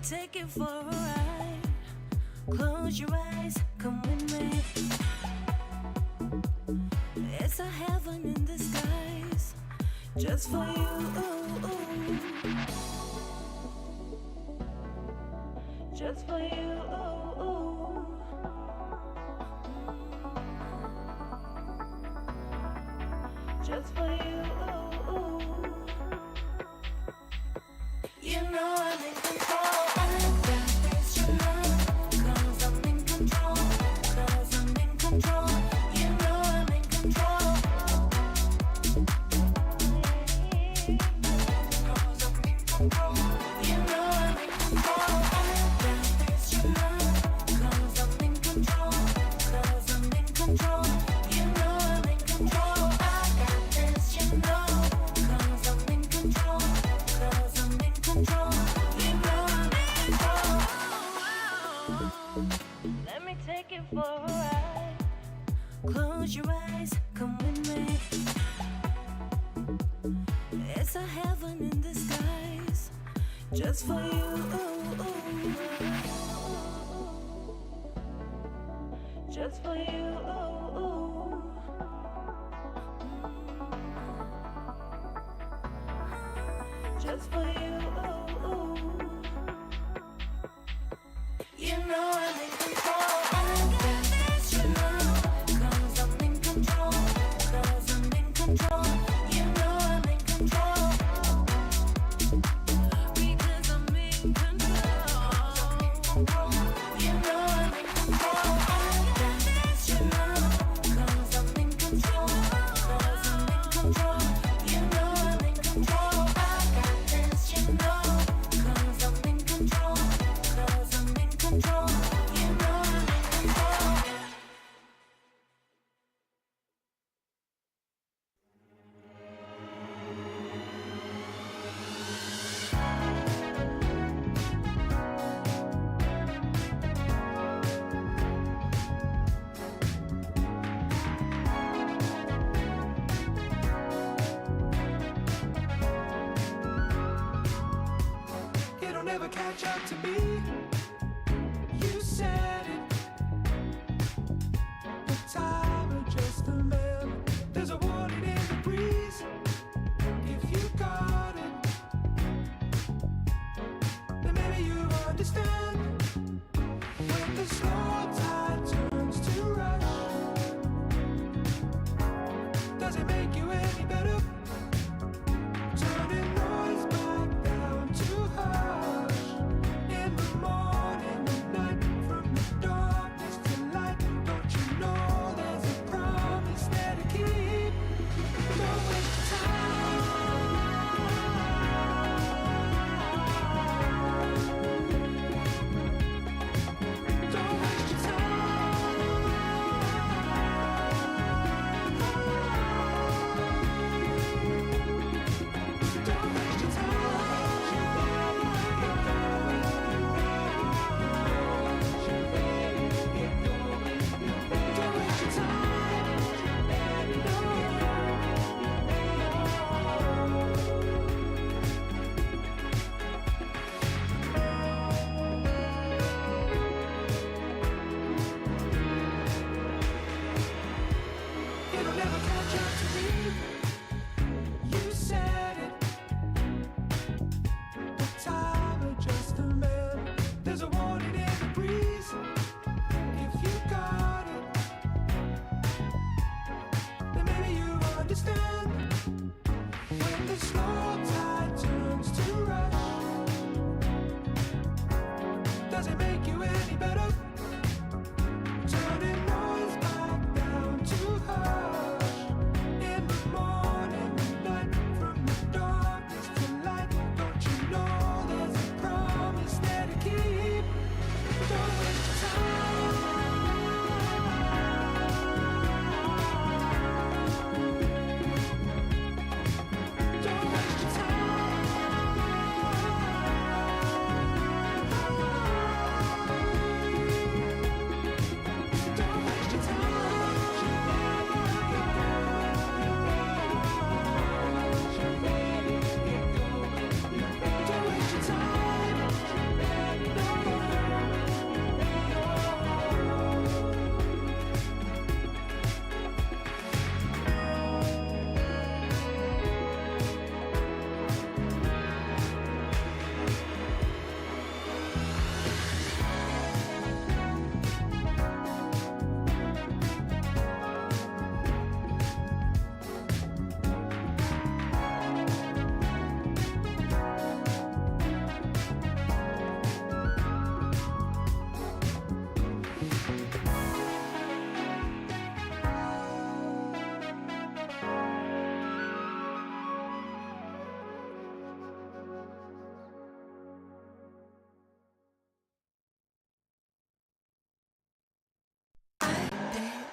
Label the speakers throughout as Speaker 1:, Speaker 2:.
Speaker 1: take it for a ride. Close your eyes, come with me. It's a heaven in disguise, just for you. Just for you. Just for you. You know I'm in control. I got this, you know, 'cause I'm in control. 'Cause I'm in control. You know I'm in control. 'Cause I'm in control. You know I'm in control. I got this, you know, 'cause I'm in control. 'Cause I'm in control. You know I'm in control. I got this, you know, 'cause I'm in control. 'Cause I'm in control. You know I'm in control. Let me take it for a ride. Close your eyes, come with me. It's a heaven in disguise, just for you. Just for you. Just for you. You know I'm in control. I got this, you know, 'cause I'm in control. 'Cause I'm in control. You know I'm in control. Because I'm in control. You know I'm in control. I got this, you know, 'cause I'm in control. 'Cause I'm in control. You know I'm in control. I got this, you know, 'cause I'm in control. 'Cause I'm in control. You know I'm in control.
Speaker 2: It'll never catch up to me. You said it. The time of just a man. There's a warning in the breeze. If you got it, then maybe you understand. When the slow tide turns to rush, does it make you any better? Turning noise back down to hush. In the morning and night, from the darkness to light, don't you know there's a promise there to keep? Don't waste your time. Don't waste your time. Don't waste your It'll never catch up to me. You said it. The time of just a man. There's a warning in the breeze. If you got it, then maybe you understand. When the slow tide turns to rush, does it make you any better? Turning noise back down to hush. In the morning and night, from the darkness to light, don't you know there's a promise there to keep?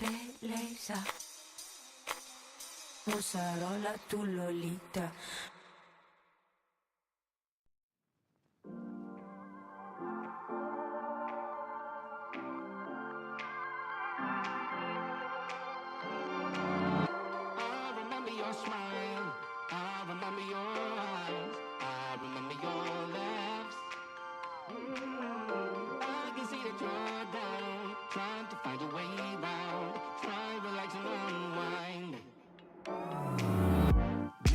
Speaker 1: bellezza, o sarò la tua Lolita.
Speaker 2: I remember your smile, I remember your eyes, I remember your laughs. I can see that you're down, trying to find your way round, try relax and unwind.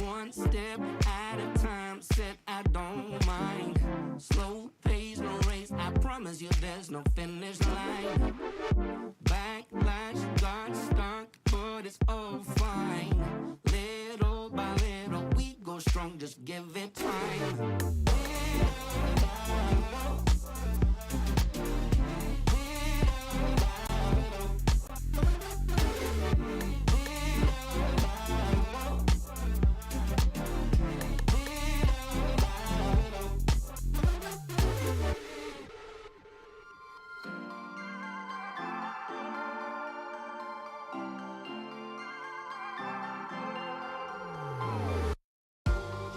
Speaker 2: One step at a time, said I don't mind. Slow pace, no race, I promise you there's no finish line. Backlash got stuck, but it's all fine. Little by little, we go strong, just give it time.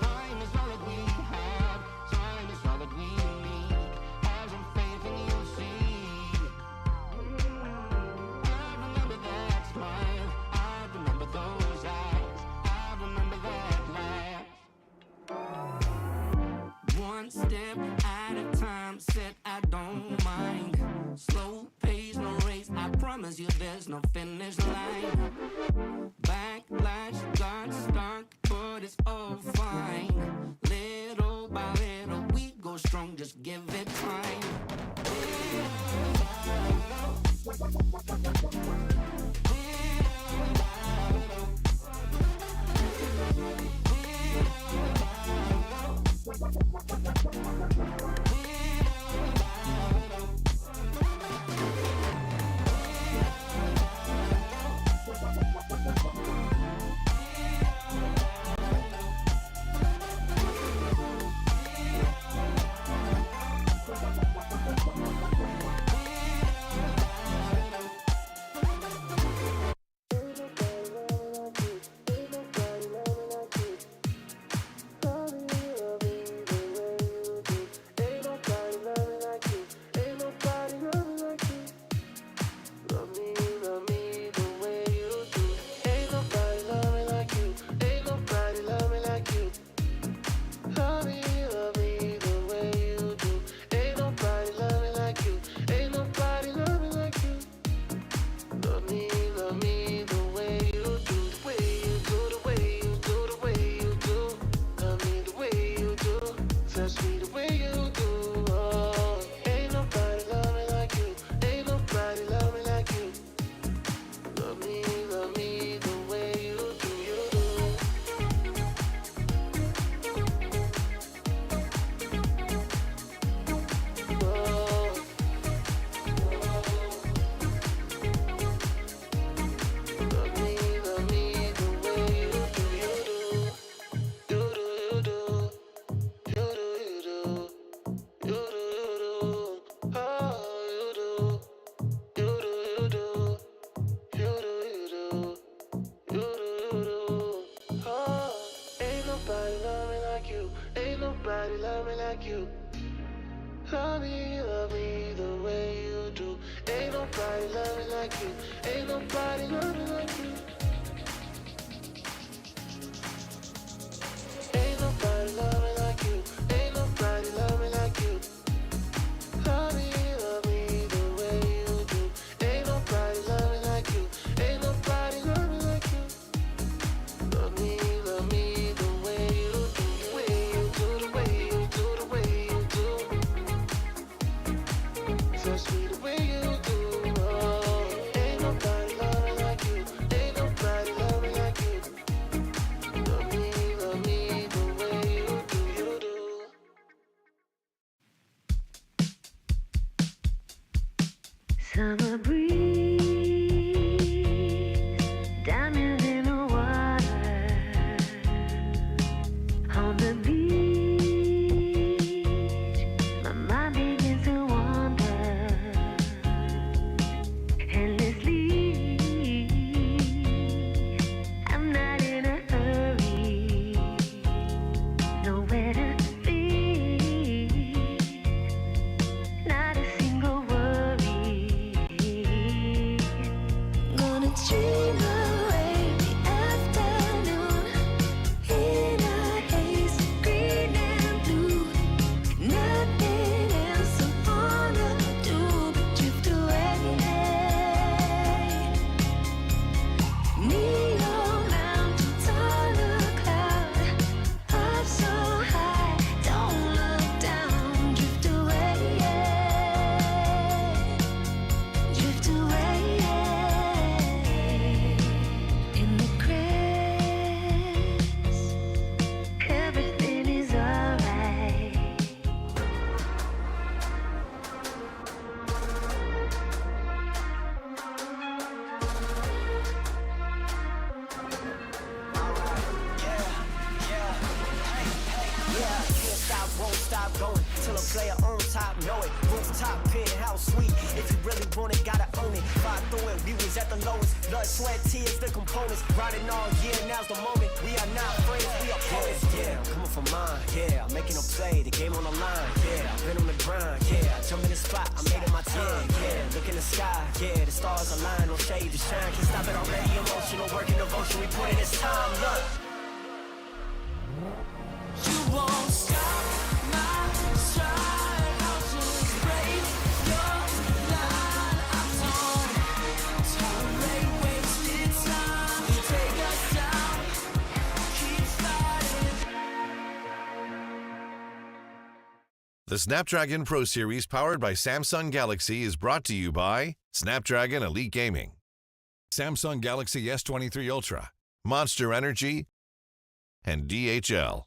Speaker 2: Time is all that we have, time is all that we need. Have some faith and you'll see. I remember that smile, I remember those eyes, I remember that laugh. One step at a time, said I don't mind. Slow pace, no race, I promise you there's no finish line. Backlash got stuck, but it's all fine. Little by little, we go strong, just give it time. like you. Ain't nobody love me like you. Ain't nobody love me like you. Ain't nobody love me like you. Love me the way you do. Ain't nobody love me like you. Ain't nobody love me like you. Love me the way you do. The way you do, the way you do, the way you do. So sweet the way you do. Oh, ain't nobody love me like you. Ain't nobody love me like you. Love me the way you do, you do.
Speaker 1: Summer breeze, diamonds in the water, on the beach, my mind begins to wander, endlessly. I'm not in a hurry, nowhere to be, not a single worry. Gonna dream away the afternoon in a haze, green and blue. Nothing else I wanna do but drift away. Neon mountains on a cloud, up so high, don't look down. Drift away, drift away. In the grass, everything is alright.
Speaker 3: Yeah, can't stop, won't stop going till a player on top know it. Rooftop, penthouse suite. If you really want it, gotta own it. Fire through it, we was at the lowest. Blood, sweat, tears, the components. Riding all year, now's the moment. We are not friends, we are opponents. Yeah, I'm coming for mine. Yeah, I'm making a play, the game on the line. Yeah, I've been on the grind. Yeah, I jump in the spot, I made it my time. Yeah, look in the sky. Yeah, the stars align, no shade to shine. Can't stop it already. Emotional work and devotion, we put in this time. Look.
Speaker 2: You won't stop my stride. I'll just break your line. I don't tolerate wasted time. You take us down, keep fighting.
Speaker 4: The Snapdragon Pro Series powered by Samsung Galaxy is brought to you by Snapdragon Elite Gaming, Samsung Galaxy S23 Ultra, Monster Energy, and DHL.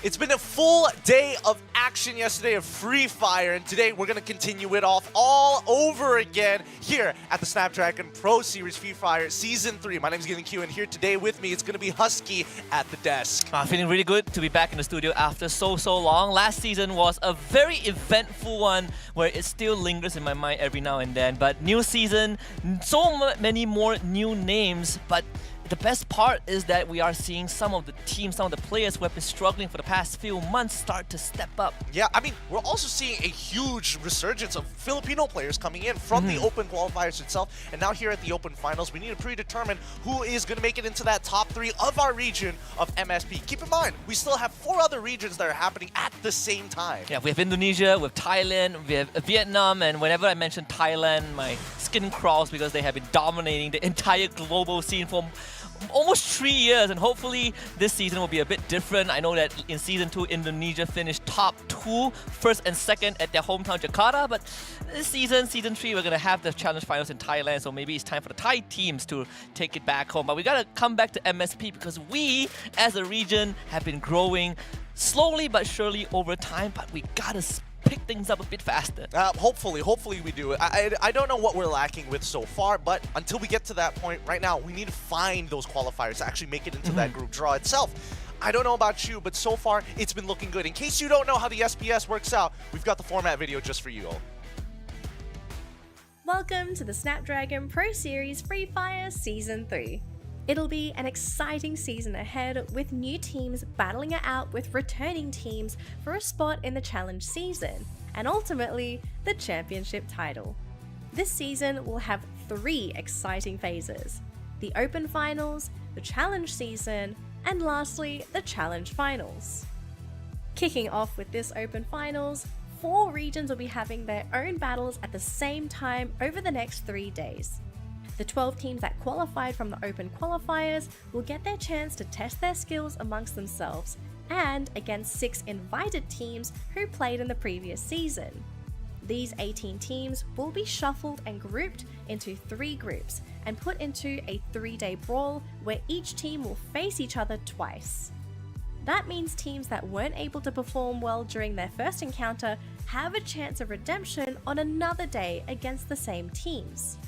Speaker 5: It's been a full day of action yesterday of Free Fire, and today we're going to continue it off all over again here at the Snapdragon Pro Series Free Fire Season 3. My name is Gillian Q, and here today with me, it's going to be Husky at the desk.
Speaker 6: Feeling really good to be back in the studio after so long. Last season was a very eventful one where it still lingers in my mind every now and then. But new season, so many more new names, but the best part is that we are seeing some of the teams, some of the players who have been struggling for the past few months start to step up.
Speaker 5: Yeah, I mean, we're also seeing a huge resurgence of Filipino players coming in from the Open qualifiers itself, and now here at the Open Finals, we need to predetermine who is going to make it into that top 3 of our region of MSP. Keep in mind, we still have 4 other regions that are happening at the same time.
Speaker 6: Yeah, we have Indonesia, we have Thailand, we have Vietnam, and whenever I mention Thailand, my skin crawls because they have been dominating the entire global scene for almost 3 years, and hopefully this season will be a bit different. I know that in Season 2, Indonesia finished top 2, first and second at their hometown Jakarta, but this season, Season 3, we're going to have the Challenge Finals in Thailand, so maybe it's time for the Thai teams to take it back home. But we got to come back to MSP because we, as a region, have been growing slowly but surely over time, but we got to pick things up a bit faster.
Speaker 5: Hopefully we do. I don't know what we're lacking with so far, but until we get to that point, right now, we need to find those qualifiers to actually make it into that group draw itself. I don't know about you, but so far, it's been looking good. In case you don't know how the SPS works out, we've got the format video just for you all.
Speaker 7: Welcome to the Snapdragon Pro Series Free Fire Season 3. It'll be an exciting season ahead with new teams battling it out with returning teams for a spot in the challenge season, and ultimately, the championship title. This season will have 3 exciting phases: the Open Finals, the Challenge season, and lastly, the Challenge Finals. Kicking off with this Open Finals, 4 regions will be having their own battles at the same time over the next 3 days. The 12 teams that qualified from the Open qualifiers will get their chance to test their skills amongst themselves and against 6 invited teams who played in the previous season. These 18 teams will be shuffled and grouped into 3 groups and put into a 3-day brawl where each team will face each other twice. That means teams that weren't able to perform well during their first encounter have a chance of redemption on another day against the same teams.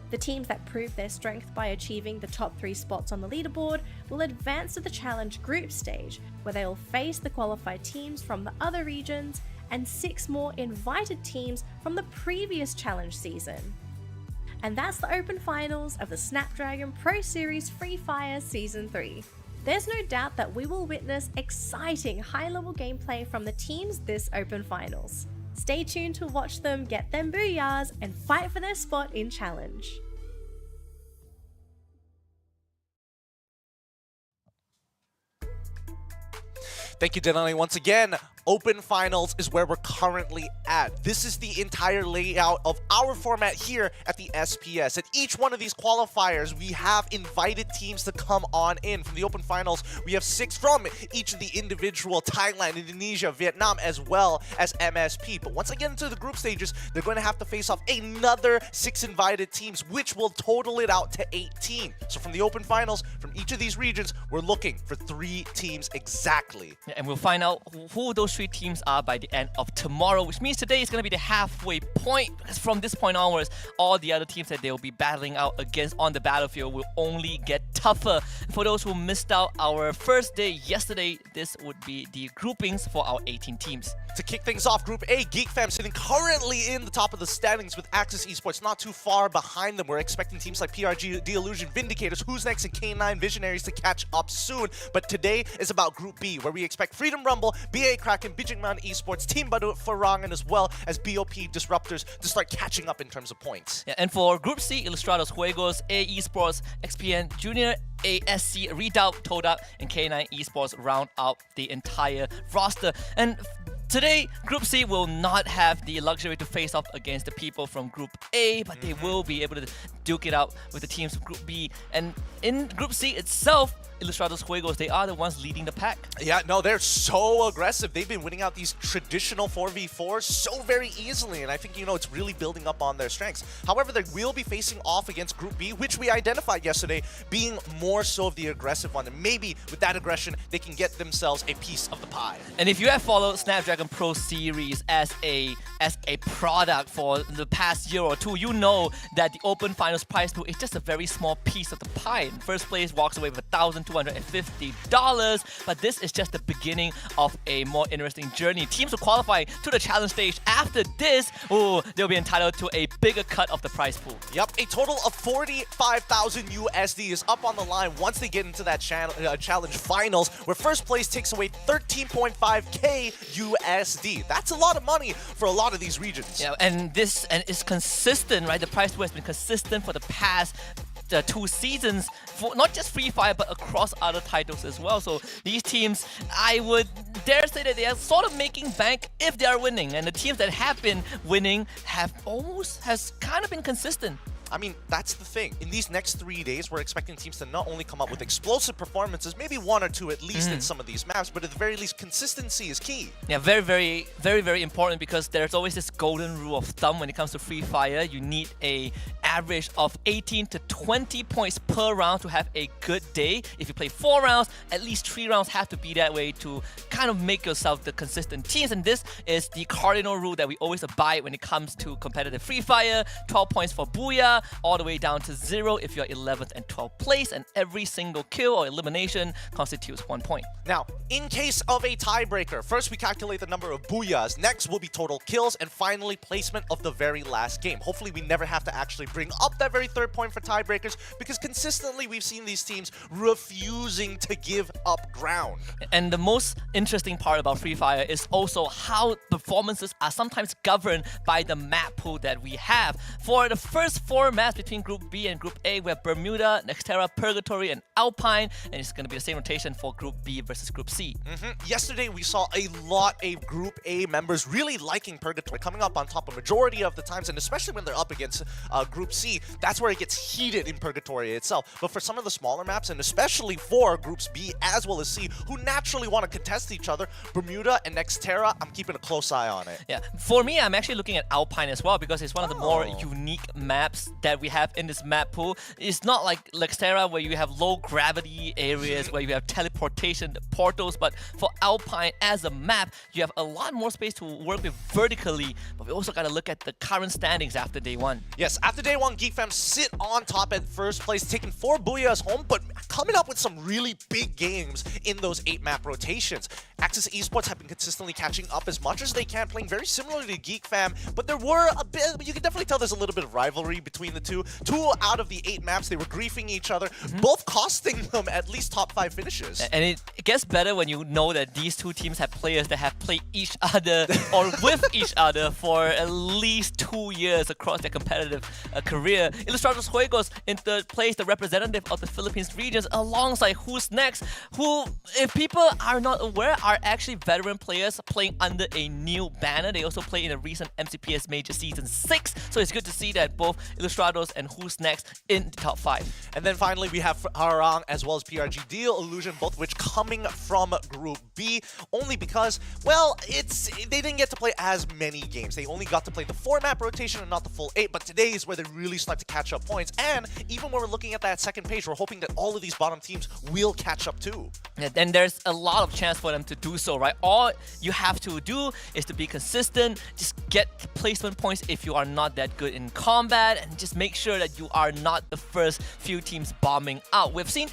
Speaker 7: The teams that prove their strength by achieving the top 3 spots on the leaderboard will advance to the challenge group stage, where they will face the qualified teams from the other regions and 6 more invited teams from the previous challenge season. And that's the Open Finals of the Snapdragon Pro Series Free Fire Season 3. There's no doubt that we will witness exciting high-level gameplay from the teams this Open Finals. Stay tuned to watch them get them booyahs and fight for their spot in challenge.
Speaker 5: Thank you, Denali. Once again, Open Finals is where we're currently at. This is the entire layout of our format here at the SPS. At each one of these qualifiers, we have invited teams to come on in. From the Open Finals, we have 6 from each of the individual Thailand, Indonesia, Vietnam, as well as MSP. But once they get into the group stages, they're going to have to face off another 6 invited teams, which will total it out to 18. So from the Open Finals, from each of these regions, we're looking for 3 teams exactly.
Speaker 6: Yeah, and we'll find out who those 3 teams are by the end of tomorrow, which means today is going to be the halfway point, because from this point onwards, all the other teams that they'll be battling out against on the battlefield will only get tougher. For those who missed out our first day yesterday, this would be the groupings for our 18 teams.
Speaker 5: To kick things off, Group A, GeekFam sitting currently in the top of the standings with Axis Esports not too far behind them. We're expecting teams like PRG, Delusion, Vindicators, Who's Next, and K9 Visionaries to catch up soon. But today is about Group B, where we expect Freedom Rumble, BA Kraken, Bijingman Esports, Team Badu, Farang, and as well as BOP Disruptors to start catching up in terms of points.
Speaker 6: Yeah, and for Group C, Ilustrados Juegos, a-esport, XPN Junior, ASC, Redoubt, Todak, and K9 Esports round out the entire roster. And today, Group C will not have the luxury to face off against the people from Group A, but they will be able to duke it out with the teams from Group B. And in Group C itself, Ilustrados Juegos, they are the ones leading the pack.
Speaker 5: Yeah, no, they're so aggressive. They've been winning out these traditional 4v4s so very easily, and I think, you know, it's really building up on their strengths. However, they will be facing off against Group B, which we identified yesterday being more so of the aggressive one, and maybe with that aggression, they can get themselves a piece of the pie.
Speaker 6: And if you have followed Snapdragon Pro Series as a product for the past year or 2, you know that the Open Finals prize pool is just a very small piece of the pie. And first place walks away with $1,250, but this is just the beginning of a more interesting journey. Teams will qualify to the challenge stage. After this, they'll be entitled to a bigger cut of the prize pool.
Speaker 5: Yep, a total of 45,000 USD is up on the line once they get into that challenge finals, where first place takes away 13.5k USD. That's a lot of money for a lot of these regions.
Speaker 6: Yeah, and this is consistent, right? The prize pool has been consistent for the past 2 seasons, for not just Free Fire, but across other titles as well. So these teams, I would dare say that they are sort of making bank if they are winning. And the teams that have been winning has kind of been consistent.
Speaker 5: I mean, that's the thing. In these next 3 days, we're expecting teams to not only come up with explosive performances, maybe 1 or 2 at least in some of these maps, but at the very least, consistency is key.
Speaker 6: Yeah, very important, because there's always this golden rule of thumb when it comes to Free Fire. You need a average of 18 to 20 points per round to have a good day. If you play 4 rounds, at least 3 rounds have to be that way to kind of make yourself the consistent teams. And this is the cardinal rule that we always abide when it comes to competitive Free Fire. 12 points for Booyah, all the way down to 0 if you're 11th and 12th place, and every single kill or elimination constitutes 1 point.
Speaker 5: Now, in case of a tiebreaker, first we calculate the number of booyahs, next will be total kills, and finally placement of the very last game. Hopefully we never have to actually bring bring up that very third point for tiebreakers, because consistently we've seen these teams refusing to give up ground.
Speaker 6: And the most interesting part about Free Fire is also how performances are sometimes governed by the map pool that we have. For the first 4 maps between Group B and Group A, we have Bermuda, Nextera, Purgatory, and Alpine, and it's going to be the same rotation for Group B versus Group C.
Speaker 5: Yesterday we saw a lot of Group A members really liking Purgatory, coming up on top a majority of the times, and especially when they're up against Group C, that's where it gets heated in Purgatory itself. But for some of the smaller maps, and especially for Groups B as well as C, who naturally want to contest each other, Bermuda and Nextera, I'm keeping a close eye on it.
Speaker 6: Yeah, for me, I'm actually looking at Alpine as well, because it's one of the more unique maps that we have in this map pool. It's not like Nextera where you have low gravity areas where you have teleportation portals, but for Alpine as a map, you have a lot more space to work with vertically, but we also got to look at the current standings after day 1.
Speaker 5: Yes, after day 1, Geek Fam sit on top at first place, taking 4 Booyahs home, but coming up with some really big games in those 8 map rotations. Axis Esports have been consistently catching up as much as they can, playing very similarly to Geek Fam, but there were a bit, you can definitely tell there's a little bit of rivalry between the two. 2 out of the 8 maps, they were griefing each other, both costing them at least top 5 finishes.
Speaker 6: And it gets better when you know that these 2 teams have players that have played each other or with each other for at least 2 years across their competitive career. Ilustrados Juegos in third place, the representative of the Philippines regions, alongside Who's Next, who, if people are not aware, are actually veteran players playing under a new banner. They also play in a recent MCPS Major Season 6, so it's good to see that both Ilustrados and Who's Next in the top 5.
Speaker 5: And then finally we have Harang as well as PRG Deal Illusion, both which coming from Group B, only because, well, they didn't get to play as many games. They only got to play the 4 map rotation and not the full 8, but today is where they really start to catch up points. And even when we're looking at that second page, we're hoping that all of these bottom teams will catch up too.
Speaker 6: And there's a lot of chance for them to do so, right? All you have to do is to be consistent, just get the placement points if you are not that good in combat, and just make sure that you are not the first few teams bombing out. We've seen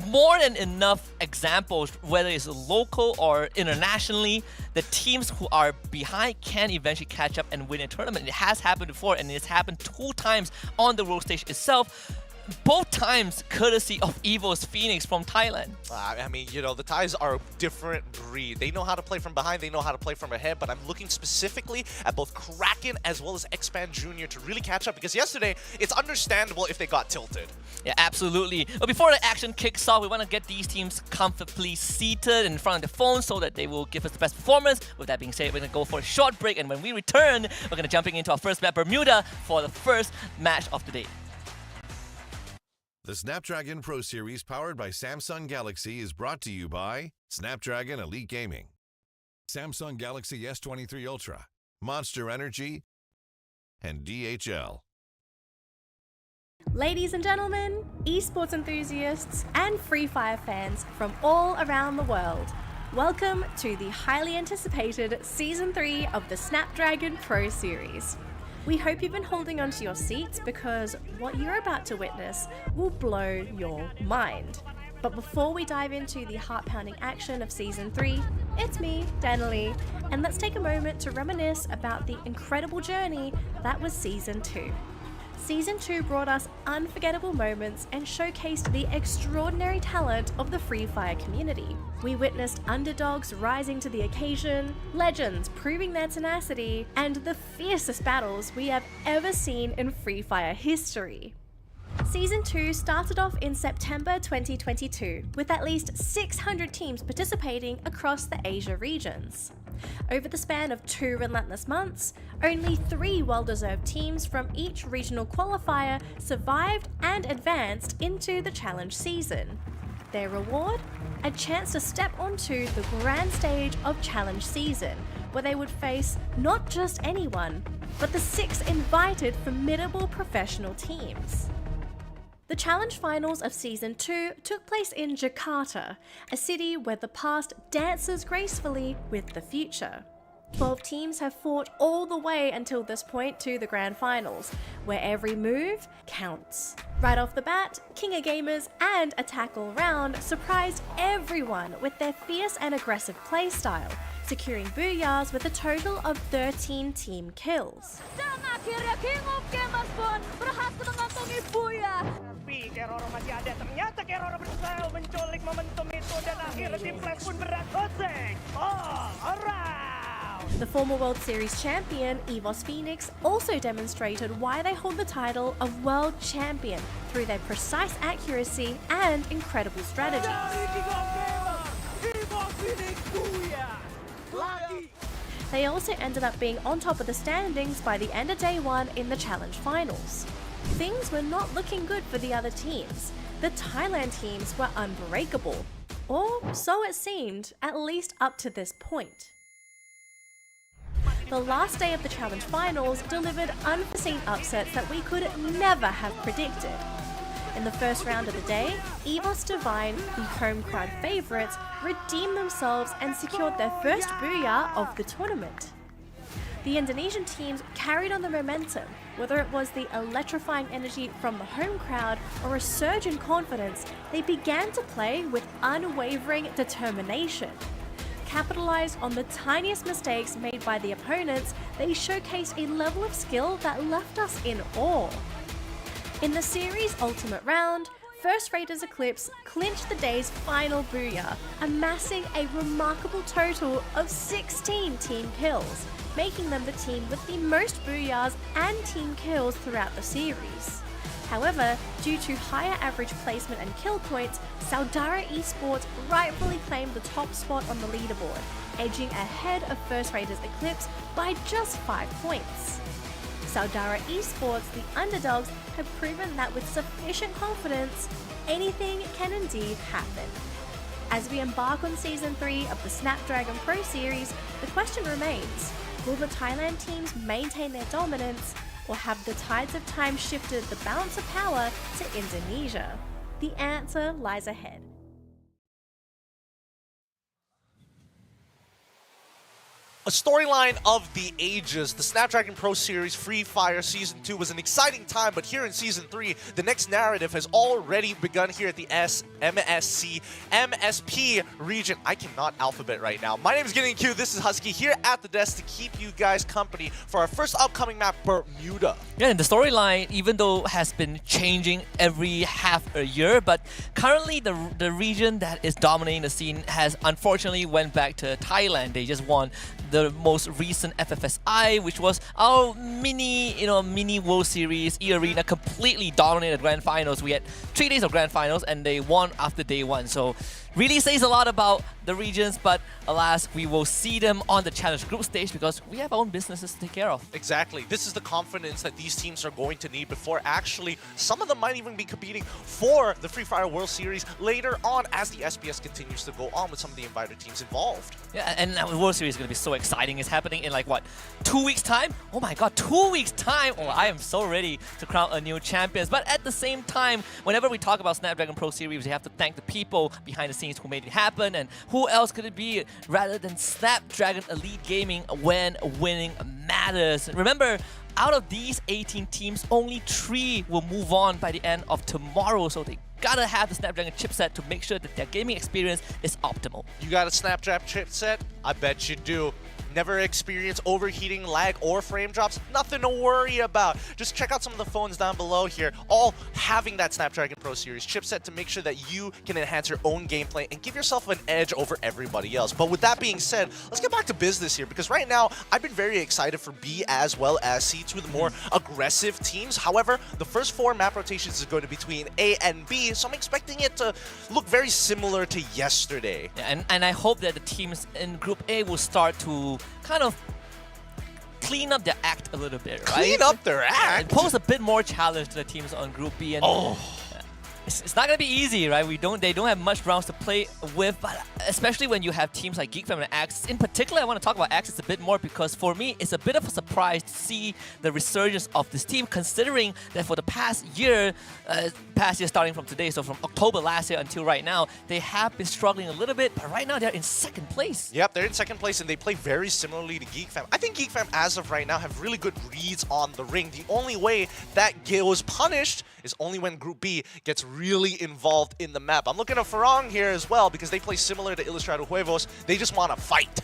Speaker 6: more than enough examples, whether it's local or internationally, the teams who are behind can eventually catch up and win a tournament. It has happened before, and it's happened 2 times on the world stage itself. Both times courtesy of EVO's Phoenix from Thailand.
Speaker 5: I mean, you know, the Thais are a different breed. They know how to play from behind, they know how to play from ahead, but I'm looking specifically at both Kraken as well as Expand Jr. to really catch up, because yesterday, it's understandable if they got tilted.
Speaker 6: Yeah, absolutely. But before the action kicks off, we want to get these teams comfortably seated in front of the phone so that they will give us the best performance. With that being said, we're going to go for a short break, and when we return, we're going to jumping into our first map, Bermuda, for the first match of the day.
Speaker 4: The Snapdragon Pro Series powered by Samsung Galaxy is brought to you by Snapdragon Elite Gaming, Samsung Galaxy S23 Ultra, Monster Energy, and DHL.
Speaker 7: Ladies and gentlemen, esports enthusiasts, and Free Fire fans from all around the world, welcome to the highly anticipated Season 3 of the Snapdragon Pro Series. We hope you've been holding onto your seats, because what you're about to witness will blow your mind. But before we dive into the heart-pounding action of Season 3, it's me, Danielle, and let's take a moment to reminisce about the incredible journey that was Season 2. Season 2 brought us unforgettable moments and showcased the extraordinary talent of the Free Fire community. We witnessed underdogs rising to the occasion, legends proving their tenacity, and the fiercest battles we have ever seen in Free Fire history. Season 2 started off in September 2022, with at least 600 teams participating across the Asia regions. Over the span of 2 relentless months, only 3 well-deserved teams from each regional qualifier survived and advanced into the challenge season. Their reward? A chance to step onto the grand stage of challenge season, where they would face not just anyone, but the 6 invited formidable professional teams. The challenge finals of Season 2 took place in Jakarta, a city where the past dances gracefully with the future. 12 teams have fought all the way until this point to the grand finals, where every move counts. Right off the bat, King of Gamers and Attack All Round surprised everyone with their fierce and aggressive playstyle, securing booyahs with a total of 13 team kills.
Speaker 1: Dan akhirnya King of Gamers pun berhasil
Speaker 8: menculik momentum itu dan akhirnya tim Flash pun berakhir. All around.
Speaker 7: The former World Series champion, EVOS Phoenix, also demonstrated why they hold the title of World Champion through their precise accuracy and incredible strategies. They also ended up being on top of the standings by the end of day one in the Challenge Finals. Things were not looking good for the other teams. The Thailand teams were unbreakable. Or so it seemed, at least up to this point. The last day of the Challenge Finals delivered unforeseen upsets that we could never have predicted. In the first round of the day, EVOS Divine, the home crowd favourites, redeemed themselves and secured their first booyah of the tournament. The Indonesian teams carried on the momentum, whether it was the electrifying energy from the home crowd or a surge in confidence. They began to play with unwavering determination. Capitalized on the tiniest mistakes made by the opponents, they showcased a level of skill that left us in awe. In the series' ultimate round, First Raiders Eclipse clinched the day's final booyah, amassing a remarkable total of 16 team kills, making them the team with the most booyahs and team kills throughout the series. However, due to higher average placement and kill points, Saudara Esports rightfully claimed the top spot on the leaderboard, edging ahead of First Raiders Eclipse by just 5 points. Saudara Esports, the underdogs, have proven that with sufficient confidence, anything can indeed happen. As we embark on Season 3 of the Snapdragon Pro Series, the question remains, will the Thailand teams maintain their dominance, or have the tides of time shifted the balance of power to Indonesia? The answer lies ahead.
Speaker 5: A storyline of the ages. The Snapdragon Pro Series Free Fire Season 2 was an exciting time, but here in Season 3, the next narrative has already begun here at the MSP region. I cannot alphabet right now. My name is Getting Q. This is Husky here at the desk to keep you guys company for our first upcoming map, Bermuda.
Speaker 6: Yeah, and the storyline, even though has been changing every half a year, but currently the region that is dominating the scene has unfortunately went back to Thailand. They just won the most recent FFSI, which was our mini World Series E-Arena, completely dominated Grand Finals. We had 3 days of Grand Finals and they won after day 1. So really says a lot about the regions, but alas, we will see them on the Challenge Group stage because we have our own businesses to take care of.
Speaker 5: Exactly. This is the confidence that these teams are going to need before actually some of them might even be competing for the Free Fire World Series later on as the SPS continues to go on with some of the invited teams involved.
Speaker 6: Yeah, and the World Series is going to be so exciting. It's happening in like, what, 2 weeks' time? Oh my god, 2 weeks' time! Oh, I am so ready to crown a new champions. But at the same time, whenever we talk about Snapdragon Pro Series, we have to thank the people behind the scenes who made it happen. And who else could it be rather than Snapdragon Elite Gaming when winning matters? Remember, out of these 18 teams, only 3 will move on by the end of tomorrow. So they gotta have the Snapdragon chipset to make sure that their gaming experience is optimal.
Speaker 5: You got a Snapdragon chipset? I bet you do. Never experience overheating, lag, or frame drops? Nothing to worry about. Just check out some of the phones down below here, all having that Snapdragon Pro Series chipset to make sure that you can enhance your own gameplay and give yourself an edge over everybody else. But with that being said, let's get back to business here, because right now, I've been very excited for B as well as C, 2 of the more aggressive teams. However, the first 4 map rotations is going to be between A and B, so I'm expecting it to look very similar to yesterday.
Speaker 6: Yeah, and I hope that the teams in Group A will start to kind of clean up their act a little bit, right?
Speaker 5: Clean up their act?
Speaker 6: And pose a bit more challenge to the teams on Group B. And it's not gonna be easy, right? They don't have much rounds to play with, but especially when you have teams like Geek Fam and Axis. In particular, I want to talk about Axis a bit more because for me, it's a bit of a surprise to see the resurgence of this team, considering that for the past year starting from today, so from October last year until right now, they have been struggling a little bit, but right now they're in 2nd place.
Speaker 5: Yep, they're in 2nd place and they play very similarly to Geek Fam. I think Geek Fam, as of right now, have really good reads on the ring. The only way that goes punished is only when Group B gets really involved in the map. I'm looking at Farong here as well because they play similar to Ilustrado Huevos. They just want to fight.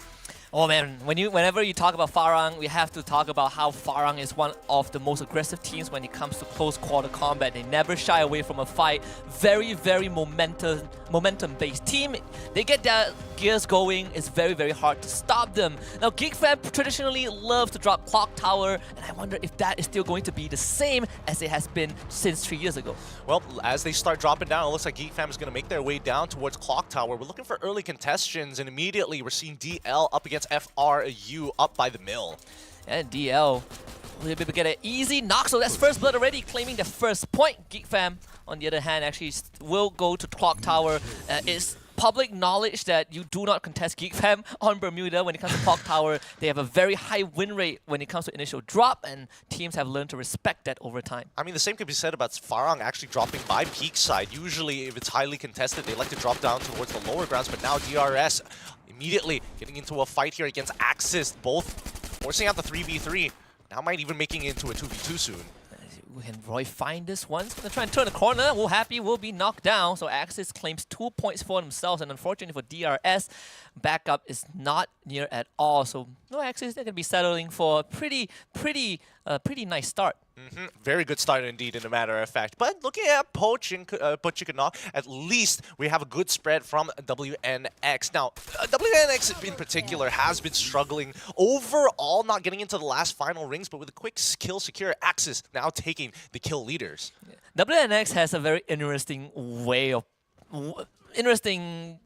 Speaker 6: Oh man, whenever you talk about Farang, we have to talk about how Farang is one of the most aggressive teams when it comes to close quarter combat. They never shy away from a fight. Very, very momentum-based team. They get their gears going. It's very, very hard to stop them. Now, GeekFam traditionally loves to drop Clock Tower, and I wonder if that is still going to be the same as it has been since 3 years ago.
Speaker 5: Well, as they start dropping down, it looks like GeekFam is going to make their way down towards Clock Tower. We're looking for early contestants, and immediately we're seeing DL up against FRU up by the mill.
Speaker 6: And DL will be able to get an easy knock, so that's first blood already, claiming the first point. GeekFam, on the other hand, actually will go to Clock Tower. It's public knowledge that you do not contest GeekFam on Bermuda when it comes to Clock Tower. They have a very high win rate when it comes to initial drop, and teams have learned to respect that over time.
Speaker 5: I mean, the same could be said about Farang actually dropping by peak side. Usually, if it's highly contested, they like to drop down towards the lower grounds, but now DRS immediately getting into a fight here against Axis, both forcing out the 3v3. Now might even making it into a 2v2 soon.
Speaker 6: Can Roy find this one? He's going to try and turn the corner. Will Happy will be knocked down. So Axis claims 2 points for themselves. And unfortunately for DRS, backup is not near at all. So no Axis, they're going to be settling for a pretty nice start.
Speaker 5: Very good start indeed, in a matter of fact. But looking at Poach and Knock, at least we have a good spread from WNX. Now, WNX in particular has been struggling overall, not getting into the last final rings, but with a quick kill secure, Axis now taking the kill leaders.
Speaker 6: WNX has a very interesting way of... interesting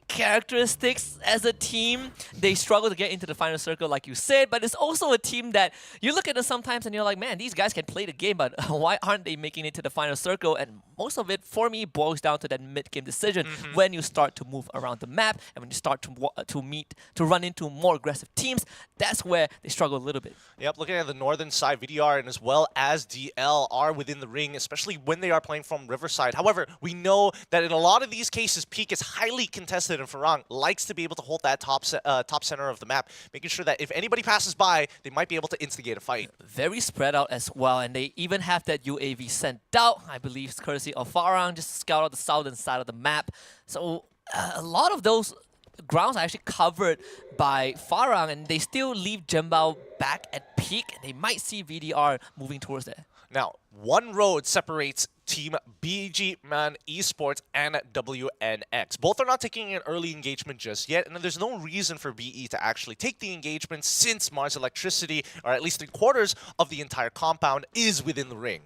Speaker 6: characteristics as a team. They struggle to get into the final circle, like you said, but it's also a team that you look at them sometimes and you're like, man, these guys can play the game, but why aren't they making it to the final circle? And most of it, for me, boils down to that mid-game decision when you start to move around the map and when you start to run into more aggressive teams. That's where they struggle a little bit.
Speaker 5: Yep, looking at the northern side, VDR and as well as DL are within the ring, especially when they are playing from Riverside. However, we know that in a lot of these cases, Peak is highly contested, and Farang likes to be able to hold that top center of the map, making sure that if anybody passes by, they might be able to instigate a fight.
Speaker 6: Very spread out as well, and they even have that UAV sent out, I believe, courtesy of Farang, just to scout out the southern side of the map. So a lot of those grounds are actually covered by Farang, and they still leave Jembao back at Peak, and they might see VDR moving towards there.
Speaker 5: Now, one road separates Team BG Man Esports and WNX. Both are not taking an early engagement just yet, and there's no reason for BE to actually take the engagement since Mars Electricity, or at least 3/4 of the entire compound, is within the ring.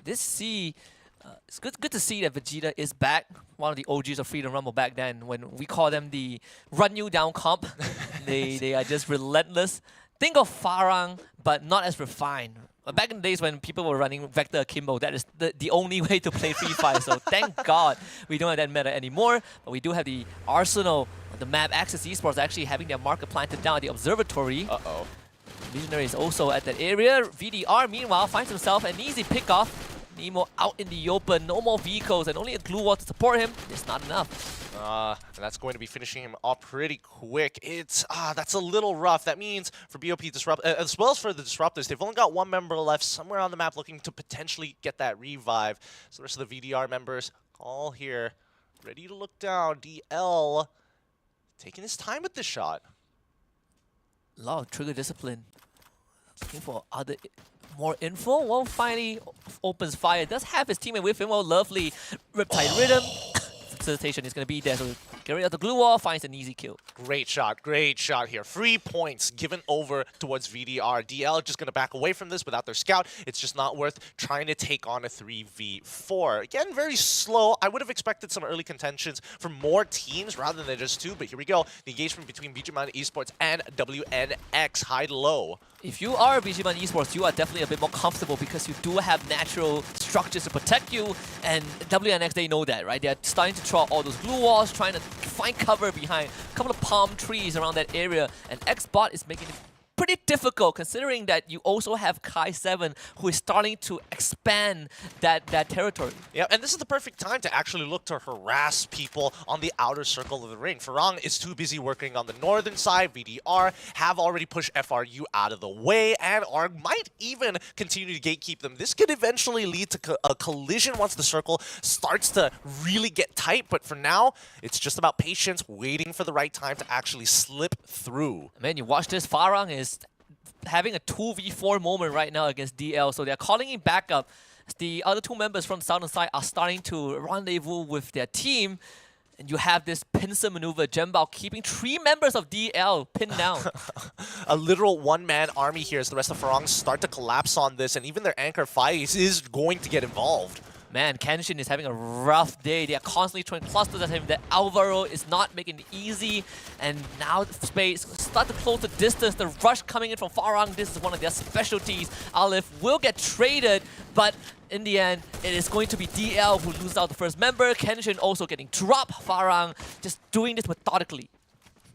Speaker 6: This it's good to see that Vegeta is back, one of the OGs of Freedom Rumble back then, when we call them the run you down comp. they are just relentless. Think of Farang, but not as refined. Back in the days when people were running Vector Akimbo, that is the only way to play Free Fire. So thank God we don't have that meta anymore. But we do have the arsenal of the map. Access Esports actually having their marker planted down at the observatory.
Speaker 5: Uh-oh.
Speaker 6: Visionary is also at that area. VDR, meanwhile, finds himself an easy pickoff. Nemo out in the open, no more vehicles, and only a glue wall to support him. It's not enough.
Speaker 5: And that's going to be finishing him off pretty quick. That's a little rough. That means for BOP Disrupt, as well as for the Disruptors, they've only got one member left somewhere on the map looking to potentially get that revive. So the rest of the VDR members all here, ready to look down. DL taking his time with this shot.
Speaker 6: A lot of trigger discipline. Looking for more info. Well, finally opens fire. Does have his teammate with him. Well, lovely Riptide Rhythm. Facilitation is going to be there. So get rid of the glue wall, finds an easy kill. Great
Speaker 5: shot here. 3 points given over towards VDR. DL just going to back away from this without their scout. It's just not worth trying to take on a 3v4. Again, very slow. I would have expected some early contentions from more teams rather than just two, but here we go. The engagement between BGMan Esports and WNX, high to low.
Speaker 6: If you are BGMan Esports, you are definitely a bit more comfortable because you do have natural structures to protect you, and WNX, they know that, right? They're starting to throw out all those glue walls, trying to find cover behind a couple of palm trees around that area, and Xbot is making it pretty difficult considering that you also have Kai7 who is starting to expand that territory.
Speaker 5: Yeah, and this is the perfect time to actually look to harass people on the outer circle of the ring. Farang is too busy working on the northern side. VDR have already pushed FRU out of the way, and ARG might even continue to gatekeep them. This could eventually lead to a collision once the circle starts to really get tight, but for now, it's just about patience, waiting for the right time to actually slip through.
Speaker 6: Man, you watch this, Farang is having a 2v4 moment right now against DL, so they're calling him back up. The other two members from the southern side are starting to rendezvous with their team, and you have this pincer maneuver, Jembao keeping 3 members of DL pinned down.
Speaker 5: A literal one-man army here as the rest of Farang start to collapse on this, and even their anchor Faiz is going to get involved.
Speaker 6: Man, Kenshin is having a rough day. They are constantly throwing clusters at him. The Alvaro is not making it easy. And now Space start to close the distance. The rush coming in from Farang, this is one of their specialties. Aleph will get traded, but in the end, it is going to be DL who loses out the first member. Kenshin also getting dropped. Farang just doing this methodically.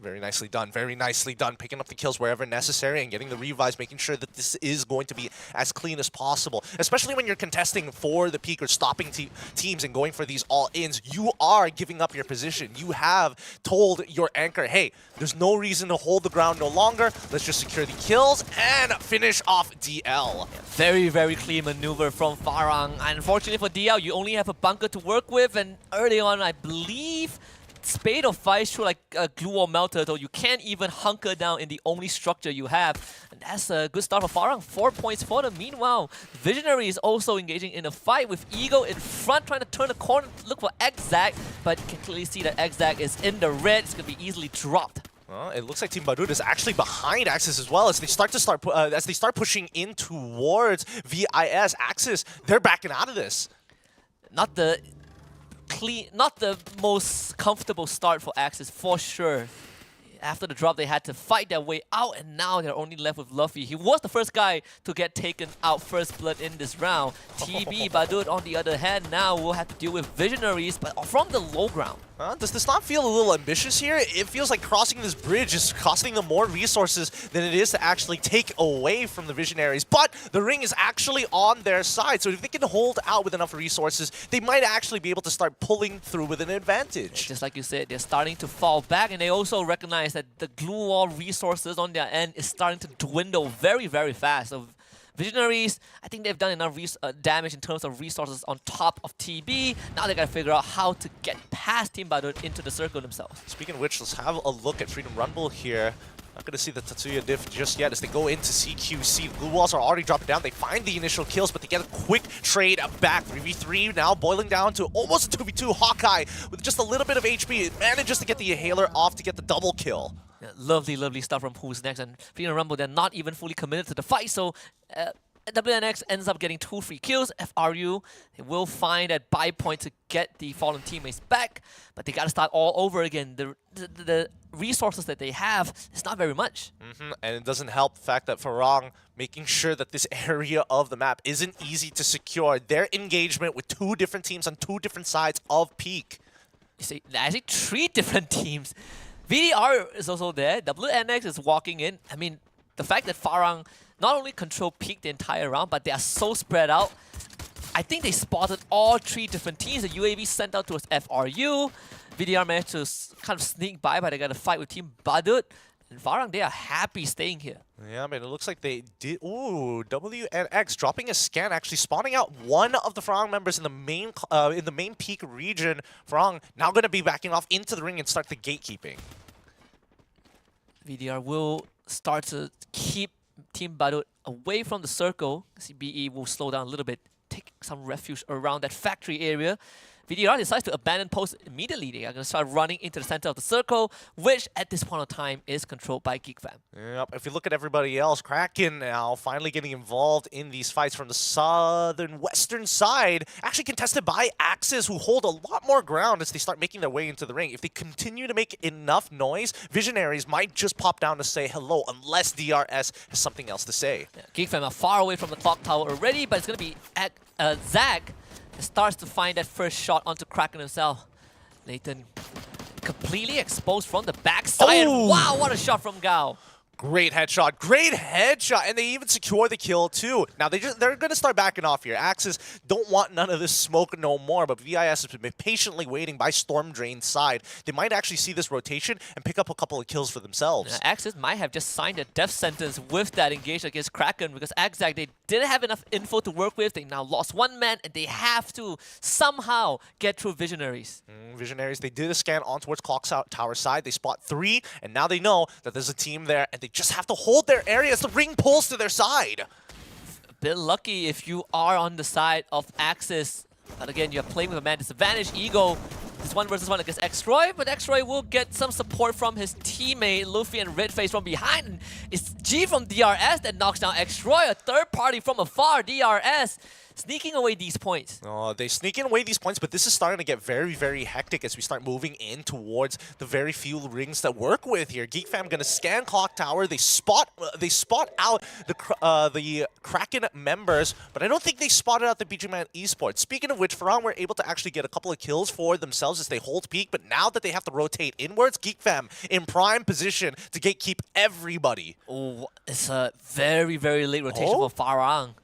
Speaker 5: Very nicely done, very nicely done. Picking up the kills wherever necessary and getting the revives, making sure that this is going to be as clean as possible. Especially when you're contesting for the peak or stopping teams and going for these all-ins, you are giving up your position. You have told your anchor, hey, there's no reason to hold the ground no longer. Let's just secure the kills and finish off DL.
Speaker 6: Very, very clean maneuver from Farang. Unfortunately for DL, you only have a bunker to work with, and early on, I believe Spade or Fire through like a glue wall melter, though you can't even hunker down in the only structure you have. And that's a good start for Farang. 4 points for them. Meanwhile, Visionary is also engaging in a fight with Ego in front, trying to turn the corner, look for Exac, but you can clearly see that Exac is in the red. It's going to be easily dropped.
Speaker 5: Well, it looks like Team Badut is actually behind Axis as well as they start pushing in towards VIS. Axis, they're backing out of this.
Speaker 6: Not the most comfortable start for Axis, for sure. After the drop, they had to fight their way out, and now they're only left with Luffy. He was the first guy to get taken out first blood in this round. TB Badut, on the other hand, now will have to deal with Visionaries, but from the low ground.
Speaker 5: Does this not feel a little ambitious here? It feels like crossing this bridge is costing them more resources than it is to actually take away from the Visionaries. But the ring is actually on their side, so if they can hold out with enough resources, they might actually be able to start pulling through with an advantage.
Speaker 6: Just like you said, they're starting to fall back, and they also recognize that the glue wall resources on their end is starting to dwindle very, very fast. So Visionaries, I think they've done enough damage in terms of resources on top of TB. Now they gotta figure out how to get past Team Badut into the circle themselves.
Speaker 5: Speaking of which, let's have a look at Freedom Rumble here. Not going to see the Tatsuya diff just yet as they go into CQC. The glue walls are already dropping down. They find the initial kills, but they get a quick trade back. 3v3 now boiling down to almost a 2v2. Hawkeye with just a little bit of HP. It manages to get the inhaler off to get the double kill.
Speaker 6: Yeah, lovely, lovely stuff from Who's Next. And Freedom Rumble, they're not even fully committed to the fight, so WNX ends up getting 2 free kills. FRU, they will find that buy point to get the fallen teammates back, but they gotta start all over again. The resources that they have is not very much.
Speaker 5: And it doesn't help the fact that Farang making sure that this area of the map isn't easy to secure. Their engagement with 2 different teams on 2 different sides of Peak.
Speaker 6: You see, actually 3 different teams. VDR is also there. WNX is walking in. I mean, the fact that Farang not only control Peak the entire round, but they are so spread out. I think they spotted all 3 different teams. The UAV sent out towards FRU. VDR managed to kind of sneak by, but they got to fight with Team Badut. And Farang, they are happy staying here.
Speaker 5: Yeah, man, it looks like they did. Ooh, WNX dropping a scan, actually spawning out one of the Farang members in the main Peak region. Farang now going to be backing off into the ring and start the gatekeeping.
Speaker 6: VDR will start to keep Team Badut away from the circle. CBE will slow down a little bit, take some refuge around that factory area. VDR decides to abandon post immediately. They are going to start running into the center of the circle, which at this point of time is controlled by GeekFam.
Speaker 5: Yep, if you look at everybody else, Kraken now finally getting involved in these fights from the southern-western side, actually contested by Axis, who hold a lot more ground as they start making their way into the ring. If they continue to make enough noise, Visionaries might just pop down to say hello, unless DRS has something else to say.
Speaker 6: Yeah, GeekFam are far away from the clock tower already, but it's going to be Zach starts to find that first shot onto Kraken himself. Nathan completely exposed from the backside.
Speaker 5: Oh!
Speaker 6: Wow, what a shot from Gao.
Speaker 5: Great headshot, and they even secure the kill too. Now they're gonna start backing off here. Axis don't want none of this smoke no more, but VIS has been patiently waiting by Storm Drain's side. They might actually see this rotation and pick up a couple of kills for themselves.
Speaker 6: Axis might have just signed a death sentence with that engage against Kraken because Axac, they didn't have enough info to work with. They now lost one man, and they have to somehow get through Visionaries.
Speaker 5: Visionaries, they did a scan on towards Clock Tower side. They spot 3, and now they know that there's a team there, and they just have to hold their area as the ring pulls to their side.
Speaker 6: A bit lucky if you are on the side of Axis. But again, you're playing with a man disadvantage. Ego, it's 1 versus 1 against Xroy, but Xroy will get some support from his teammate, Luffy and Redface from behind. And it's G from DRS that knocks down Xroy, a third party from afar, DRS. Sneaking away these points.
Speaker 5: Oh, they sneaking away these points, but this is starting to get very, very hectic as we start moving in towards the very few rings that work with here. Geek Fam gonna scan Clock Tower. They spot out the Kraken members, but I don't think they spotted out the BGMan Esports. Speaking of which, Farang were able to actually get a couple of kills for themselves as they hold peak, but now that they have to rotate inwards, Geek Fam in prime position to gatekeep everybody.
Speaker 6: Oh, it's a very, very late rotation for Farang.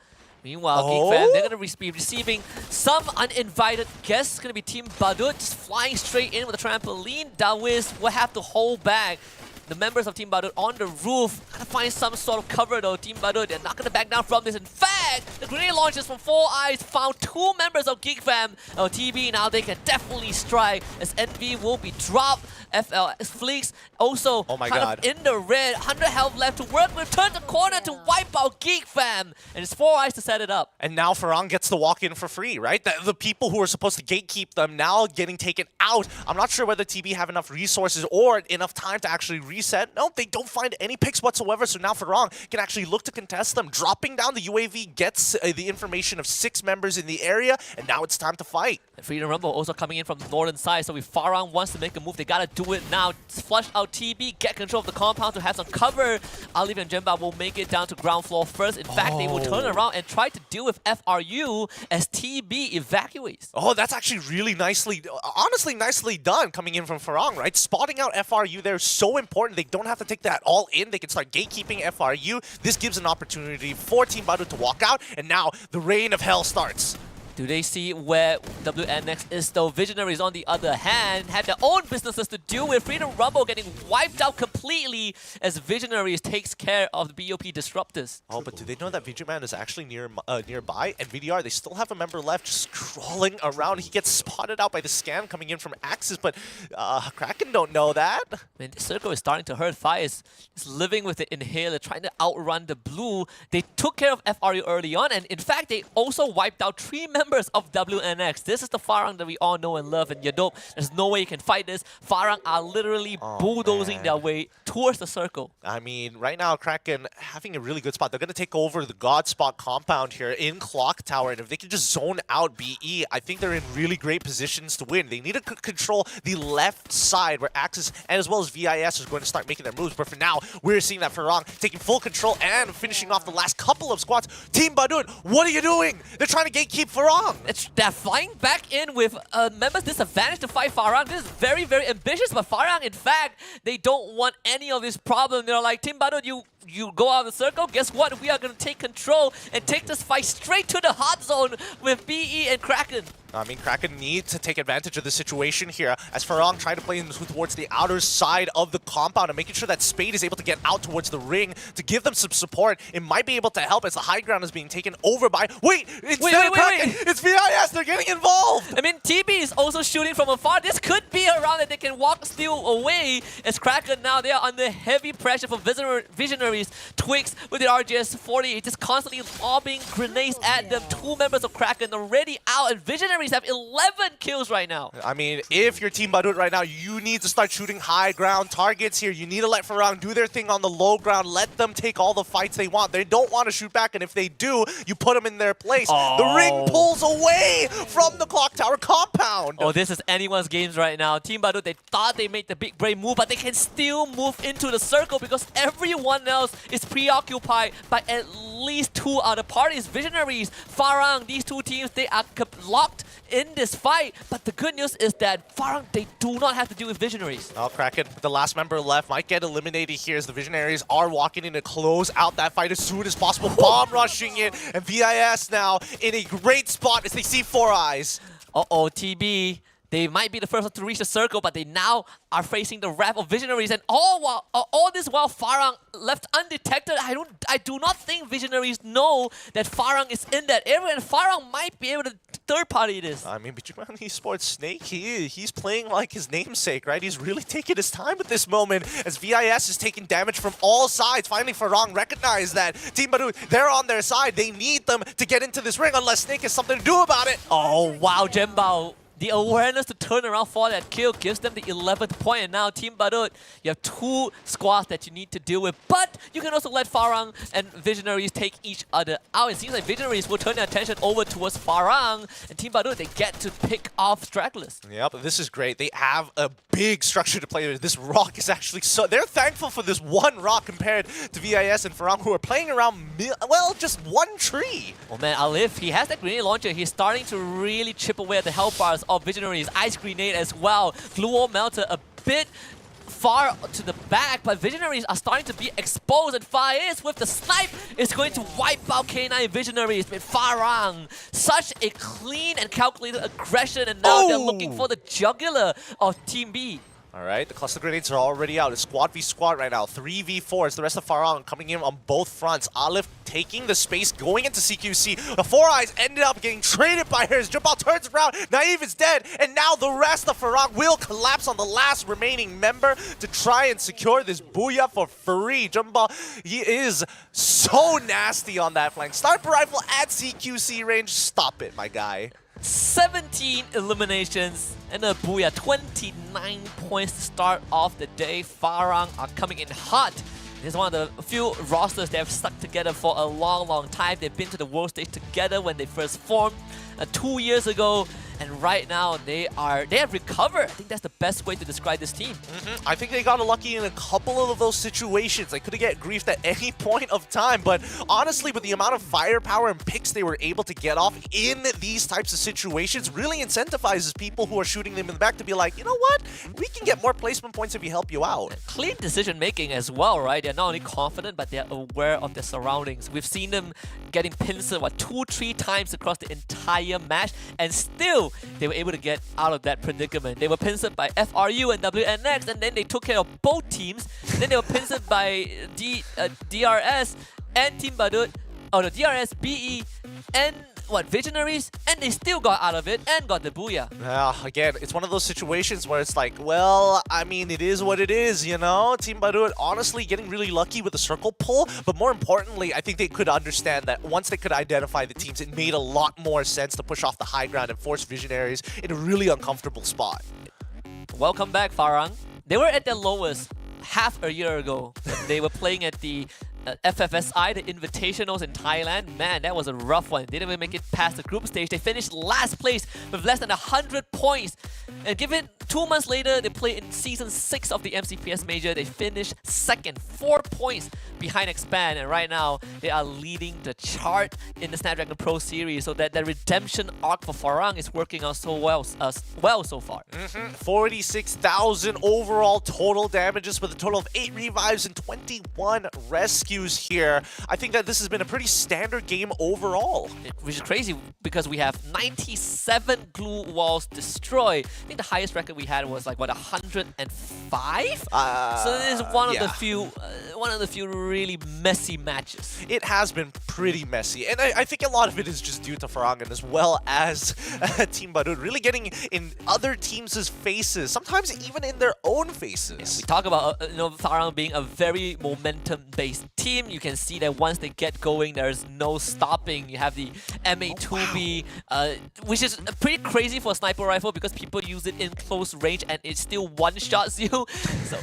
Speaker 6: Meanwhile, Geek Fam, they're going to be receiving some uninvited guests. It's going to be Team Badut just flying straight in with a trampoline. Dawiz will have to hold back the members of Team Badut on the roof. Gotta find some sort of cover though. Team Badut, they're not gonna back down from this. In fact, the grenade launchers from 4 Eyes found 2 members of Geek Fam. TB, now they can definitely strike as NV will be dropped. FL Fleeks also of in the red. 100 health left to work with. Turn the corner to wipe out Geek Fam. And it's 4 Eyes to set it up.
Speaker 5: And now Farang gets to walk in for free, right? The people who are supposed to gatekeep them now getting taken out. I'm not sure whether TB have enough resources or enough time to actually reset. No, they don't find any picks whatsoever, so now Farang can actually look to contest them. Dropping down the UAV gets the information of 6 members in the area, and now it's time to fight.
Speaker 6: And Freedom Rumble also coming in from the northern side, so if Farang wants to make a move, they gotta do it now. Flush out TB, get control of the compound to have some cover. Aliv and Jemba will make it down to ground floor first. In fact, they will turn around and try to deal with FRU as TB evacuates.
Speaker 5: Oh, that's actually really nicely, honestly nicely done coming in from Farang, right? Spotting out FRU there is so important. They don't have to take that all in. They can start gatekeeping FRU. This gives an opportunity for Team Badut to walk out, and now the reign of hell starts.
Speaker 6: Do they see where WNX is though? Visionaries, on the other hand, had their own businesses to deal with. Freedom Rumble getting wiped out completely as Visionaries takes care of the BOP disruptors.
Speaker 5: Oh, but do they know that VGman is actually nearby? And VDR, they still have a member left just crawling around. He gets spotted out by the scan coming in from Axis, but Kraken don't know that.
Speaker 6: I mean, the circle is starting to hurt. Fire is living with the inhaler, trying to outrun the blue. They took care of FRU early on, and in fact, they also wiped out 3 members of WNX. This is the Farang that we all know and love, and Yadop, there's no way you can fight this. Farang are literally bulldozing their way towards the circle.
Speaker 5: I mean, right now, Kraken having a really good spot. They're going to take over the God Spot compound here in Clock Tower, and if they can just zone out BE, I think they're in really great positions to win. They need to control the left side where Axis and as well as VIS is going to start making their moves, but for now, we're seeing that Farang taking full control and finishing off the last couple of squads. Team Badut, what are you doing? They're trying to gatekeep Farang.
Speaker 6: They're flying back in with members disadvantage to fight Farang. This is very, very ambitious, but Farang, in fact, they don't want any of this problem. They're like, Team Badut, you go out of the circle. Guess what? We are going to take control and take this fight straight to the hot zone with BE and Kraken.
Speaker 5: I mean, Kraken need to take advantage of the situation here as Farang trying to play towards the outer side of the compound and making sure that Spade is able to get out towards the ring to give them some support. It might be able to help as the high ground is being taken over by... Wait! It's VIS! They're getting involved!
Speaker 6: I mean, TB is also shooting from afar. This could be a round that they can steal away as Kraken now, they are under heavy pressure from Visionaries. Twigs with the RGS-40 just constantly lobbing grenades at them. 2 members of Kraken already out, and Visionaries have 11 kills right now.
Speaker 5: I mean, if you're Team Badut right now, you need to start shooting high ground targets here. You need to let Farang do their thing on the low ground. Let them take all the fights they want. They don't want to shoot back, and if they do, you put them in their place. The ring pulls away from the Clock Tower compound.
Speaker 6: Oh, this is anyone's games right now. Team Badut, they thought they made the big brave move, but they can still move into the circle because everyone else is preoccupied by at least 2 other parties. Visionaries, Farang, these 2 teams, they are locked in this fight. But the good news is that Farang, they do not have to deal with Visionaries.
Speaker 5: Oh, Kraken, the last member left, might get eliminated here as the Visionaries are walking in to close out that fight as soon as possible. Bomb rushing in, and VIS now in a great spot as they see Four Eyes.
Speaker 6: Uh-oh, TB. They might be the first one to reach the circle, but they now are facing the wrath of Visionaries, and all this while Farang left undetected. I do not think Visionaries know that Farang is in that area, and Farang might be able to third party this.
Speaker 5: I mean, between Esports Snake, he's playing like his namesake, right? He's really taking his time at this moment as VIS is taking damage from all sides. Finally, Farang recognized that Team Baru, they're on their side. They need them to get into this ring unless Snake has something to do about it.
Speaker 6: Oh wow, Jembao. The awareness to turn around for that kill gives them the 11th point, and now Team Badut, you have 2 squads that you need to deal with, but you can also let Farang and Visionaries take each other out. It seems like Visionaries will turn their attention over towards Farang, and Team Badut, they get to pick off stragglers.
Speaker 5: Yep, this is great. They have a big structure to play with. This rock is actually so... They're thankful for this one rock compared to VIS and Farang, who are playing around, well, just one tree.
Speaker 6: Oh man, Alif, he has that grenade launcher. He's starting to really chip away at the health bars of Visionaries. Ice grenade as well. Glue wall melter a bit far to the back, but Visionaries are starting to be exposed, and Faiz with the snipe is going to wipe out K9 Visionaries with Farang. Such a clean and calculated aggression, and now they're looking for the jugular of Team B.
Speaker 5: All right, the cluster grenades are already out. It's squad v squad right now. 3v4 is the rest of Farang coming in on both fronts. Aleph taking the space, going into CQC. The Four Eyes ended up getting traded by hers. Jumpal turns around, Naive is dead, and now the rest of Farang will collapse on the last remaining member to try and secure this booyah for free. Jumpal, he is so nasty on that flank. Sniper rifle at CQC range. Stop it, my guy.
Speaker 6: 17 eliminations and a booyah, 29 points to start off the day. Farang are coming in hot. This is one of the few rosters that have stuck together for a long time. They've been to the world stage together when they first formed 2 years ago, and right now they have recovered. I think that's the best way to describe this team.
Speaker 5: I think they got lucky in a couple of those situations. They could have get griefed at any point of time, but honestly, with the amount of firepower and picks they were able to get off in these types of situations, really incentivizes people who are shooting them in the back to be like, you know what? We can get more placement points if we help you out.
Speaker 6: Clean decision making as well, right? They're not only confident, but they're aware of their surroundings. We've seen them getting pincered, 2-3 times across the entire match, and still they were able to get out of that predicament. They were pincered by FRU and WNX, and then they took care of both teams. Then they were pincered by DRS and Team Badut, DRS, BE, and Visionaries, and they still got out of it and got the booyah.
Speaker 5: Again, it's one of those situations where it's like, well, I mean, it is what it is, you know? Team Badut honestly getting really lucky with the circle pull, but more importantly, I think they could understand that once they could identify the teams, it made a lot more sense to push off the high ground and force Visionaries in a really uncomfortable spot.
Speaker 6: Welcome back, Farang. They were at their lowest half a year ago. They were playing at the FFSI, the Invitationals in Thailand. Man, that was a rough one. They didn't even make it past the group stage. They finished last place with less than 100 points. And given 2 months later, they played in Season 6 of the MCPS Major. They finished second, 4 points behind Expand. And right now, they are leading the chart in the Snapdragon Pro Series. So that the redemption arc for Farang is working out so well so far.
Speaker 5: 46,000 overall total damages with a total of 8 revives and 21 rescues here. I think that this has been a pretty standard game overall.
Speaker 6: Which is crazy because we have 97 glue walls destroyed. I think the highest record we had was like, what, 105? So this is one of the few really messy matches.
Speaker 5: It has been pretty messy, and I think a lot of it is just due to Farangan as well as Team Badut really getting in other teams' faces, sometimes even in their own faces.
Speaker 6: Yeah, we talk about Farang being a very momentum-based team. You can see that once they get going, there's no stopping. You have the MA2B, which is pretty crazy for a sniper rifle because people use it in close range and it still one-shots you. So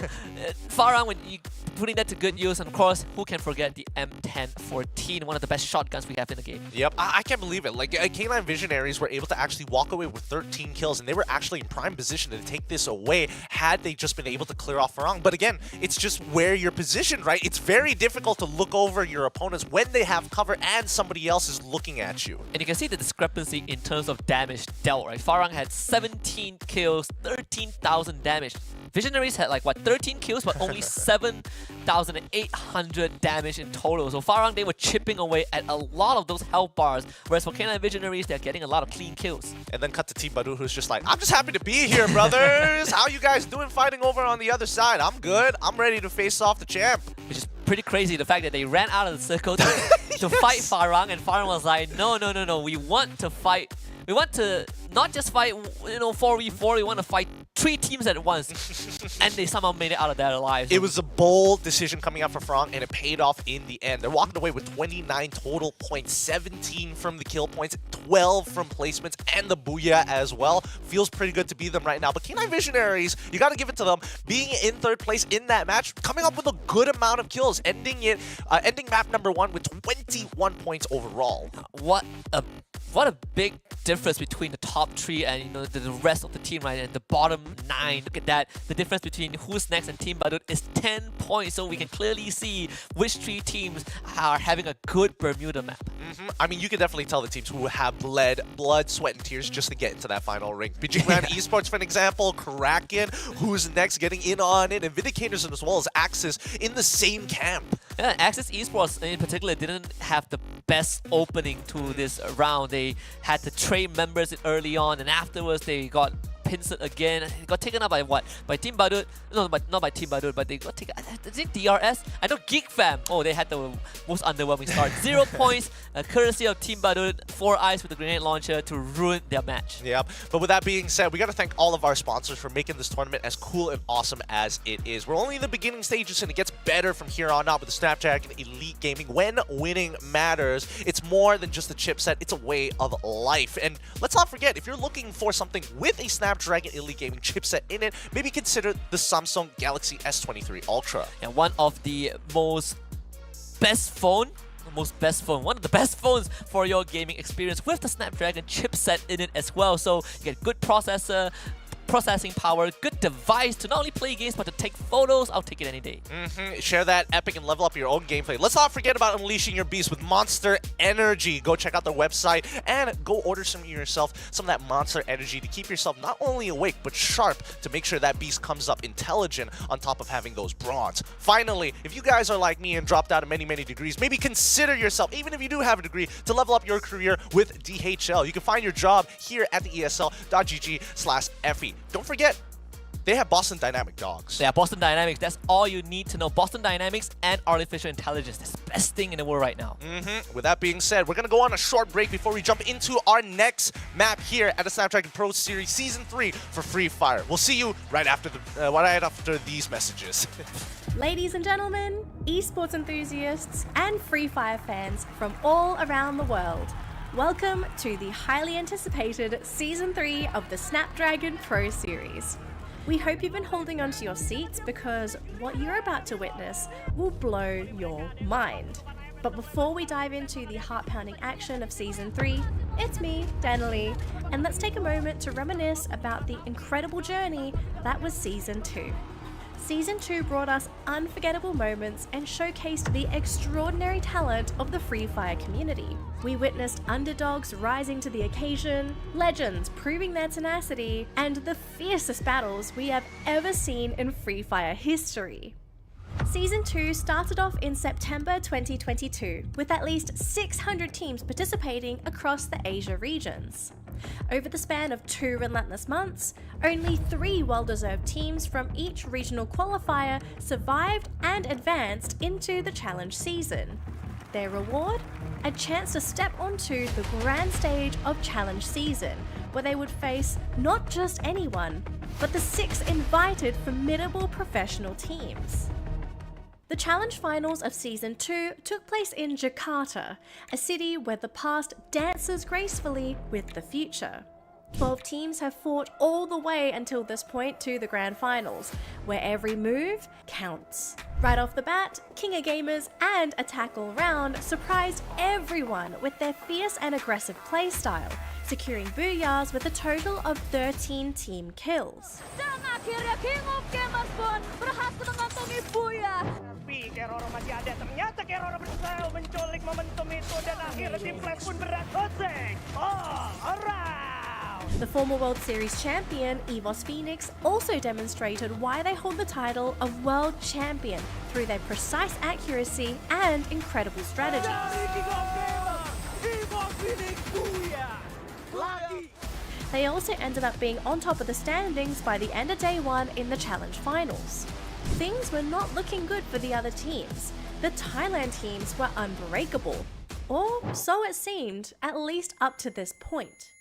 Speaker 6: Farang, when you putting that good use. And of course, who can forget the M1014, one of the best shotguns we have in the game.
Speaker 5: Yep, I can't believe it. Like, K9 Visionaries were able to actually walk away with 13 kills, and they were actually in prime position to take this away had they just been able to clear off Farang. But again, it's just where you're positioned, right? It's very difficult to look over your opponents when they have cover and somebody else is looking at you.
Speaker 6: And you can see the discrepancy in terms of damage dealt, right? Farang had 17 kills, 13,000 damage. Visionaries had like, what, 13 kills, but only 7,800 damage in total. So Farang, they were chipping away at a lot of those health bars, whereas for K9 Visionaries, they're getting a lot of clean kills.
Speaker 5: And then cut to Team Badu, who's just like, I'm just happy to be here, brothers. How you guys doing fighting over on the other side? I'm good. I'm ready to face off the champ.
Speaker 6: Which is pretty crazy, the fact that they ran out of the circle to, to fight Farang, and Farang was like, no, we want to fight. We want to not just fight, 4v4, we want to fight 3 teams at once. And they somehow made it out of their lives.
Speaker 5: It was a bold decision coming out for Farang, and it paid off in the end. They're walking away with 29 total points, 17 from the kill points, 12 from placements, and the booyah as well. Feels pretty good to be them right now. But K9 Visionaries, you got to give it to them. Being in 3rd place in that match, coming up with a good amount of kills, ending map number 1 with 21 points overall.
Speaker 6: What a big difference between the top 3 and the rest of the team, right? And the bottom 9. Look at that. The difference between who's next and Team Badut is 10 points. So we can clearly see which 3 teams are having a good Bermuda map.
Speaker 5: I mean, you can definitely tell the teams who have bled blood, sweat, and tears just to get into that final ring. Bijingland Esports, for an example, Kraken, who's next getting in on it, and Vindicators as well as Axis in the same camp.
Speaker 6: Yeah, Axis Esports in particular didn't have the best opening to this round. They had to trade members early on, and afterwards they got pincered again. It got taken up by what? By Team Badut? No, not by Team Badut, but they got taken. I think DRS? I know Geek Fam. Oh, they had the most underwhelming start. 0 points, courtesy of Team Badut. 4 eyes with the grenade launcher to ruin their match.
Speaker 5: Yep. But with that being said, we got to thank all of our sponsors for making this tournament as cool and awesome as it is. We're only in the beginning stages, and it gets better from here on out with the Snapdragon Elite Gaming. When winning matters, it's more than just a chipset. It's a way of life. And let's not forget, if you're looking for something with a Snapdragon Elite Gaming chipset in it, maybe consider the Samsung Galaxy S23 Ultra.
Speaker 6: And one of the one of the best phones for your gaming experience with the Snapdragon chipset in it as well. So you get good processing power, good device to not only play games but to take photos. I'll take it any day.
Speaker 5: Share that epic and level up your own gameplay. Let's not forget about unleashing your beast with Monster Energy. Go check out their website and go order some yourself, some of that Monster Energy to keep yourself not only awake but sharp to make sure that beast comes up intelligent on top of having those bronze. Finally, if you guys are like me and dropped out of many degrees, maybe consider yourself, even if you do have a degree, to level up your career with DHL. You can find your job here at the esl.gg/FE. Don't forget, they have Boston Dynamic dogs.
Speaker 6: Yeah, Boston Dynamics. That's all you need to know. Boston Dynamics and artificial intelligence. That's the best thing in the world right now.
Speaker 5: With that being said, we're going to go on a short break before we jump into our next map here at the Snapdragon Pro Series Season 3 for Free Fire. We'll see you right after these messages.
Speaker 7: Ladies and gentlemen, esports enthusiasts, and Free Fire fans from all around the world, welcome to the highly anticipated Season 3 of the Snapdragon Pro Series. We hope you've been holding onto your seats because what you're about to witness will blow your mind. But before we dive into the heart-pounding action of Season 3, it's me, Denali, and let's take a moment to reminisce about the incredible journey that was Season 2. Season 2 brought us unforgettable moments and showcased the extraordinary talent of the Free Fire community. We witnessed underdogs rising to the occasion, legends proving their tenacity, and the fiercest battles we have ever seen in Free Fire history. Season 2 started off in September 2022, with at least 600 teams participating across the Asia regions. Over the span of 2 relentless months, only 3 well-deserved teams from each regional qualifier survived and advanced into the challenge season. Their reward? A chance to step onto the grand stage of challenge season, where they would face not just anyone, but the 6 invited formidable professional teams. The challenge finals of Season 2 took place in Jakarta, a city where the past dances gracefully with the future. 12 teams have fought all the way until this point to the grand finals, where every move counts. Right off the bat, King of Gamers and Attack All Round surprised everyone with their fierce and aggressive playstyle, securing booyahs with a total of 13 team kills.
Speaker 1: Dan akhirnya King of Gamers pun berhasil mengantongi Buya.
Speaker 8: Tapi Keroro masih ada. Ternyata Keroro berhasil menculik momentum itu dan akhirnya tim Flash pun berakhir. Oh, alright.
Speaker 7: The former World Series champion, EVOS Phoenix, also demonstrated why they hold the title of World Champion through their precise accuracy and incredible strategies. They also ended up being on top of the standings by the end of day one in the Challenge Finals. Things were not looking good for the other teams. The Thailand teams were unbreakable. Or so it seemed, at least up to this point.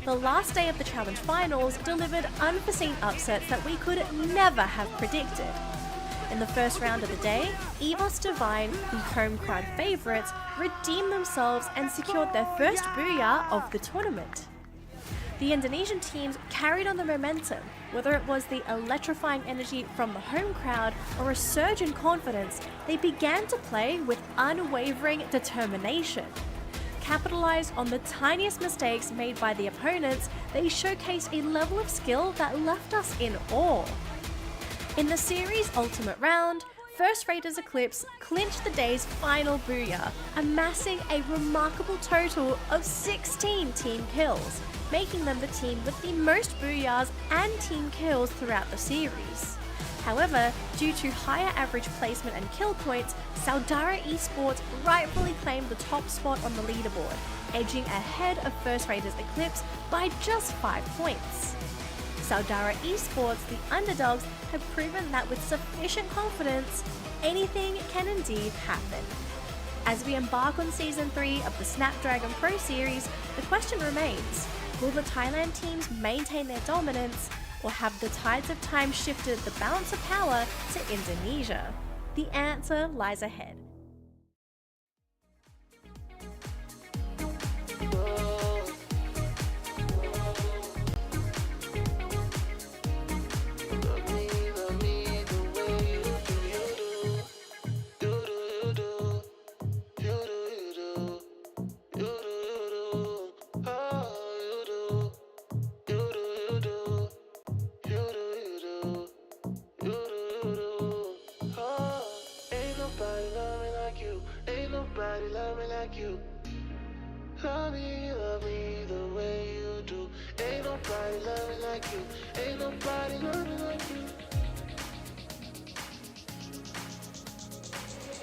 Speaker 7: The last day of the Challenge Finals delivered unforeseen upsets that we could never have predicted. In the first round of the day, EVOS Divine, the home crowd favourites, redeemed themselves and secured their first booyah of the tournament. The Indonesian teams carried on the momentum, whether it was the electrifying energy from the home crowd or a surge in confidence. They began to play with unwavering determination. Capitalized on the tiniest mistakes made by the opponents, they showcased a level of skill that left us in awe. In the series' ultimate round, First Raiders Eclipse clinched the day's final booyah, amassing a remarkable total of 16 team kills, making them the team with the most booyahs and team kills throughout the series. However, due to higher average placement and kill points, Saudara Esports rightfully claimed the top spot on the leaderboard, edging ahead of First Raiders Eclipse by just 5 points. Saudara Esports, the underdogs, have proven that with sufficient confidence, anything can indeed happen. As we embark on Season 3 of the Snapdragon Pro Series, the question remains, will the Thailand teams maintain their dominance, or have the tides of time shifted the balance of power to Indonesia? The answer lies ahead.
Speaker 2: Love me the way you do. Ain't nobody love me like you. Ain't nobody love me like you.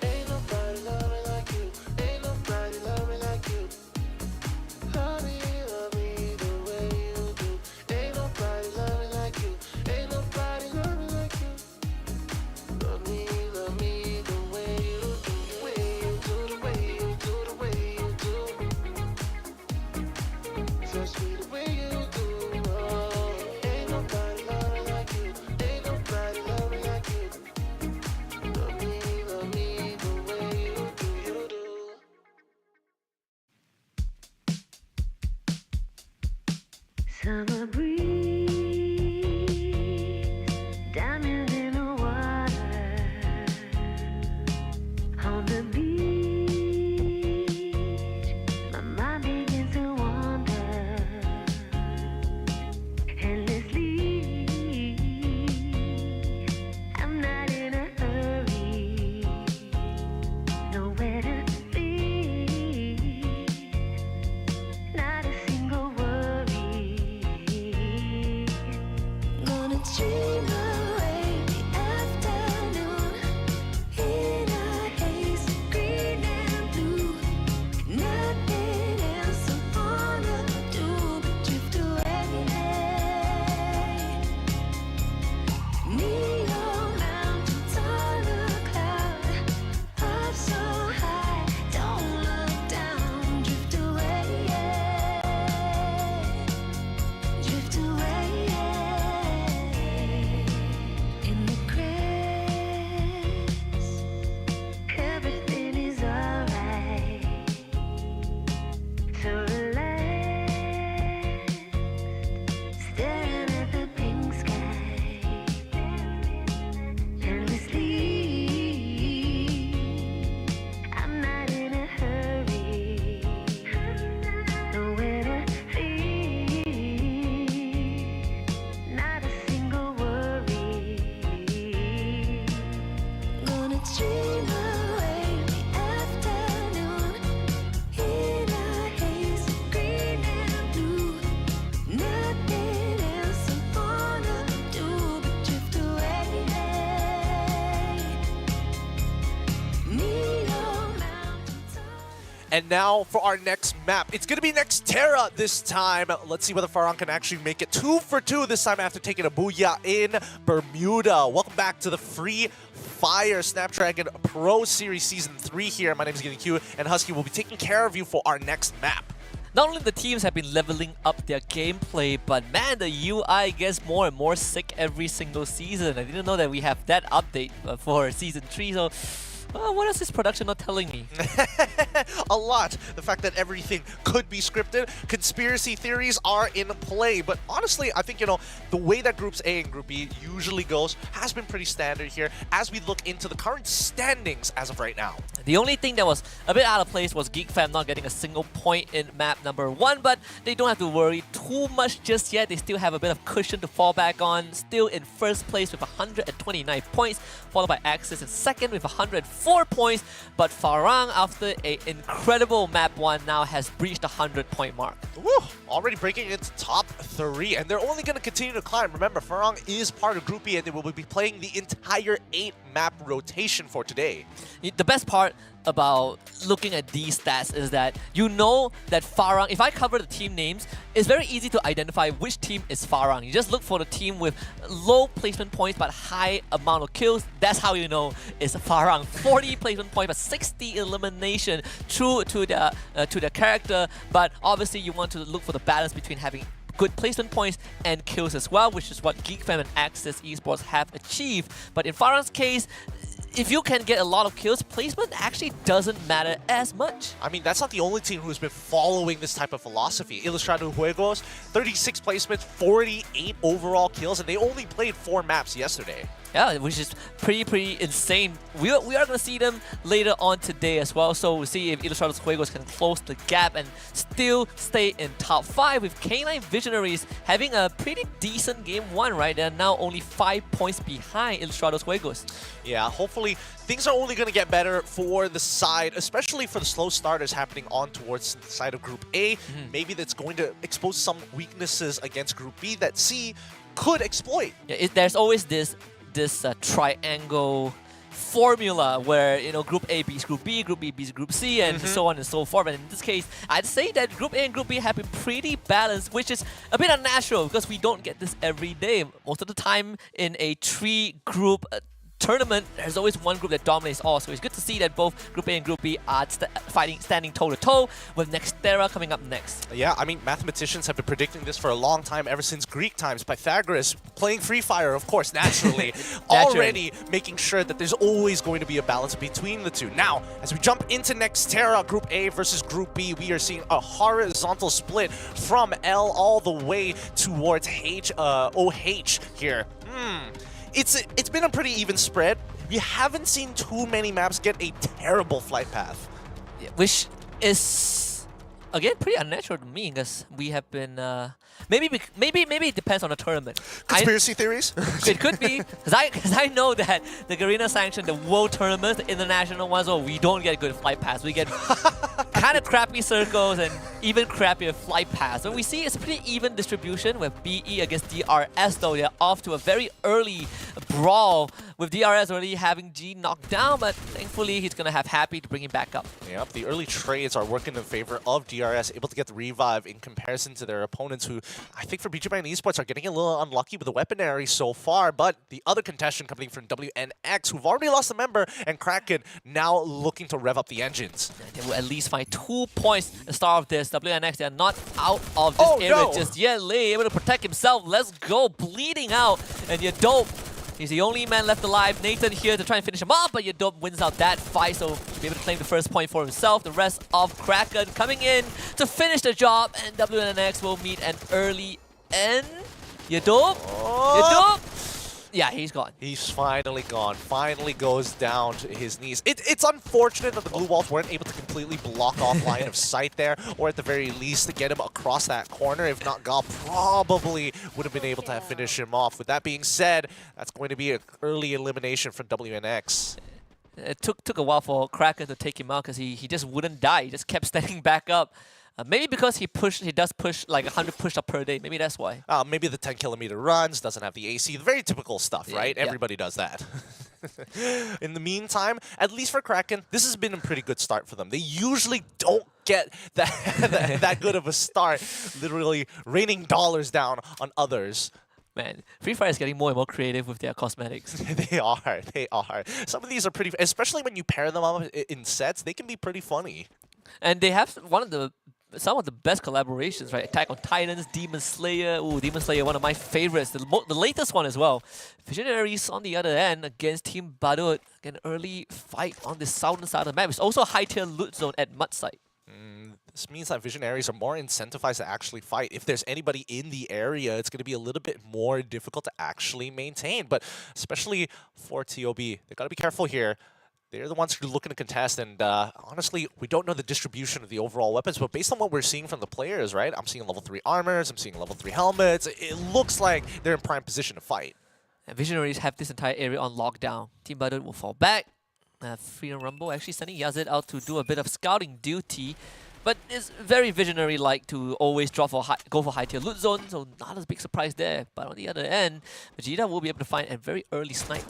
Speaker 2: Ain't nobody love me like you. Ain't nobody love me like you. Love me the way you do. Ain't nobody love me like you. Ain't nobody love me like you. Love me the way you do. The way you do, the way you do, the way you do. Touch me the way you do. Oh, ain't nobody love me like you. Ain't nobody love me like you. Love me the way you do, you do.
Speaker 1: Summer breeze, diamonds in the water, on the beach, my mind begins to wander, endlessly, I'm not in a hurry, nowhere to be, not a single worry. dream away the afternoon in a haze, green and blue. Nothing else I wanna do but drift away. Neon mountains.
Speaker 5: And now for our next map. It's going to be Nextera this time. Let's see whether Farhan can actually make it 2 for 2 this time after taking a booyah in Bermuda. Welcome back to the Free Fire Snapdragon Pro Series Season 3 here. My name is Getting Q, and Husky will be taking care of you for our next map.
Speaker 6: Not only the teams have been leveling up their gameplay, but man, the UI gets more and more sick every single season. I didn't know that we have that update for Season 3, so what else is production not telling me?
Speaker 5: A lot. The fact that everything could be scripted, conspiracy theories are in play. But honestly, I think, the way that Groups A and Group B usually goes has been pretty standard here as we look into the current standings as of right now.
Speaker 6: The only thing that was a bit out of place was GeekFam not getting a single point in map number 1, but they don't have to worry too much just yet. They still have a bit of cushion to fall back on. Still in first place with 129 points, followed by Axis in second with 104 points. But Farang, after an incredible map 1, now has breached the 100-point mark.
Speaker 5: Woo! Already breaking into top 3, and they're only going to continue to climb. Remember, Farang is part of Group B, and they will be playing the entire 8-map rotation for today.
Speaker 6: The best part about looking at these stats is that you know that Farang, if I cover the team names, it's very easy to identify which team is Farang. You just look for the team with low placement points but high amount of kills. That's how you know it's Farang. 40 placement points but 60 elimination, true to their character. But obviously you want to look for the balance between having good placement points and kills as well, which is what GeekFam and Access Esports have achieved. But in Farang's case, if you can get a lot of kills, placement actually doesn't matter as much.
Speaker 5: I mean, that's not the only team who's been following this type of philosophy. Ilustrado Juegos, 36 placements, 48 overall kills, and they only played 4 maps yesterday.
Speaker 6: Yeah, which is pretty insane. We are going to see them later on today as well, so we'll see if Ilustrados Juegos can close the gap and still stay in top 5 with K9 Visionaries having a pretty decent game 1, right? They're now only 5 points behind Ilustrados Juegos.
Speaker 5: Yeah, hopefully things are only going to get better for the side, especially for the slow starters happening on towards the side of Group A. Maybe that's going to expose some weaknesses against Group B that C could exploit.
Speaker 6: Yeah, there's always this triangle formula where Group A beats Group B beats Group C, and so on and so forth. And in this case, I'd say that Group A and Group B have been pretty balanced, which is a bit unnatural because we don't get this every day. Most of the time in a 3-group tournament, there's always one group that dominates all. So it's good to see that both Group A and Group B are standing toe-to-toe with Nextera coming up next.
Speaker 5: Yeah, I mean, mathematicians have been predicting this for a long time, ever since Greek times. Pythagoras playing Free Fire, of course, naturally, already making sure that there's always going to be a balance between the two. Now, as we jump into Nextera, Group A versus Group B, we are seeing a horizontal split from L all the way towards OH here. It's been a pretty even spread. We haven't seen too many maps get a terrible flight path.
Speaker 6: Which is, again, pretty unnatural to me because we have been... maybe it depends on the tournament.
Speaker 5: Conspiracy theories?
Speaker 6: It could be, because I know that the Garena sanctioned the world tournaments, the international ones, we don't get good flight paths. We get kind of crappy circles and even crappier flight paths. So we see it's a pretty even distribution with BE against DRS, though. They're off to a very early brawl with DRS already having G knocked down, but thankfully he's going to have Happy to bring him back up.
Speaker 5: Yep, the early trades are working in favor of DRS, able to get the revive in comparison to their opponents who, I think for BGB and Esports, are getting a little unlucky with the weaponry so far, but the other contestant coming from WNX, who've already lost a member, and Kraken now looking to rev up the engines.
Speaker 6: They will at least find 2 points at the start of this. WNX, they're not out of this area just yet. Lei able to protect himself. Let's go, bleeding out, and Yadope, he's the only man left alive. Nathan here to try and finish him off, but Yadope wins out that fight, so he'll be able to claim the first point for himself. The rest of Kraken coming in to finish the job, and WNX will meet an early end. Yadope? Yadope? Yeah, he's gone.
Speaker 5: He's finally gone. Finally goes down to his knees. It's unfortunate that the blue walls weren't able to completely block off line of sight there, or at the very least to get him across that corner. If not, Gal probably would have been able to finish him off. With that being said, that's going to be an early elimination for WNX.
Speaker 6: It took a while for Kraken to take him out because he just wouldn't die. He just kept standing back up. Maybe because he does push like 100 push-up per day. Maybe that's why.
Speaker 5: Maybe the 10-kilometer runs, doesn't have the AC. The very typical stuff, right?
Speaker 6: Yeah.
Speaker 5: Everybody does that. In the meantime, at least for Kraken, this has been a pretty good start for them. They usually don't get that good of a start, literally raining dollars down on others.
Speaker 6: Man, Free Fire is getting more and more creative with their cosmetics.
Speaker 5: They are. Some of these are pretty, especially when you pair them up in sets, they can be pretty funny.
Speaker 6: And they have some of the best collaborations, right? Attack on Titans, Demon Slayer. Ooh, Demon Slayer, one of my favorites. The latest one as well. Visionaries on the other end against Team Badut. An early fight on the southern side of the map. It's also a high-tier loot zone at mud site.
Speaker 5: This means that Visionaries are more incentivized to actually fight. If there's anybody in the area, it's going to be a little bit more difficult to actually maintain. But especially for TOB, they've got to be careful here. They're the ones who are looking to contest, and honestly, we don't know the distribution of the overall weapons, but based on what we're seeing from the players, right? I'm seeing level 3 armors, I'm seeing level 3 helmets. It looks like they're in prime position to fight.
Speaker 6: And Visionaries have this entire area on lockdown. Team Badut will fall back. Freedom Rumble actually sending Yazid out to do a bit of scouting duty, but it's very Visionary-like to always go for high-tier loot zone, so not a big surprise there. But on the other end, Vegeta will be able to find a very early snipe.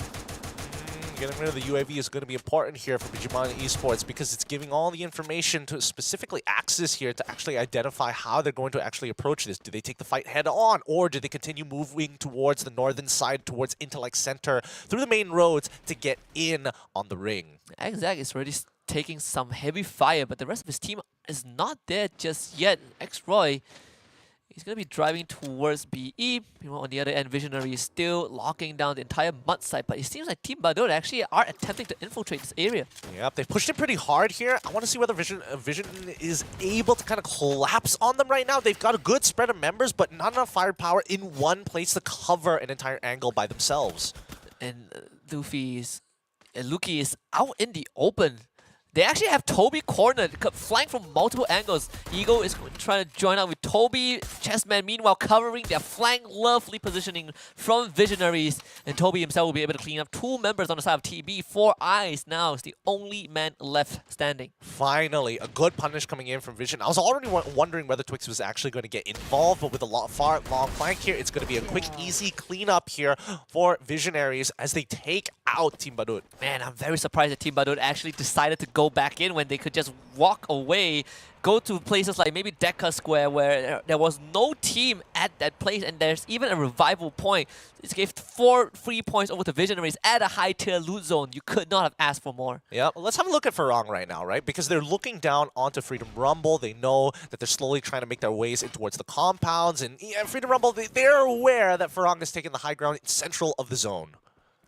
Speaker 5: Getting rid of the UAV is going to be important here for Bijimon Esports because it's giving all the information to specifically Axis here to actually identify how they're going to actually approach this. Do they take the fight head on, or do they continue moving towards the northern side, towards Intellect Center, through the main roads to get in on the ring?
Speaker 6: Exact is already taking some heavy fire, but the rest of his team is not there just yet. X-Roy, he's going to be driving towards BE. On the other end, Visionary is still locking down the entire mud site, but it seems like Team Badut actually are attempting to infiltrate this area.
Speaker 5: Yep, they've pushed it pretty hard here. I want to see whether Vision is able to kind of collapse on them right now. They've got a good spread of members, but not enough firepower in one place to cover an entire angle by themselves.
Speaker 6: And Luki is out in the open. They actually have Toby cornered, flanked from multiple angles. Eagle is trying to join up with Toby. Chessman, meanwhile, covering their flank. Lovely positioning from Visionaries. And Toby himself will be able to clean up 2 members on the side of TB. 4 eyes now is the only man left standing.
Speaker 5: Finally, a good punish coming in from Vision. I was already wondering whether Twix was actually going to get involved, but with a long flank here, it's going to be a quick, easy cleanup here for Visionaries as they take out Team Badut.
Speaker 6: Man, I'm very surprised that Team Badut actually decided to go back in when they could just walk away, go to places like maybe Deca Square where there was no team at that place, and there's even a revival point. It gave 4 free points over to Visionaries at a high-tier loot zone. You could not have asked for more.
Speaker 5: Yeah, let's have a look at Farang right now, right? Because they're looking down onto Freedom Rumble. They know that they're slowly trying to make their ways in towards the compounds, and yeah, Freedom Rumble, they're aware that Farang is taking the high ground central of the zone.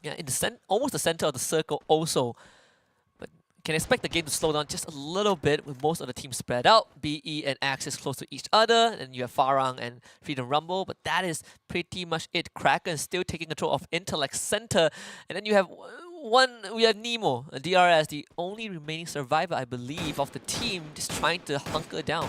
Speaker 6: Yeah, in the almost the center of the circle also. But can expect the game to slow down just a little bit with most of the teams spread out. BE and Axis close to each other, and you have Farang and Freedom Rumble, but that is pretty much it. Kraken still taking control of Intellect Center, and then you have we have Nemo, DRS, the only remaining survivor, I believe, of the team, just trying to hunker down.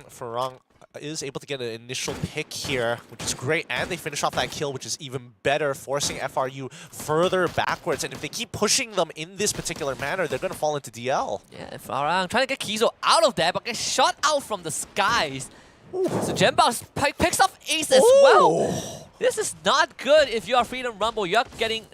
Speaker 5: Farang is able to get an initial pick here, which is great, and they finish off that kill, which is even better, forcing FRU further backwards. And if they keep pushing them in this particular manner, they're going to fall into DL.
Speaker 6: Yeah, Farang trying to get Kizo out of there, but gets shot out from the skies. Ooh. So Jembao picks up Ace as well. This is not good if you are Freedom Rumble. They're getting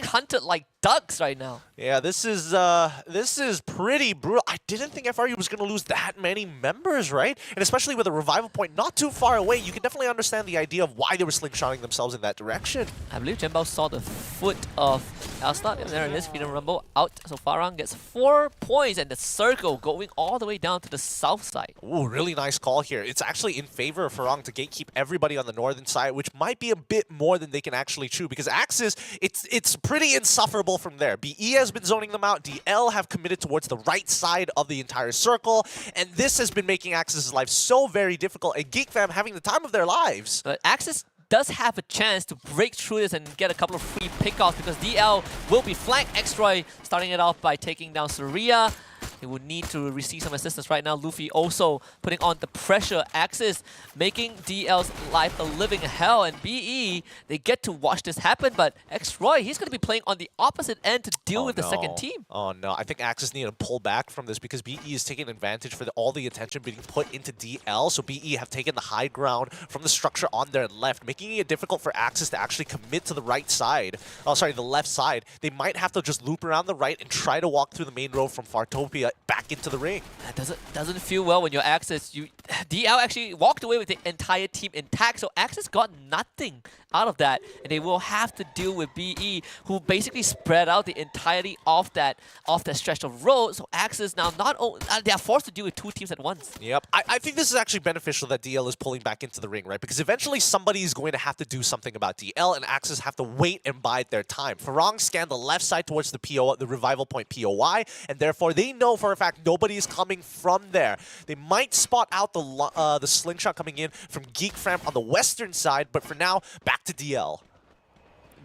Speaker 6: hunted like ducks right now.
Speaker 5: Yeah, this is pretty brutal. I didn't think FRU was going to lose that many members, right? And especially with a revival point not too far away, you can definitely understand the idea of why they were slingshotting themselves in that direction.
Speaker 6: I believe Jembao saw the foot of Elstar. There it is, Freedom Rumble out. So Farang gets 4 points, and the circle going all the way down to the south side.
Speaker 5: Ooh, really nice call here. It's actually in favor of Farang to gatekeep everybody on the northern side, which might be a bit more than they can actually chew, because Axis, it's pretty insufferable from there. BE has been zoning them out. DL have committed towards the right side of the entire circle, and this has been making Axis' life so very difficult, and GeekFam having the time of their lives.
Speaker 6: But Axis does have a chance to break through this and get a couple of free pickoffs, because DL will be flanked. X-Roy starting it off by taking down Surya. He will need to receive some assistance right now. Luffy also putting on the pressure. Axis making DL's life a living hell. And BE, they get to watch this happen. But X-Roy, he's going to be playing on the opposite end to deal with the second team.
Speaker 5: Oh no, I think Axis need to pull back from this because BE is taking advantage for all the attention being put into DL. So BE have taken the high ground from the structure on their left, making it difficult for Axis to actually commit to the right side. Oh, sorry, the left side. They might have to just loop around the right and try to walk through the main road from Fartopia back into the ring.
Speaker 6: That doesn't feel well when you're Axis. DL actually walked away with the entire team intact, so Axis got nothing out of that, and they will have to deal with BE, who basically spread out the entirety of that stretch of road. So Axis now they are forced to deal with two teams at once.
Speaker 5: Yep, I think this is actually beneficial that DL is pulling back into the ring, right? Because eventually somebody is going to have to do something about DL, and Axis have to wait and bide their time. Farang scanned the left side towards the revival point POI, and therefore they know for a fact nobody is coming from there. They might spot out the slingshot coming in from Geek Fam on the western side, but for now, back to DL.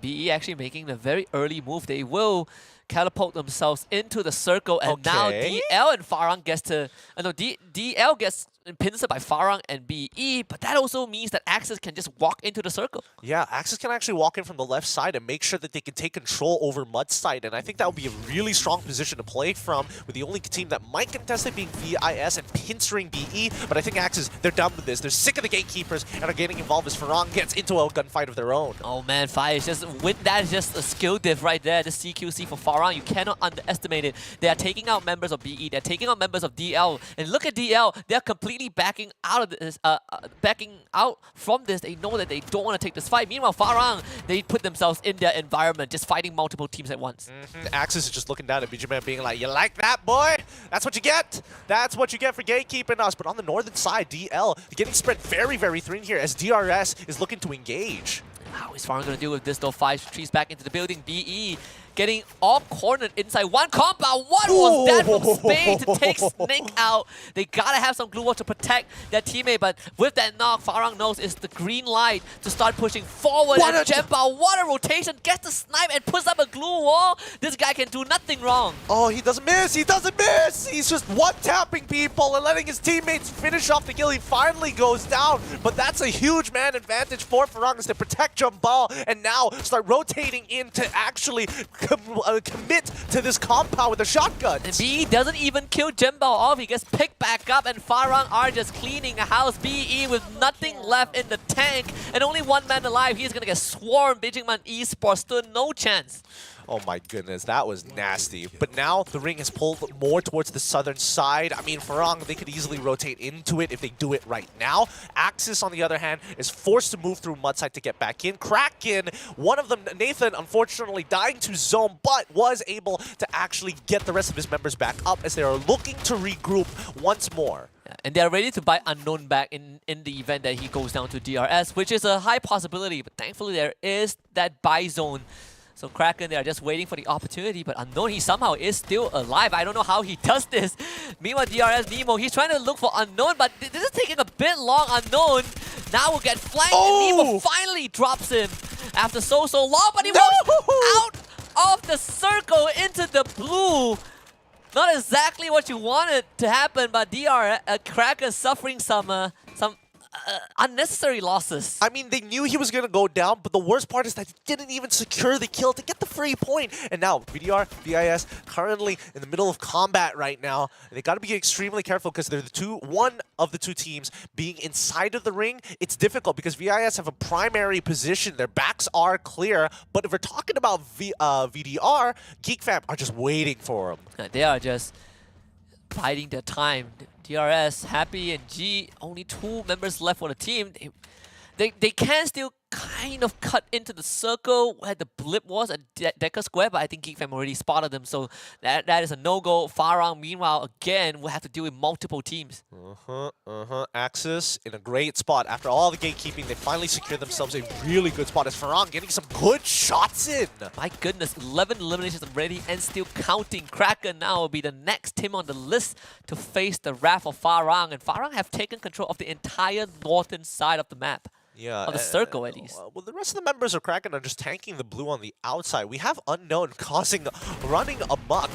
Speaker 6: BE actually making a very early move. They will catapult themselves into the circle, and now DL and Farang gets to... DL gets pinned by Farang and BE, but that also means that Axis can just walk into the circle.
Speaker 5: Yeah, Axis can actually walk in from the left side and make sure that they can take control over Mud side, and I think that would be a really strong position to play from, with the only team that might contest it being VIS and pincering BE, but I think Axis, they're done with this. They're sick of the gatekeepers and are getting involved as Farang gets into a gunfight of their own.
Speaker 6: Oh man, Fire is just, with that is just a skill diff right there, the CQC for Farang. You cannot underestimate it. They are taking out members of BE, they're taking out members of DL, and look at DL, they're completely backing out of this, backing out from this. They know that they don't want to take this fight. Meanwhile, Farang, they put themselves in their environment, just fighting multiple teams at once.
Speaker 5: Axis is just looking down at BGMan being like, you like that, boy? That's what you get. That's what you get for gatekeeping us. But on the northern side, DL, getting spread very, very thin here as DRS is looking to engage.
Speaker 6: How is Farang going to deal with this though? 5 trees back into the building. BE getting all cornered inside one compound. What was that from Spade to take Snake out? They gotta have some glue wall to protect their teammate, but with that knock, Farang knows it's the green light to start pushing forward. And Jemba, what a rotation, gets the snipe and puts up a glue wall. This guy can do nothing wrong.
Speaker 5: Oh, he doesn't miss, he doesn't miss! He's just one-tapping people and letting his teammates finish off the kill. He finally goes down, but that's a huge man advantage for Farang is to protect Jambal and now start rotating in to actually commit to this compound with the shotguns.
Speaker 6: BE doesn't even kill Jembao off. He gets picked back up, and Farang are just cleaning a house. BE with nothing left in the tank and only one man alive. He's gonna get swarmed. Beijingman Esports stood no chance.
Speaker 5: Oh my goodness, that was nasty. But now the ring has pulled more towards the southern side. I mean, Farang, they could easily rotate into it if they do it right now. Axis, on the other hand, is forced to move through Mudside to get back in. Kraken, one of them, Nathan, unfortunately dying to zone, but was able to actually get the rest of his members back up as they are looking to regroup once more.
Speaker 6: And they're ready to buy Unknown back in the event that he goes down to DRS, which is a high possibility, but thankfully there is that buy zone. So Kraken, they are just waiting for the opportunity, but Unknown, he somehow is still alive. I don't know how he does this. Meanwhile, DRS Nemo, he's trying to look for Unknown, but this is taking a bit long. Unknown now will get flanked, and Nemo finally drops him after so long, but he walks out of the circle into the blue. Not exactly what you wanted to happen, but Kraken suffering some unnecessary losses.
Speaker 5: I mean, they knew he was going to go down, but the worst part is that he didn't even secure the kill to get the free point. And now, VDR, VIS, currently in the middle of combat right now. They got to be extremely careful because they're one of the two teams being inside of the ring. It's difficult because VIS have a primary position. Their backs are clear. But if we're talking about VDR, Geek Fam are just waiting for them.
Speaker 6: They are just biding their time. DRS, Happy, and G, only 2 members left for the team. They can still kind of cut into the circle where the blip was at Decker Square, but I think Geek Fam already spotted them, so that is a no-go. Farang, meanwhile, again, will have to deal with multiple teams.
Speaker 5: Axis in a great spot. After all the gatekeeping, they finally secured themselves a really good spot as Farang getting some good shots in.
Speaker 6: My goodness, 11 eliminations already and still counting. Kraken now will be the next team on the list to face the wrath of Farang, and Farang have taken control of the entire northern side of the map.
Speaker 5: Yeah,
Speaker 6: Of the circle, at least.
Speaker 5: Well, the rest of the members of Kraken are just tanking the blue on the outside. We have Unknown running amok.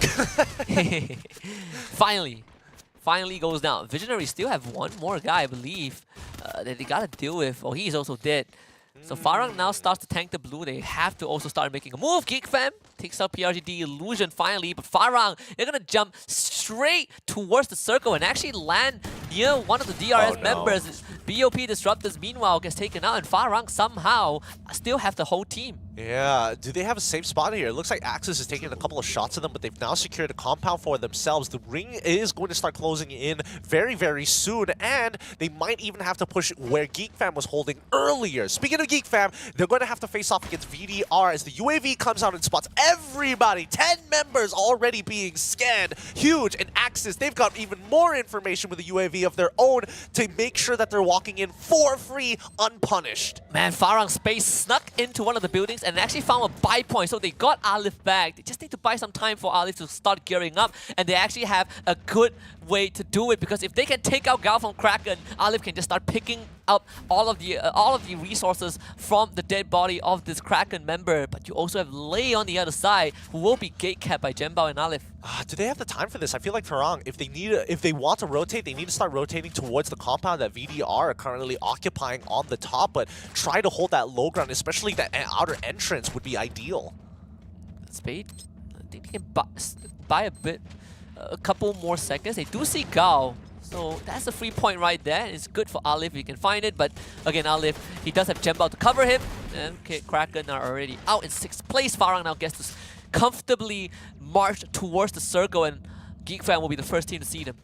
Speaker 6: Finally goes down. Visionary still have one more guy, I believe, that they gotta deal with. Oh, he's also dead. So Farang now starts to tank the blue. They have to also start making a move. GeekFam takes out PRGD Illusion finally, but Farang, they're gonna jump straight towards the circle and actually land near one of the DRS members. BOP Disruptors meanwhile gets taken out, and Farang somehow still have the whole team.
Speaker 5: Yeah, do they have a safe spot here? It looks like Axis is taking a couple of shots at them, but they've now secured a compound for themselves. The ring is going to start closing in very, very soon, and they might even have to push where GeekFam was holding earlier. Speaking of GeekFam, they're going to have to face off against VDR as the UAV comes out and spots everybody. 10 members already being scanned. Huge, and Axis, they've got even more information with the UAV of their own to make sure that they're walking in for free, unpunished.
Speaker 6: Man, Farang Space snuck into one of the buildings and actually found a buy point, so they got Alif back. They just need to buy some time for Alif to start gearing up, and they actually have a good way to do it, because if they can take out Gal from Kraken, Alif can just start picking up all of the resources from the dead body of this Kraken member. But you also have Lei on the other side, who will be gatekept by Jembao and Alif.
Speaker 5: Do they have the time for this? I feel like Farang, if they want to rotate, they need to start rotating towards the compound that VDR are currently occupying on the top, but try to hold that low ground, especially that outer entrance would be ideal.
Speaker 6: Spade, I think they can buy a couple more seconds. They do see Gao, so that's a free point right there. It's good for Alif if he can find it, but again, Alif, he does have Jembao to cover him, and okay, Kraken are already out in 6th place. Farang now gets to comfortably march towards the circle, and GeekFam will be the first team to see them.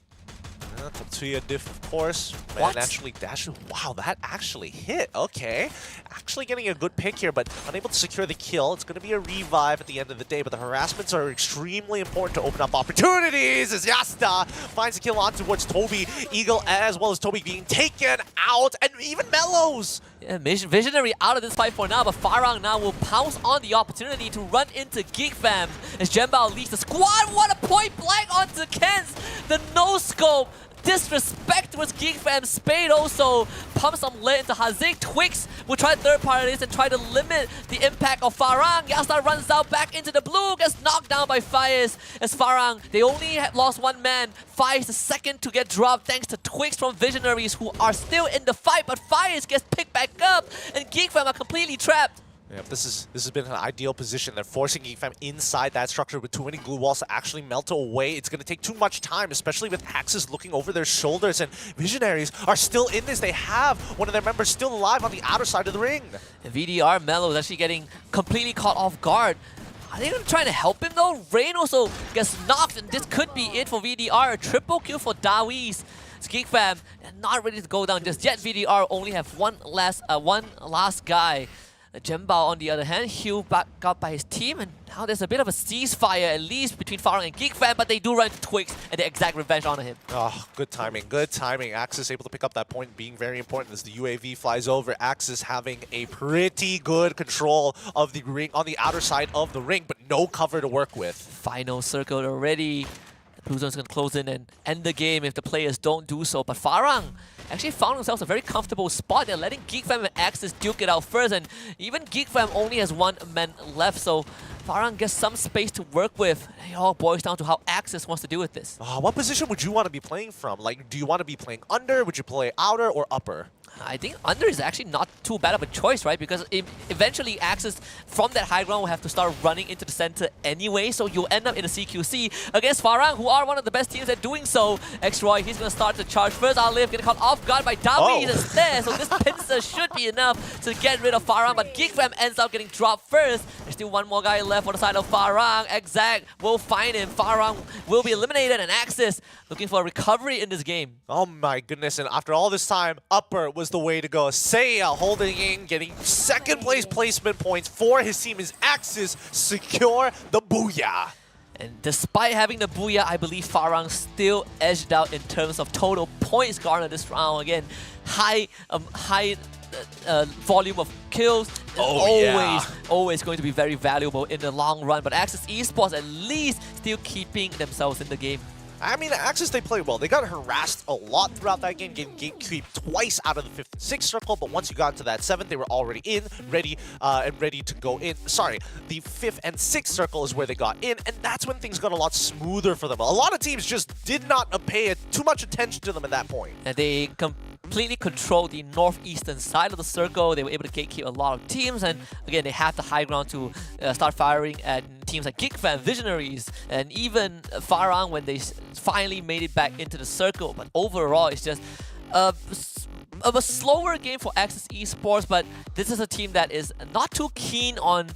Speaker 5: Tatsuya diff, of course.
Speaker 6: What?
Speaker 5: Man, actually dashes. Wow, that actually hit. Okay. Actually getting a good pick here, but unable to secure the kill. It's going to be a revive at the end of the day, but the harassments are extremely important to open up opportunities as Yasta finds a kill on towards Toby. Eagle as well as Toby being taken out, and even Mellows.
Speaker 6: Yeah, Visionary out of this fight for now, but Farang now will pounce on the opportunity to run into GeekFam as Jembao leads the squad. What a point blank onto Ken's! The no-scope disrespect towards GeekFam. Spade also pumps some lead into Hazik. Twix will try third party this and try to limit the impact of Farang. Yasta runs out back into the blue, gets knocked down by Fires as Farang, they only lost one man. Fires the second to get dropped thanks to Twix from Visionaries, who are still in the fight, but Fires gets picked back up and GeekFam are completely trapped.
Speaker 5: Yeah, this has been an ideal position. They're forcing GeekFam inside that structure with too many glue walls to actually melt away. It's going to take too much time, especially with Axis looking over their shoulders, and Visionaries are still in this. They have one of their members still alive on the outer side of the ring.
Speaker 6: And VDR Mello is actually getting completely caught off guard. Are they going to try to help him though? Rain also gets knocked, and this could be it for VDR. A triple kill for Dawies. It's GeekFam not ready to go down just yet. VDR only have one last guy. Jembao, on the other hand, healed back up by his team, and now there's a bit of a ceasefire, at least between Farang and GeekFam, but they do run to Twix and they exact revenge on him.
Speaker 5: Oh, good timing, good timing. Axis able to pick up that point, being very important as the UAV flies over. Axis having a pretty good control of the ring on the outer side of the ring, but no cover to work with.
Speaker 6: Final circle already. The Blue Zone's going to close in and end the game if the players don't do so, but Farang actually found themselves a very comfortable spot. They're letting GeekFam and Axis duke it out first, and even GeekFam only has one man left, so Farang gets some space to work with. It all boils down to how Axis wants to deal with this.
Speaker 5: What position would you want to be playing from? Like, do you want to be playing under? Would you play outer or upper?
Speaker 6: I think under is actually not too bad of a choice, right? Because eventually Axis from that high ground will have to start running into the center anyway, so you'll end up in a CQC against Farang, who are one of the best teams at doing so. X-Roy, he's going to start to charge first. Alif getting caught off guard by Dawi instead, so this pincer should be enough to get rid of Farang, but GeekFam ends up getting dropped first. There's still one more guy left on the side of Farang. Exact will find him. Farang will be eliminated, and Axis looking for a recovery in this game.
Speaker 5: Oh my goodness, and after all this time, upper was the way to go. Seiya holding in, getting second place placement points for his team as Axis secure the booyah.
Speaker 6: And despite having the booyah, I believe Farang still edged out in terms of total points garnered this round. Again, high volume of kills is always going to be very valuable in the long run. But Axis Esports at least still keeping themselves in the game.
Speaker 5: I mean, Axis, they played well. They got harassed a lot throughout that game, getting gate creep twice out of the 5th and 6th circle, but once you got into that 7th, they were already in, ready to go in. Sorry, the 5th and 6th circle is where they got in, and that's when things got a lot smoother for them. A lot of teams just did not pay too much attention to them at that point.
Speaker 6: And they completely controlled the northeastern side of the circle. They were able to gatekeep a lot of teams, and again, they have the high ground to start firing at teams like GeekFam, Visionaries, and even Farang when they finally made it back into the circle. But overall, it's just a slower game for Axis Esports, but this is a team that is not too keen on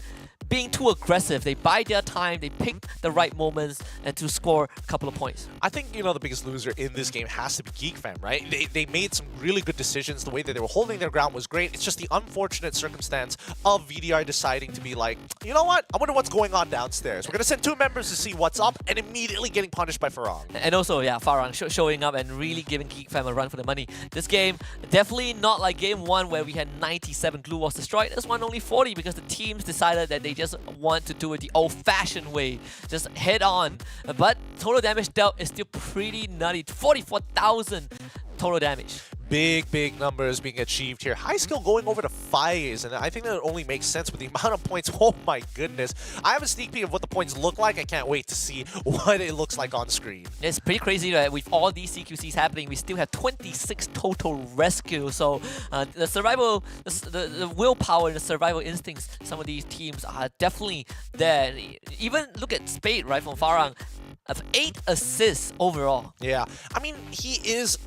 Speaker 6: being too aggressive. They bide their time, they pick the right moments and to score a couple of points.
Speaker 5: I think, you know, the biggest loser in this game has to be GeekFam, right? They made some really good decisions. The way that they were holding their ground was great. It's just the unfortunate circumstance of VDI deciding to be like, you know what? I wonder what's going on downstairs. We're going to send 2 members to see what's up and immediately getting punished by Farang.
Speaker 6: And also, yeah, Farang showing up and really giving GeekFam a run for the money. This game, definitely not like game 1 where we had 97 glue walls destroyed. This one only 40 because the teams decided that they just want to do it the old-fashioned way, just head on. But total damage dealt is still pretty nutty. 44,000 total damage.
Speaker 5: Big numbers being achieved here. High skill going over to Fire, and I think that only makes sense with the amount of points. Oh my goodness. I have a sneak peek of what the points look like. I can't wait to see what it looks like on screen.
Speaker 6: It's pretty crazy that with all these CQCs happening, we still have 26 total rescues. So the survival, the willpower and the survival instincts, some of these teams are definitely there. Even look at Spade, right, from Farang. Of 8 assists overall.
Speaker 5: Yeah, I mean, he is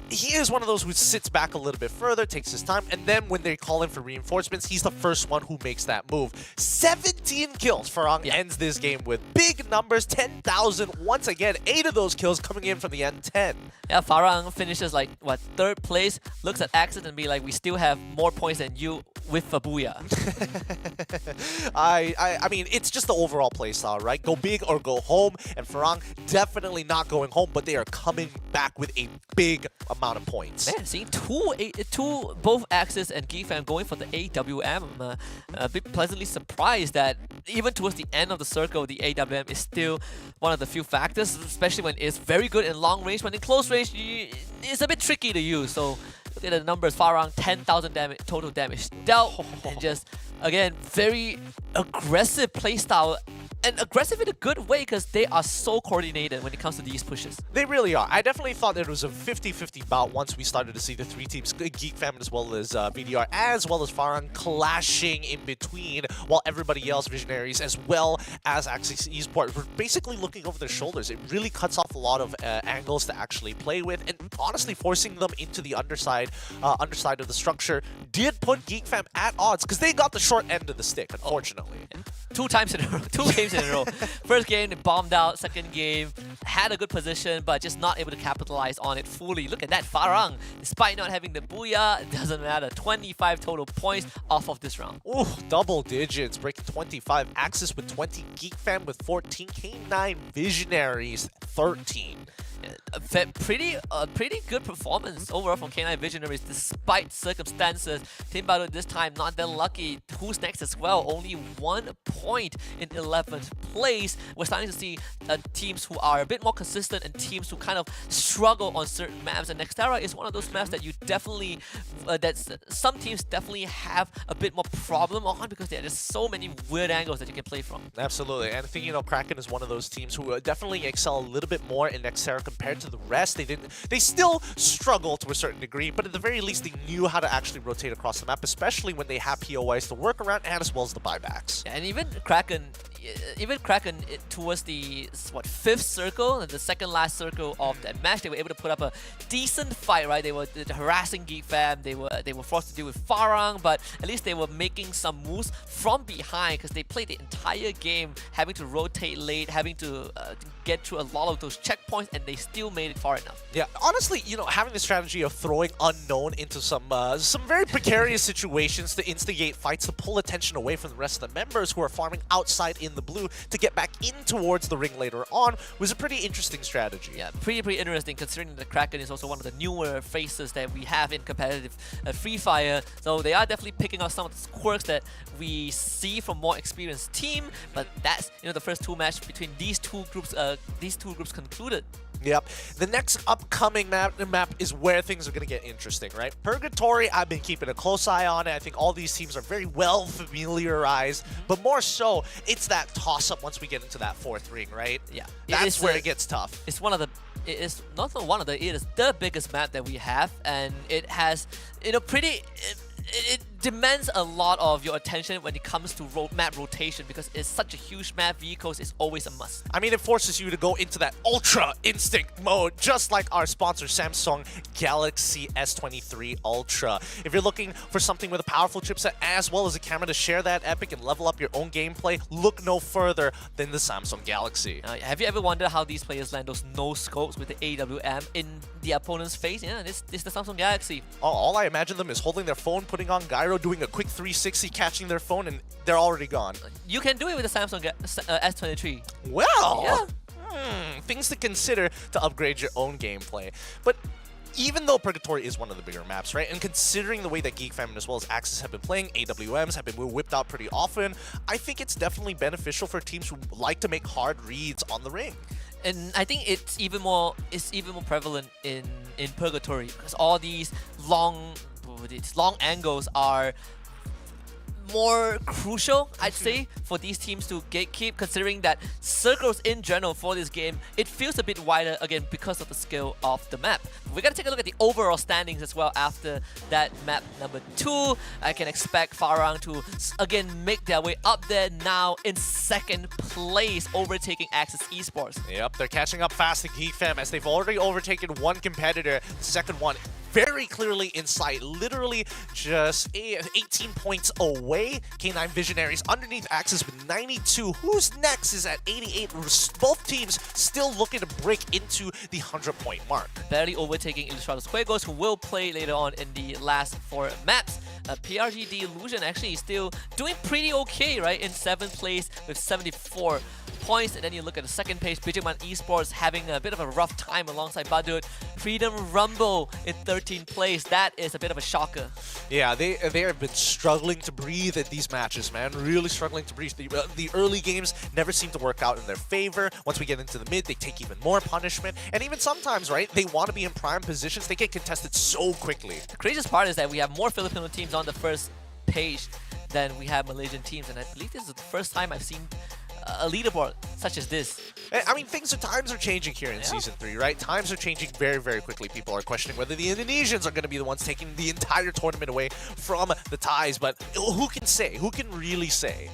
Speaker 5: one of those who sits back a little bit further, takes his time, and then when they call in for reinforcements, he's the first one who makes that move. 17 kills. Farang ends this game with big numbers, 10,000. Once again, 8 of those kills coming in from the N10.
Speaker 6: Yeah, Farang finishes like, what, 3rd place, looks at Axis and be like, we still have more points than you with a booyah.
Speaker 5: I mean, it's just the overall play style, right? Go big or go home, and Farang definitely not going home, but they are coming back with a big amount of points.
Speaker 6: Man, seeing two both Axis and GeekFam going for the AWM, I'm a bit pleasantly surprised that even towards the end of the circle, the AWM is still one of the few factors, especially when it's very good in long range, but in close range, it's a bit tricky to use. So look at the numbers, Farang, 10,000 total damage dealt, and just, again, very aggressive playstyle. And aggressive in a good way because they are so coordinated when it comes to these pushes.
Speaker 5: They really are. I definitely thought that it was a 50-50 bout once we started to see the 3 teams, GeekFam as well as VDR, as well as Farang, clashing in between, while everybody else, Visionaries, as well as Axis Esports, were basically looking over their shoulders. It really cuts off a lot of angles to actually play with, and honestly forcing them into the underside of the structure did put GeekFam at odds because they got the short end of the stick, unfortunately.
Speaker 6: 2 times in a row, 2 games in a row. First game, they bombed out. Second game, had a good position, but just not able to capitalize on it fully. Look at that, Farang, despite not having the booyah, it doesn't matter. 25 total points off of this round.
Speaker 5: Ooh, double digits, breaking 25. Axis with 20, GeekFam with 14, K9 Visionaries 13.
Speaker 6: Pretty good performance overall from K9 Visionaries despite circumstances. Team Battle this time not that lucky. Who's next as well? Only 1 point in 11th place. We're starting to see teams who are a bit more consistent and teams who kind of struggle on certain maps. And Nextera is one of those maps that you definitely, some teams definitely have a bit more problem on because there are just so many weird angles that you can play from.
Speaker 5: Absolutely, and I think, you know, Kraken is one of those teams who definitely excel a little bit more in Nextera compared to the rest. They still struggle to a certain degree, but at the very least they knew how to actually rotate across the map, especially when they have POIs to work around and as well as the buybacks.
Speaker 6: And even Kraken towards the 5th circle, the second last circle of that match, they were able to put up a decent fight, right? They were harassing GeekFam, they were forced to deal with Farang, but at least they were making some moves from behind because they played the entire game having to rotate late, having to get through a lot of those checkpoints, and they still made it far enough.
Speaker 5: Yeah, honestly, you know, having the strategy of throwing Unknown into some very precarious situations to instigate fights, to pull attention away from the rest of the members who are farming outside in the blue to get back in towards the ring later on was a pretty interesting strategy.
Speaker 6: Yeah, pretty interesting considering that Kraken is also one of the newer faces that we have in competitive Free Fire. So they are definitely picking up some of the quirks that we see from more experienced team. But that's, you know, the first 2 matches between these two groups concluded.
Speaker 5: Yep. The next upcoming map is where things are going to get interesting, right? Purgatory, I've been keeping a close eye on it. I think all these teams are very well familiarized, but more so, it's that toss-up once we get into that fourth ring, right?
Speaker 6: Yeah.
Speaker 5: That's where it gets tough.
Speaker 6: It's one of the it is not one of the it is the biggest map that we have, and it has pretty it demands a lot of your attention when it comes to map rotation because it's such a huge map. Vehicles is always a must.
Speaker 5: I mean, it forces you to go into that ultra instinct mode, just like our sponsor Samsung Galaxy S23 Ultra. If you're looking for something with a powerful chipset as well as a camera to share that epic and level up your own gameplay, look no further than the Samsung Galaxy.
Speaker 6: Have you ever wondered how these players land those no scopes with the AWM in the opponent's face? Yeah, this is the Samsung Galaxy.
Speaker 5: All I imagine them is holding their phone, putting on gyro, doing a quick 360, catching their phone, and they're already gone.
Speaker 6: You can do it with the Samsung S23.
Speaker 5: Well,
Speaker 6: Yeah.
Speaker 5: Things to consider to upgrade your own gameplay. But even though Purgatory is one of the bigger maps, right, and considering the way that Geek Fam as well as Axis have been playing, AWMs have been whipped out pretty often, I think it's definitely beneficial for teams who like to make hard reads on the ring.
Speaker 6: And I think it's even more prevalent in Purgatory because all these long angles are more crucial, I'd say, for these teams to gatekeep, considering that circles in general for this game, it feels a bit wider, again, because of the scale of the map. We're going to take a look at the overall standings as well after that map number 2. I can expect Farang to, again, make their way up there now in second place, overtaking Axis Esports.
Speaker 5: Yep, they're catching up fast to Geek Fam as they've already overtaken one competitor, the second one very clearly in sight, literally just 18 points away. K9 Visionaries underneath Axis with 92. Who's next is at 88. Both teams still looking to break into the 100-point mark.
Speaker 6: Barely overtaking Ilustrados Juegos, who will play later on in the last 4 maps. PRG Illusion actually is still doing pretty okay, right? In 7th place with 74 points. And then you look at the second page, Bijiman Esports having a bit of a rough time alongside Badut. Freedom Rumble in 13th place. That is a bit of a shocker.
Speaker 5: Yeah, they have been struggling to breathe at these matches, man. Really struggling to breathe. The early games never seem to work out in their favor. Once we get into the mid, they take even more punishment. And even sometimes, right, they want to be in prime positions. They get contested so quickly.
Speaker 6: The craziest part is that we have more Filipino teams on the first page than we have Malaysian teams. And I believe this is the first time I've seen a leaderboard such as this.
Speaker 5: I mean, times are changing here in Season 3, right? Times are changing very, very quickly. People are questioning whether the Indonesians are going to be the ones taking the entire tournament away from the Thais, but who can say? Who can really say?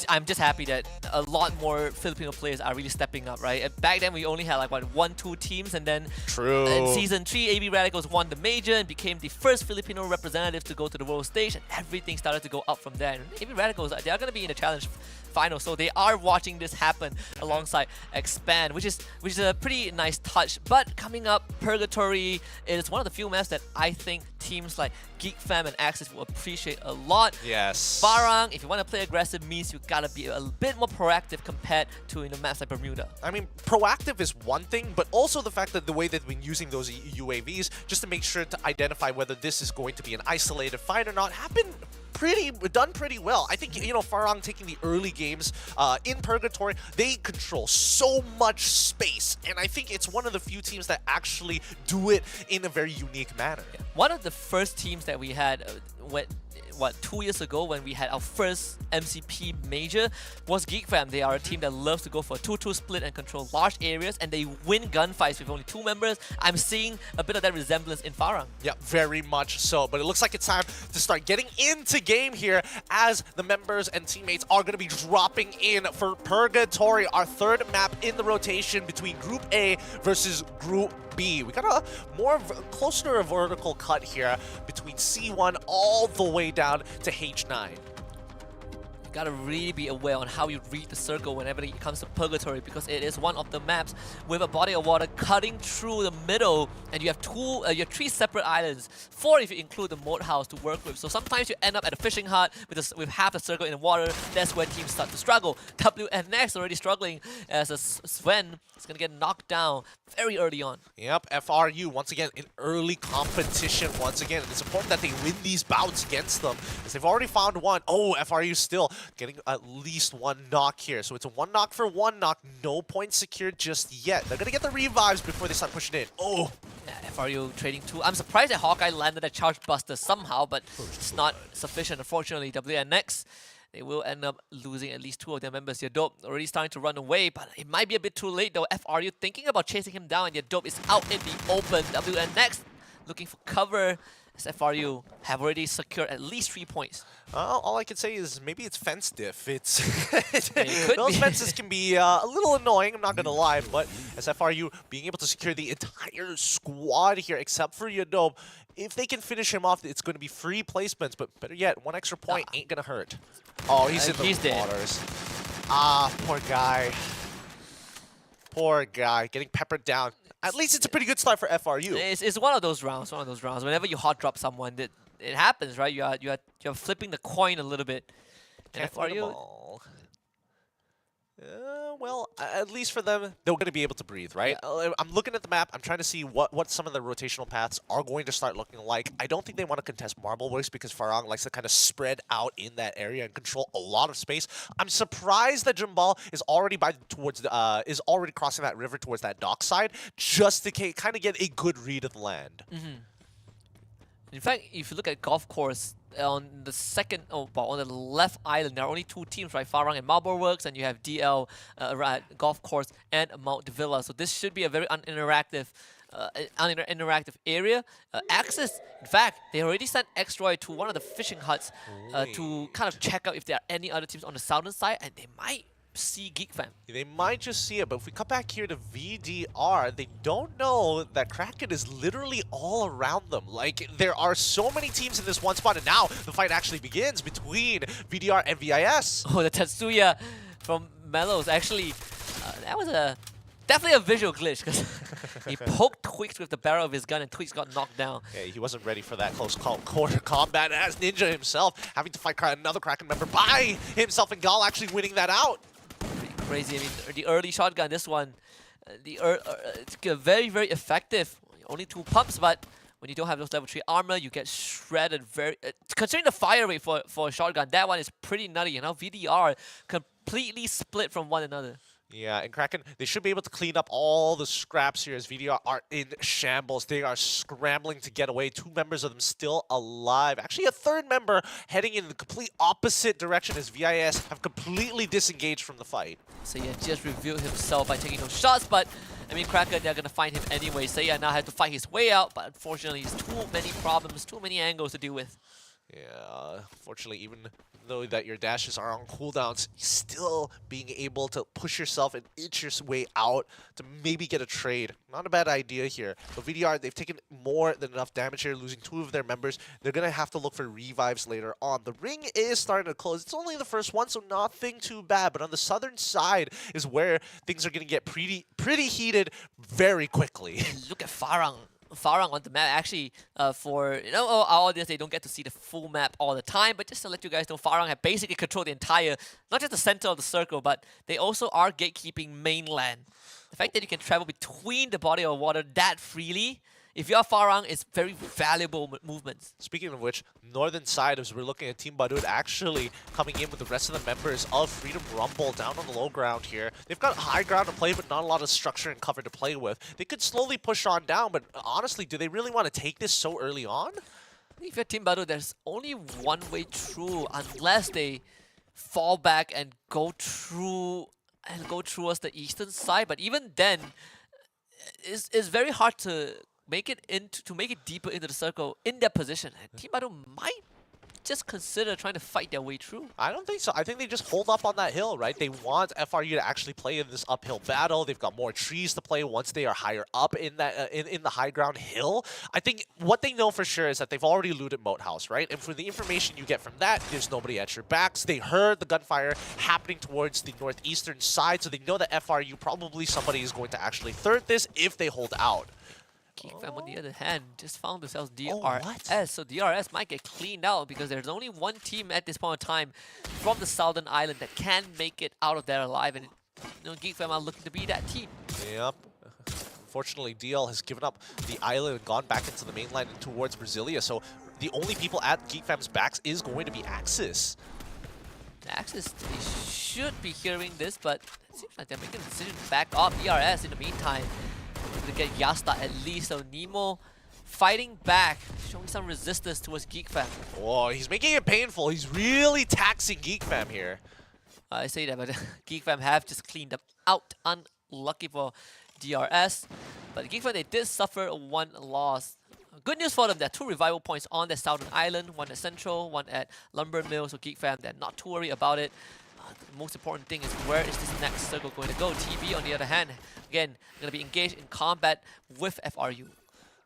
Speaker 6: I'm just happy that a lot more Filipino players are really stepping up, right? Back then, we only had like, 1-2 teams, and then in Season 3, AB Radicals won the major and became the first Filipino representative to go to the world stage, and everything started to go up from there. And AB Radicals, they are going to be in the challenge final, so they are watching this happen alongside Expand, which is a pretty nice touch. But coming up, Purgatory is one of the few maps that I think teams like Geek Fam and Axis will appreciate a lot.
Speaker 5: Yes.
Speaker 6: Farang, if you want to play aggressive, means you gotta be a bit more proactive compared to maps like Bermuda.
Speaker 5: I mean, proactive is one thing, but also the fact that the way they've been using those UAVs just to make sure to identify whether this is going to be an isolated fight or not done pretty well. I think, Farang taking the early games in Purgatory, they control so much space, and I think it's one of the few teams that actually do it in a very unique manner.
Speaker 6: Yeah. One of the first teams that we had, 2 years ago when we had our first MCP major was Geek Fam. They are a team that loves to go for a 2-2 split and control large areas, and they win gunfights with only 2 members. I'm seeing a bit of that resemblance in Farang.
Speaker 5: Yeah, very much so. But it looks like it's time to start getting into game here as the members and teammates are going to be dropping in for Purgatory, our third map in the rotation between Group A versus Group B. We got a closer to a vertical cut here between C1 all the way down to H9.
Speaker 6: You gotta really be aware on how you read the circle whenever it comes to Purgatory, because it is one of the maps with a body of water cutting through the middle, and you have 3 separate islands, 4 if you include the moat house to work with. So sometimes you end up at a fishing hut with half the circle in the water. That's where teams start to struggle. WNX already struggling as Sven is gonna get knocked down very early on.
Speaker 5: Yep, FRU once again in early competition once again. It's important that they win these bouts against them, as they've already found one. Oh, FRU still getting at least one knock here. So it's a one knock for one knock. No points secured just yet. They're going to get the revives before they start pushing in. Oh!
Speaker 6: Yeah, FRU trading 2. I'm surprised that Hawkeye landed a Charge Buster somehow, but it's not sufficient, unfortunately. WNX, they will end up losing at least 2 of their members. Dope already starting to run away, but it might be a bit too late though. FRU thinking about chasing him down, and Dope is out in the open. WNX looking for cover, as FRU have already secured at least 3 points.
Speaker 5: All I can say is maybe it's fence diff. It's
Speaker 6: It could
Speaker 5: those
Speaker 6: be.
Speaker 5: fences can be a little annoying, I'm not going to lie, but as FRU being able to secure the entire squad here except for Yadob, if they can finish him off, it's going to be free placements, but better yet, 1 extra point ain't going to hurt. Oh, he's in the
Speaker 6: dead.
Speaker 5: waters. Ah, poor guy. Poor guy, getting peppered down. At least it's a pretty good start for FRU.
Speaker 6: It's one of those rounds. Whenever you hot drop someone, it happens, right? You're flipping the coin a little bit. And
Speaker 5: Can't win them
Speaker 6: FRU,
Speaker 5: all. Well, at least for them, they're going to be able to breathe, right? I'm looking at the map. I'm trying to see what some of the rotational paths are going to start looking like. I don't think they want to contest Marble Works because Farang likes to kind of spread out in that area and control a lot of space. I'm surprised that Jimbal is already is already crossing that river towards that dock side just to kind of get a good read of the land.
Speaker 6: in fact, if you look at Golf Course, on the on the left island, there are only 2 teams, right? Farang and Marble Works, and you have DL, Golf Course, and Mount Villa. So this should be a very uninteractive area. Axis, in fact, they already sent Xroy to one of the fishing huts to kind of check out if there are any other teams on the southern side, and they might see Geek Fam.
Speaker 5: They might just see it, but if we come back here to VDR, they don't know that Kraken is literally all around them. Like, there are so many teams in this one spot, and now the fight actually begins between VDR and VIS.
Speaker 6: Oh, the Tetsuya from Mellows. Actually, that was definitely a visual glitch, because he poked Twix with the barrel of his gun, and Twix got knocked down.
Speaker 5: Yeah, he wasn't ready for that close quarter combat, as Ninja himself having to fight another Kraken member by himself, and Gal actually winning that out.
Speaker 6: Pretty crazy. I mean, the early shotgun, this one, it's very, very effective. Only 2 pumps, but when you don't have those level 3 armor, you get shredded very... considering the fire rate for a shotgun, that one is pretty nutty. You know, VDR completely split from one another.
Speaker 5: Yeah, and Kraken, they should be able to clean up all the scraps here as VDR are in shambles. They are scrambling to get away. 2 members of them still alive. Actually, a 3rd member heading in the complete opposite direction as VIS have completely disengaged from the fight.
Speaker 6: Seiya just revealed himself by taking those shots, but I mean, Kraken, they're going to find him anyway. Seiya now had to fight his way out, but unfortunately, he's too many problems, too many angles to deal with.
Speaker 5: Yeah, unfortunately, even though that your dashes are on cooldowns, still being able to push yourself and itch your way out to maybe get a trade. Not a bad idea here. But VDR, they've taken more than enough damage here, losing 2 of their members. They're going to have to look for revives later on. The ring is starting to close. It's only the first one, so nothing too bad. But on the southern side is where things are going to get pretty heated very quickly.
Speaker 6: Look at Farang on the map. Actually, for our audience, they don't get to see the full map all the time, but just to let you guys know, Farang have basically controlled the entire, not just the center of the circle, but they also are gatekeeping mainland. The fact that you can travel between the body of water that freely, if you're Farang, it's very valuable movements.
Speaker 5: Speaking of which, northern side, as we're looking at Team Badut actually coming in with the rest of the members of Freedom Rumble down on the low ground here. They've got high ground to play, but not a lot of structure and cover to play with. They could slowly push on down, but honestly, do they really want to take this so early on?
Speaker 6: If you're Team Badut, there's only one way through, unless they fall back and go through and go towards the eastern side. But even then, it's very hard to make it deeper into the circle in their position. And Team Badut might just consider trying to fight their way through.
Speaker 5: I don't think so. I think they just hold up on that hill, right? They want FRU to actually play in this uphill battle. They've got more trees to play once they are higher up in that in the high ground hill. I think what they know for sure is that they've already looted Moat House, right? And for the information you get from that, there's nobody at your backs. They heard the gunfire happening towards the northeastern side, so they know that FRU probably somebody is going to actually third this if they hold out.
Speaker 6: Geek Fam, on the other hand, just found themselves DRS.
Speaker 5: what?
Speaker 6: So DRS might get cleaned out because there's only one team at this point in time from the southern island that can make it out of there alive. And Geek Fam are looking to be that team.
Speaker 5: Yep. Unfortunately, DL has given up the island and gone back into the mainland and towards Brasilia. So the only people at Geek Fam's backs is going to be Axis.
Speaker 6: Axis, they should be hearing this, but it seems like they're making a decision to back off ERS in the meantime. To get Yasta at least, so Nemo fighting back, showing some resistance towards GeekFam.
Speaker 5: Oh, he's making it painful. He's really taxing GeekFam here.
Speaker 6: I say that, but GeekFam have just cleaned them out. Unlucky for DRS. But GeekFam, they did suffer one loss. Good news for them, there are 2 revival points on the southern island, one at Central, one at Lumber Mill, so GeekFam, they're not too worried about it. The most important thing is where is this next circle going to go? TB, on the other hand, again, going to be engaged in combat with FRU.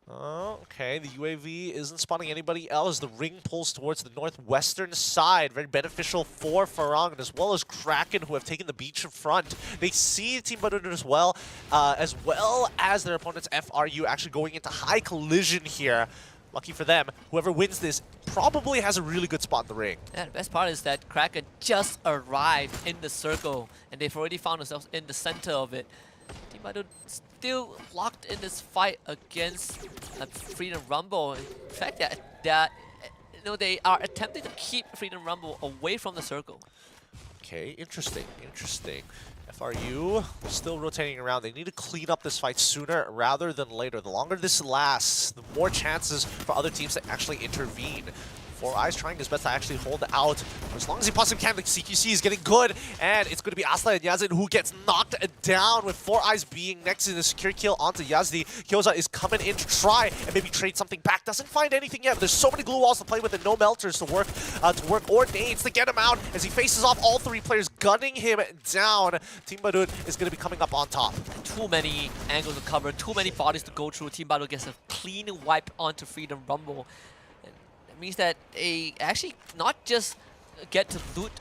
Speaker 5: Oh, okay, the UAV isn't spotting anybody else. The ring pulls towards the northwestern side. Very beneficial for Farang, as well as Kraken, who have taken the beach in front. They see Team Badut as well as their opponents, FRU, actually going into high collision here. Lucky for them, whoever wins this probably has a really good spot in the ring.
Speaker 6: Yeah, the best part is that Kraken just arrived in the circle, and they've already found themselves in the center of it. Team Badut still locked in this fight against Freedom Rumble. In fact, they are attempting to keep Freedom Rumble away from the circle.
Speaker 5: Okay, interesting. FRU still rotating around. They need to clean up this fight sooner rather than later. The longer this lasts, the more chances for other teams to actually intervene. 4Eyes trying his best to actually hold out for as long as he possibly can. The CQC is getting good, and it's going to be Asla and Yazid who gets knocked down, with 4Eyes being next to the secure kill onto Yazdi. Kyoza is coming in to try and maybe trade something back. Doesn't find anything yet. There's so many glue walls to play with and no melters to work or nades to get him out as he faces off all 3 players, gunning him down. Team Badut is going to be coming up on top.
Speaker 6: Too many angles to cover, too many bodies to go through. Team Badut gets a clean wipe onto Freedom Rumble. Means that they actually not just get to loot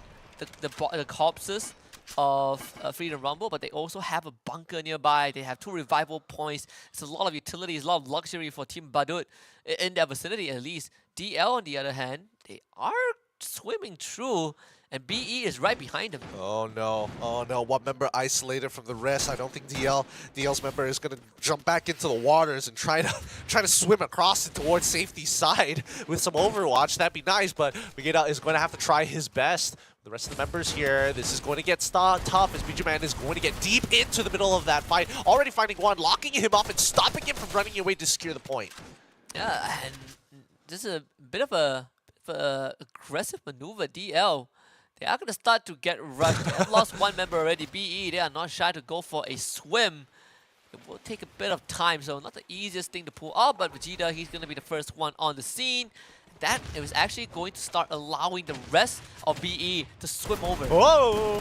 Speaker 6: the corpses of Freedom Rumble, but they also have a bunker nearby. They have 2 revival points. It's a lot of utilities, a lot of luxury for Team Badut in their vicinity at least. DL, on the other hand, they are swimming through, and BE is right behind them.
Speaker 5: Oh no, one member isolated from the rest. I don't think DL's member is gonna jump back into the waters and try to swim across it towards safety side with some Overwatch. That'd be nice, but Vegeta is going to have to try his best. The rest of the members here, this is going to get tough as Bijuman is going to get deep into the middle of that fight. Already finding one, locking him up and stopping him from running away to secure the point.
Speaker 6: Yeah, and this is a bit of a aggressive maneuver. DL, they are going to start to get rushed. They have lost 1 member already. BE, they are not shy to go for a swim. It will take a bit of time, so not the easiest thing to pull off, but Vegeta, he's going to be the first one on the scene. That it was actually going to start allowing the rest of BE to swim over.
Speaker 5: Whoa!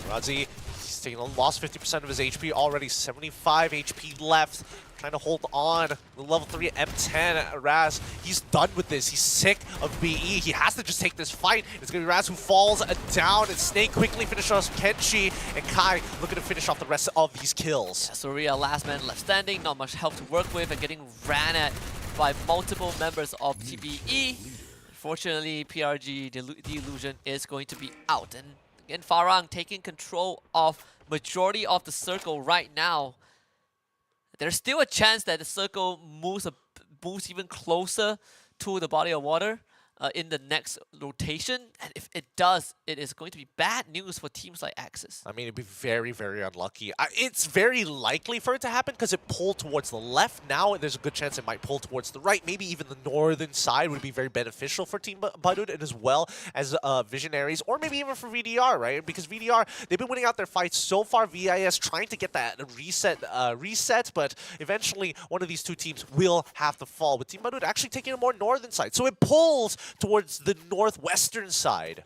Speaker 5: Razi, he's taking lost 50% of his HP already, 75 HP left. Trying to hold on. The level 3 M10, Raz, he's done with this. He's sick of BE. He has to just take this fight. It's going to be Raz who falls down, and Snake quickly finishes off Kenshi, and Kai looking to finish off the rest of these kills.
Speaker 6: Soria, last man left standing, not much health to work with, and getting ran at by multiple members of TBE. Unfortunately, PRG, the illusion, is going to be out. And again, Farang taking control of majority of the circle right now. There's still a chance that the circle moves even closer to the body of water in the next rotation. And if it does, it is going to be bad news for teams like Axis.
Speaker 5: I mean, it'd be very, very unlucky. It's very likely for it to happen because it pulled towards the left. Now there's a good chance it might pull towards the right. Maybe even the northern side would be very beneficial for Team Badut, and as well as Visionaries, or maybe even for VDR, right? Because VDR, they've been winning out their fights so far. VIS trying to get that reset, but eventually one of these 2 teams will have to fall, with Team Badut actually taking a more northern side. So it pulls towards the northwestern side.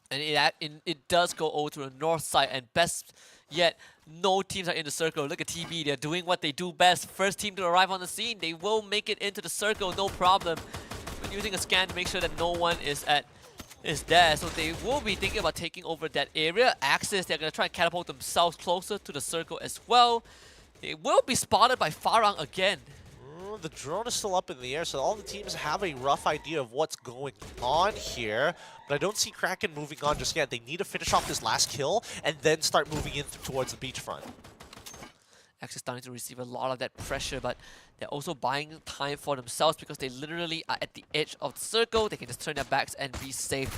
Speaker 6: And it does go over to the north side, and best yet, no teams are in the circle. Look at TB, they're doing what they do best. First team to arrive on the scene, they will make it into the circle, no problem. But using a scan to make sure that no one is there, so they will be thinking about taking over that area. Axis, they're going to try and catapult themselves closer to the circle as well. They will be spotted by Farang again.
Speaker 5: The drone is still up in the air, so all the teams have a rough idea of what's going on here. But I don't see Kraken moving on just yet. They need to finish off this last kill and then start moving in towards the beachfront.
Speaker 6: Axis starting to receive a lot of that pressure, but they're also buying time for themselves because they literally are at the edge of the circle. They can just turn their backs and be safe.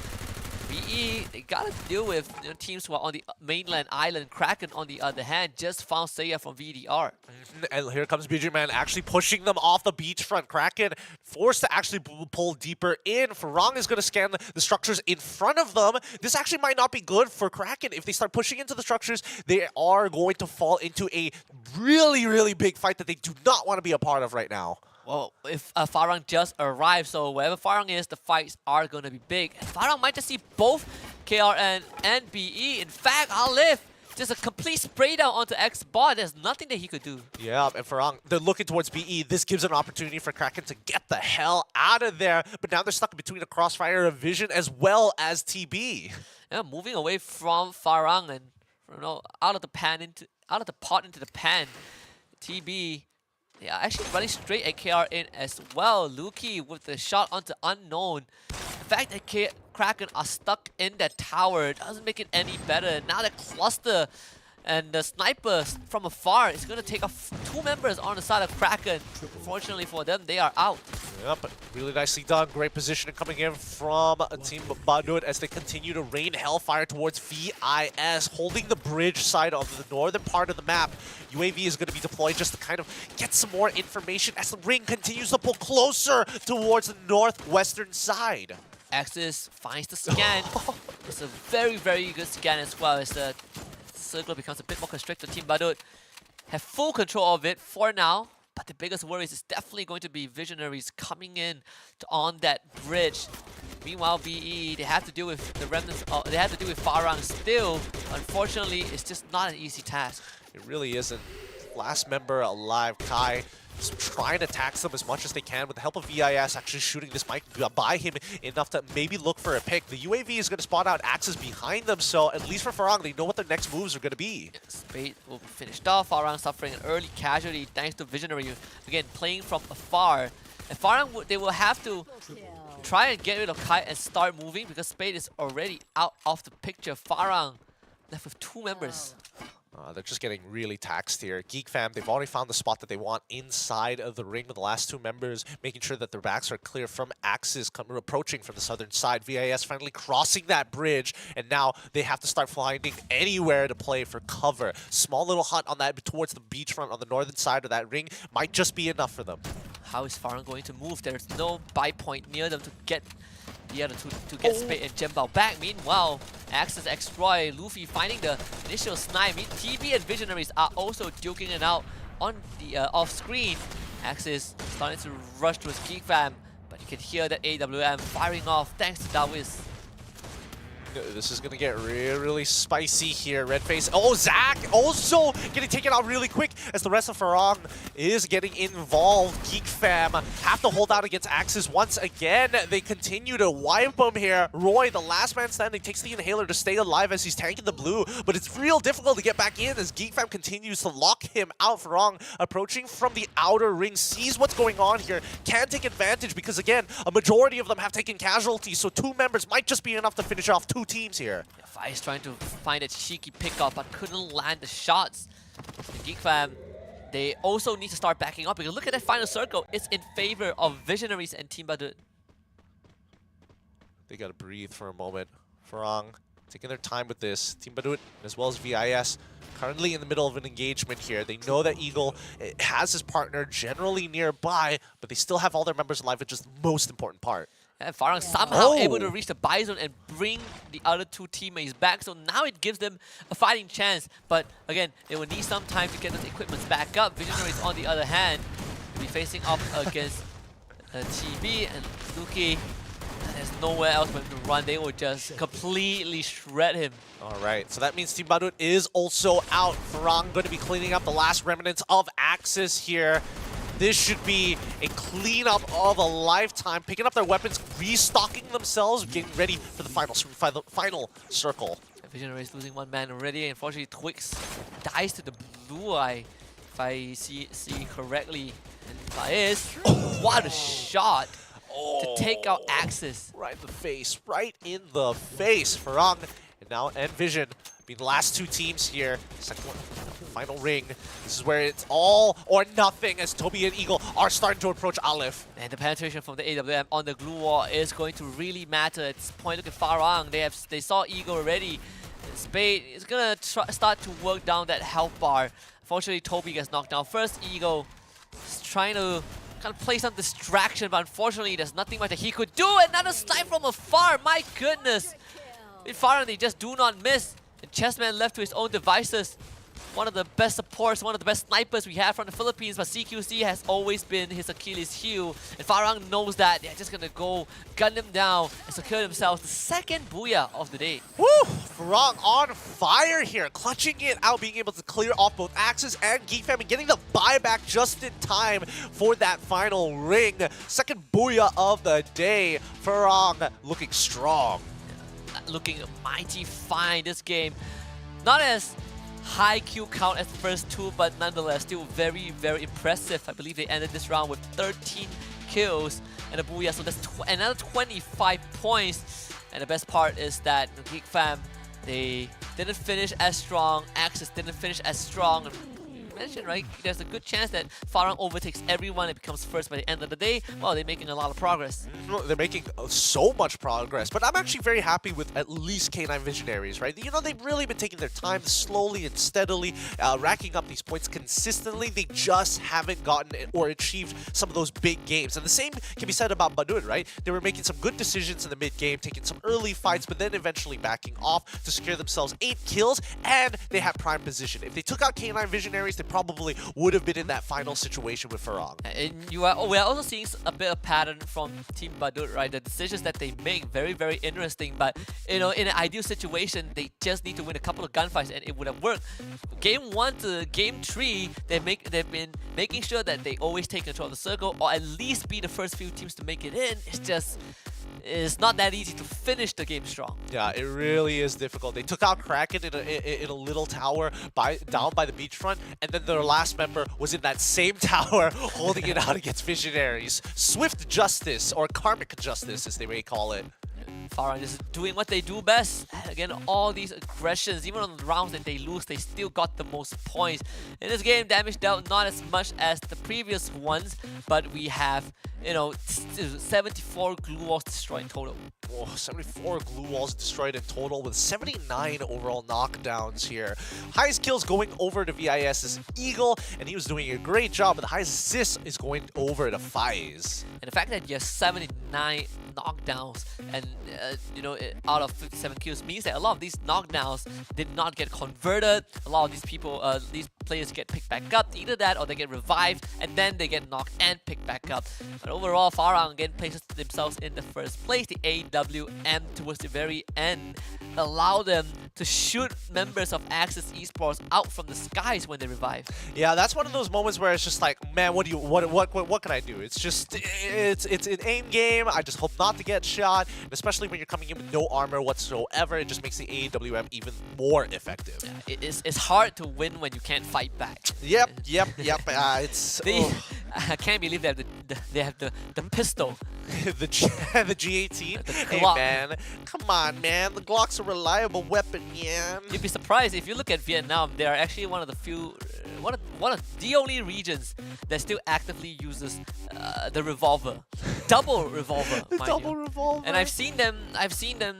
Speaker 9: BE, they gotta deal with teams who are on the mainland island. Kraken, on the other hand, just found Seiya from VDR.
Speaker 5: And here comes BG Man actually pushing them off the beachfront. Kraken forced to actually pull deeper in. Farang is going to scan the structures in front of them. This actually might not be good for Kraken. If they start pushing into the structures, they are going to fall into a really, really big fight that they do not want to be a part of right now.
Speaker 9: Well, if Farang just arrived, so wherever Farang is, the fights are going to be big. And Farang might just see both KRN and BE. In fact, Alif, just a complete spray down onto X-Bot. There's nothing that he could do.
Speaker 5: Yeah, and Farang, they're looking towards BE. This gives an opportunity for Kraken to get the hell out of there. But now they're stuck between a crossfire of Vision as well as TB.
Speaker 9: Yeah, moving away from Farang and out of the pot into the pan. TB. Yeah, actually running straight at KR in as well. Luki with the shot onto Unknown. The fact that Kraken are stuck in that tower doesn't make it any better. Now the cluster and the sniper from afar is going to take off 2 members on the side of Kraken. Fortunately for them, they are out.
Speaker 5: Yep, really nicely done. Great positioning coming in from Team Badut as they continue to rain hellfire towards VIS, holding the bridge side of the northern part of the map. UAV is going to be deployed just to kind of get some more information as the ring continues to pull closer towards the northwestern side.
Speaker 9: Axis finds the scan. It's a very, very good scan as well as the circle becomes a bit more constricted. Team Badut have full control of it for now. But the biggest worry is definitely going to be Visionaries coming in on that bridge. Meanwhile, BE, they have to deal with the remnants. They have to deal with Farang still. Unfortunately, it's just not an easy task.
Speaker 5: It really isn't. Last member alive, Kai, is trying to tax them as much as they can with the help of VIS actually shooting. This might buy him enough to maybe look for a pick. The UAV is going to spot out Axis behind them, so at least for Farang, they know what their next moves are going to be.
Speaker 9: Spade will be finished off. Farang suffering an early casualty thanks to Visionary, again, playing from afar. And Farang, they will have to try and get rid of Kai and start moving because Spade is already out of the picture. Farang left with 2 members.
Speaker 5: They're just getting really taxed here. Geek Fam, they've already found the spot that they want inside of the ring with the last 2 members, making sure that their backs are clear from Axis approaching from the southern side. VIS finally crossing that bridge, and now they have to start finding anywhere to play for cover. Small little hut on that towards the beachfront on the northern side of that ring might just be enough for them.
Speaker 9: How is Farang going to move? There's no buy point near them to get the other two to get Spade and Jembao back. Meanwhile, Axis X-Roy, Luffy finding the initial snipe. TB and Visionaries are also duking it out on the off-screen. Axis starting to rush towards Geek Fam, but you can hear that AWM firing off thanks to Dawiz.
Speaker 5: This is going to get really spicy here. Redface. Oh, Zach also getting taken out really quick as the rest of Farang is getting involved. Geek Fam have to hold out against Axis once again. They continue to wipe him here. Roy, the last man standing, takes the inhaler to stay alive as he's tanking the blue, but it's real difficult to get back in as Geek Fam continues to lock him out. Farang approaching from the outer ring, sees what's going on here, can take advantage because, again, a majority of them have taken casualties, so 2 members might just be enough to finish off 2 teams here.
Speaker 9: Yeah, Fire's trying to find a cheeky pickup but couldn't land the shots. The Geek Fam, they also need to start backing up because look at that final circle. It's in favor of Visionaries and Team Badut.
Speaker 5: They gotta breathe for a moment. Farang taking their time with this. Team Badut as well as VIS currently in the middle of an engagement here. They know that Eagle has his partner generally nearby, but they still have all their members alive, which is the most important part.
Speaker 9: And Farang somehow able to reach the buy zone and bring the other 2 teammates back. So now it gives them a fighting chance. But again, they will need some time to get those equipments back up. Visionaries, on the other hand, will be facing off against TB and Luki. There's nowhere else for him to run. They will just completely shred him.
Speaker 5: All right, so that means Team Badut is also out. Farang going to be cleaning up the last remnants of Axis here. This should be a cleanup of a lifetime. Picking up their weapons, restocking themselves, getting ready for the final circle.
Speaker 9: Visionaries losing 1 man already. Unfortunately, Twix dies to the blue eye, if I see correctly. And Faiz, what a shot to take out Axis.
Speaker 5: Right in the face, right in the face. Farang and now Vision being the last 2 teams here. Second one. final ring. This is where it's all or nothing as Toby and Eagle are starting to approach Aleph.
Speaker 9: And the penetration from the AWM on the glue wall is going to really matter at this point. Look at Farang. They saw Eagle already. Spade is gonna start to work down that health bar. Unfortunately, Toby gets knocked down first. Eagle is trying to kind of play some distraction, but unfortunately, there's nothing much that he could do. Another snipe from afar. My goodness. With Farang, they just do not miss. And Chessman left to his own devices. One of the best supports, one of the best snipers we have from the Philippines, but CQC has always been his Achilles heel. And Farang knows that. They're just gonna go gun him down and secure themselves the second booyah of the day.
Speaker 5: Woo! Farang on fire here, clutching it out, being able to clear off both Axis and Geekfam and getting the buyback just in time for that final ring. Second booyah of the day. Farang looking strong.
Speaker 9: Looking mighty fine this game. Not as high kill count as the first two, but nonetheless still very, very impressive. I believe they ended this round with 13 kills and a booyah, so that's another 25 points. And the best part is that the Geek Fam, they didn't finish as strong. Axis didn't finish as strong. Mentioned, right? There's a good chance that Farang overtakes everyone and becomes first by the end of the day. Well, they're making a lot of progress.
Speaker 5: They're making so much progress, but I'm actually very happy with at least K9 Visionaries, right? You know, they've really been taking their time slowly and steadily, racking up these points consistently. They just haven't gotten it or achieved some of those big games. And the same can be said about Badut, right? They were making some good decisions in the mid-game, taking some early fights, but then eventually backing off to secure themselves 8 kills, and they had prime position. If they took out K9 Visionaries, they probably would have been in that final situation with Farang.
Speaker 9: And we are also seeing a bit of pattern from Team Badut, right? The decisions that they make, very, very interesting. But, you know, in an ideal situation, they just need to win a couple of gunfights and it would have worked. Game 1 to Game 3, they've been making sure that they always take control of the circle or at least be the first few teams to make it in. It's not that easy to finish the game strong.
Speaker 5: Yeah, it really is difficult. They took out Kraken in a little tower down by the beachfront, and then their last member was in that same tower holding it out against Visionaries. Swift justice, or karmic justice as they may call it.
Speaker 9: Farang is doing what they do best. Again, all these aggressions, even on the rounds that they lose, they still got the most points. In this game, damage dealt not as much as the previous ones, but we have, you know, 74 glue walls destroyed in total.
Speaker 5: Oh, 74 glue walls destroyed in total with 79 overall knockdowns here. Highest kills going over to VIS is Eagle, and he was doing a great job, but the highest assists is going over to Faiz.
Speaker 9: And the fact that you have 79 knockdowns and you know, out of 57 kills means that a lot of these knockdowns did not get converted. A lot of these people, these players get picked back up, either that or they get revived and then they get knocked and picked back up. But overall, Farang again places themselves in the first place. The AWM towards the very end allow them to shoot members of Axis Esports out from the skies when they revive.
Speaker 5: Yeah, that's one of those moments where it's just like, man, what can I do? It's just it's an aim game. I just hope not to get shot, and especially when you're coming in with no armor whatsoever, it just makes the AWM even more effective.
Speaker 9: Yeah, it's hard to win when you can't fight back.
Speaker 5: Yep. It's
Speaker 9: I can't believe they have the pistol.
Speaker 5: the G18.
Speaker 9: The
Speaker 5: Hey
Speaker 9: Glock.
Speaker 5: man, come on man, the Glock's a reliable weapon, man.
Speaker 9: You'd be surprised if you look at Vietnam. They are actually one of the few, one of the only regions that still actively uses the revolver, double revolver.
Speaker 5: The
Speaker 9: mind
Speaker 5: double
Speaker 9: you.
Speaker 5: revolver.
Speaker 9: And I've seen them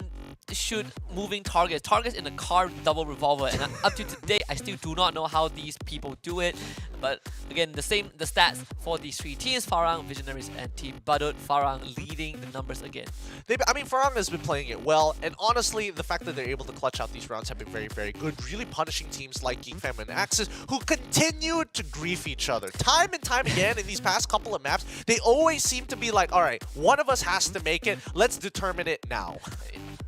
Speaker 9: shoot moving targets in a car double revolver, and up to today I still do not know how these people do it. But again, the stats for these three teams: Farang, Visionaries, and Team Badut. Farang leading the numbers again.
Speaker 5: I mean, Farang has been playing it well, and honestly, the fact that they're able to clutch out these rounds have been very, very good, really punishing teams like Geekfam and Axis, who continue to grief each other. Time and time again in these past couple of maps, they always seem to be like, alright, one of us has to make it, let's determine it now.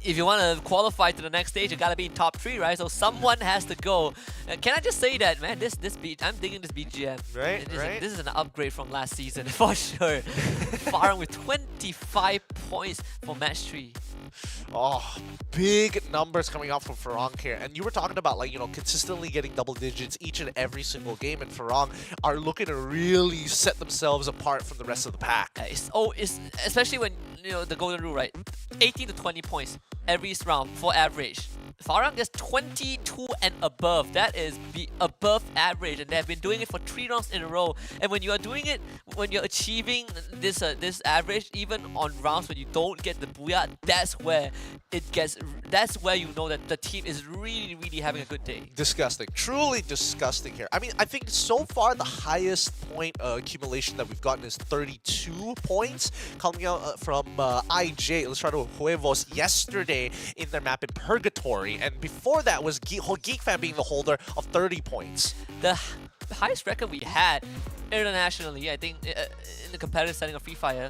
Speaker 9: If you want to qualify to the next stage, you gotta be in top 3, right? So someone has to go. Can I just say that, man? This beat, I'm digging this BGM.
Speaker 5: Right,
Speaker 9: This is an upgrade from last season for sure. Farang with 25 points for match 3.
Speaker 5: Oh, big numbers coming out from Farang here. And you were talking about, like, you know, consistently getting double digits each and every single game, and Farang are looking to really set themselves apart from the rest of the pack.
Speaker 9: It's especially when, you know, the golden rule, right? 18 to 20 points every round for average. Farang is 22 and above. That is above average, and they have been doing it for 3 rounds in a row. And when you are doing it, when you're achieving this average, even on rounds when you don't get the booyah, that's where it gets. That's where you know that the team is really, really having a good day.
Speaker 5: Disgusting. Truly disgusting here. I mean, I think so far the highest point accumulation that we've gotten is 32 points coming out from IJ, Ilustrado Huevos, yesterday in their map in Purgatory. And before that was Geek Fan being the holder of 30 points.
Speaker 9: The highest record we had internationally, I think, in the competitive setting of Free Fire,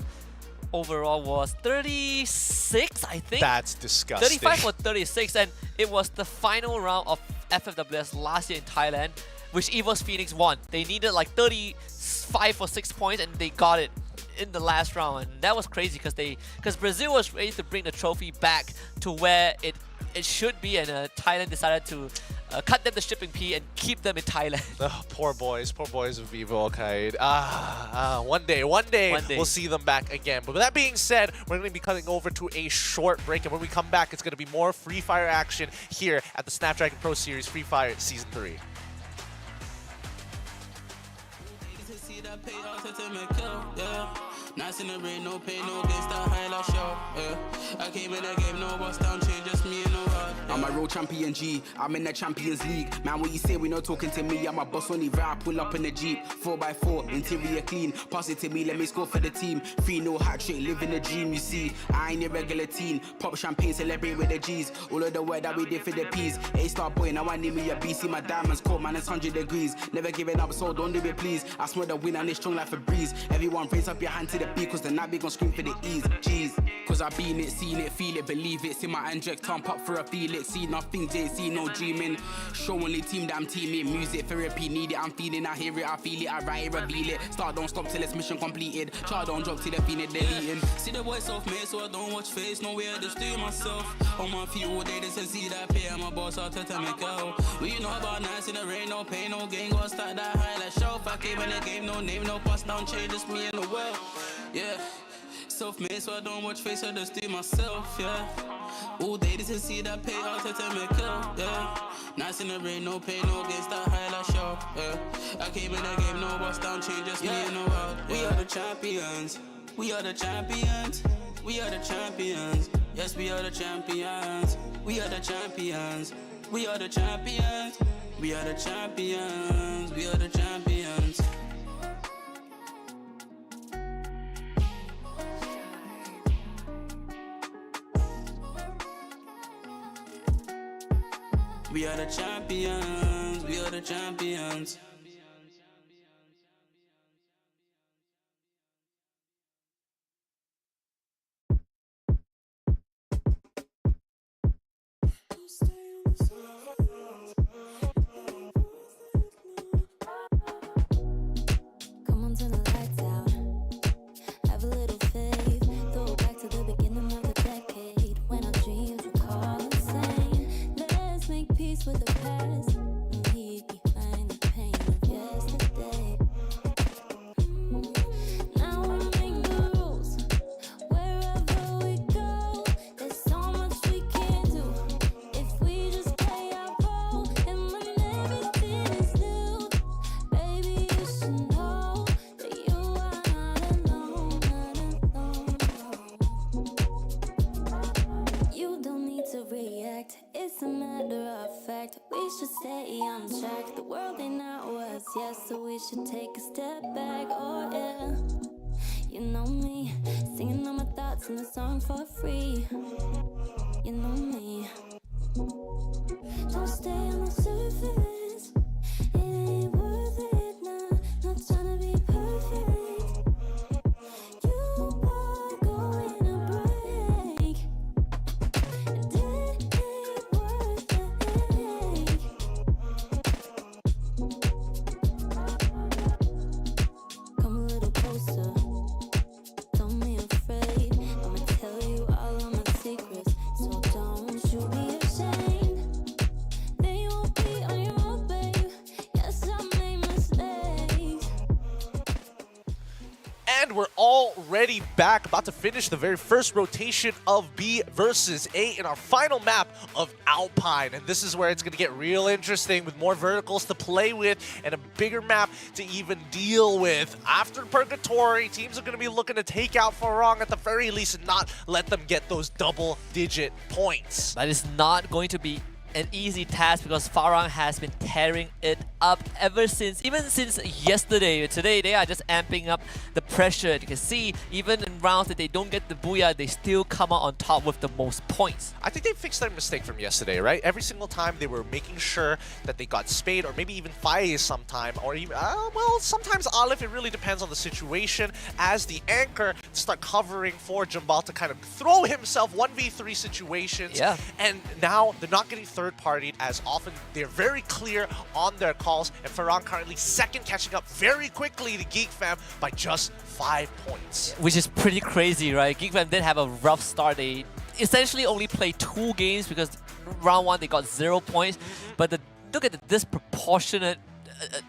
Speaker 9: overall was 36, I think.
Speaker 5: That's disgusting.
Speaker 9: 35 or 36, and it was the final round of FFWS last year in Thailand, which EVOS Phoenix won. They needed like 35 or 6 points, and they got it in the last round, and that was crazy because Brazil was ready to bring the trophy back to where it should be, and Thailand decided to cut them the shipping fee and keep them in Thailand.
Speaker 5: Oh, poor boys of Vivo Arcade. One day we'll see them back again. But with that being said, we're going to be cutting over to a short break, and when we come back, it's going to be more Free Fire action here at the Snapdragon Pro Series Free Fire Season 3.
Speaker 10: Nice in the rain, no pain, no gain, start highlight show. I came in the game, no bust down, change, just me and no hard. I'm a real champion G, I'm in the Champions League. Man, what you say, we not talking to me, I'm a boss only rap, pull up in the Jeep. 4x4, interior clean, pass it to me, let me score for the team. 3-0 hat trick, living the dream, you see. I ain't a regular teen, pop champagne, celebrate with the G's. All of the work that we did for the P's. A-star boy, now I need me a B, see my diamonds cold, man, it's 100 degrees. Never giving up, so don't do it please. I smell the wind and it's strong like a breeze. Everyone raise up your hand to the beat, cause the night we gon' scream for the ease. Jeez, cause I been it, seen it, feel it, believe it. See my inject pump up for a Felix. See nothing, ain't see no dreaming. Show only team that I'm teaming. Music therapy need it, I'm feeling, I hear it, I feel it, I write it, reveal it. Start don't stop till it's mission completed. Chart don't drop till the feeling deleting. See the voice of me, so I don't watch face. No way I just do myself. On my feet all day, they say see that pay. I'm a boss, I'll tell them make out. We know about nights in the rain, no pain, no gain. Gotta start that high like show. If I came in the game, no name, no bust down, change, just me in the world. Yeah, self-made, so I don't watch face, I just do myself, yeah. All day this is see that pay, I'll tell them make up, yeah. Nice in the rain, no pain, no gain, start high like show, yeah. I came in the game, no bust down, change, just me in the world. We are the champions, we are the champions, we are the champions. Yes, we are the champions, we are the champions, we are the champions, we are the champions, we are the champions. We are the champions, we are the champions.
Speaker 1: Come on, turn the lights out. Have a little faith. Throw it back to the beginning of the decade when our dreams were called insane. Let's make peace with the past and leave behind the pain of yesterday. Now we make the rules wherever we go. There's so much we can do if we just play our role. And when everything is new, baby, you should know that you are not alone, You don't need to react, it's a matter of fact. We should stay on track. The world ain't not us, yes, so we should take a step back. Oh yeah, you know me, singing all my thoughts in a song for free. You know me. Don't stay on the surface, it ain't worth it now. Not trying to be perfect. You are going to break, and it ain't worth the headache. Come a little closer, don't be afraid. I'ma tell you all of my secrets, so don't you be ashamed. They won't
Speaker 5: And we're already back, about to finish the very first rotation of B versus A in our final map of Alpine. And this is where it's going to get real interesting with more verticals to play with and a bigger map to even deal with. After Purgatory, teams are going to be looking to take out Farang at the very least and not let them get those double-digit points.
Speaker 6: That is not going to be an easy task because Farang has been tearing it up even since yesterday. Today they are just amping up the pressure. You can see even in rounds that they don't get the booyah, they still come out on top with the most points.
Speaker 5: I think they fixed their mistake from yesterday, right? Every single time they were making sure that they got Spade or maybe even Fire sometime, or even, well, sometimes Aleph. It really depends on the situation as the anchor to start covering for Jambal to kind of throw himself 1v3 situations.
Speaker 6: Yeah.
Speaker 5: And now they're not getting third-partied as often. They're very clear on their calls, and Farang currently second, catching up very quickly to Geek Fam by just 5 points.
Speaker 6: Which is pretty crazy, right? Geek Fam did have a rough start. They essentially only played 2 games because round 1 they got 0 points. But look at the disproportionate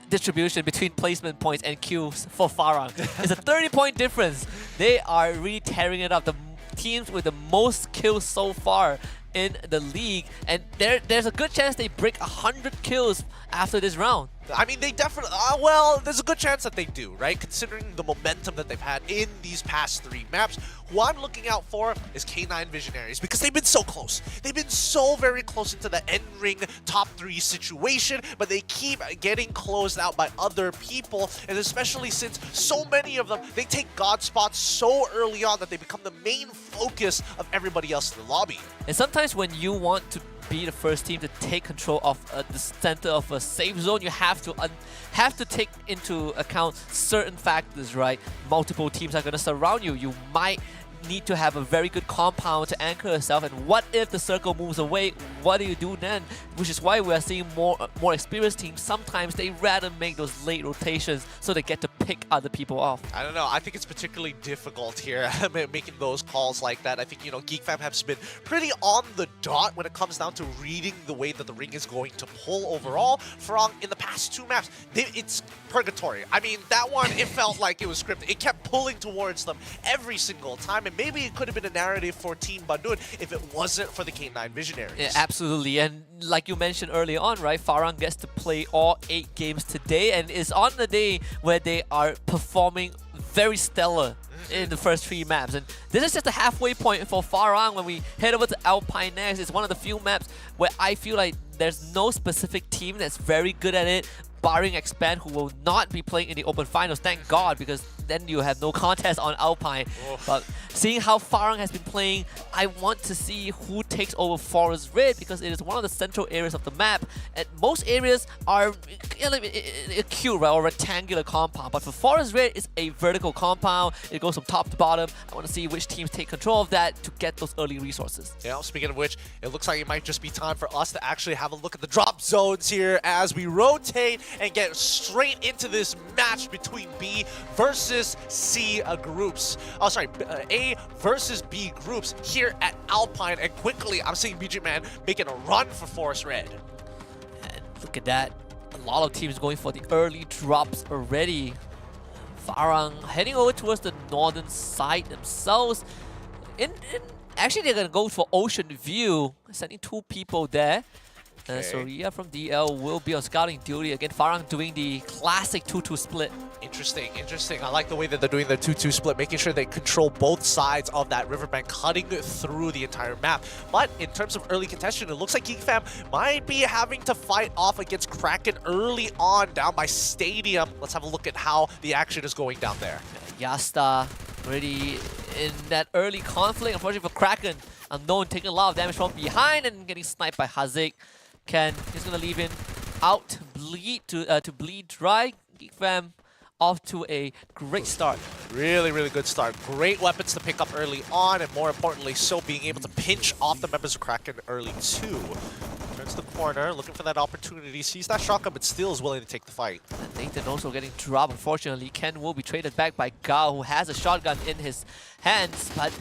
Speaker 6: distribution between placement points and kills for Farang. It's a 30-point difference. They are really tearing it up. The teams with the most kills so far in the league, and there's a good chance they break 100 kills after this round.
Speaker 5: I mean, they definitely, well, there's a good chance that they do, right? Considering the momentum that they've had in these past 3 maps. Who I'm looking out for is K9 Visionaries because they've been so close. They've been so very close into the end ring top 3 situation, but they keep getting closed out by other people, and especially since so many of them, they take God spots so early on that they become the main focus of everybody else in the lobby.
Speaker 6: And sometimes when you want to be the first team to take control of the center of a safe zone, you have to take into account certain factors, right? Multiple teams are going to surround you. You might need to have a very good compound to anchor yourself, and what if the circle moves away? What do you do then? Which is why we are seeing more experienced teams. Sometimes they rather make those late rotations so they get to pick other people off.
Speaker 5: I don't know. I think it's particularly difficult here making those calls like that. I think, you know, Geek Fam has been pretty on the dot when it comes down to reading the way that the ring is going to pull overall. Farang, in the past 2 maps, it's Purgatory. I mean, that one, it felt like it was scripted. It kept pulling towards them every single time, and maybe it could have been a narrative for Team Bandung if it wasn't for the K9 Visionaries.
Speaker 6: Yeah, absolutely. And like you mentioned early on, right, Farang gets to play all 8 games today, and it's on the day where they are performing very stellar in the first 3 maps. And this is just a halfway point for Farang. When we head over to Alpine next, it's one of the few maps where I feel like there's no specific team that's very good at it, barring Expand, who will not be playing in the Open Finals. Thank God, because then you have no contest on Alpine. But seeing how Farang has been playing, I want to see who takes over Forest Red, because it is one of the central areas of the map. And most areas are cute, right, or rectangular compound. But for Forest Red, it's a vertical compound. It goes from top to bottom. I want to see which teams take control of that to get those early resources.
Speaker 5: Yeah, speaking of which, it looks like it might just be time for us to actually have a look at the drop zones here as we rotate and get straight into this match between B versus C groups. Oh, sorry, A versus B groups here at Alpine. And quickly, I'm seeing BG Man making a run for Forest Red.
Speaker 6: And look at that. A lot of teams going for the early drops already. Farang heading over towards the northern side themselves. Actually, they're going to go for Ocean View, sending 2 people there. So Ria from DL will be on scouting duty. Again, Farang doing the classic 2-2 split.
Speaker 5: Interesting, interesting. I like the way that they're doing the 2-2 split, making sure they control both sides of that riverbank, cutting through the entire map. But in terms of early contention, it looks like Geek Fam might be having to fight off against Kraken early on down by Stadium. Let's have a look at how the action is going down there.
Speaker 6: Yasta already in that early conflict. Unfortunately for Kraken, Unknown taking a lot of damage from behind and getting sniped by Hazik. He's gonna leave him out to bleed dry. Geek Fam off to a great start.
Speaker 5: Really, really good start. Great weapons to pick up early on, and more importantly, so being able to pinch off the members of Kraken early too. Turns the corner, looking for that opportunity, sees that shotgun, but still is willing to take the fight.
Speaker 6: And Nathan also getting dropped. Unfortunately, Ken will be traded back by Gao, who has a shotgun in his hands, but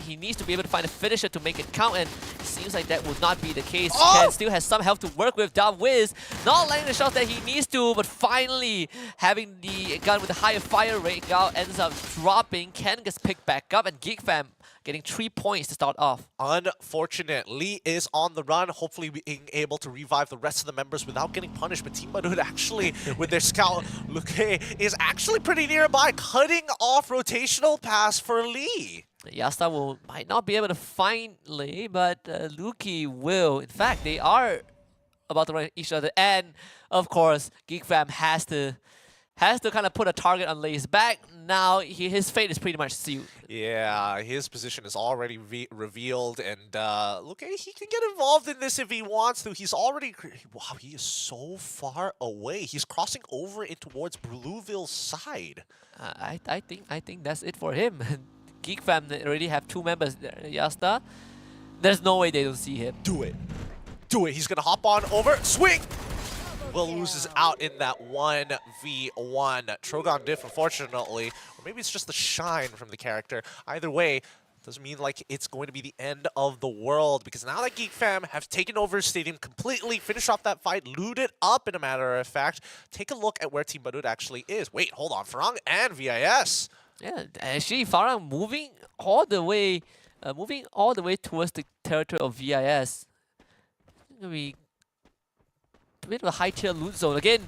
Speaker 9: he needs to be able to find a finisher to make it count, and it seems like that will not be the case.
Speaker 5: Oh!
Speaker 9: Ken still has some health to work with. Wiz not landing the shots that he needs to, but finally having the gun with the higher fire rate. Gao ends up dropping. Ken gets picked back up, and GeekFam getting 3 points to start off.
Speaker 5: Unfortunate. Lee is on the run, hopefully being able to revive the rest of the members without getting punished. But Team Madud actually, with their scout, Luke is actually pretty nearby, cutting off rotational pass for Lee.
Speaker 9: Yasta might not be able to find Lee, but Luki will. In fact, they are about to run each other. And, of course, GeekFam has to kind of put a target on Lee's back. Now his fate is pretty much sealed.
Speaker 5: Yeah, his position is already revealed, and look, he can get involved in this if he wants to. He's already, wow, he is so far away. He's crossing over in towards Blueville's side.
Speaker 9: I think that's it for him. GeekFam already have 2 members there. Yasta, there's no way they don't see him.
Speaker 5: Do it. Do it. He's going to hop on over. Swing! Will loses out in that 1v1. Trogon diff, unfortunately. Or maybe it's just the shine from the character. Either way, doesn't mean like it's going to be the end of the world, because now that GeekFam have taken over Stadium completely, finished off that fight, looted up in a matter of fact, take a look at where Team Madud actually is. Wait, hold on. Farang and VIS.
Speaker 9: Yeah, actually Farang moving all the way towards the territory of VIS. We a bit of a high tier loot zone. Again,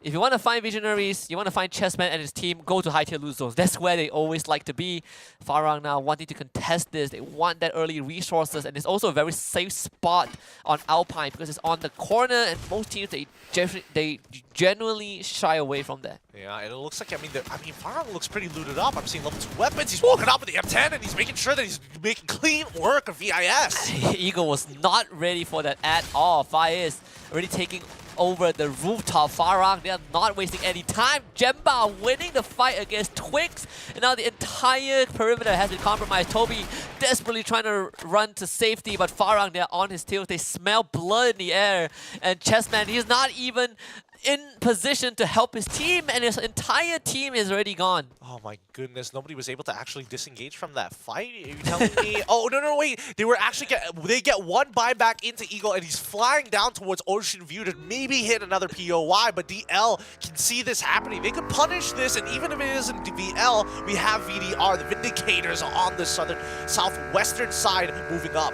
Speaker 9: if you want to find Visionaries, you want to find Chessman and his team, go to high tier loot zones. That's where they always like to be. Farang now wanting to contest this. They want that early resources, and it's also a very safe spot on Alpine because it's on the corner, and most teams they genuinely shy away from that.
Speaker 5: Yeah, and it looks like, I mean, Farang looks pretty looted up. I'm seeing level 2 weapons. He's walking up with the M10, and he's making sure that he's making clean work of VIS.
Speaker 9: Eagle was not ready for that at all. Fire is already taking over the rooftop. Farang, they are not wasting any time. Jemba winning the fight against Twix, and now the entire perimeter has been compromised. Toby desperately trying to run to safety, but Farang, they're on his tails. They smell blood in the air, and Chessman, he's not even in position to help his team, and his entire team is already gone.
Speaker 5: Oh my goodness, nobody was able to actually disengage from that fight. Are you telling me? Oh, no, wait. They were actually they get one buyback into Eagle, and he's flying down towards Ocean View to maybe hit another POY, but DL can see this happening. They could punish this, and even if it isn't VL, we have VDR, the Vindicators on the southwestern side moving up.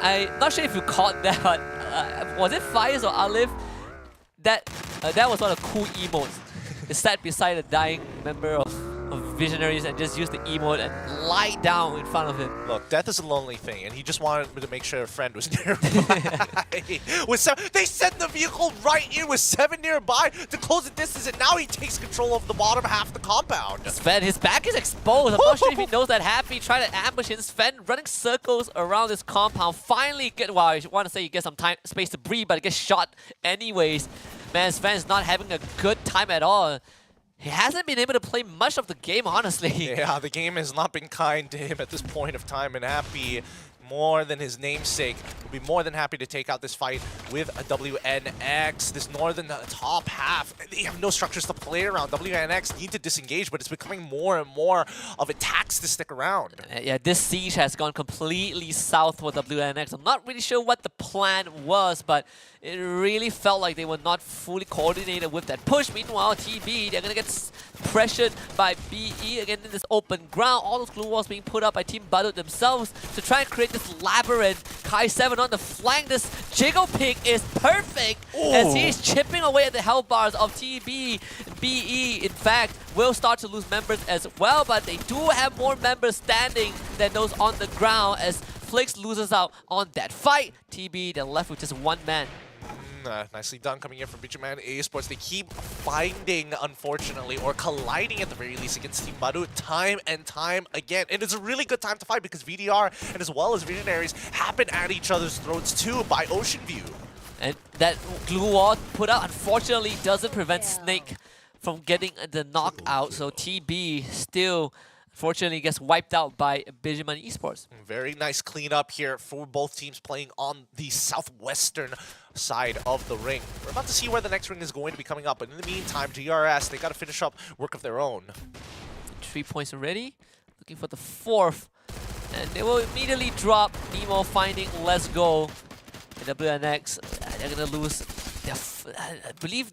Speaker 9: I'm not sure if you caught that, but was it Fires or Alif? That was one of the cool emotes. It sat beside a dying member of Visionaries and just used the emote and lied down in front of him.
Speaker 5: Look, death is a lonely thing, and he just wanted to make sure a friend was nearby. They sent the vehicle right in with 7 nearby to close the distance, and now he takes control of the bottom half of the compound.
Speaker 9: Sven, his back is exposed. I'm not sure if he knows that Happy tried to ambush him. Sven running circles around this compound. Finally well, I want to say he gets some space to breathe, but gets shot anyways. Man, Sven's not having a good time at all. He hasn't been able to play much of the game, honestly.
Speaker 5: Yeah, the game has not been kind to him at this point of time, and Happy, more than his namesake, will be more than happy to take out this fight with a WNX. This northern top half, they have no structures to play around. WNX need to disengage, but it's becoming more and more of a tax to stick around.
Speaker 9: Yeah, this siege has gone completely south for WNX. I'm not really sure what the plan was, but it really felt like they were not fully coordinated with that push. Meanwhile, TB, they're going to get pressured by BE again in this open ground. All those glue walls being put up by Team Badut themselves to try and create this labyrinth. Kai7 on the flank. This Jiggle Pig is perfect as he's chipping away at the health bars of TB. BE, in fact, will start to lose members as well, but they do have more members standing than those on the ground as Flix loses out on that fight. TB, they're left with just 1 man.
Speaker 5: Nicely done coming in from Bichaman A-Sports. They keep finding, unfortunately, or colliding at the very least against Team Badut time and time again. And it's a really good time to fight because VDR and as well as Visionaries happen at each other's throats too by Ocean View.
Speaker 9: And that glue wall put out, unfortunately, doesn't prevent Snake from getting the knockout. So TB still, fortunately, gets wiped out by Bijaman Esports.
Speaker 5: Very nice cleanup here for both teams playing on the southwestern side of the ring. We're about to see where the next ring is going to be coming up, but in the meantime, GRS, they got to finish up work of their own.
Speaker 9: 3 points already. looking for the 4th. And they will immediately drop. Nemo finding Let's Go. And WNX, they're going to lose I believe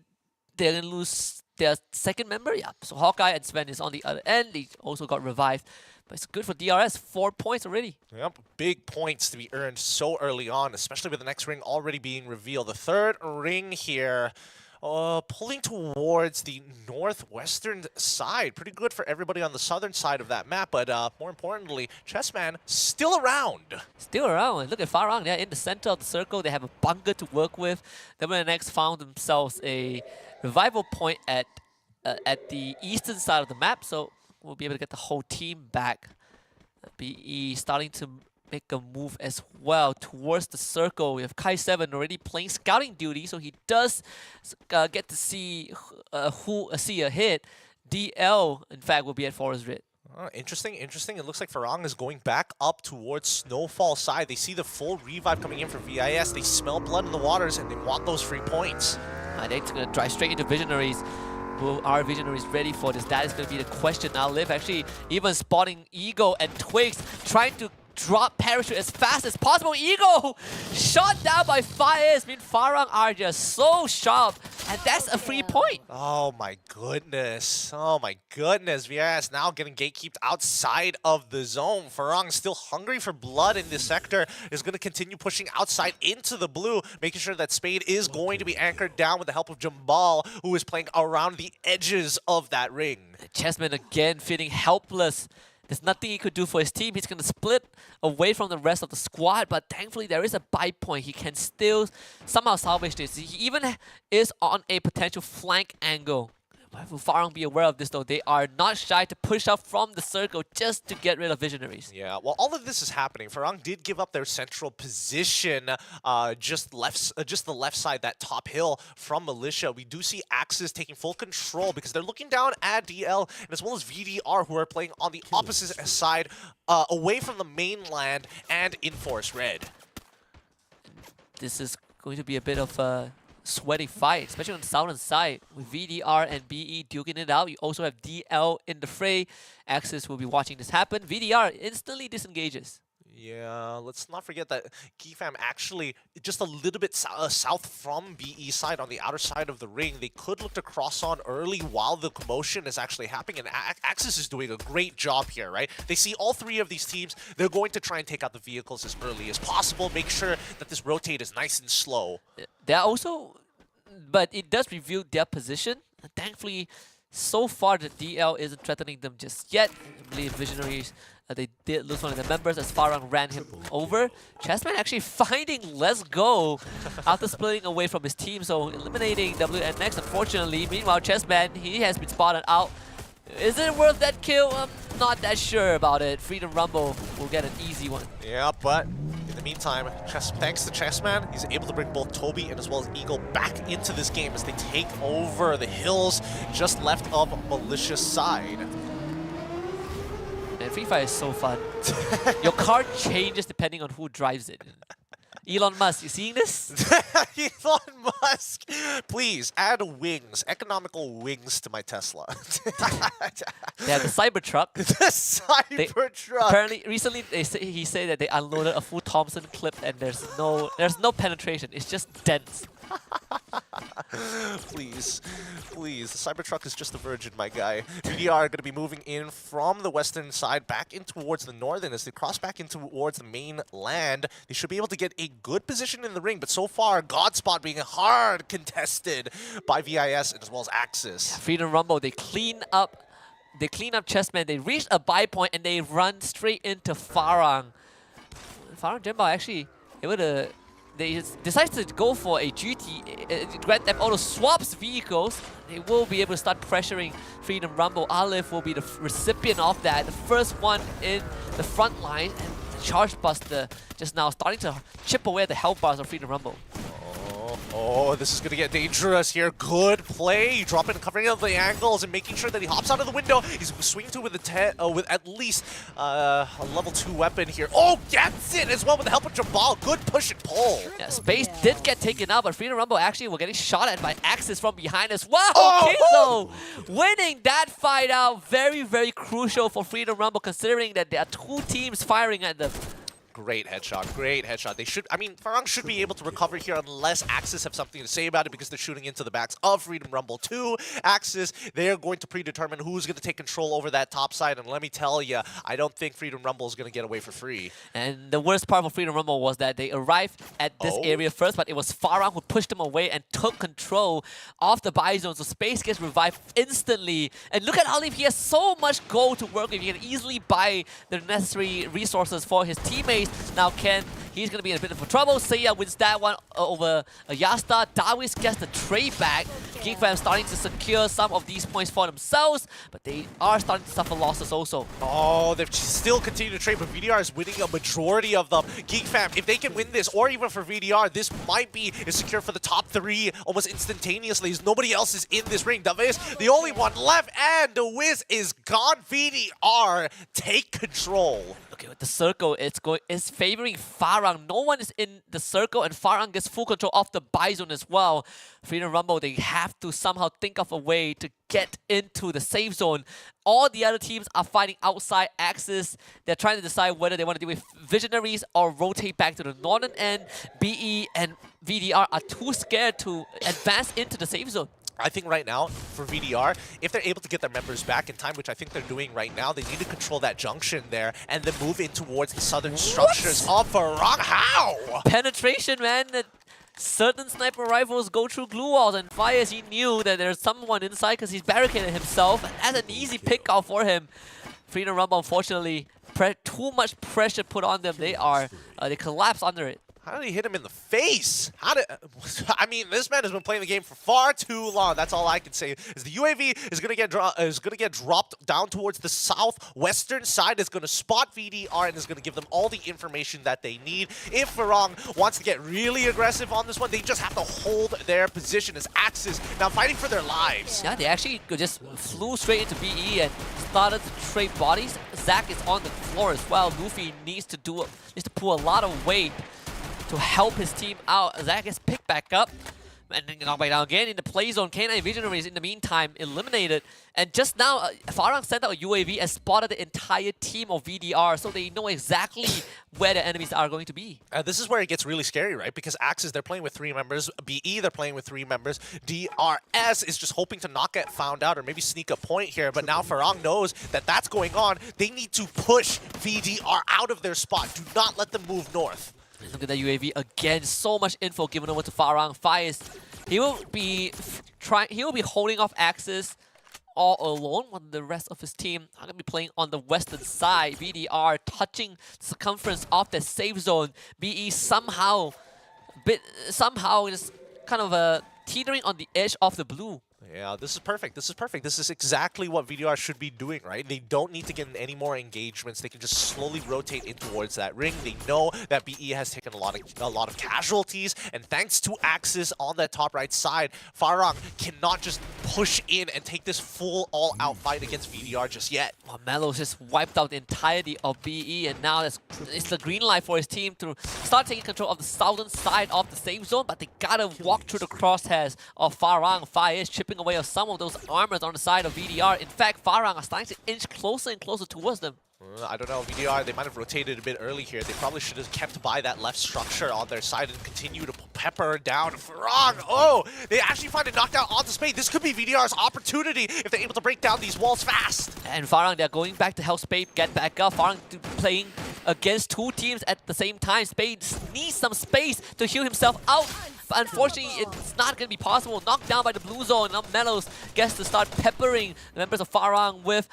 Speaker 9: they're going to lose their second member. Yeah, so Hawkeye and Sven is on the other end. They also got revived. But it's good for DRS. 4 points already.
Speaker 5: Yep, big points to be earned so early on, especially with the next ring already being revealed. The third ring here, pulling towards the northwestern side. Pretty good for everybody on the southern side of that map, but more importantly, Chessman still around.
Speaker 9: Still around. Look at Farang. They're in the center of the circle. They have a bunker to work with. WNX found themselves a revival point at the eastern side of the map, so we'll be able to get the whole team back. BE starting to make a move as well towards the circle. We have Kai7 already playing scouting duty, so he does get to see see a hit. DL, in fact, will be at Forest Rid.
Speaker 5: Interesting. It looks like Farang is going back up towards Snowfall side. They see the full revive coming in for VIS. They smell blood in the waters, and they want those free points.
Speaker 9: They're going to drive straight into Visionaries. Will our Visionaries ready for this? That is going to be the question. Now Liv actually even spotting Eagle and Twigs, trying to drop parachute as fast as possible. Eagle shot down by Fire. I mean, Farang are just so sharp, and that's a free point.
Speaker 5: Oh my goodness. VIS now getting gatekeeped outside of the zone. Farang still hungry for blood in this sector, is going to continue pushing outside into the blue, making sure that Spade is going to be anchored down with the help of Jambal, who is playing around the edges of that ring.
Speaker 9: Chessman again feeling helpless. There's nothing he could do for his team. He's going to split away from the rest of the squad, but thankfully there is a buy point. He can still somehow salvage this. He even is on a potential flank angle. Will Farang be aware of this though? They are not shy to push up from the circle just to get rid of Visionaries.
Speaker 5: Yeah, well, all of this is happening. Farang did give up their central position, just the left side, that top hill from Militia. We do see Axis taking full control because they're looking down at DL and as well as VDR, who are playing on the opposite side, away from the mainland and in Forest Red.
Speaker 9: This is going to be a bit of a sweaty fight, especially on the southern side with VDR and BE duking it out. You also have DL in the fray. Axis will be watching this happen. VDR instantly disengages.
Speaker 5: Yeah, let's not forget that Keyfam actually just a little bit south from BE side on the outer side of the ring. They could look to cross on early while the commotion is actually happening, and Axis is doing a great job here, right? They see all three of these teams. They're going to try and take out the vehicles as early as possible, make sure that this rotate is nice and slow.
Speaker 9: They're also, but it does reveal their position. Thankfully, so far the DL isn't threatening them just yet. I believe Visionaries, they did lose one of the members as Farang ran him over. Chessman actually finding Let's Go after splitting away from his team, so eliminating WNX unfortunately. Meanwhile, Chessman, he has been spotted out. Is it worth that kill? I'm not that sure about it. Freedom Rumble will get an easy one.
Speaker 5: Yeah, but in the meantime, thanks to Chessman, he's able to bring both Toby and as well as Eagle back into this game as they take over the hills just left of Malicious side.
Speaker 9: And Free Fire is so fun. Your car changes depending on who drives it. Elon Musk, you seeing this?
Speaker 5: Elon Musk, please add wings, economical wings to my Tesla.
Speaker 9: They have the Cybertruck.
Speaker 5: The Cybertruck.
Speaker 9: Apparently, recently he said that they unloaded a full Thompson clip and there's no penetration. It's just dents.
Speaker 5: Please, the Cybertruck is just a virgin, my guy. VDR are going to be moving in from the western side back in towards the northern. As they cross back in towards the mainland, they should be able to get a good position in the ring, but so far, Godspot being hard contested by VIS as well as Axis.
Speaker 9: Freedom Rumble, they clean up Chessman, they reach a buy point and they run straight into Farang. Farang Jemba actually able to, they decide to go for a GT, Grand Theft Auto swaps vehicles. They will be able to start pressuring Freedom Rumble. Aleph will be the recipient of that, the first one in the front line, and Charge Buster just now starting to chip away at the health bars of Freedom Rumble.
Speaker 5: Oh, Oh, this is going to get dangerous here. Good play. Dropping and covering up the angles and making sure that he hops out of the window. He's swinging to with with at least a level 2 weapon here. Oh, gets it as well with the help of Jabal. Good push and pull.
Speaker 9: Yeah, space did get taken out, but Freedom Rumble actually were getting shot at by Axis from behind as well.
Speaker 5: Oh!
Speaker 9: Okay, so winning that fight out, very, very crucial for Freedom Rumble, considering that there are 2 teams firing at them.
Speaker 5: Great headshot, great headshot. They should, I mean, Farang should be able to recover here unless Axis have something to say about it because they're shooting into the backs of Freedom Rumble 2. Axis, they're going to predetermine who's going to take control over that top side. And let me tell you, I don't think Freedom Rumble is going to get away for free.
Speaker 9: And the worst part for Freedom Rumble was that they arrived at this area first, but it was Farang who pushed them away and took control of the buy zone. So Space gets revived instantly. And look at Olive, he has so much gold to work with. He can easily buy the necessary resources for his teammates. Now Ken, he's going to be in a bit of trouble. Seiya wins that one over Yasta. Darwis gets the trade back. GeekFam starting to secure some of these points for themselves, but they are starting to suffer losses also.
Speaker 5: Oh, they've still continued to trade, but VDR is winning a majority of them. GeekFam, if they can win this, or even for VDR, this might be secure for the top 3 almost instantaneously, as nobody else is in this ring. Davis, the only one left, and the Wiz is gone. VDR, take control.
Speaker 9: Okay, with the circle, it's favoring Farang. No one is in the circle, and Farang gets full control of the buy zone as well. Freedom Rumble, they have to somehow think of a way to get into the safe zone. All the other teams are fighting outside Axis. They're trying to decide whether they want to deal with Visionaries or rotate back to the northern end. BE and VDR are too scared to advance into the safe zone.
Speaker 5: I think right now, for VDR, if they're able to get their members back in time, which I think they're doing right now, they need to control that junction there and then move in towards the southern structures of Farang. How?
Speaker 9: Penetration, man. Certain sniper rifles go through glue walls, and Fire, he knew that there's someone inside because he's barricaded himself. And that's an easy pick out for him. Freedom Rumble, unfortunately, too much pressure put on them. They collapse under it.
Speaker 5: How did he hit him in the face? I mean, this man has been playing the game for far too long. That's all I can say. Is the UAV is going to get dropped down towards the southwestern side. It's going to spot VDR and is going to give them all the information that they need. If Farang wants to get really aggressive on this one, they just have to hold their position as Axis now fighting for their lives.
Speaker 9: Yeah, they actually just flew straight into BE and started to trade bodies. Zac is on the floor as well. Luffy needs to pull a lot of weight to help his team out. Zac gets picked back up and then knocked back down again in the play zone. K9 Visionaries in the meantime eliminated. And just now, Farang sent out a UAV and spotted the entire team of VDR, so they know exactly where the enemies are going to be.
Speaker 5: This is where it gets really scary, right? Because Axis, they're playing with 3 members. BE, they're playing with 3 members. DRS is just hoping to not get found out or maybe sneak a point here. But now Farang knows that that's going on. They need to push VDR out of their spot. Do not let them move north.
Speaker 9: Look at that UAV again. So much info given over to Farang. Fires, he will be holding off Axis all alone when the rest of his team are going to be playing on the western side. VDR touching the circumference of the safe zone. BE somehow just kind of teetering on the edge of the blue.
Speaker 5: Yeah, this is perfect. This is perfect. This is exactly what VDR should be doing, right? They don't need to get in any more engagements. They can just slowly rotate in towards that ring. They know that BE has taken a lot of casualties, and thanks to Axis on that top right side, Farang cannot just push in and take this full all-out fight against VDR just yet.
Speaker 9: Well, Melo's just wiped out the entirety of BE, and now it's the green light for his team to start taking control of the southern side of the safe zone, but they gotta walk through the crosshairs of Farang. Fire is chipping away of some of those armors on the side of VDR. In fact, Farang are starting to inch closer and closer towards them.
Speaker 5: I don't know, VDR, they might have rotated a bit early here. They probably should have kept by that left structure on their side and continue to pepper down Farang. Oh, they actually find it knocked out onto Spade. This could be VDR's opportunity if they're able to break down these walls fast.
Speaker 9: And Farang, they're going back to help Spade get back up. Farang playing against 2 teams at the same time. Spade needs some space to heal himself out. But unfortunately, it's not going to be possible. Knocked down by the blue zone. Now Melos gets to start peppering the members of Farang with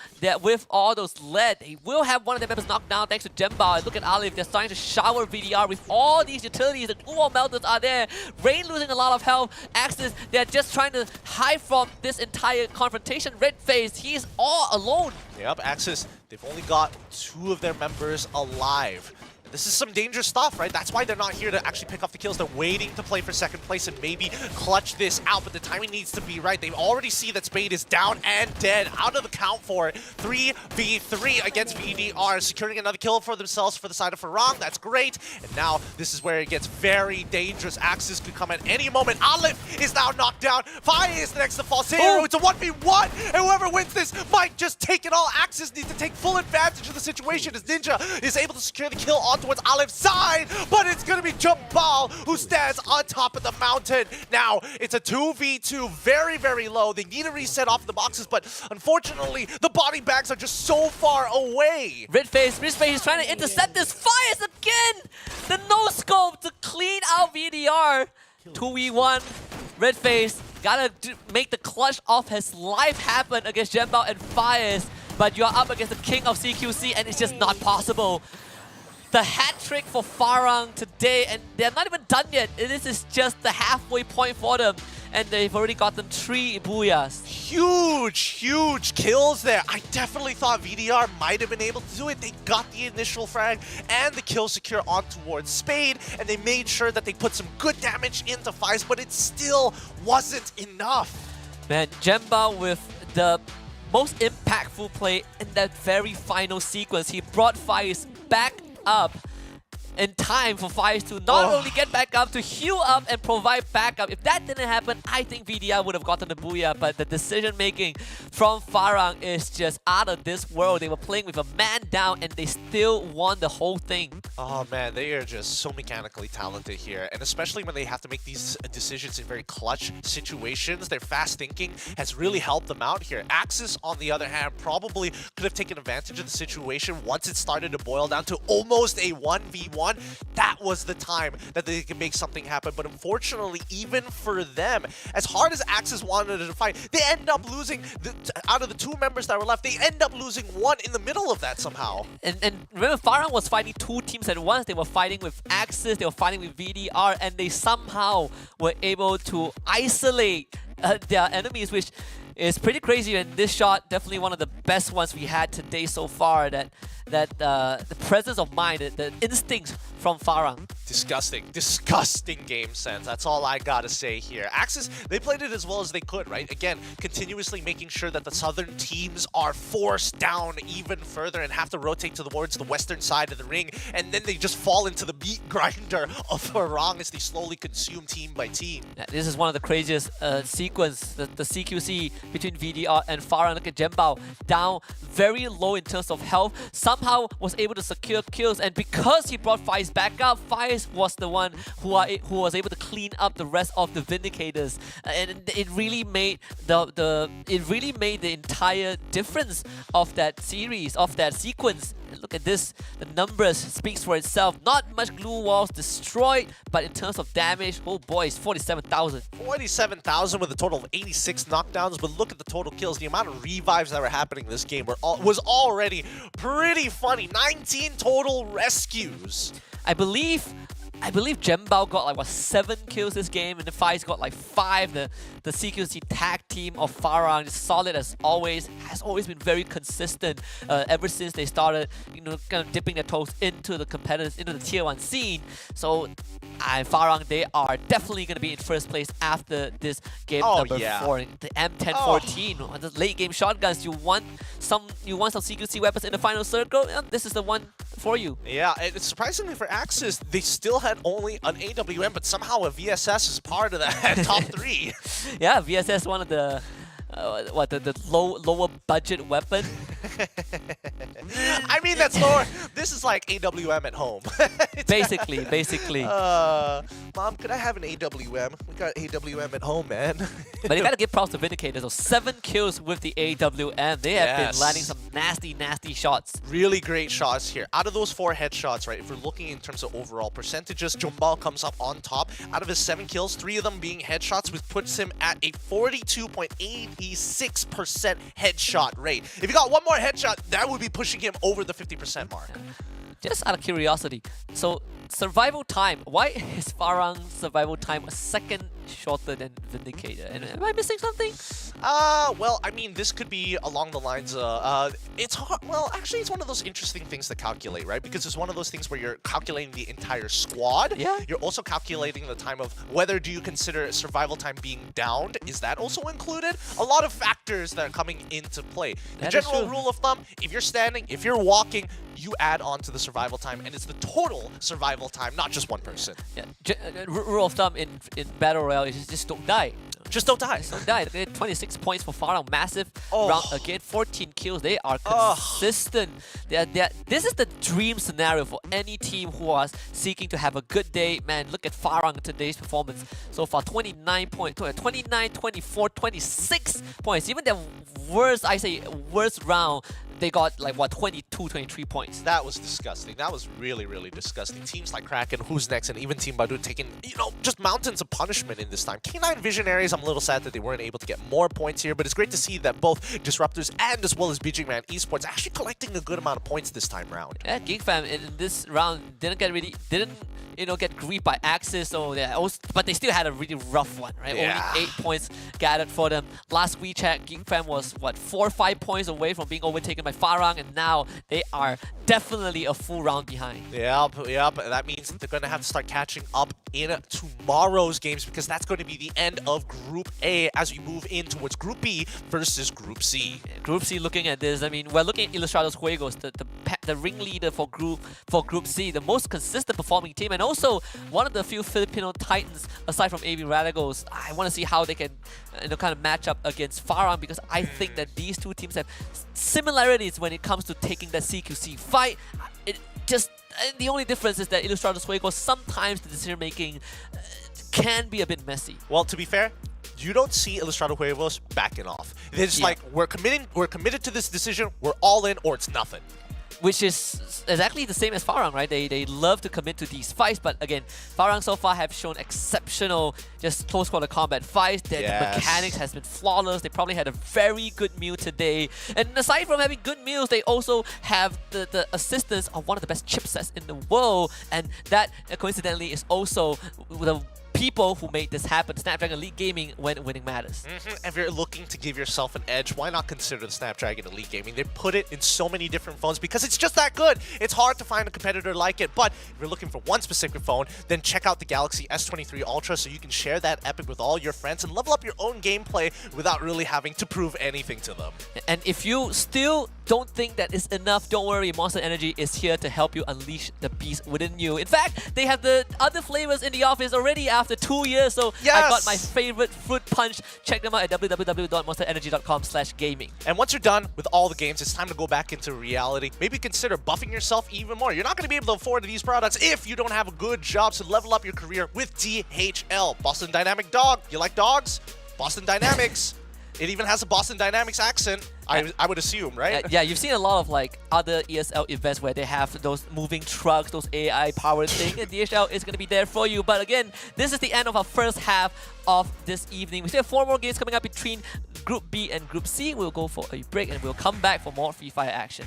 Speaker 9: all those lead. They will have one of their members knocked down thanks to Jemba. Look at Alif. They're starting to shower VDR with all these utilities. The glue wall melters are there. Rain losing a lot of health. Axis, they're just trying to hide from this entire confrontation. Red Face, he's all alone.
Speaker 5: Yep, Axis, they've only got 2 of their members alive. This is some dangerous stuff, right? That's why they're not here to actually pick up the kills. They're waiting to play for second place and maybe clutch this out, but the timing needs to be right. They already see that Spade is down and dead, out of the count for it. 3v3 against VDR, securing another kill for themselves for the side of Farang. That's great. And now this is where it gets very dangerous. Axis could come at any moment. Aleph is now knocked down. Fire is the next to fall. Zero, it's a 1v1, and whoever wins this might just take it all. Axis needs to take full advantage of the situation as Ninja is able to secure the kill on towards Aleph's side, but it's going to be Jambal who stands on top of the mountain. Now, it's a 2v2, very, very low. They need to reset off the boxes, but unfortunately, the body bags are just so far away.
Speaker 9: Ridface is trying to intercept this. Fires again! The no-scope to clean out VDR. 2v1. Ridface gotta make the clutch of his life happen against Jambal and Fires, but you are up against the king of CQC and it's just not possible. The hat trick for Farang today, and they're not even done yet. This is just the halfway point for them, and they've already gotten 3 booyahs.
Speaker 5: Huge kills there. I definitely thought VDR might have been able to do it. They got the initial frag and the kill secure on towards Spade, and they made sure that they put some good damage into Fies, but it still wasn't enough.
Speaker 9: Man, Jemba with the most impactful play in that very final sequence. He brought Fies back up in time for Fires to not only get back up, to heal up and provide backup. If that didn't happen, I think VDR would have gotten the booyah, but the decision making from Farang is just out of this world. They were playing with a man down and they still won the whole thing.
Speaker 5: Oh man, they are just so mechanically talented here, and especially when they have to make these decisions in very clutch situations, their fast thinking has really helped them out here. Axis, on the other hand, probably could have taken advantage of the situation once it started to boil down to almost a 1v1. That was the time that they could make something happen, but unfortunately, even for them, as hard as Axis wanted to fight, they end up losing, out of the 2 members that were left, they end up losing 1 in the middle of that somehow.
Speaker 9: And remember, Farang was fighting 2 teams at once. They were fighting with Axis, they were fighting with VDR, and they somehow were able to isolate their enemies, which is pretty crazy. And this shot, definitely one of the best ones we had today so far. That the presence of mind, the instincts from Farang.
Speaker 5: Disgusting game sense. That's all I gotta say here. Axis, they played it as well as they could, right? Again, continuously making sure that the southern teams are forced down even further and have to rotate towards the western side of the ring, and then they just fall into the meat grinder of Farang as they slowly consume team by team.
Speaker 9: Yeah, this is one of the craziest sequence, the CQC between VDR and Farang. Look at Jembao, down very low in terms of health, somehow was able to secure kills, and because he brought Fires back up, Fires was the one who was able to clean up the rest of the Vindicators, and it really made the entire difference of that series, of that sequence. Look at this, the numbers speaks for itself. Not much glue walls destroyed, but in terms of damage, oh boy, it's 47,000.
Speaker 5: 47,000 with a total of 86 knockdowns, but look at the total kills. The amount of revives that were happening in this game was already pretty funny. 19 total rescues.
Speaker 9: I believe Jembao got like 7 kills this game, and the Fires got like 5. The CQC tag team of Farang is solid as always, has always been very consistent ever since they started, kind of dipping their toes into the competitors, into the tier 1 scene. So Farang, they are definitely going to be in first place after this game number 4. The M1014, the late game shotguns. You want some CQC weapons in the final circle? Yeah, this is the one for you.
Speaker 5: Yeah, it's surprisingly for Axis, they still had only an AWM, but somehow a VSS is part of that top 3.
Speaker 9: Yeah, VSS, one of the the lower budget weapon.
Speaker 5: I mean, that's lower. This is like AWM at home.
Speaker 9: basically.
Speaker 5: Mom, could I have an AWM? We got AWM at home, man.
Speaker 9: But you gotta give props to Vindicators. So 7 kills with the AWM. They have been landing some nasty shots.
Speaker 5: Really great shots here. Out of those 4 headshots, right, if we're looking in terms of overall percentages, Jumbal comes up on top. Out of his 7 kills, 3 of them being headshots, which puts him at a 42.86% headshot rate. If you got one more headshot, that would be pushing him over the 50% mark.
Speaker 9: Just out of curiosity, so survival time. Why is Farang's survival time a second shorter than Vindicator? And am I missing something?
Speaker 5: Well, I mean, this could be along the lines of, it's hard, well, actually, it's one of those interesting things to calculate, right? Because it's one of those things where you're calculating the entire squad.
Speaker 9: Yeah.
Speaker 5: You're also calculating the time of whether do you consider survival time being downed? Is that also included? A lot of factors that are coming into play. The
Speaker 9: That is
Speaker 5: general
Speaker 9: true.
Speaker 5: rule of thumb, if you're standing, if you're walking, you add on to the survival time, and it's the total survival time, not just one person.
Speaker 9: Yeah. Rule of thumb in Battle Royale is just don't die.
Speaker 5: Just don't die.
Speaker 9: Just don't die. They had 26 points for Farang. Massive
Speaker 5: Oh.
Speaker 9: round again. 14 kills. They are consistent. This is the dream scenario for any team who are seeking to have a good day. Man, look at Farang in today's performance. So far, 29 points. 29, 24, 26 points. Even their worst round, they got like, what, 22, 23 points.
Speaker 5: That was disgusting. That was really, really disgusting. Teams like Kraken, Who's Next, and even Team Badu taking, just mountains of punishment in this time. K9 Visionaries, I'm a little sad that they weren't able to get more points here, but it's great to see that both Disruptors and as well as BGman Esports actually collecting a good amount of points this time round.
Speaker 9: Yeah, GeekFam in this round didn't get griefed by Axis, so but they still had a really rough one, right?
Speaker 5: Yeah.
Speaker 9: Only 8 points gathered for them. Last we checked, GeekFam was, what, 4 or 5 points away from being overtaken by Farang, and now they are definitely a full round behind.
Speaker 5: Yep. That means that they're going to have to start catching up in tomorrow's games because that's going to be the end of Group A as we move in towards Group B versus Group C.
Speaker 9: Group C, looking at this, I mean, we're looking at Ilustrados Juegos, the ringleader for Group C, the most consistent performing team, and also one of the few Filipino titans aside from AV Radicals. I want to see how they can kind of match up against Farang because I think that these two teams have similarities when it comes to taking that CQC fight. The only difference is that Ilustrados Juegos, sometimes the decision making can be a bit messy.
Speaker 5: Well, to be fair, you don't see Ilustrado Huevos backing off. They're just like, we're committed to this decision, we're all in, or it's nothing.
Speaker 9: Which is exactly the same as Farang, right? They love to commit to these fights, but again, Farang so far have shown exceptional just close quarter combat fights. The mechanics has been flawless. They probably had a very good meal today. And aside from having good meals, they also have the assistance of one of the best chipsets in the world, and that coincidentally is also the people who made this happen. Snapdragon Elite Gaming, when winning matters.
Speaker 5: If you're looking to give yourself an edge, why not consider the Snapdragon Elite Gaming? They put it in so many different phones because it's just that good. It's hard to find a competitor like it, but if you're looking for one specific phone, then check out the Galaxy S23 Ultra so you can share that epic with all your friends and level up your own gameplay without really having to prove anything to them.
Speaker 9: And if you still don't think that is enough, don't worry, Monster Energy is here to help you unleash the beast within you. In fact, they have the other flavors in the office already after 2 years, so I got my favorite fruit punch. Check them out at www.monsterenergy.com/gaming.
Speaker 5: And once you're done with all the games, it's time to go back into reality. Maybe consider buffing yourself even more. You're not going to be able to afford these products if you don't have a good job, so level up your career with DHL. Boston Dynamic Dog. You like dogs? Boston Dynamics. It even has a Boston Dynamics accent, I would assume, right?
Speaker 9: Yeah, you've seen a lot of like other ESL events where they have those moving trucks, those AI-powered things, and DHL is going to be there for you. But again, this is the end of our first half of this evening. We still have 4 more games coming up between Group B and Group C. We'll go for a break and we'll come back for more Free Fire action.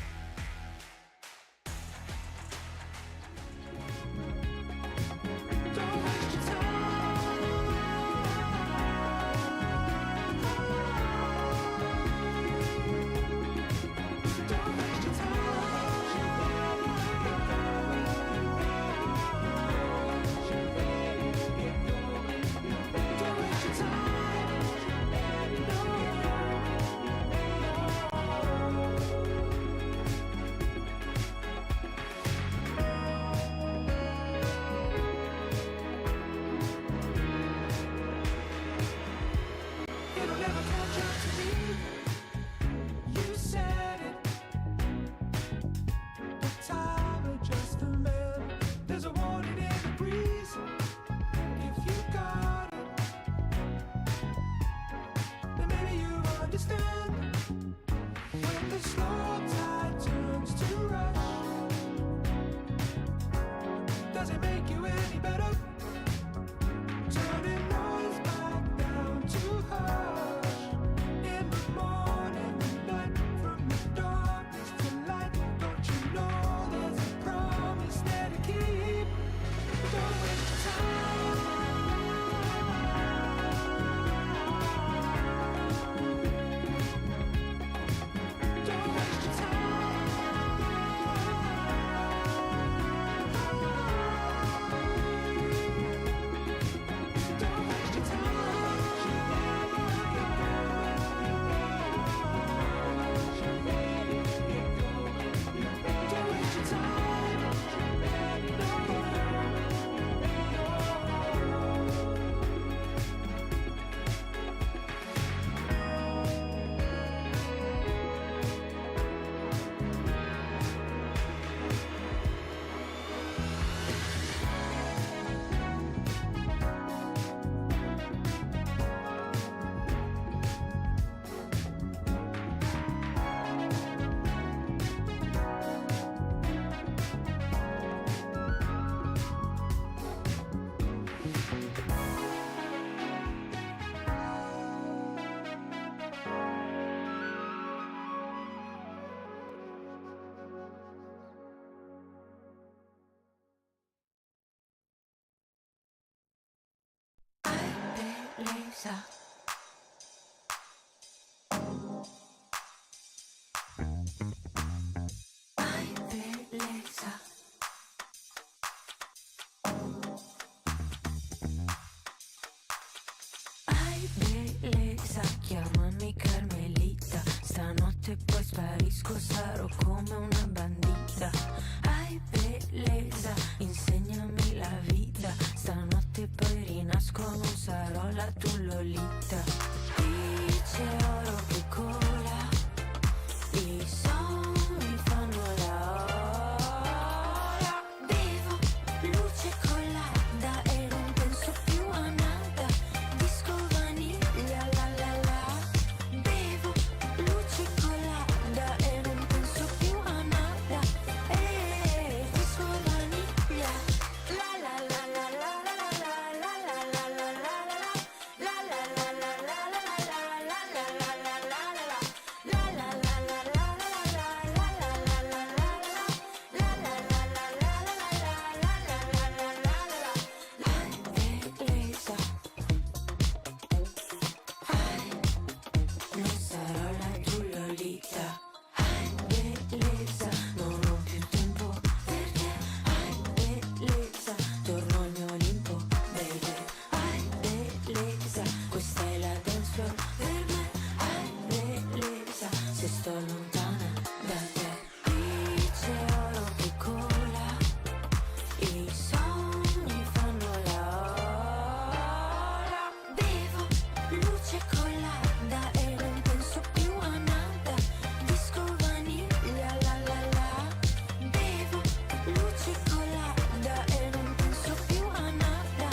Speaker 1: bellezza. Ay, bellezza. Ay, bellezza, chiamami Carmelita. Stanotte poi sparisco, sarò come una bandita. Ai bellezza, insegnami la vita. Stanotte poi rinasco, non sarò la tua Lolita. Dice oro che cola, i sogni fanno la ola. Bevo luce colada e non penso più a nada. Disco vaniglia la la la. Bevo luce colada e non penso più a nada. Disco vaniglia la la la la la la la la la la la la la non sarò la tua Lolita. Ai bellezza, non ho più tempo perché ai bellezza, torno al mio Olimpo, baby. Ai bellezza, questa è la dance floor per me. Ai bellezza, se sto lontana da te. Dice oro che cola, i sogni fanno la ola. Bevo luce colada e non penso più a nada. Disco vaniglia la la la. Bevo luce colada e non penso più a nada.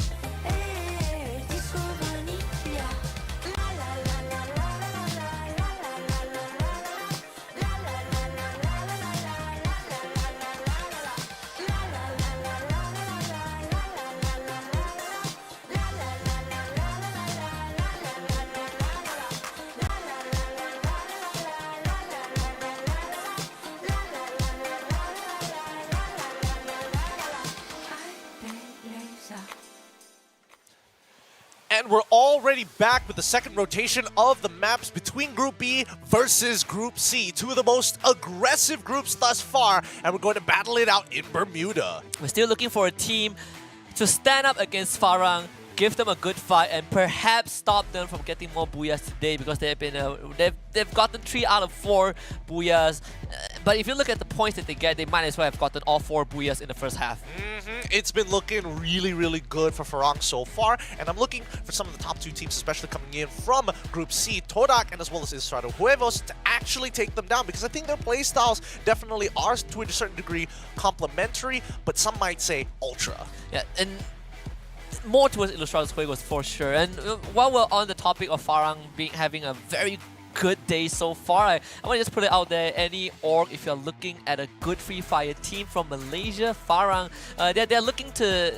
Speaker 1: Disco vaniglia la la la la la la la la la la la
Speaker 5: And we're already back with the second rotation of the maps between Group B versus Group C. Two of the most aggressive groups thus far, and we're going to battle it out in Bermuda.
Speaker 6: We're still looking for a team to stand up against Farang, give them a good fight, and perhaps stop them from getting more booyahs today, because they've gotten 3 out of 4 booyahs. But if you look at the points that they get, they might as well have gotten all 4 booyahs in the first half.
Speaker 5: It's been looking really, really good for Farang so far, and I'm looking for some of the top 2 teams, especially coming in from Group C, Todak and as well as Israel Huevos, to actually take them down, because I think their playstyles definitely are, to a certain degree, complementary, but some might say ultra.
Speaker 6: Yeah, and more towards Ilustrados Juegos for sure. And while we're on the topic of Farang having a very good day so far, I want to just put it out there, any org, if you're looking at a good Free Fire team from Malaysia, Farang, they're looking to,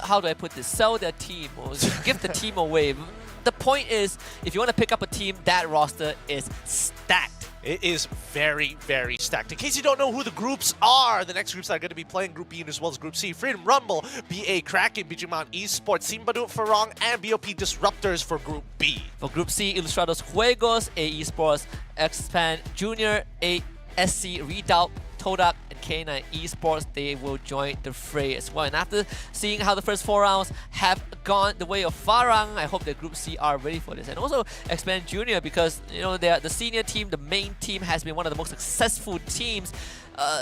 Speaker 6: how do I put this, sell their team or give the team away. The point is, if you want to pick up a team, that roster is stacked.
Speaker 5: It is very, very stacked. In case you don't know who the groups are, the next groups that are going to be playing Group B as well as Group C: Freedom Rumble, BA Kraken, Bijimount Esports, Simbadut Farang, and BOP Disruptors for Group B.
Speaker 6: For Group C, Ilustrados Juegos, a-esport, Expand Junior, ASC Redoubt, Todak, and K9 Esports, they will join the fray as well. And after seeing how the first 4 rounds have gone the way of Farang, I hope that Group C are ready for this. And also Expand Junior, because you know they are the senior team, the main team has been one of the most successful teams,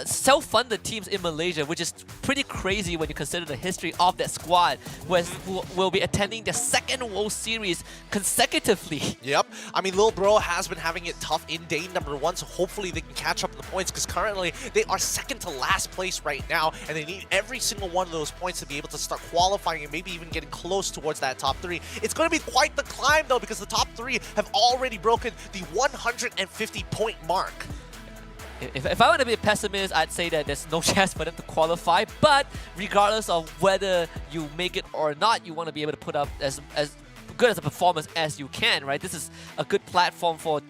Speaker 6: self-funded teams in Malaysia, which is pretty crazy when you consider the history of that squad, who will be attending their second World Series consecutively.
Speaker 5: Yep. I mean, Lil Bro has been having it tough in day number 1, so hopefully they can catch up in the points, because currently they are second to last place right now, and they need every single one of those points to be able to start qualifying and maybe even getting close towards that top 3. It's going to be quite the climb, though, because the top 3 have already broken the 150-point mark.
Speaker 6: If I were to be a pessimist, I'd say that there's no chance for them to qualify, but regardless of whether you make it or not, you want to be able to put up as good as a performance as you can, right? This is a good platform for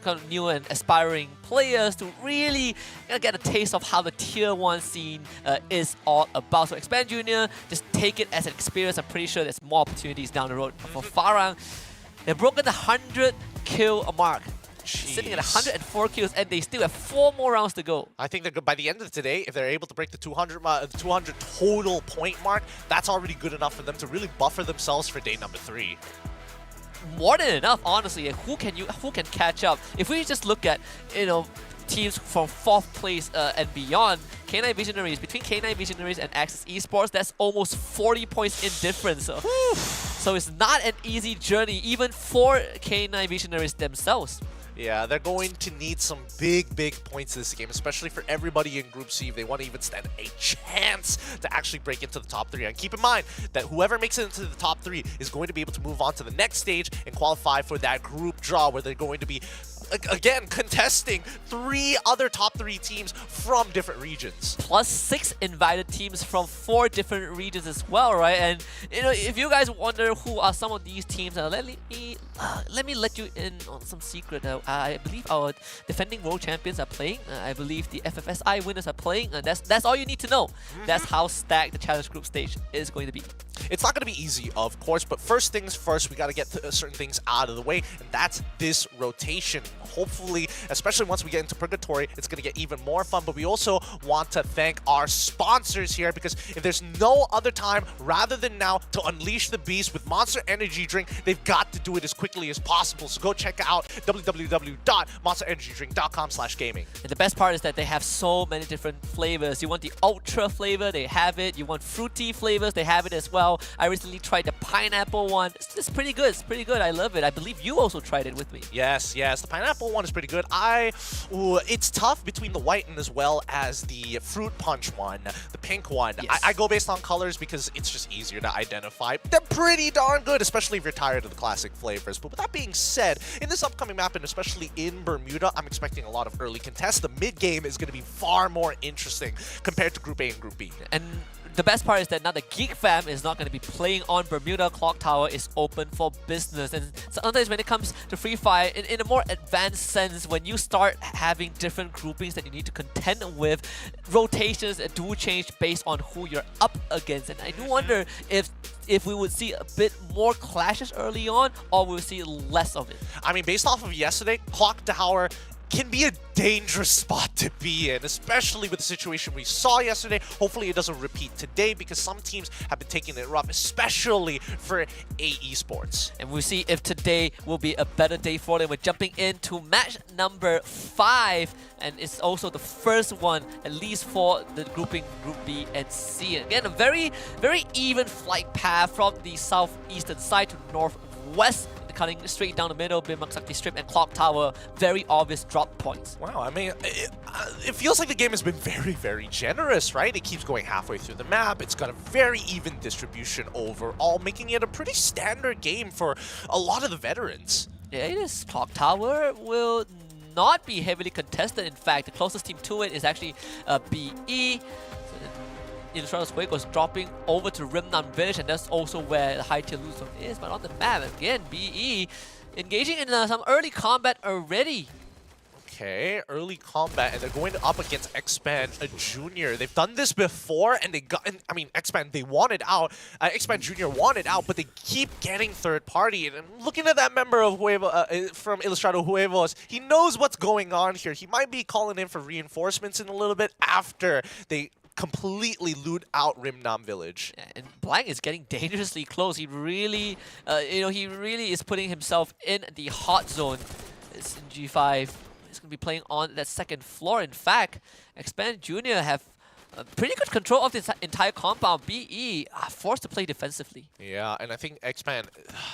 Speaker 9: kind of new and aspiring players to really get a taste of how the Tier 1 scene is all about. So Expand Junior, just take it as an experience. I'm pretty sure there's more opportunities down the road. For Farang, they've broken the 100 kill mark. Sitting at 104 kills, and they still have 4 more rounds to go.
Speaker 5: I think that by the end of today, if they're able to break the 200 total point mark, that's already good enough for them to really buffer themselves for day number 3.
Speaker 9: More than enough, honestly. And who can catch up? If we just look at teams from 4th place and beyond, K9 Visionaries, between K9 Visionaries and Axis Esports, that's almost 40 points in difference. So it's not an easy journey, even for K9 Visionaries themselves.
Speaker 5: Yeah, they're going to need some big points this game, especially for everybody in Group C if they want to even stand a chance to actually break into the top 3. And keep in mind that whoever makes it into the top 3 is going to be able to move on to the next stage and qualify for that group draw where they're going to be, again, contesting 3 other top 3 teams from different regions.
Speaker 9: Plus 6 invited teams from 4 different regions as well, right? And if you guys wonder who are some of these teams, let me let you in on some secret. I believe our defending world champions are playing. I believe the FFSI winners are playing. That's all you need to know. That's how stacked the challenge group stage is going to be.
Speaker 5: It's not going to be easy, of course, but first things first, we got to get certain things out of the way, and that's this rotation. Hopefully, especially once we get into Purgatory, it's going to get even more fun, but we also want to thank our sponsors here, because if there's no other time rather than now to unleash the beast with Monster Energy Drink, they've got to do it as quickly as possible. So go check out www.monsterenergydrink.com/gaming.
Speaker 9: And the best part is that they have so many different flavors. You want the ultra flavor, they have it. You want fruity flavors, they have it as well. I recently tried the pineapple one. It's pretty good. It's pretty good. I love it. I believe you also tried it with me.
Speaker 5: Yes. The pineapple one is pretty good. It's tough between the white and as well as the fruit punch one, the pink one.
Speaker 9: Yes.
Speaker 5: I go based on colors because it's just easier to identify. They're pretty darn good, especially if you're tired of the classic flavors. But with that being said, in this upcoming map, and especially in Bermuda, I'm expecting a lot of early contests. The mid game is going to be far more interesting compared to Group A and Group B.
Speaker 9: And the best part is that now the Geek Fam is not going to be playing on Bermuda. Clock Tower is open for business. And sometimes when it comes to Free Fire, in a more advanced sense, when you start having different groupings that you need to contend with, rotations do change based on who you're up against. And I do wonder if we would see a bit more clashes early on, or we'll see less of it.
Speaker 5: I mean, based off of yesterday, Clock Tower can be a dangerous spot to be in, especially with the situation we saw yesterday. Hopefully it doesn't repeat today, because some teams have been taking it rough, especially for a-esport.
Speaker 9: And we'll see if today will be a better day for them. We're jumping into match number 5, and it's also the first one, at least for the grouping Group B and C. And again, a very even flight path from the southeastern side to northwest, cutting straight down the middle, Bimak Sakti Strip and Clock Tower, very obvious drop points.
Speaker 5: Wow, I mean, it feels like the game has been very generous, right? It keeps going halfway through the map. It's got a very even distribution overall, making it a pretty standard game for a lot of the veterans.
Speaker 9: Yeah, it is. Clock Tower will not be heavily contested. In fact, the closest team to it is actually BE. Illustrator's Wake was dropping over to Rimnam Village, and that's also where the high tier loot zone is. But on the map, again, BE engaging in some early combat already.
Speaker 5: Okay, early combat, and they're going up against Expand Junior. They've done this before, and they got, I mean, Expand, they wanted out. Expand Junior wanted out, but they keep getting third party. And looking at that member of from Ilustrado Huevos, he knows what's going on here. He might be calling in for reinforcements in a little bit after they completely loot out Rimnam Village.
Speaker 9: Yeah, and Blank is getting dangerously close. He really, he really is putting himself in the hot zone. It's in G5. He's going to be playing on that second floor. In fact, Expand Junior have pretty good control of this entire compound. BE are forced to play defensively.
Speaker 5: Yeah, and I think Expand,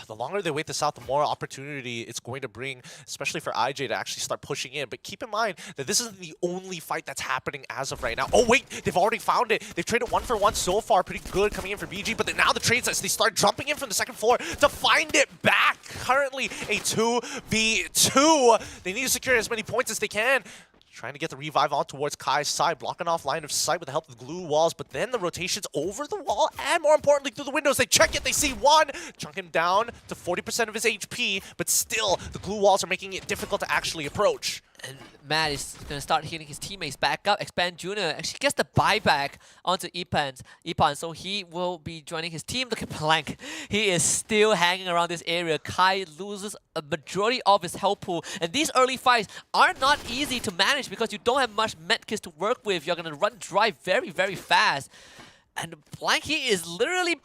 Speaker 5: the longer they wait this out, the more opportunity it's going to bring, especially for IJ to actually start pushing in. But keep in mind that this isn't the only fight that's happening as of right now. Oh wait, they've already found it. They've traded 1-for-1 so far, pretty good coming in for BG. But then now the trades, as they start jumping in from the second floor to find it back. Currently a 2v2. They need to secure as many points as they can. Trying to get the revive on towards Kai's side, blocking off line of sight with the help of glue walls, but then the rotations over the wall, and more importantly, through the windows. They check it, they see one, chunk him down to 40% of his HP, but still, the glue walls are making it difficult to actually approach.
Speaker 9: And Matt is going to start healing his teammates back up. Expand Jr. actually gets the buyback onto Ipan, so he will be joining his team. Look at Plank. He is still hanging around this area. Kai loses a majority of his health pool. And these early fights are not easy to manage because you don't have much medkits to work with. You're going to run dry very, very fast. And Plank, he is literally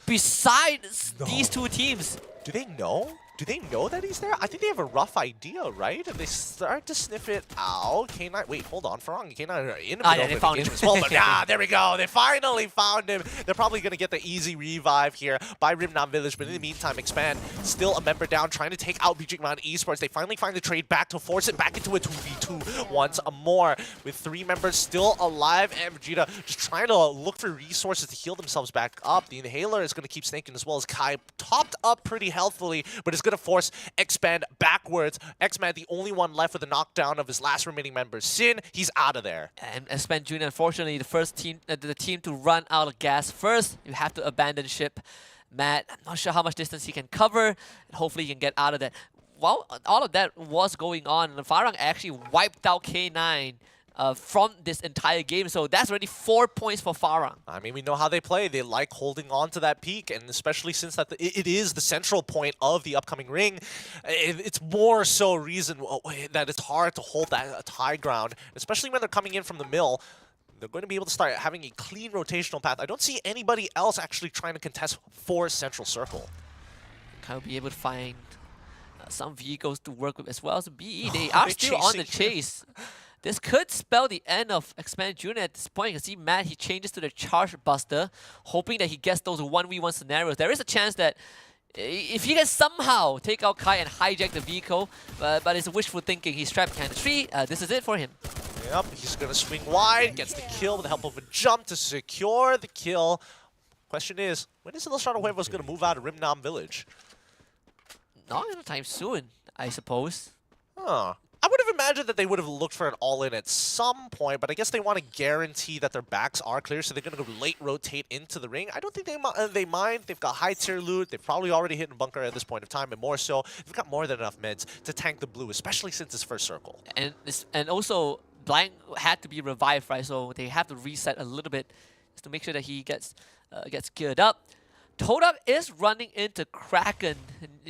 Speaker 9: beside these two teams.
Speaker 5: Do they know? Do they know that he's there? I think they have a rough idea, right? And they start to sniff it out. K9, wait, hold on. Farang and K9 are in the middle of
Speaker 9: they
Speaker 5: the
Speaker 9: found
Speaker 5: game
Speaker 9: him.
Speaker 5: as well. But there we go. They finally found him. They're probably going to get the easy revive here by Rimnam Village. But in the meantime, Expand, still a member down, trying to take out BG Esports. They finally find the trade back to force it back into a 2v2 once more. With 3 members still alive, and Vegeta just trying to look for resources to heal themselves back up. The Inhaler is going to keep snaking as well as Kai topped up pretty healthily, but it's going to force Expand backwards. X-Man, the only one left with a knockdown of his last remaining member. Sin, he's out of there.
Speaker 9: And Expand Jr., unfortunately, the team to run out of gas first. You have to abandon ship. Matt, I'm not sure how much distance he can cover, and hopefully he can get out of that. While all of that was going on, Farang actually wiped out K9 from this entire game, so that's already 4 points for Farang.
Speaker 5: I mean, we know how they play. They like holding on to that peak, and especially since that it is the central point of the upcoming ring, it's more so a reason that it's hard to hold that high ground, especially when they're coming in from the mill. They're going to be able to start having a clean rotational path. I don't see anybody else actually trying to contest for Central Circle.
Speaker 9: Kind of be able to find some vehicles to work with as well. So BE, they are still on the chase. This could spell the end of Expand Jr. at this point. You can see Matt, he changes to the Charge Buster, hoping that he gets those 1v1 scenarios. There is a chance that if he can somehow take out Kai and hijack the vehicle, but it's wishful thinking. He's trapped behind the tree. This is it for him.
Speaker 5: Yep, he's going to swing wide, gets the kill with the help of a jump to secure the kill. Question is, when is Ilustrado Huevos going to move out of Rimnam Village?
Speaker 9: Not anytime soon, I suppose.
Speaker 5: Huh. I would have imagined that they would have looked for an all-in at some point, but I guess they want to guarantee that their backs are clear, so they're going to go late rotate into the ring. I don't think they mind. They've got high-tier loot. They've probably already hit a bunker at this point of time, and more so, they've got more than enough meds to tank the blue, especially since it's first circle.
Speaker 9: And also, Blank had to be revived, right? So they have to reset a little bit just to make sure that he gets geared up. Todak is running into Kraken,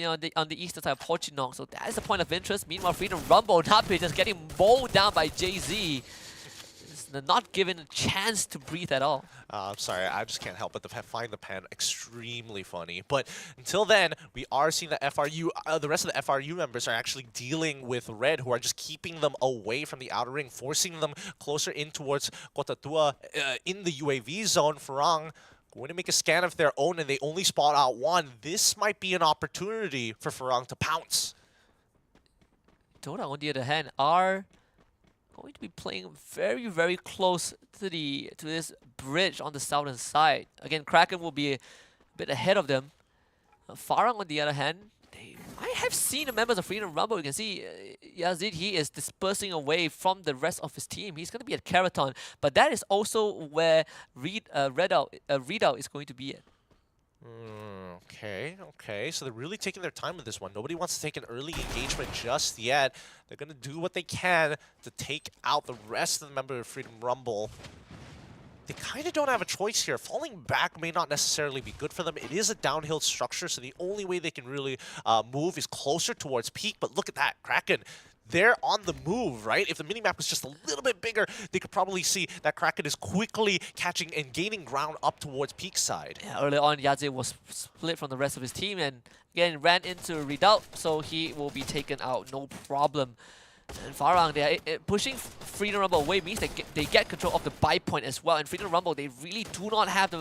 Speaker 9: on the eastern side of Porchinong, so that is the point of interest. Meanwhile, Freedom Rumble not just getting mowed down by Jay-Z. Not given a chance to breathe at all.
Speaker 5: I'm sorry, I just can't help but to find the pen extremely funny. But until then, we are seeing that the rest of the FRU members are actually dealing with Red, who are just keeping them away from the outer ring, forcing them closer in towards Kotatua in the UAV zone. Farang going to make a scan of their own, and they only spot out one. This might be an opportunity for Farang to pounce.
Speaker 9: Dota, on the other hand, are going to be playing very, very close to this bridge on the southern side. Again, Kraken will be a bit ahead of them. Farang, on the other hand, I have seen the members of Freedom Rumble. You can see Yazid, he is dispersing away from the rest of his team. He's going to be at Keraton, but that is also where Readout is going to be at.
Speaker 5: Okay. So they're really taking their time with this one. Nobody wants to take an early engagement just yet. They're going to do what they can to take out the rest of the members of Freedom Rumble. They kind of don't have a choice here. Falling back may not necessarily be good for them. It is a downhill structure, so the only way they can really move is closer towards peak. But look at that, Kraken. They're on the move, right? If the minimap was just a little bit bigger, they could probably see that Kraken is quickly catching and gaining ground up towards peak side.
Speaker 9: Yeah, early on, Yazid was split from the rest of his team and again ran into Redoubt, so he will be taken out, no problem. And Farang, they are pushing Freedom Rumble away means they get control of the buy point as well. And Freedom Rumble, they really do not have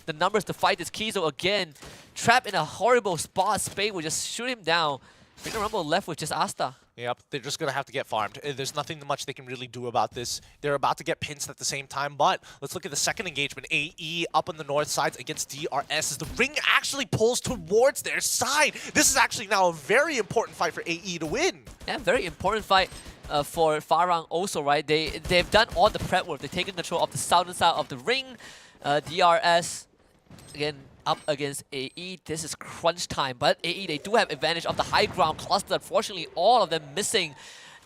Speaker 9: the numbers to fight this Kizo again. Trapped in a horrible spot, Spade will just shoot him down. Freedom Rumble left with just Asta.
Speaker 5: Yep, they're just going to have to get farmed. There's nothing much they can really do about this. They're about to get pinched at the same time, but let's look at the second engagement. AE up on the north side against DRS as the ring actually pulls towards their side. This is actually now a very important fight for AE to win.
Speaker 9: Yeah, very important fight for Farang also, right? They've done all the prep work. They've taken control of the southern side of the ring. DRS, again, up against AE. This is crunch time, but AE, they do have advantage of the high ground cluster. Unfortunately, all of them missing.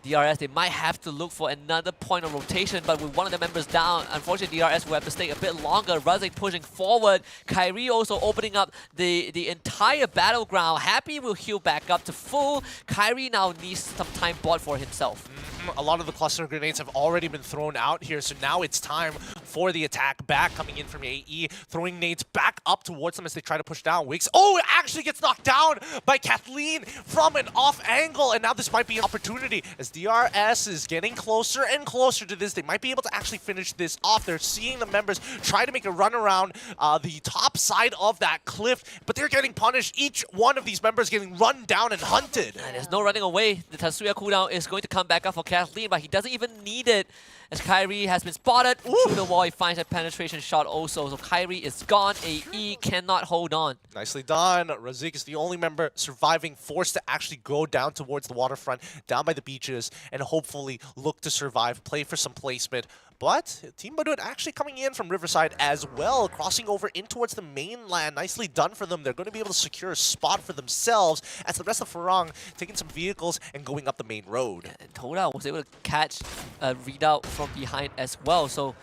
Speaker 9: DRS, they might have to look for another point of rotation, but with one of the members down, unfortunately DRS will have to stay a bit longer. Razik pushing forward. Kyrie also opening up the entire battleground. Happy will heal back up to full. Kyrie now needs some time bought for himself.
Speaker 5: A lot of the cluster grenades have already been thrown out here, so now it's time for the attack back coming in from AE, throwing nades back up towards them as they try to push down. Wicks, oh, it actually gets knocked down by Kathleen from an off angle, and now this might be an opportunity as DRS is getting closer and closer to this. They might be able to actually finish this off. They're seeing the members try to make a run around the top side of that cliff, but they're getting punished. Each one of these members getting run down and hunted.
Speaker 9: And there's no running away. The Tatsuya cooldown is going to come back up for Kathleen, but he doesn't even need it as Kyrie has been spotted through the wall. He finds a penetration shot also, so Kyrie is gone. AE cannot hold on.
Speaker 5: Nicely done. Razik is the only member surviving, forced to actually go down towards the waterfront, down by the beaches, and hopefully look to survive, play for some placement. But Team Badut actually coming in from Riverside as well, crossing over in towards the mainland. Nicely done for them. They're going to be able to secure a spot for themselves as the rest of Farang taking some vehicles and going up the main road.
Speaker 9: And Toda was able to catch a readout from behind as well, so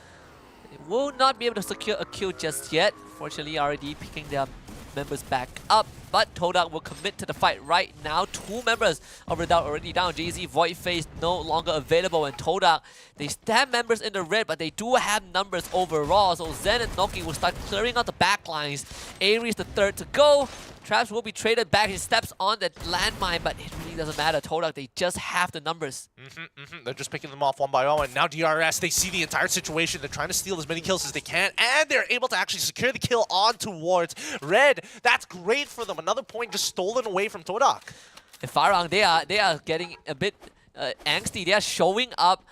Speaker 9: they will not be able to secure a kill just yet. Fortunately, already picking their members back up, but Todak will commit to the fight right now. Two members of Redoubt already down. JZ, Voidface no longer available, and Todak, they have members in the red, but they do have numbers overall, so Zen and Noki will start clearing out the back lines. Aries is the third to go. Traps will be traded back. He steps on the landmine, but it really doesn't matter. Todak, they just have the numbers.
Speaker 5: They're just picking them off one by one. And now DRS, they see the entire situation. They're trying to steal as many kills as they can, and they're able to actually secure the kill on towards Red. That's great for them. Another point just stolen away from Todak.
Speaker 9: And Farang, they are getting a bit angsty. They are showing up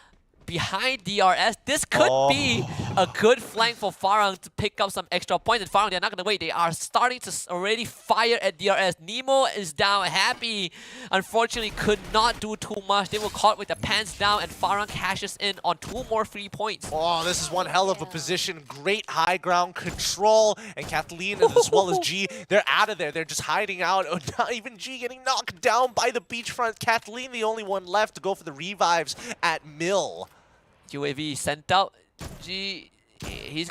Speaker 9: behind DRS. This could be a good flank for Farang to pick up some extra points. And Farang, they're not going to wait. They are starting to already fire at DRS. Nemo is down. Happy, unfortunately, could not do too much. They were caught with the pants down, and Farang cashes in on 2 more free points.
Speaker 5: Oh, this is one hell of a position. Great high ground control. And Kathleen, as well as G, they're out of there. They're just hiding out. Oh, not even G getting knocked down by the beachfront. Kathleen, the only one left to go for the revives at Mill.
Speaker 9: UAV sent out. G, he's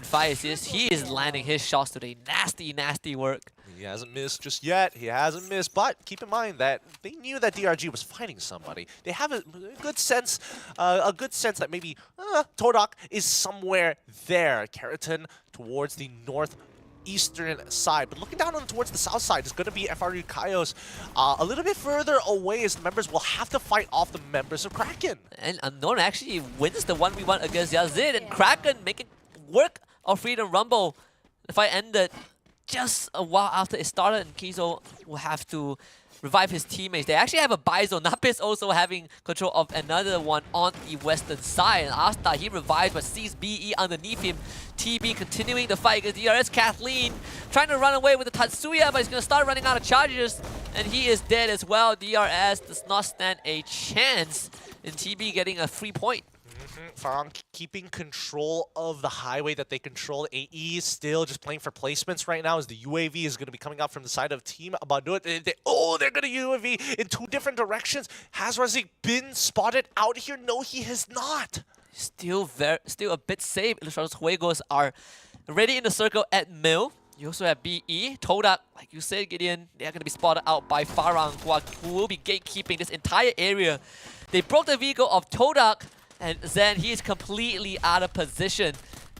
Speaker 9: Fire Seaason, he is landing his shots today. Nasty, nasty work.
Speaker 5: He hasn't missed just yet. He hasn't missed, but keep in mind that they knew that DRG was fighting somebody. They have a good sense that maybe Todak is somewhere there. Keratin towards the northeastern side, but looking down on towards the south side is going to be FRU Kaios a little bit further away, as the members will have to fight off the members of Kraken.
Speaker 9: And Unknown actually wins the 1v1 against Yazid, and Kraken making work of Freedom Rumble. The fight ended just a while after it started, and Kizo will have to revive his teammates. They actually have a buy zone. Napis also having control of another one on the western side. And Asta, he revives but sees BE underneath him. TB continuing the fight against DRS. Kathleen trying to run away with the Tatsuya, but he's going to start running out of charges. And he is dead as well. DRS does not stand a chance. And TB getting a free point.
Speaker 5: Farang keeping control of the highway that they control. AE is still just playing for placements right now, as the UAV is going to be coming out from the side of Team Badut. They're going to UAV in 2 different directions. Has Razik been spotted out here? No, he has not.
Speaker 9: Still a bit safe. Los Juegos are ready in the circle at Mill. You also have BE. Todak, like you said, Gideon, they're going to be spotted out by Farang, who will be gatekeeping this entire area. They broke the vehicle of Todak, and Zen, he is completely out of position.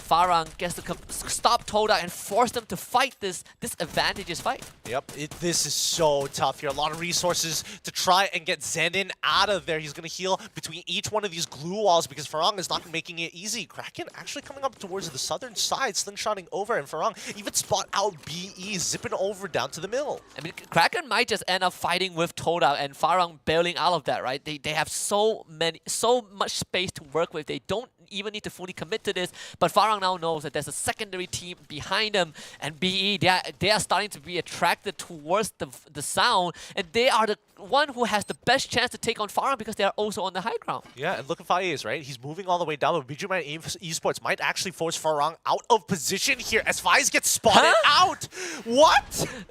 Speaker 9: Farang gets to stop Todak and force them to fight this disadvantageous fight.
Speaker 5: Yep, this is so tough here. A lot of resources to try and get Zenin out of there. He's going to heal between each one of these glue walls because Farang is not making it easy. Kraken actually coming up towards the southern side, slingshotting over, and Farang even spot out BE, zipping over down to the middle.
Speaker 9: I mean, Kraken might just end up fighting with Todak and Farang bailing out of that, right? They have so much space to work with. They don't even need to fully commit to this, but Farang now knows that there's a secondary team behind them, and BE, they are starting to be attracted towards the sound, and they are the one who has the best chance to take on Farang because they are also on the high ground.
Speaker 5: Yeah, and look at Fire, right? He's moving all the way down, but BGMI Esports might actually force Farang out of position here as Fire gets spotted out. What?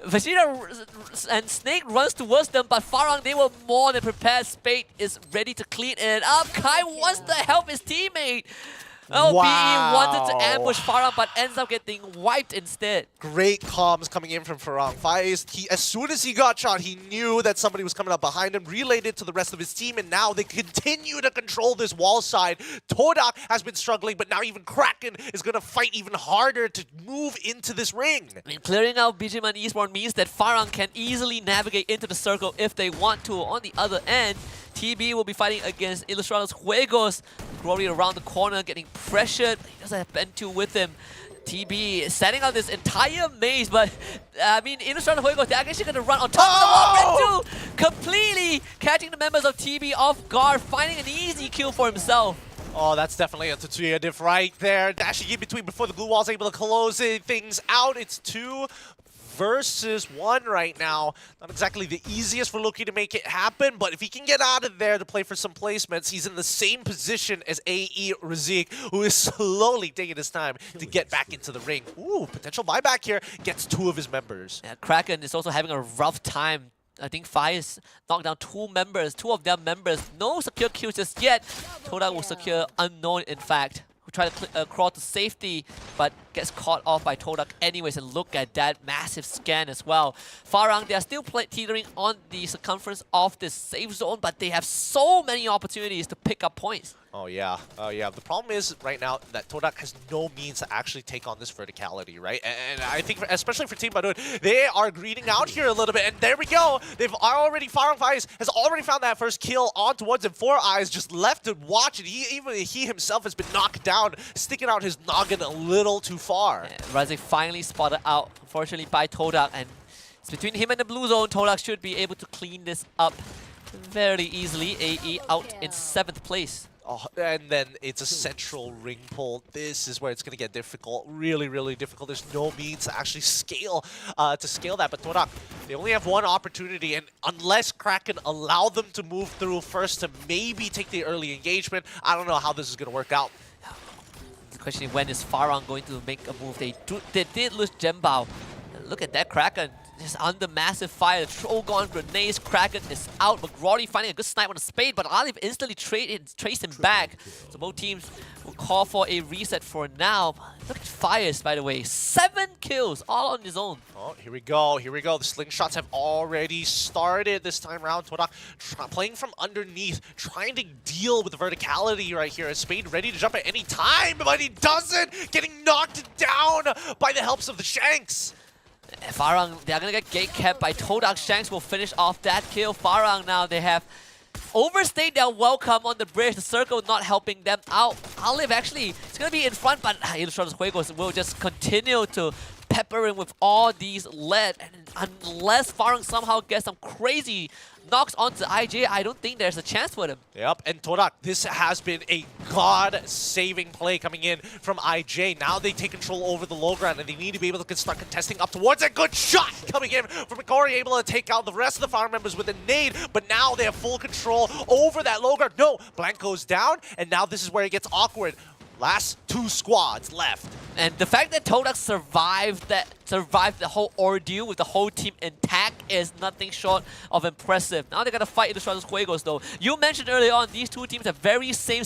Speaker 9: Vegeta and Snake runs towards them, but Farang, they were more than prepared. Spade is ready to clean it up. Kai wants to help his teammate. Oh,
Speaker 5: wow.
Speaker 9: BE wanted to ambush Farang, but ends up getting wiped instead.
Speaker 5: Great comms coming in from Farang. As soon as he got shot, he knew that somebody was coming up behind him, relayed it to the rest of his team, and now they continue to control this wall side. Todak has been struggling, but now even Kraken is going to fight even harder to move into this ring.
Speaker 9: I mean, clearing out BGMI Esports means that Farang can easily navigate into the circle if they want to. On the other end, TB will be fighting against Ilustrados Juegos. Glory around the corner, getting pressured. He doesn't have Bentu with him. TB setting out this entire maze, but I mean, Ilustrados Juegos, they're actually going to run on top of the wall. Bentu completely catching the members of TB off guard, finding an easy kill for himself.
Speaker 5: Oh, that's definitely a Tetsuya diff right there. Dashing in between before the glue wall's able to close things out. It's 2 versus 1 right now. Not exactly the easiest for Loki to make it happen, but if he can get out of there to play for some placements, he's in the same position as A.E. Razik, who is slowly taking his time to get back into the ring. Ooh, potential buyback here. Gets 2 of his members.
Speaker 9: Yeah, Kraken is also having a rough time. I think Fire's knocked down 2 of their members. No secure kills just yet. Todak will secure unknown, in fact. Who try to crawl to safety, but gets caught off by Todak anyways, and look at that massive scan as well. Farang, they are still teetering on the circumference of this safe zone, but they have so many opportunities to pick up points.
Speaker 5: Oh yeah, oh yeah. The problem is right now that Todak has no means to actually take on this verticality, right? And I think, especially for Team Badun, they are greeding out here a little bit. And there we go. They've already, Farang Fires has already found that first kill on towards him. 4 Eyes just left to watch it. He himself has been knocked down, sticking out his noggin a little too far.
Speaker 9: Yeah, Razik finally spotted out, unfortunately, by Todak. And it's between him and the blue zone. Todak should be able to clean this up very easily. AE out in 7th place.
Speaker 5: Oh, and then it's a central ring pull. This is where it's going to get difficult. Really, really difficult. There's no means to actually scale that. But Todak, they only have 1 opportunity, and unless Kraken allow them to move through first to maybe take the early engagement, I don't know how this is going to work out.
Speaker 9: The question is, when is Farang going to make a move? They did lose Jembao. Look at that Kraken. Just under massive fire. Trogon grenades. Kraken is out. McGrawdy finding a good snipe on the Spade, but Olive instantly traced him back. So both teams will call for a reset for now. Look at Fires, by the way. 7 kills, all on his own. Oh,
Speaker 5: here we go. Here we go. The slingshots have already started this time around. Todak playing from underneath, trying to deal with the verticality right here. Is Spade ready to jump at any time, but he doesn't. Getting knocked down by the helps of the Shanks.
Speaker 9: Farang, they're gonna get gate kept by Todak. Shanks will finish off that kill. Farang now, they have overstayed their welcome on the bridge. The circle not helping them out. Olive actually is gonna be in front, but Ilustrados Juegos will just continue to pepper him with all these lead. And unless Farang somehow gets some crazy knocks onto IJ, I don't think there's a chance for them.
Speaker 5: Yep, and Todak, this has been a god-saving play coming in from IJ. Now they take control over the low ground, and they need to be able to start contesting up towards it. Good shot coming in from Mikori, able to take out the rest of the Fire members with a nade, but now they have full control over that low ground. No, Blank goes down, and now this is where it gets awkward. Last 2 squads left.
Speaker 9: And the fact that Todak survived the whole ordeal with the whole team intact is nothing short of impressive. Now they gotta fight Ilustrados Juegos though. You mentioned earlier on, these 2 teams have very same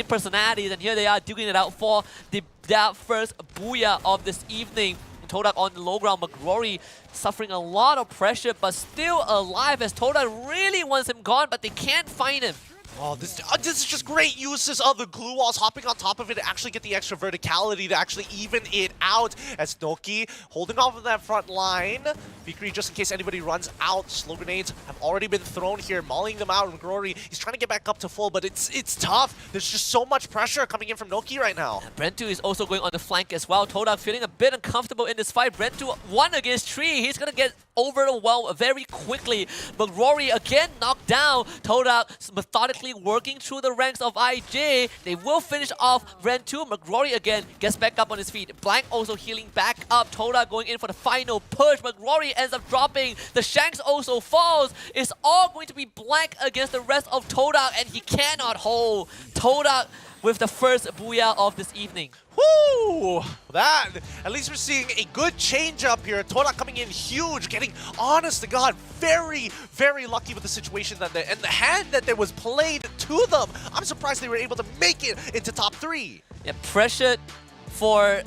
Speaker 9: personalities, and here they are duking it out for their first booyah of this evening. Todak on the low ground, McGrory suffering a lot of pressure, but still alive as Todak really wants him gone, but they can't find him.
Speaker 5: Oh, this is just great uses of the glue walls, hopping on top of it to actually get the extra verticality to actually even it out. As Noki holding off of that front line. Vikri, just in case anybody runs out, slow grenades have already been thrown here, mauling them out. And Rory, he's trying to get back up to full, but it's tough. There's just so much pressure coming in from Noki right now.
Speaker 9: Brentu is also going on the flank as well. Toda feeling a bit uncomfortable in this fight. Brentu 1 against 3. He's going to get overwhelmed very quickly. But Rory again knocked down. Toda methodically working through the ranks of IJ. They will finish off Brentu. McRory again gets back up on his feet. Blank also healing back up. Toda going in for the final push. McRory ends up dropping. The Shanks also falls. It's all going to be Blank against the rest of Toda, and he cannot hold. Toda with the first booyah of this evening.
Speaker 5: Woo! That, at least we're seeing a good change up here. Toda coming in huge, getting, honest to God, very, very lucky with the situation that and the hand that was played to them. I'm surprised they were able to make it into top 3.
Speaker 9: Yeah, pressured for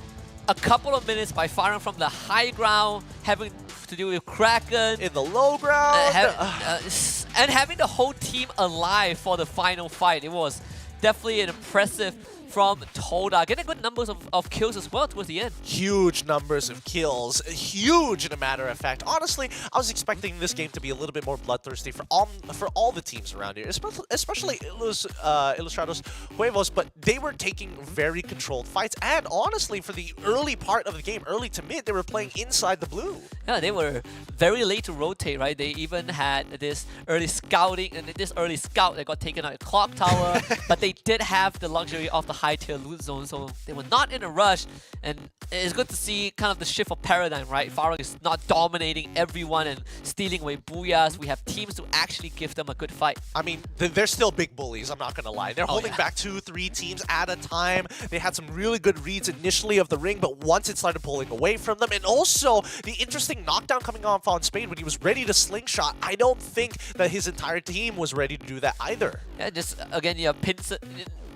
Speaker 9: a couple of minutes by firing from the high ground, having to do with Kraken
Speaker 5: In the low ground.
Speaker 9: and having the whole team alive for the final fight. It was definitely an impressive from Toda, getting good numbers of kills as well towards the end.
Speaker 5: Huge numbers of kills, huge in a matter of fact. Honestly, I was expecting this game to be a little bit more bloodthirsty for all the teams around here, especially Ilustrados Huevos, but they were taking very controlled fights. And honestly, for the early part of the game, early to mid, they were playing inside the blue.
Speaker 9: Yeah, they were very late to rotate, right? They even had this early scouting, and this early scout that got taken out at Clock Tower, but they did have the luxury of the high tier loot zone, so they were not in a rush. And it's good to see kind of the shift of paradigm, right? Farah is not dominating everyone and stealing away booyahs. We have teams to actually give them a good fight.
Speaker 5: I mean, they're still big bullies, I'm not gonna lie. They're holding back 2-3 teams at a time. They had some really good reads initially of the ring, but once it started pulling away from them, and also the interesting knockdown coming off on Spade when he was ready to slingshot, I don't think that his entire team was ready to do that either.
Speaker 9: Yeah, just again, you have pins,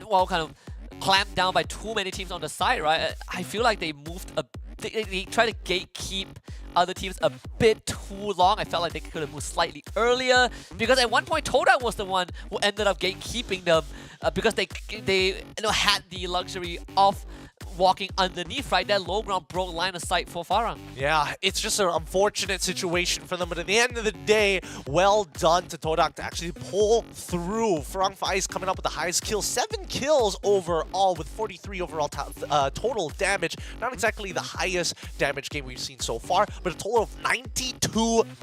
Speaker 9: well, kind of clamped down by too many teams on the side, right? I feel like they moved they try to gatekeep other teams a bit too long. I felt like they could have moved slightly earlier, because at one point Toda was the one who ended up gatekeeping them because they had the luxury of walking underneath, right? That low ground broke line of sight for Farang.
Speaker 5: Yeah, it's just an unfortunate situation for them, but at the end of the day, well done to Todak to actually pull through. Farang Faiz coming up with the highest kill, 7 kills overall with 43 overall total damage. Not exactly the highest damage game we've seen so far, but a total of 92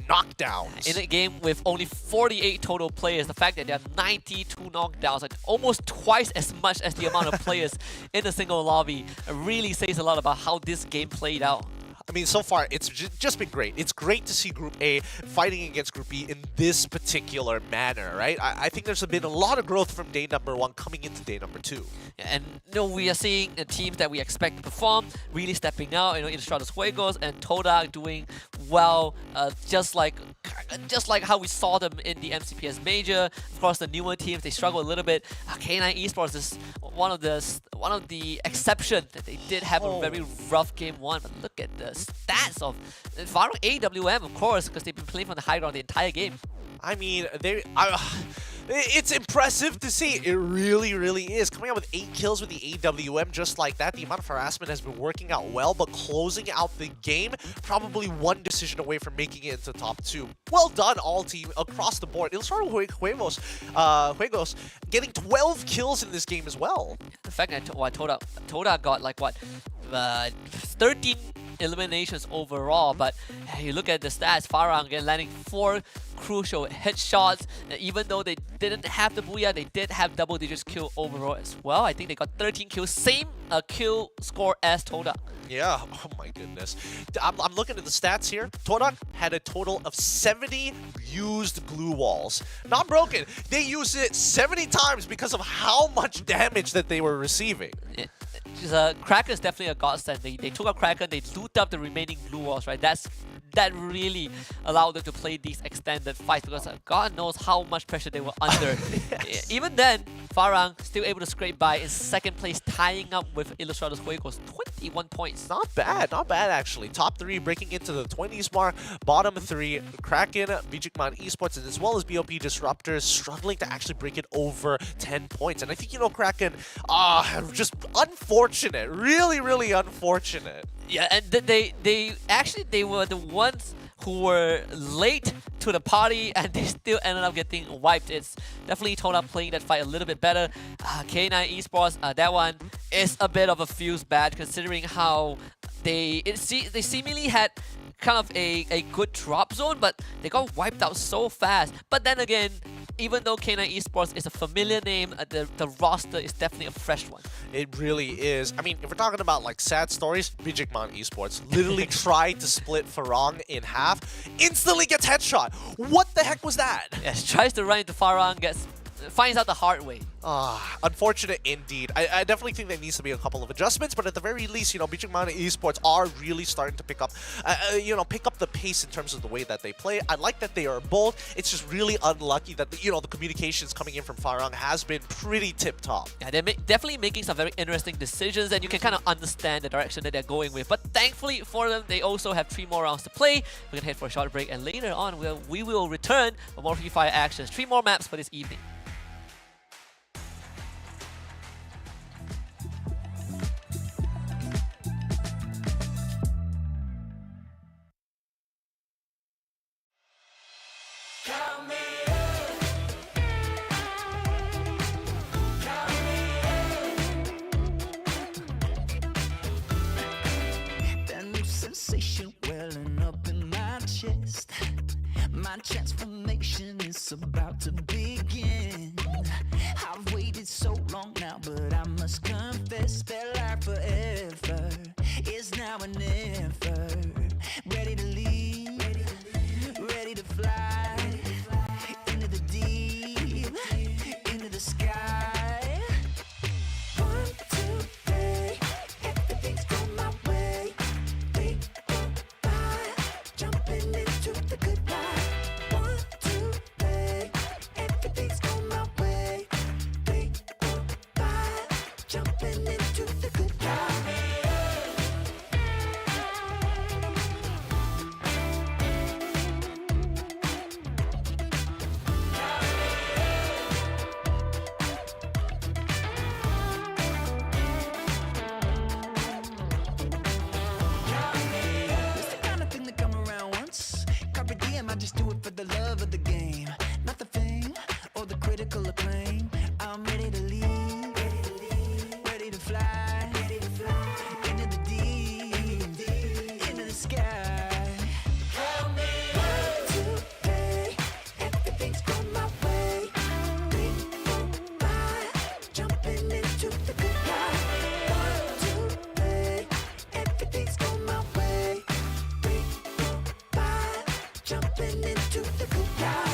Speaker 5: knockdowns.
Speaker 9: In a game with only 48 total players, the fact that there are 92 knockdowns, like almost twice as much as the amount of players in a single lobby, really says a lot about how this game played out.
Speaker 5: I mean, so far, it's just been great. It's great to see Group A fighting against Group B in this particular manner, right? I think there's been a lot of growth from day number 1 coming into day number 2.
Speaker 9: And we are seeing teams that we expect to perform really stepping out. Ilustrados Juegos and Toda doing well, just like how we saw them in the MCPS Major. Of course, the newer teams, they struggle a little bit. K9 Esports is one of the exceptions that they did have a very rough game 1. But look at the stats of Farang AWM, of course, because they've been playing from the high ground the entire game.
Speaker 5: I mean, it's impressive to see. It really, really is. Coming out with 8 kills with the AWM just like that. The amount of harassment has been working out well, but closing out the game, probably one decision away from making it into top 2. Well done, all team across the board. Ilustrados Juegos getting 12 kills in this game as well.
Speaker 9: The fact that Toda got like what, 13 eliminations overall, but you look at the stats, Farang again landing 4 crucial headshots. Even though they didn't have the booyah, they did have double digits kill overall as well. I think they got 13 kills, same kill score as Toda.
Speaker 5: Yeah, oh my goodness. I'm looking at the stats here. Todak had a total of 70 used glue walls. Not broken. They used it 70 times because of how much damage that they were receiving.
Speaker 9: Kraken is definitely a godsend. They took out Kraken, they looped up the remaining glue walls, right? That really allowed them to play these extended fights, because God knows how much pressure they were under.
Speaker 5: Yes.
Speaker 9: Even then, Farang still able to scrape by in second place, tying up with Ilustrados Juegos. 51 points.
Speaker 5: Not bad actually. Top 3 breaking into the 20s mark. Bottom 3, Kraken, Bijikman Esports, and as well as BOP Disruptors struggling to actually break it over 10 points. And I think, you know, Kraken, just unfortunate. Really unfortunate.
Speaker 9: Yeah, and they were the ones who were late to the party and they still ended up getting wiped. It's definitely Toad up playing that fight a little bit better. K9 Esports, that one is a bit of a fuse bad considering how they seemingly had kind of a good drop zone, but they got wiped out so fast. But then again, even though K9 Esports is a familiar name, the roster is definitely a fresh one.
Speaker 5: It really is. I mean, if we're talking about like sad stories, Bijikman Esports literally tried to split Farang in half, instantly gets headshot. What the heck was that?
Speaker 9: Yes, tries to run into Farang, finds out the hard way.
Speaker 5: Unfortunate indeed. I definitely think there needs to be a couple of adjustments, but at the very least, you know, Bijikman Esports are really starting to pick up the pace in terms of the way that they play. I like that they are bold. It's just really unlucky that the communications coming in from Farang has been pretty tip-top.
Speaker 9: Yeah, they're definitely making some very interesting decisions, and you can kind of understand the direction that they're going with. But thankfully for them, they also have 3 more rounds to play. We're gonna head for a short break, and later on, we will return for more Free Fire actions. 3 more maps for this evening.
Speaker 2: That new sensation welling up in my chest. My transformation is about to begin. I've waited so long now, but I must confess that life forever is now or never. Ready to leave, ready to fly into the deep, into the sky. 1, 2, 3, everything's going my way. 3, 4, 5, jumping into the good life. 1, 2, 3, everything's going my way. 3, 4, 5, jumping into the good life. It's the kind of thing that come around once. Carpe diem, I just do it for the love of the game, not the fame or the critical acclaim. I'm ready to leave, ready to fly into the deep, into the sky. 1, 2, 3, everything's going my way. 3, 4, 5, jumping into the good life. 1, 2, 3, everything's going my way. 3, 4, 5, jumping into the good life.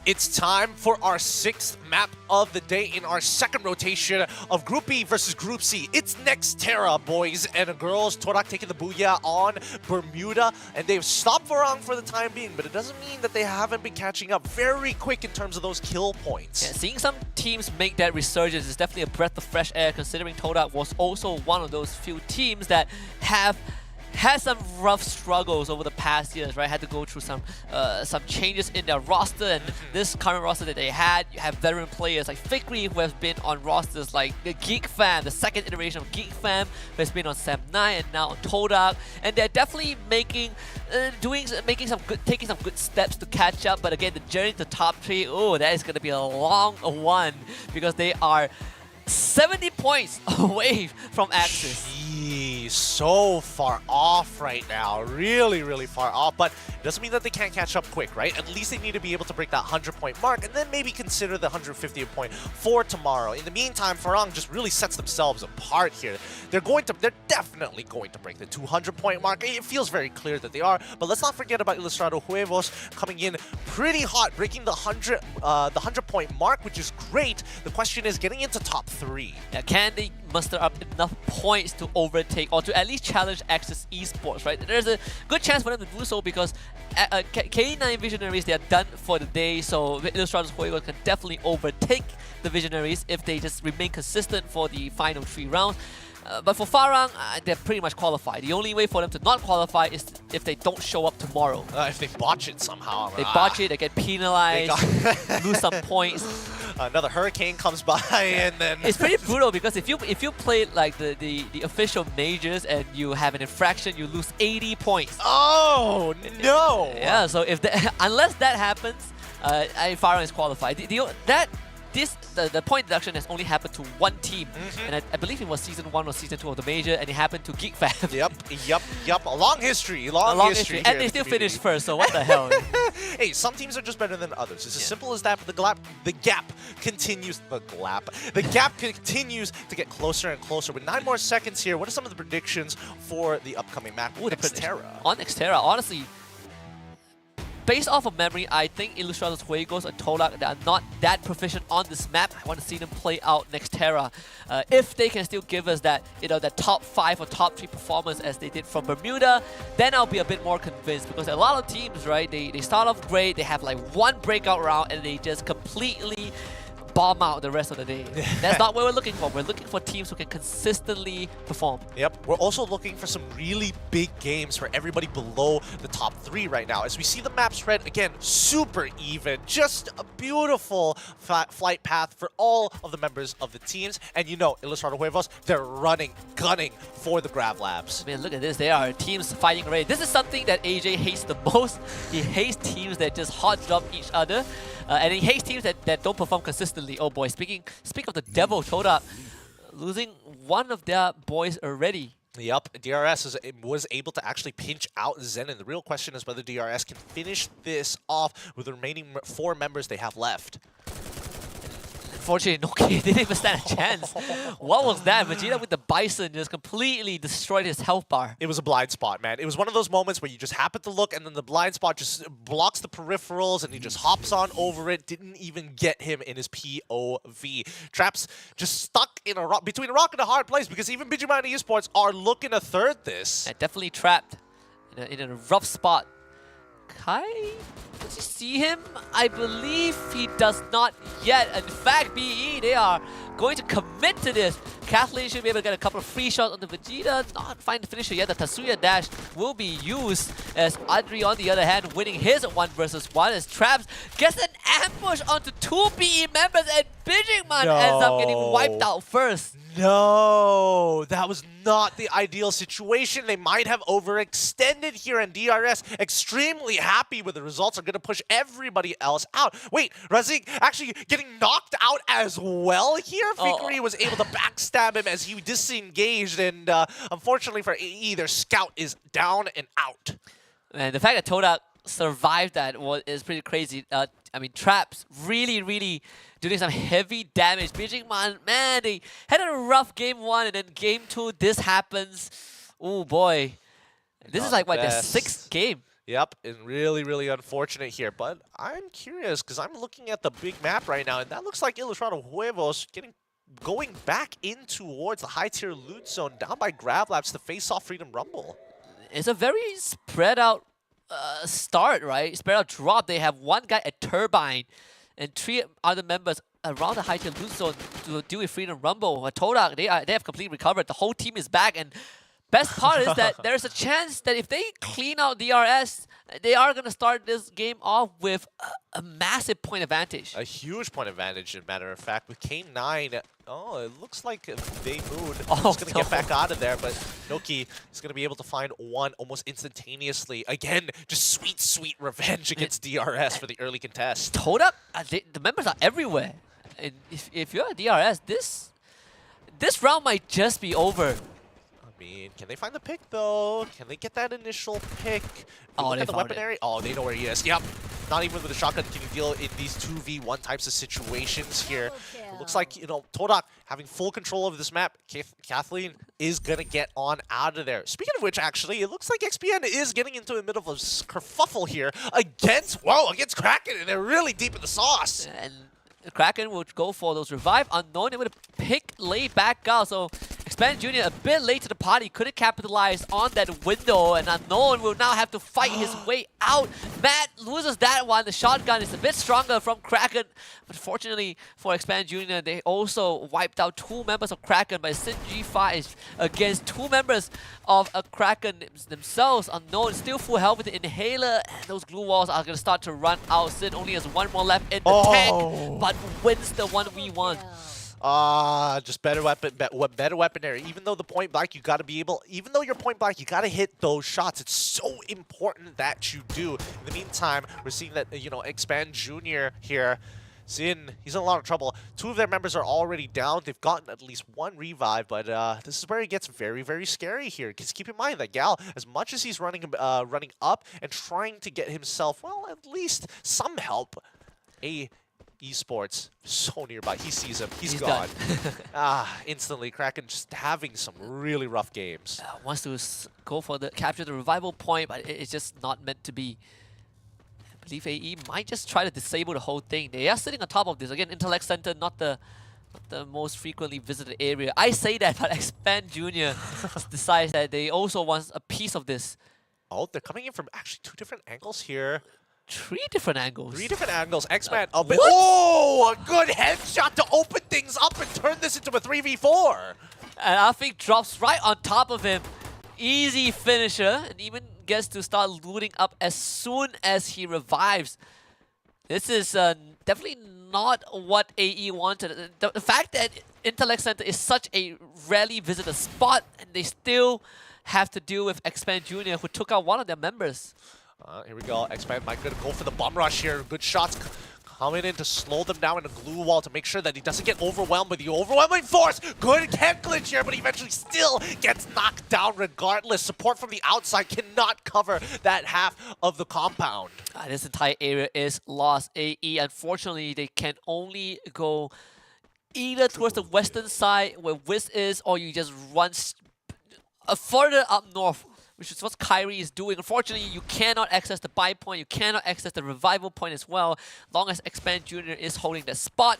Speaker 5: It's time for our 6th map of the day in our second rotation of Group B versus Group C. It's Nextera, boys and girls. Torak taking the booyah on Bermuda, and they've stopped Farang for the time being, but it doesn't mean that they haven't been catching up very quick in terms of those kill points.
Speaker 9: Yeah, seeing some teams make that resurgence is definitely a breath of fresh air, considering Todak was also one of those few teams that have had some rough struggles over the past years, right? Had to go through some changes in their roster, and this current roster that they had, you have veteran players like Fikri, who has been on rosters like the Geek Fam, the second iteration of Geek Fam, who has been on Sam 9 and now on Todak, and they're definitely taking some good steps to catch up. But again, the journey to top 3, oh, that is going to be a long one, because they are 70 points away from Axis.
Speaker 5: Jeez, so far off right now. Really, really far off. But it doesn't mean that they can't catch up quick, right? At least they need to be able to break that 100-point mark and then maybe consider the 150th point for tomorrow. In the meantime, Farang just really sets themselves apart here. They're definitely going to break the 200-point mark. It feels very clear that they are. But let's not forget about Ilustrado Huevos coming in pretty hot, breaking the 100-point mark, which is great. The question is getting into top 3.
Speaker 9: Yeah, can they muster up enough points to overtake or to at least challenge Axis Esports, right? There's a good chance for them to do so, because K9 Visionaries, they are done for the day, so Ilustrados Juegos can definitely overtake the Visionaries if they just remain consistent for the final 3 rounds. But for Farang, they're pretty much qualified. The only way for them to not qualify is if they don't show up tomorrow.
Speaker 5: If they botch it somehow.
Speaker 9: They botch it, they get penalized, lose some points.
Speaker 5: Another hurricane comes by, and then
Speaker 9: it's pretty brutal, because if you play like the official majors and you have an infraction, you lose 80 points.
Speaker 5: Oh no!
Speaker 9: Yeah, so if unless that happens, Farang is qualified. The point deduction has only happened to one team, and I believe it was Season 1 or Season 2 of the major, and it happened to Geek Fam.
Speaker 5: Yep. A long history. Long history.
Speaker 9: And they still finished first, so what the hell?
Speaker 5: Hey, some teams are just better than others. It's as simple as that. But the gap continues. The gap continues to get closer and closer. With 9 more seconds here, what are some of the predictions for the upcoming map? Nextera.
Speaker 9: On Nextera, honestly, based off of memory, I think Ilustrados Juegos and Todak, they are not that proficient on this map. I want to see them play out Nextera. If they can still give us that, that top 5 or top 3 performance as they did from Bermuda, then I'll be a bit more convinced. Because a lot of teams, right, they start off great, they have like one breakout round, and they just completely bomb out the rest of the day. That's not what we're looking for. We're looking for teams who can consistently perform.
Speaker 5: Yep, we're also looking for some really big games for everybody below the top 3 right now. As we see the map spread, again, super even. Just a beautiful flight path for all of the members of the teams. And Ilustrado Huevos, they're gunning for the Grav Labs.
Speaker 9: I mean, look at this. They are teams fighting already. This is something that AJ hates the most. He hates teams that just hot drop each other. And he hates teams that don't perform consistently. Oh boy, speak of the devil, Todak losing one of their boys already.
Speaker 5: Yep, DRS was able to actually pinch out Zen, and the real question is whether DRS can finish this off with the remaining 4 members they have left.
Speaker 9: Unfortunately, Noki didn't even stand a chance. What was that? Vegeta with the Bison just completely destroyed his health bar.
Speaker 5: It was a blind spot, man. It was one of those moments where you just happen to look, and then the blind spot just blocks the peripherals, and he just hops on over it. Didn't even get him in his POV. Traps just stuck in between a rock and a hard place, because even Bijima and Esports are looking to third this.
Speaker 9: Yeah, definitely trapped in a rough spot. Kai, does he see him? I believe he does not yet. In fact, BE, they are going to commit to this. Kathleen should be able to get a couple of free shots on the Vegeta. Not find the finisher yet. The Tatsuya dash will be used, as Adri, on the other hand, winning his 1 versus 1 as Traps gets an ambush onto 2 BE members, and Bijingman ends up getting wiped out first.
Speaker 5: No, that was not the ideal situation. They might have overextended here, and DRS, extremely happy with the results, are going to push everybody else out. Wait, Razik actually getting knocked out as well here? Fikri was able to backstab him as he disengaged, and unfortunately for AE, their scout is down and out.
Speaker 9: And the fact that Todak survived that is pretty crazy. I mean, Traps really doing some heavy damage. Bijingman, man, they had a rough game 1, and then game 2, this happens. Oh boy. This is like, what, their 6th game?
Speaker 5: Yep, and really, really unfortunate here. But I'm curious because I'm looking at the big map right now, and that looks like Ilustrado Huevos going back in towards the high-tier loot zone down by Grab Labs to face off Freedom Rumble.
Speaker 9: It's a very spread out start, right? Spread out drop. They have one guy at Turbine and 3 other members around the high tier loot zone to deal with Freedom Rumble. Todak, they have completely recovered. The whole team is back, and best part is that there's a chance that if they clean out DRS, they are going to start this game off with a massive point advantage.
Speaker 5: A huge point advantage, as a matter of fact, with K9. Oh, it looks like they moved.
Speaker 9: Oh,
Speaker 5: He's going to get back out of there, but Noki is going to be able to find one almost instantaneously. Again, just sweet, sweet revenge against DRS for the early contest.
Speaker 9: Todak, the members are everywhere. And if you're a DRS, this round might just be over.
Speaker 5: I mean, can they find the pick, though? Can they get that initial pick?
Speaker 9: Oh,
Speaker 5: Look
Speaker 9: they
Speaker 5: at the
Speaker 9: found
Speaker 5: weapon
Speaker 9: it.
Speaker 5: area. Oh, they know where he is. Yep. Not even with a shotgun can you deal in these 2v1 types of situations here. It looks like, you know, Todak having full control of this map. Kathleen is going to get on out of there. Speaking of which, actually, it looks like XPN is getting into a bit of a kerfuffle here against Kraken, and they're really deep in the sauce.
Speaker 9: And Kraken will go for those revive. Unknown able to pick late back out. So Expand Jr. a bit late to the party, couldn't capitalize on that window, and Unknown will now have to fight his way out. Matt loses that one. The shotgun is a bit stronger from Kraken, but fortunately for Expand Jr., they also wiped out 2 members of Kraken by Sin G5 against 2 members of a Kraken themselves. Unknown still full health with the inhaler, and those glue walls are going to start to run out. Sin only has 1 more left in the tank, but wins the 1v1.
Speaker 5: Just better weaponry. Even though the point blank, you gotta be able. Even though you're point blank, you gotta hit those shots. It's so important that you do. In the meantime, we're seeing that Expand Jr. here. Sin, he's in a lot of trouble. 2 of their members are already down. They've gotten at least 1 revive, but this is where it gets very, very scary here. Because keep in mind that Gal, as much as he's running up and trying to get himself, well, at least some help, esports so nearby. He sees him. He's gone. Instantly. Kraken just having some really rough games.
Speaker 9: Wants to go for the capture the revival point, but it's just not meant to be. I believe AE might just try to disable the whole thing. They are sitting on top of this. Again, Intellect Center, not the most frequently visited area. I say that, but Expand Jr. decides that they also want a piece of this.
Speaker 5: Oh, they're coming in from actually 2 different angles here.
Speaker 9: 3 different angles.
Speaker 5: 3 different angles. X-Man up it. Oh, a good headshot to open things up and turn this into a 3v4.
Speaker 9: And I think drops right on top of him. Easy finisher, and even gets to start looting up as soon as he revives. This is definitely not what AE wanted. The fact that Intellect Center is such a rarely visited spot, and they still have to deal with Expand Jr., who took out one of their members.
Speaker 5: Here we go. Expand might go for the bomb rush here. Good shots coming in to slow them down in a glue wall to make sure that he doesn't get overwhelmed by the overwhelming force. Good head glitch here, but he eventually still gets knocked down regardless. Support from the outside cannot cover that half of the compound.
Speaker 9: This entire area is lost. AE, unfortunately, they can only go either towards the western side where Wiz is, or you just run further up north, which is what Kyrie is doing. Unfortunately, you cannot access the buy point, you cannot access the revival point as well, long as Expand Jr. is holding the spot.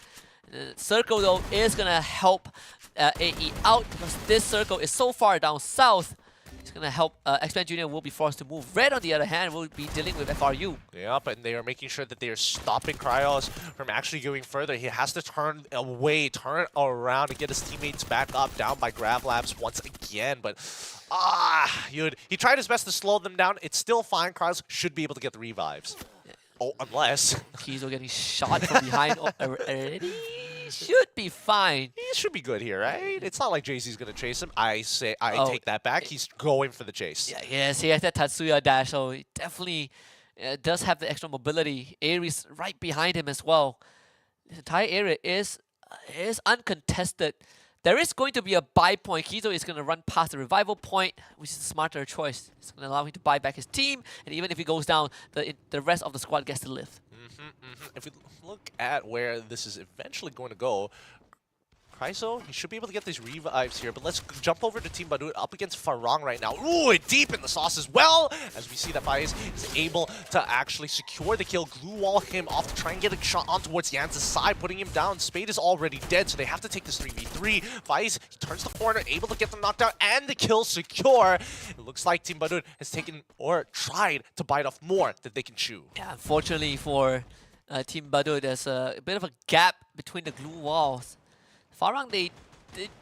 Speaker 9: The circle, though, is going to help AE out, because this circle is so far down south. It's going to help Expand Jr. will be forced to move. Red, on the other hand, will be dealing with FRU.
Speaker 5: Yep, and they are making sure that they are stopping Cryos from actually going further. He has to turn away, turn around, and get his teammates back up, down by Grav Labs once again. But, he tried his best to slow them down. It's still fine. Cryos should be able to get the revives. Oh, unless...
Speaker 9: Kizo getting shot from behind already. Should be fine.
Speaker 5: He should be good here, right? It's not like JC's going to chase him. I take that back. He's going for the chase.
Speaker 9: Yeah, yes, he has that Tatsuya dash, so he definitely does have the extra mobility. Ares right behind him as well. The entire area is uncontested. There is going to be a buy point. Kizo is going to run past the revival point, which is a smarter choice. It's going to allow him to buy back his team, and even if he goes down, the rest of the squad gets to live.
Speaker 5: If we look at where this is eventually going to go, Kryso, he should be able to get these revives here, but let's jump over to Team Badut up against Farang right now. Ooh, deep in the sauce as well, as we see that Faiz is able to actually secure the kill, glue wall him off to try and get a shot on towards Jan's side, putting him down. Spade is already dead, so they have to take this 3v3. Faiz, he turns the corner, able to get them knocked out, and the kill secure. It looks like Team Badut has taken or tried to bite off more than they can chew.
Speaker 9: Yeah, unfortunately for Team Badut, there's a bit of a gap between the glue walls. Farang, they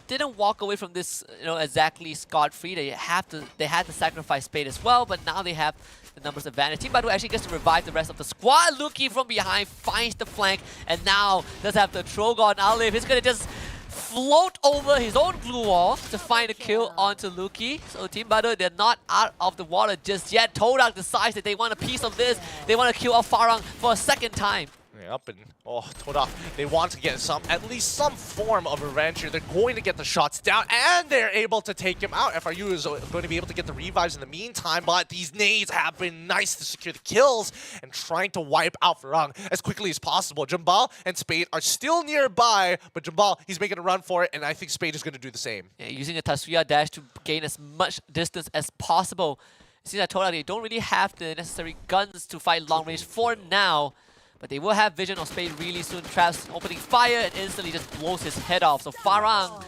Speaker 9: didn't walk away from this, exactly scot-free. They had to sacrifice Spade as well, but now they have the numbers advantage. Team Badut actually gets to revive the rest of the squad. Luki from behind finds the flank, and now does have the Trogon Olive. He's gonna just float over his own glue wall to find a kill onto Luki. So Team Badut, they're not out of the water just yet. Todak decides that they want a piece of this. They want to kill off Farang for a second time.
Speaker 5: Yep, and Todak, they want to get at least some form of revenge here. They're going to get the shots down, and they're able to take him out. FRU is going to be able to get the revives in the meantime, but these nades have been nice to secure the kills and trying to wipe out Farang as quickly as possible. Jambal and Spade are still nearby, but Jambal, he's making a run for it, and I think Spade is going to do the same.
Speaker 9: Yeah, using a Tatsuya dash to gain as much distance as possible. It seems that Todak, they don't really have the necessary guns to fight long range for now. But they will have vision of Spade really soon. Traps opening fire and instantly just blows his head off. So Farang,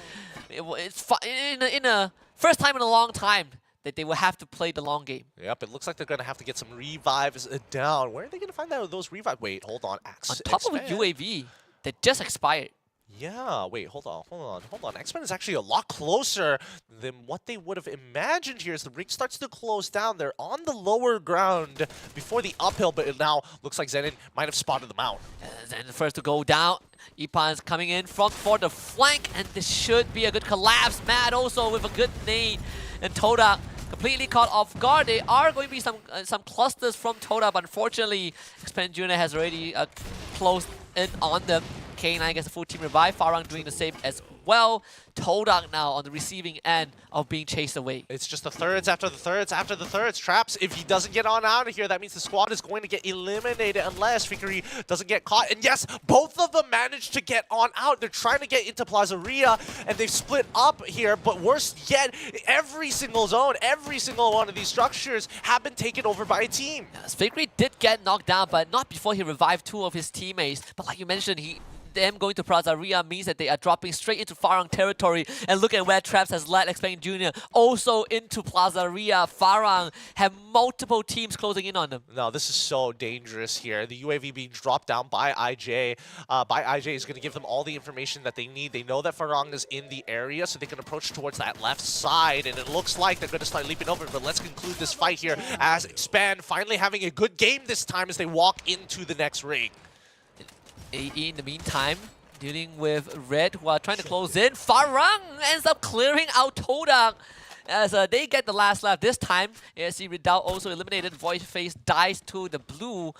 Speaker 9: it's in a first time in a long time that they will have to play the long game.
Speaker 5: Yep, it looks like they're going to have to get some revives down. Where are they going to find those revives? Wait, hold on.
Speaker 9: On top of a UAV that just expired.
Speaker 5: Yeah, wait, hold on. X-Men is actually a lot closer than what they would have imagined here as the ring starts to close down. They're on the lower ground before the uphill, but it now looks like Zenin might have spotted them out.
Speaker 9: Zenin first to go down. Ipan's coming in for the flank, and this should be a good collapse. Mad also with a good nade, and Todak completely caught off guard. There are going to be some clusters from Todak, but unfortunately, Expand Jr. has already closed in on them. K9 gets a full team revive. Farang doing the same as well. Todak now on the receiving end of being chased away.
Speaker 5: It's just the thirds after the thirds after the thirds. Traps, if he doesn't get on out of here, that means the squad is going to get eliminated unless Fikri doesn't get caught. And yes, both of them managed to get on out. They're trying to get into Plazaria, and they've split up here. But worse yet, every single zone, every single one of these structures have been taken over by a team.
Speaker 9: Yes, Fikri did get knocked down, but not before he revived two of his teammates. But like you mentioned, them going to Plazaria means that they are dropping straight into Farang territory. And look at where Traps has led Expand Jr. also into Plazaria. Farang have multiple teams closing in on them.
Speaker 5: No, this is so dangerous here. The UAV being dropped down by IJ. IJ is going to give them all the information that they need. They know that Farang is in the area, so they can approach towards that left side. And it looks like they're going to start leaping over. But let's conclude this fight here as Expand finally having a good game this time as they walk into the next ring.
Speaker 9: AE in the meantime, dealing with Red, who are trying to close in. Farang ends up clearing out Todak as they get the last lap this time. ASC Redoubt also eliminated. Void Face dies to the blue.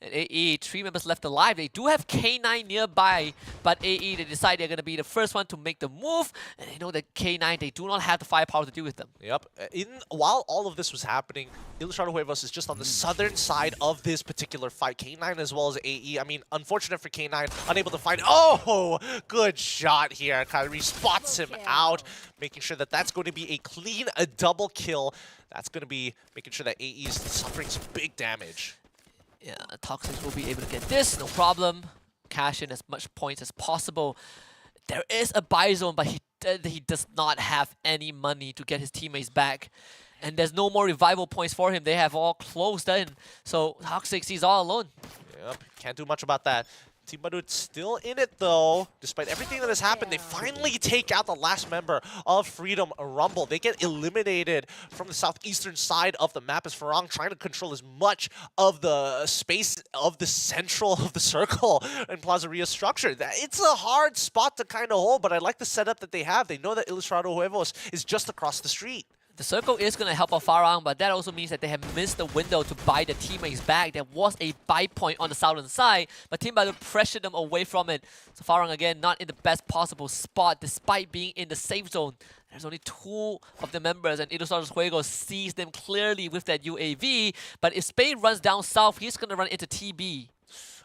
Speaker 9: And AE, 3 members left alive. They do have K9 nearby, but AE, they decide they're going to be the first one to make the move. And they know that K9, they do not have the firepower to deal with them.
Speaker 5: Yep. While all of this was happening, Ilustrado Huevos is just on the southern side of this particular fight. K9 as well as AE. I mean, unfortunate for K9, unable to find... Oh, good shot here. Kyrie spots him out, making sure that that's going to be a double kill. That's going to be making sure that AE is suffering some big damage.
Speaker 9: Yeah, Toxics will be able to get this, no problem. Cash in as much points as possible. There is a buy zone, but he does not have any money to get his teammates back. And there's no more revival points for him. They have all closed in. So Toxics, he's all alone.
Speaker 5: Yep, can't do much about that. Team Badut still in it though. Despite everything that has happened, they finally take out the last member of Freedom Rumble. They get eliminated from the southeastern side of the map as Farang trying to control as much of the space of the central of the circle in Plazaria structure. It's a hard spot to kind of hold, but I like the setup that they have. They know that Ilustrado Huevos is just across the street.
Speaker 9: The circle is going to help out Farang, but that also means that they have missed the window to buy the teammates back. There was a buy point on the southern side, but Team Badut pressured them away from it. So Farang, again, not in the best possible spot, despite being in the safe zone. There's only 2 of the members, and Ilustrados Juegos sees them clearly with that UAV. But if Spade runs down south, he's going to run into TB.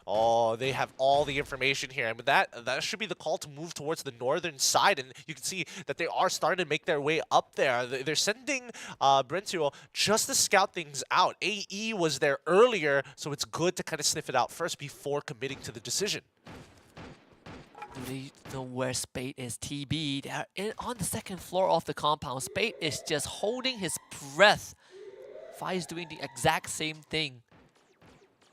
Speaker 5: Oh, they have all the information here. I mean, that should be the call to move towards the northern side, and you can see that they are starting to make their way up there. They're sending Brentio just to scout things out. AE was there earlier, so it's good to kind of sniff it out first before committing to the decision.
Speaker 9: Do they know where Spade is? TB, they are on the second floor of the compound. Spade is just holding his breath. Fire is doing the exact same thing.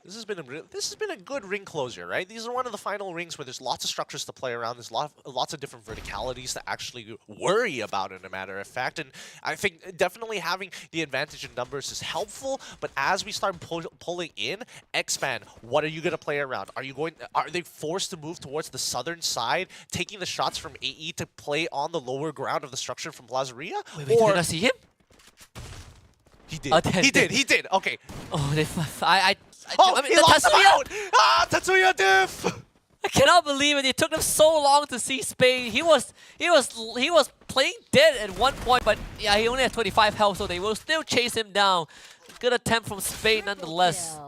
Speaker 5: This has been a good ring closure, right? These are one of the final rings where there's lots of structures to play around. There's lots of different verticalities to actually worry about, in a matter of fact. And I think definitely having the advantage in numbers is helpful. But as we start pulling in, X-Man, what are you going to play around? Are they forced to move towards the southern side, taking the shots from AE to play on the lower ground of the structure from Plazaria?
Speaker 9: Wait, did I see him?
Speaker 5: He did. He did. Okay.
Speaker 9: Oh,
Speaker 5: Oh,
Speaker 9: I mean,
Speaker 5: he
Speaker 9: the
Speaker 5: lost him
Speaker 9: Tatsuya!
Speaker 5: out! Ah, Tatsuya diff!
Speaker 9: I cannot believe it. It took them so long to see Spade. He was playing dead at one point, but yeah, he only had 25 health, so they will still chase him down. Good attempt from Spade nonetheless.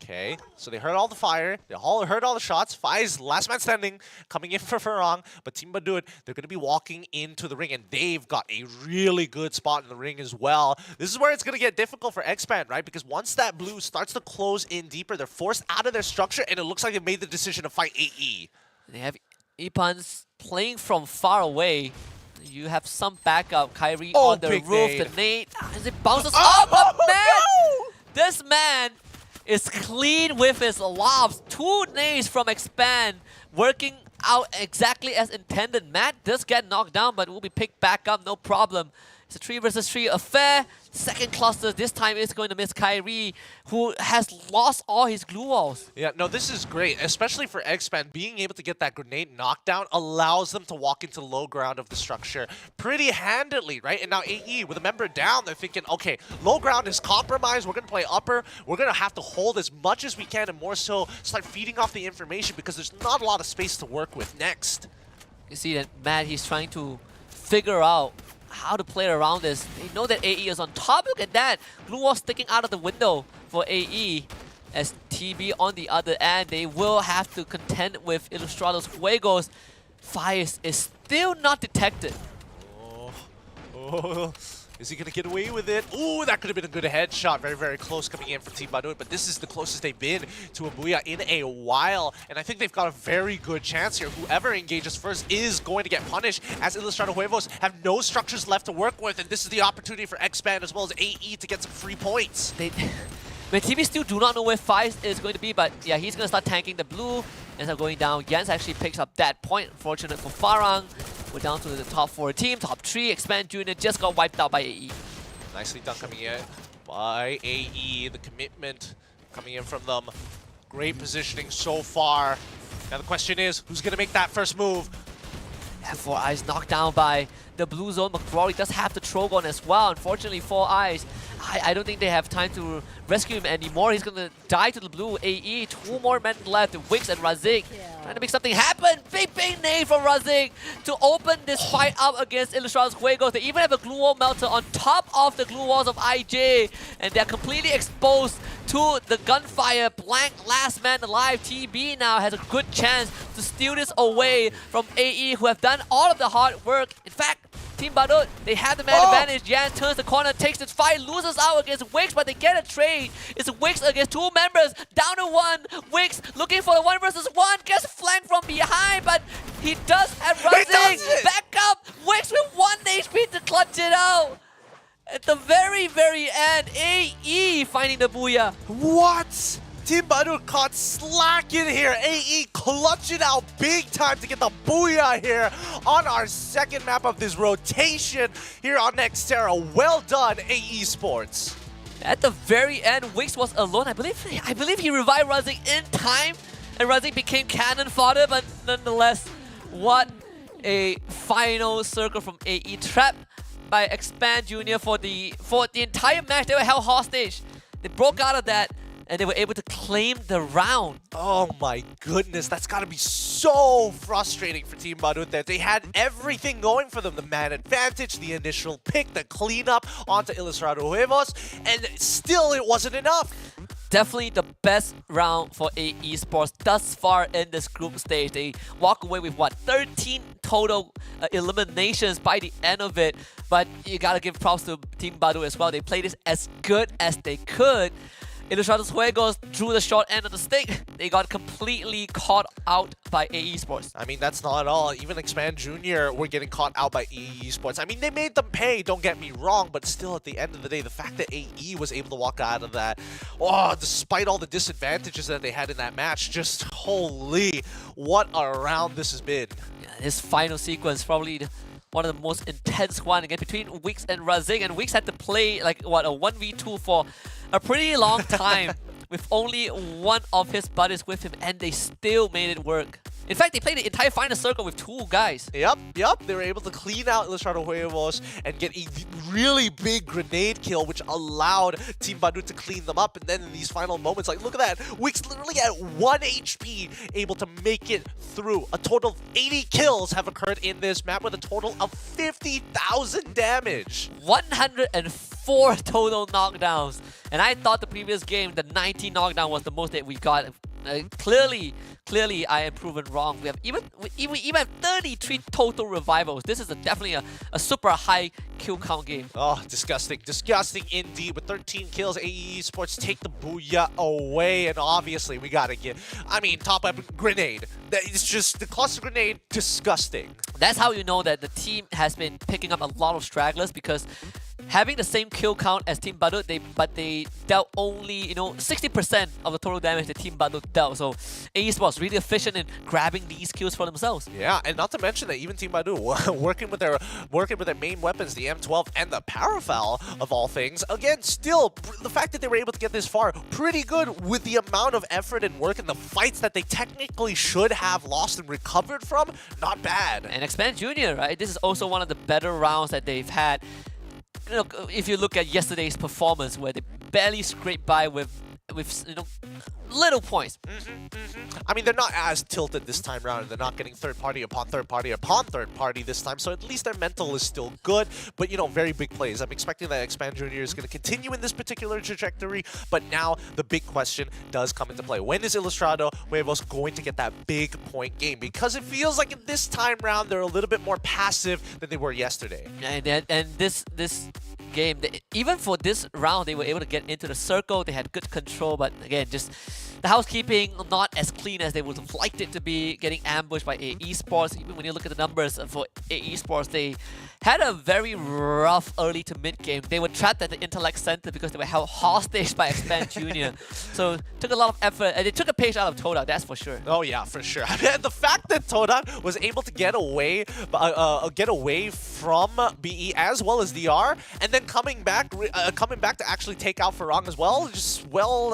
Speaker 5: Okay, so they heard all the fire, they all heard all the shots. Fi's last man standing, coming in for Farang, but Team Badut, they're going to be walking into the ring, and they've got a really good spot in the ring as well. This is where it's going to get difficult for X-Band, right? Because once that blue starts to close in deeper, they're forced out of their structure, and it looks like they made the decision to fight AE.
Speaker 9: They have Ipans playing from far away. You have some backup. Kyrie on the roof,
Speaker 5: nade.
Speaker 9: the nade, as it bounces up, but man! This man is clean with his lobs. 2 nades from Expand, working out exactly as intended. Matt does get knocked down, but will be picked back up, no problem. It's a 3 versus 3 affair. Second cluster, this time is going to miss Kyrie, who has lost all his glue walls.
Speaker 5: Yeah, no, this is great, especially for X-Band. Being able to get that grenade knockdown allows them to walk into low ground of the structure pretty handily, right? And now AE, with a member down, they're thinking, okay, low ground is compromised. We're going to play upper. We're going to have to hold as much as we can, and more so start feeding off the information, because there's not a lot of space to work with next.
Speaker 9: You see that Matt, he's trying to figure out how to play around this. They know that AE is on top. Look at that. Glue wall sticking out of the window for AE. As TB on the other end, they will have to contend with Ilustrados Fuegos. Fire is still not detected.
Speaker 5: Oh. Is he going to get away with it? Ooh, that could have been a good headshot. Very, very close coming in from Team Badut, but this is the closest they've been to a Booyah in a while, and I think they've got a very good chance here. Whoever engages first is going to get punished, as Ilustrado Huevos have no structures left to work with, and this is the opportunity for X-Band as well as AE to get some free points.
Speaker 9: But TB still do not know where Five is going to be, but yeah, he's going to start tanking the blue. Ends up going down. Jens actually picks up that point. Unfortunate for Farang. We're down to the top 4 team. Top 3, Expand Junior just got wiped out by AE.
Speaker 5: Nicely done coming in by AE. The commitment coming in from them. Great positioning so far. Now the question is, who's going to make that first move?
Speaker 9: Yeah, 4 Eyes knocked down by the blue zone. McCrory does have the Trogon as well. Unfortunately, 4 Eyes, I don't think they have time to rescue him anymore. He's going to die to the blue. AE, 2 more men left. Wix and Razik trying to make something happen. Big nade from Razik to open this fight up against Ilustrados Fuegos. They even have a glue wall melter on top of the glue walls of IJ. And they're completely exposed to the gunfire. Blank last man alive. TB now has a good chance to steal this away from AE, who have done all of the hard work. In fact, Team Badut, they have the man advantage. Jan turns the corner, takes this fight, loses out against Wix, but they get a trade. It's Wix against 2 members, down to 1. Wix looking for the 1 versus 1, gets flanked from behind, but he does have Razik. Back up, Wix with 1 HP to clutch it out. At the very end, AE finding the Booyah.
Speaker 5: What? Team Badut caught slacking here. AE clutching out big time to get the Booyah here on our second map of this rotation here on Nextera. Well done, a-esport.
Speaker 9: At the very end, Wix was alone. I believe he revived Razik in time, and Razik became cannon fodder, but nonetheless, what a final circle from AE. Trapped by Expand Junior for the entire match. They were held hostage. They broke out of that, and they were able to claim the round.
Speaker 5: Oh my goodness, that's gotta be so frustrating for Team Badut there. They had everything going for them. The man advantage, the initial pick, the cleanup onto Ilustrado Huevos, and still it wasn't enough.
Speaker 9: definitely the best round for a-esport thus far in this group stage. They walk away with what, 13 total eliminations by the end of it. But you gotta give props to Team Badu as well. They played this as good as they could. Ilustrados Juegos drew the short end of the stick. They got completely caught out by a-esport.
Speaker 5: I mean, that's not all. Even Expand Junior were getting caught out by a-esport. I mean, they made them pay, don't get me wrong, but still at the end of the day, the fact that AE was able to walk out of that, oh, despite all the disadvantages that they had in that match, just holy, what a round this has been.
Speaker 9: Yeah, this final sequence probably one of the most intense one again between Weeks and Razing, and Weeks had to play like what, a 1v2 for a pretty long time with only one of his buddies with him, and they still made it work. In fact, they played the entire final circle with 2 guys.
Speaker 5: Yep. They were able to clean out Ilustrados Juegos and get a really big grenade kill, which allowed Team Badu to clean them up. And then in these final moments, like, look at that. Wix literally at 1 HP, able to make it through. A total of 80 kills have occurred in this map with a total of 50,000 damage.
Speaker 9: 104 total knockdowns. And I thought the previous game, the 90 knockdown was the most that we got. Clearly, I am proven wrong. We even have 33 total revivals. This is definitely a super high kill count game.
Speaker 5: Oh, disgusting indeed. With 13 kills, a-esport take the booyah away, and obviously we gotta get, I mean, top weapon grenade. It's just the cluster grenade, disgusting.
Speaker 9: That's how you know that the team has been picking up a lot of stragglers, because having the same kill count as Team Badu, but they dealt only 60% of the total damage that Team Badu dealt. So a-esport really efficient in grabbing these kills for themselves.
Speaker 5: Yeah, and not to mention that even Team Badu working with their main weapons, the M12 and the Parafoul of all things. Again, still the fact that they were able to get this far, pretty good with the amount of effort and work and the fights that they technically should have lost and recovered from. Not bad.
Speaker 9: And Expand Junior, right? This is also one of the better rounds that they've had. If you look at yesterday's performance, where they barely scraped by with little points.
Speaker 5: I mean, they're not as tilted this time around. They're not getting third party upon third party upon third party this time, so at least their mental is still good. But very big plays. I'm expecting that Expand Junior is going to continue in this particular trajectory, but now the big question does come into play. When is Ilustrados Juegos going to get that big point game? Because it feels like this time round they're a little bit more passive than they were yesterday.
Speaker 9: And this game, even for this round, they were able to get into the circle. They had good control, but again, just the housekeeping not as clean as they would have liked it to be, getting ambushed by a-esport. Even when you look at the numbers for a-esport, they had a very rough early to mid game. They were trapped at the Intellect Center because they were held hostage by Expand Junior. So took a lot of effort, and they took a page out of Toda, that's for sure.
Speaker 5: Oh yeah, for sure. I mean, the fact that Toda was able to get away from BE as well as DR, and then coming back to actually take out Farang as well.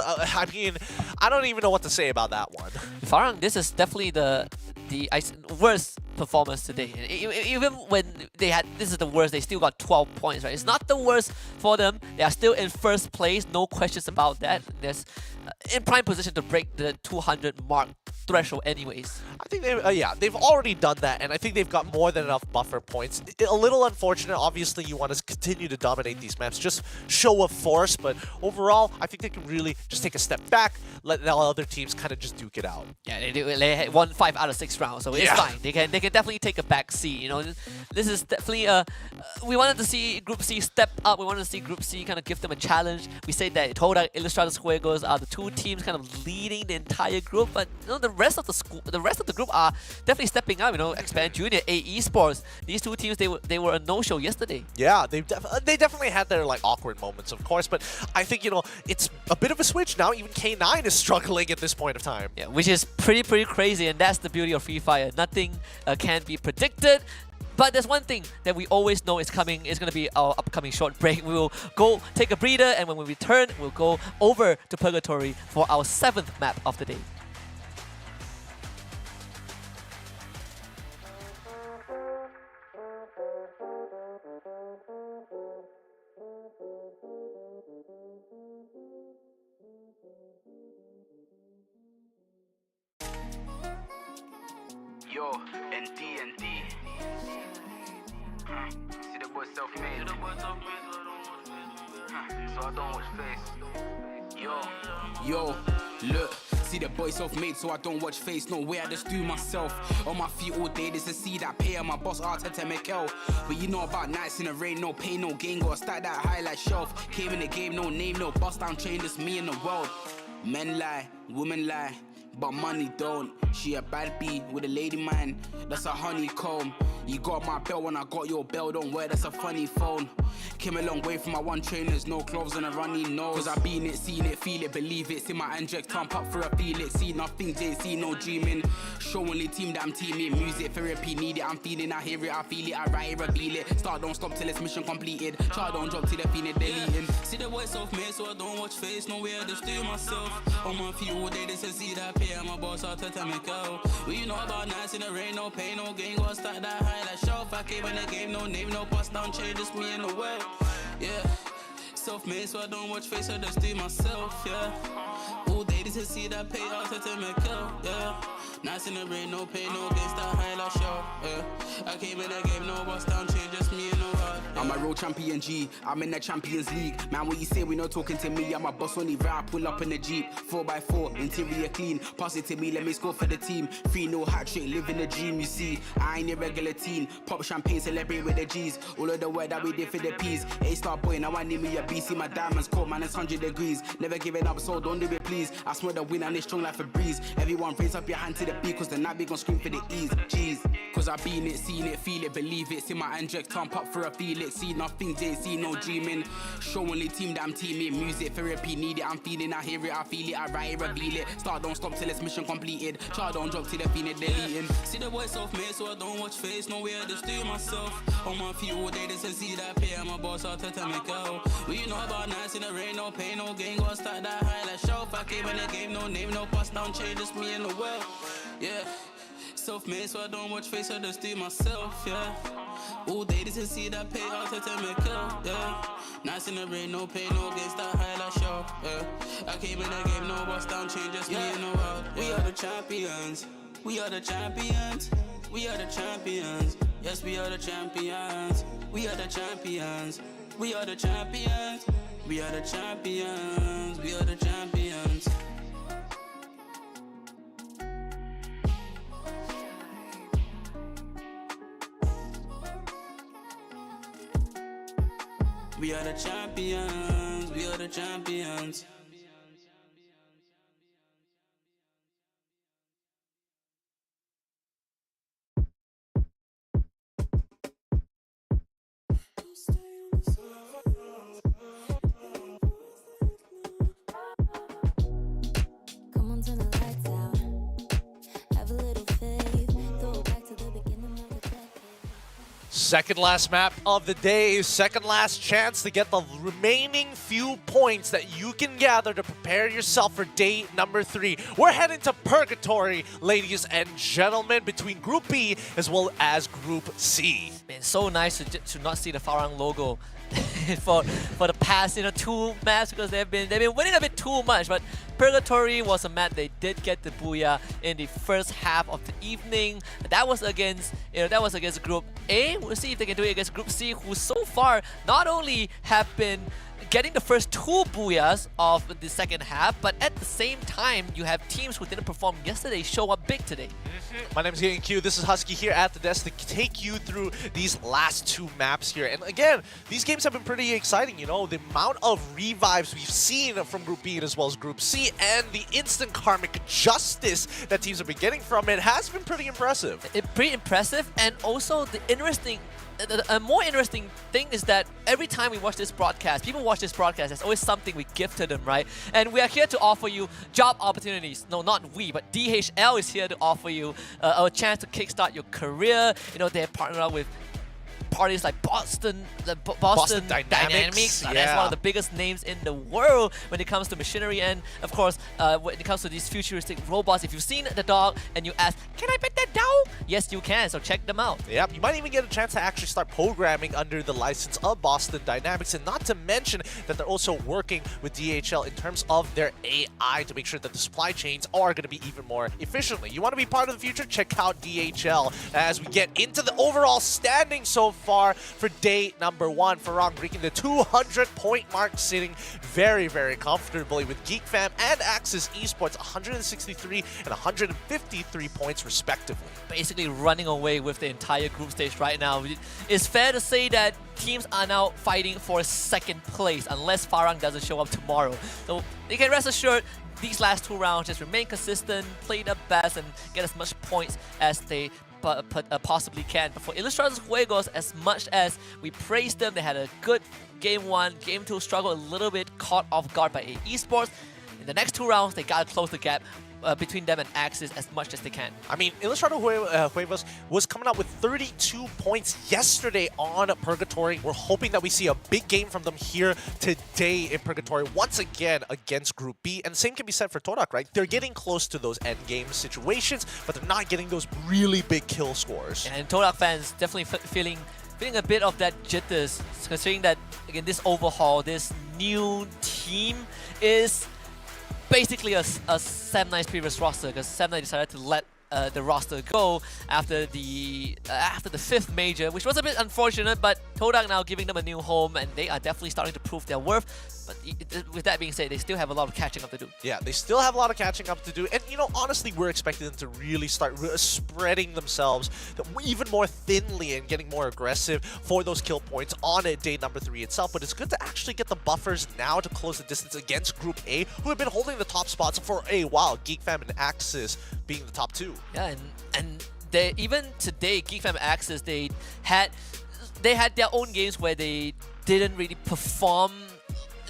Speaker 5: I mean, I don't even know what to say about that one.
Speaker 9: Farang, this is definitely the worst performance today. Even when this is the worst, they still got 12 points, right? It's not the worst for them. They are still in first place, no questions about that. They're in prime position to break the 200 mark threshold anyways.
Speaker 5: I think they've already done that, and I think they've got more than enough buffer points. A little unfortunate, obviously you want to continue to dominate these maps, just show a force, but overall, I think they can really just take a step back, let the other teams kind of just duke it out.
Speaker 9: Yeah, they won 5 out of 6 rounds, so it's fine. They can definitely take a back seat. This is definitely we wanted to see Group C step up. We wanted to see Group C kind of give them a challenge. We say that Toda, Ilustrados Juegos are the 2 teams kind of leading the entire group, but the rest of the group are definitely stepping up. Expand Junior, a-esport. These 2 teams, they were a no-show yesterday.
Speaker 5: Yeah, they definitely had their awkward moments, of course, but I think it's a bit of a switch now. Even K9 is struggling at this point of time.
Speaker 9: Yeah, which is pretty crazy, and that's the beauty of Free Fire. Nothing can be predicted. But there's one thing that we always know is coming. It's going to be our upcoming short break. We will go take a breather, and when we return, we'll go over to Purgatory for our 7th map of the day.
Speaker 10: Yo, ND. See the boy self-made. So I don't watch face. Yo, look, see the boy self-made, so I don't watch face. No way, I just do myself. On my feet all day, this is see that pay. I'm my boss, Arteta Mikel. But you know about nights in the rain, no pain, no gain. Gotta stack that highlight shelf. Came in the game, no name, no bust down chain. Just me in the world. Men lie, women lie, but money don't. She a bad bee with a lady man, that's a honeycomb. You got my bell when I got your bell, don't wear, that's a funny phone. Came a long way from my one trainers, no clothes and a runny nose. Cause I been it, seen it, feel it, believe it. See my Andrex thump up for a feel it. See nothing, JC, no dreaming. Show only team that I'm teaming. Music therapy, need it, I'm feeling, I hear it, I feel it, I write it, reveal it. Start, don't stop till it's mission completed. Chart, don't drop till the feeling deleting. See the voice of me, so I don't watch face, no way, I just do myself. On my feet all day, this is see that pay. I'm a boss, Arteta Mikel. Well, you know about nights in the rain, no pain, no gain. Gotta stack that high, that shelf. I came in the game, no name, no bust down chain, just me in the world. Yeah, self-made, so I don't watch face, I just do myself. Yeah, all day this is see that pay, Arteta Mikel. Yeah, nights in the rain, no pain, no gain, that high, that shelf. Yeah, I came in the game, no bust down chain, just me in the world. Yeah. I'm a real champion G, I'm in the Champions League. Man, what you say, we not talking to me, I'm a boss only I pull up in the Jeep. 4x4, interior clean, pass it to me, let me score for the team. 3-0 hat-trick, living the dream, you see. I ain't a regular teen, pop champagne, celebrate with the G's. All of the work that we did for the P's. A-star boy, now I need me a B, see my diamonds cold, man, it's 100 degrees. Never giving up, so don't do it please. I swear the win and it's strong like a breeze. Everyone raise up your hand to the beat, cause the night we gon' scream for the ease. Jeez, cause I been it, seen it, feel it, believe it. See my Andrex thump up for a feel it. See nothing, JC, no dreaming. Show only team that I'm teaming. Music therapy, need it, I'm feeling, I hear it, I feel it, I write it, reveal it. Start, don't stop till it's mission completed. Chart, don't drop till the feeling deleting. See the voice of me, so I don't watch face, no way, I just do myself. On my feet all day, this is see that pay. I'm a boss, Arteta Mikel. Well, you know about nights in the rain, no pain, no gain. Gotta stack that high, that shelf. I came in the game, no name, no bust down chain, just me in the world. Yeah, self-made, so I don't watch face, I just do myself. Yeah, all day this is see that pay, Arteta Mikel. Yeah, nights in the rain, no pain, no gain, that high, that shelf. Yeah, I came in the game, no bust down chain, just me in the world. Yeah. We are the champions. We are the champions. We are the champions. Yes, we are the champions. We are the champions. We are the champions. We are the champions. We are the champions. We are the champions. We are the champions.
Speaker 1: Come on, turn the lights out. Have a little faith. Throw it back to the beginning of the decade.
Speaker 5: Second last map of the day, second last chance to get the remaining few points that you can gather to prepare yourself for day number 3. We're heading to Purgatory, ladies and gentlemen, between Group B as well as Group C.
Speaker 6: It's been so nice to not see the Farang logo for the past 2 maps because they've been winning a bit too much. But Purgatory was a map they did get the booyah in the first half of the evening. That was against Group A. We'll see if they can do it against Group C, who so far not only have been getting the first 2 booyahs of the second half, but at the same time, you have teams who didn't perform yesterday show up big today.
Speaker 5: My name is Gideon Q. This is Husky here at the desk to take you through these last 2 maps here. And again, these games have been pretty exciting. You know, the amount of revives we've seen from Group B as well as Group C and the instant karmic justice that teams have been getting from it has been pretty impressive.
Speaker 6: Pretty impressive, and also a more interesting thing is that every time we watch this broadcast, people watch this broadcast, there's always something we give to them, right? And we are here to offer you job opportunities. No, not we, but DHL is here to offer you a chance to kickstart your career. You know, they're partnered up with parties like Boston Dynamics.
Speaker 5: Yeah.
Speaker 6: That's one of the biggest names in the world when it comes to machinery, and of course when it comes to these futuristic robots. If you've seen the dog and you ask, can I pet that dog? Yes, you can, so check them out.
Speaker 5: Yep, you might even get a chance to actually start programming under the license of Boston Dynamics, and not to mention that they're also working with DHL in terms of their AI to make sure that the supply chains are going to be even more efficiently. You want to be part of the future? Check out DHL. As we get into the overall standing so far for day number 1. Farang breaking the 200-point mark, sitting very, very comfortably with GeekFam and Axis Esports 163 and 153 points respectively.
Speaker 6: Basically running away with the entire group stage right now. It's fair to say that teams are now fighting for second place unless Farang doesn't show up tomorrow. So you can rest assured these last 2 rounds just remain consistent, play their best, and get as much points as they possibly can. But for Ilustrados Juegos, as much as we praised them, they had a good Game 1, Game 2 struggled a little bit, caught off guard by a-esport. In the next 2 rounds, they gotta close the gap between them and Axis as much as they can.
Speaker 5: I mean, Ilustrados Juegos was coming out with 32 points yesterday on Purgatory. We're hoping that we see a big game from them here today in Purgatory once again against Group B. And the same can be said for Todak, right? They're getting close to those end game situations, but they're not getting those really big kill scores.
Speaker 6: And Todak fans definitely feeling a bit of that jitters, considering that, again, this overhaul, this new team is basically a Sam9's previous roster, because Sam9 decided to let the roster go after the 5th major, which was a bit unfortunate, but Todak now giving them a new home, and they are definitely starting to prove their worth. But with that being said, they still have a lot of catching up to do.
Speaker 5: Yeah, they still have a lot of catching up to do. And, you know, honestly, we're expecting them to really start spreading themselves even more thinly and getting more aggressive for those kill points on day number 3 itself. But it's good to actually get the buffers now to close the distance against Group A, who have been holding the top spots for a while. GeekFam and Axis being the top 2.
Speaker 6: Yeah, and they, even today, GeekFam and Axis, they had their own games where they didn't really perform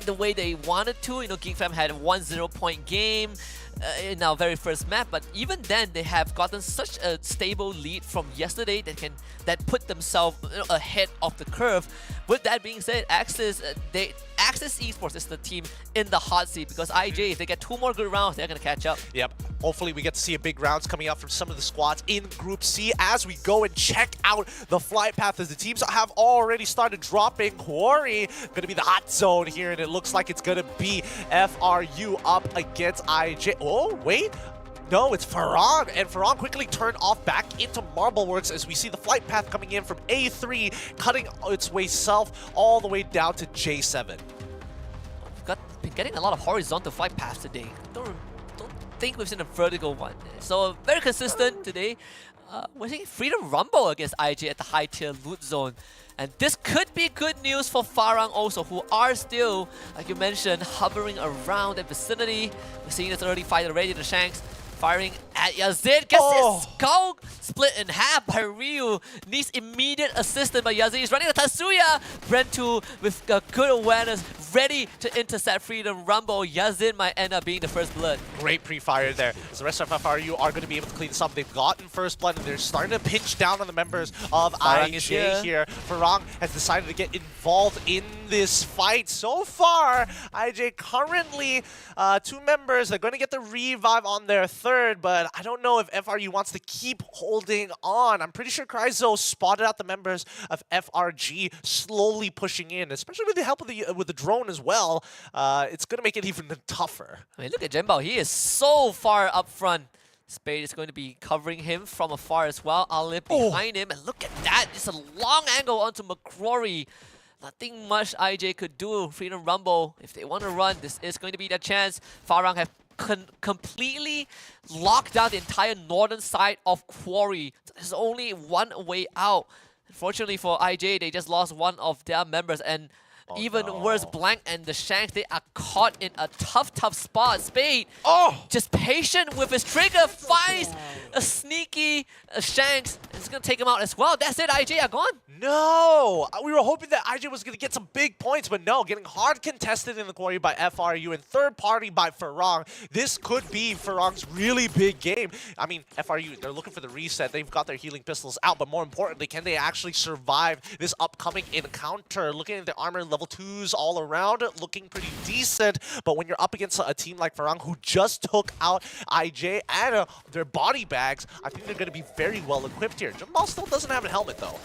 Speaker 6: the way they wanted to. You know, GeekFam had a 1-0 point game in our very first map, but even then they have gotten such a stable lead from yesterday that put themselves ahead of the curve. With that being said, Axis Esports is the team in the hot seat, because IJ, if they get 2 more good rounds, they're gonna catch up.
Speaker 5: Yep. Hopefully we get to see a big rounds coming out from some of the squads in Group C as we go and check out the flight path, as the teams have already started dropping. Quarry gonna be the hot zone here, and it looks like it's gonna be FRU up against IJ. Oh, wait. No, it's Farang, and Farang quickly turned off back into Marbleworks as we see the flight path coming in from A3, cutting its way south all the way down to J7.
Speaker 6: We've been getting a lot of horizontal flight paths today. Don't think we've seen a vertical one. So very consistent today. We're seeing Freedom Rumble against IJ at the high tier loot zone. And this could be good news for Farang also, who are still, like you mentioned, hovering around the vicinity. We're seeing this early fight already, the Shanks firing at Yazid. Gets his skull split in half by Ryu. Needs immediate assistance by Yazid. He's running the Tatsuya. Brentu with good awareness, ready to intercept Freedom Rumble. Yazid might end up being the first blood.
Speaker 5: Great pre-fire there, as the rest of FRU are going to be able to clean this up. They've gotten first blood, and they're starting to pinch down on the members of
Speaker 6: Farang
Speaker 5: IJ here. Farang has decided to get involved in this fight. So far, IJ currently 2 members. They're going to get the revive on their 3rd, but I don't know if FRU wants to keep holding on. I'm pretty sure Kryzo spotted out the members of FRG slowly pushing in, especially with the help of with the drone as well. It's going to make it even tougher.
Speaker 6: I mean, look at Jembao. He is so far up front. Spade is going to be covering him from afar as well. Alip behind him, and look at that. It's a long angle onto McCrory. Nothing much IJ could do. Freedom Rumble, if they want to run, this is going to be their chance. Farang have completely locked down the entire northern side of Quarry. There's only one way out. Unfortunately for IJ, they just lost one of their members, and even worse, Blank and the Shanks, they are caught in a tough spot. Spade, just patient with his trigger, finds a sneaky Shanks, and it's going to take him out as well. That's it, IJ are gone.
Speaker 5: No! We were hoping that IJ was going to get some big points, but no, getting hard contested in the quarry by FRU and 3rd party by Farang. This could be Farang's really big game. I mean, FRU, they're looking for the reset. They've got their healing pistols out, but more importantly, can they actually survive this upcoming encounter? Looking at the armor level 2s all around, looking pretty decent, but when you're up against a team like Farang, who just took out IJ and their body bags, I think they're going to be very well equipped here. Jamal still doesn't have a helmet, though.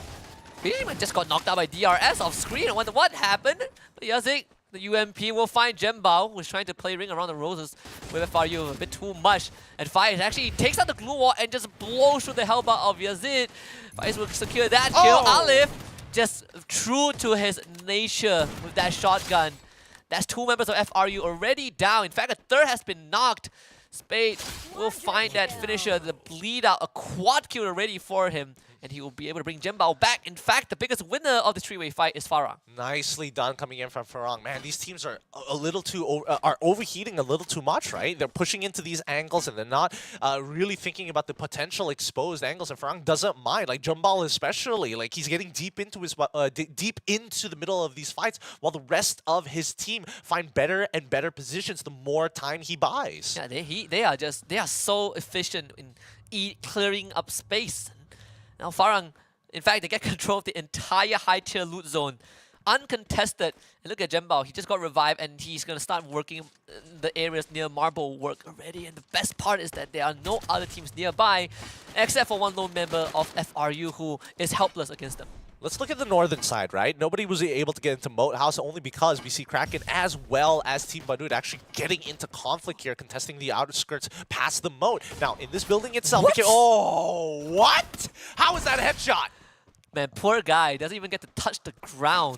Speaker 6: He just got knocked out by DRS off screen. I wonder what happened. But Yazik, the UMP, will find Jembao, who's trying to play Ring Around the Roses with FRU a bit too much. And Fire actually takes out the glue wall and just blows through the hellbar of Yazid. Fire will secure that kill. Alif
Speaker 9: just true to his nature with that shotgun. That's 2 members of FRU already down. In fact, a third has been knocked. Spade will find that finisher, the bleed out, a quad kill already for him, and he will be able to bring Jembao back. In fact, the biggest winner of the 3-way fight is Farang.
Speaker 5: Nicely done coming in from Farang. Man, these teams are a little too are overheating a little too much, right? They're pushing into these angles and they're not really thinking about the potential exposed angles. And Farang doesn't mind, like Jembao especially. Like he's getting deep into his deep into the middle of these fights, while the rest of his team find better and better positions the more time he buys.
Speaker 9: Yeah, they are so efficient in clearing up space. Now Farang, in fact, they get control of the entire high tier loot zone, uncontested. And look at Jembao, he just got revived and he's gonna start working the areas near Marble work already. And the best part is that there are no other teams nearby, except for one lone member of FRU who is helpless against them.
Speaker 5: Let's look at the northern side, right? Nobody was able to get into Moat House only because we see Kraken as well as Team Badut actually getting into conflict here, contesting the outskirts past the moat. Now, in this building itself, oh, what? How is that a headshot?
Speaker 9: Man, poor guy doesn't even get to touch the ground.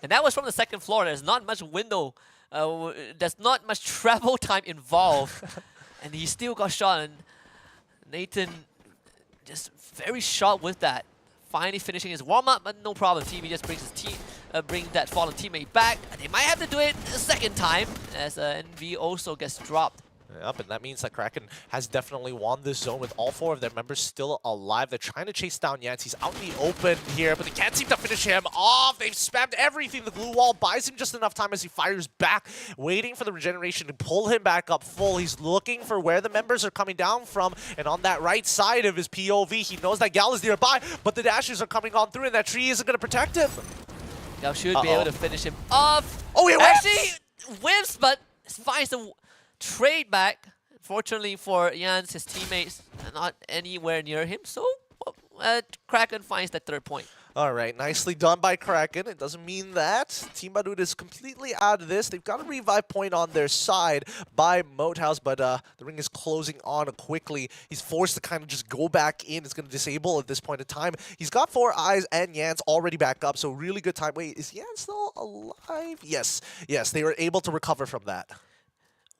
Speaker 9: And that was from the second floor. There's not much window. There's not much travel time involved. And he still got shot. And Nathan just very sharp with that. Finally finishing his warm-up, but no problem. TB just brings his bring that fallen teammate back. And they might have to do it a second time as NV also gets dropped.
Speaker 5: Yep, and that means that Kraken has definitely won this zone with all 4 of their members still alive. They're trying to chase down Yance. He's out in the open here, but they can't seem to finish him off. They've spammed everything. The glue wall buys him just enough time as he fires back, waiting for the regeneration to pull him back up full. He's looking for where the members are coming down from, and on that right side of his POV, he knows that Gal is nearby, but the dashes are coming on through, and that tree isn't going to protect him.
Speaker 9: Gal should be able to finish him off.
Speaker 5: Oh, it
Speaker 9: actually whiffs, but finds the trade back. Fortunately for Jans, his teammates are not anywhere near him, so Kraken finds that 3rd point.
Speaker 5: All right, nicely done by Kraken. It doesn't mean that Team Badut is completely out of this. They've got a revive point on their side by Moat House, but the ring is closing on quickly. He's forced to kind of just go back in. It's going to disable at this point in time. He's got 4 eyes and Yans already back up, so really good time. Wait, is Yans still alive? Yes, they were able to recover from that.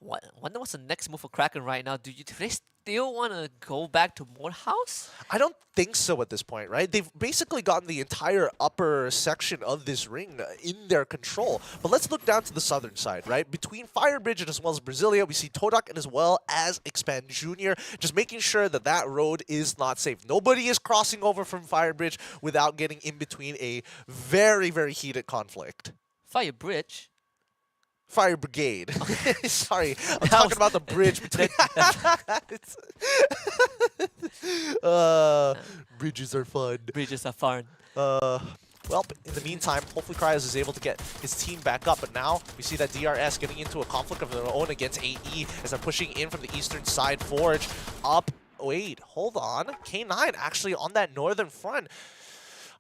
Speaker 9: Wonder what's the next move for Kraken right now. Do they still want to go back to Moat House?
Speaker 5: I don't think so at this point, right? They've basically gotten the entire upper section of this ring in their control. But let's look down to the southern side, right? Between Firebridge and as well as Brasilia, we see Todak and as well as Expand Jr. just making sure that that road is not safe. Nobody is crossing over from Firebridge without getting in between a very, very heated conflict.
Speaker 9: Firebridge?
Speaker 5: Fire Brigade. Sorry, I'm talking about the bridge between... Bridges are fun.
Speaker 9: Bridges are fun.
Speaker 5: Well, in the meantime, hopefully Cryos is able to get his team back up. But now we see that DRS getting into a conflict of their own against AE as they're pushing in from the eastern side. Forge up. Wait, hold on. K9 actually on that northern front.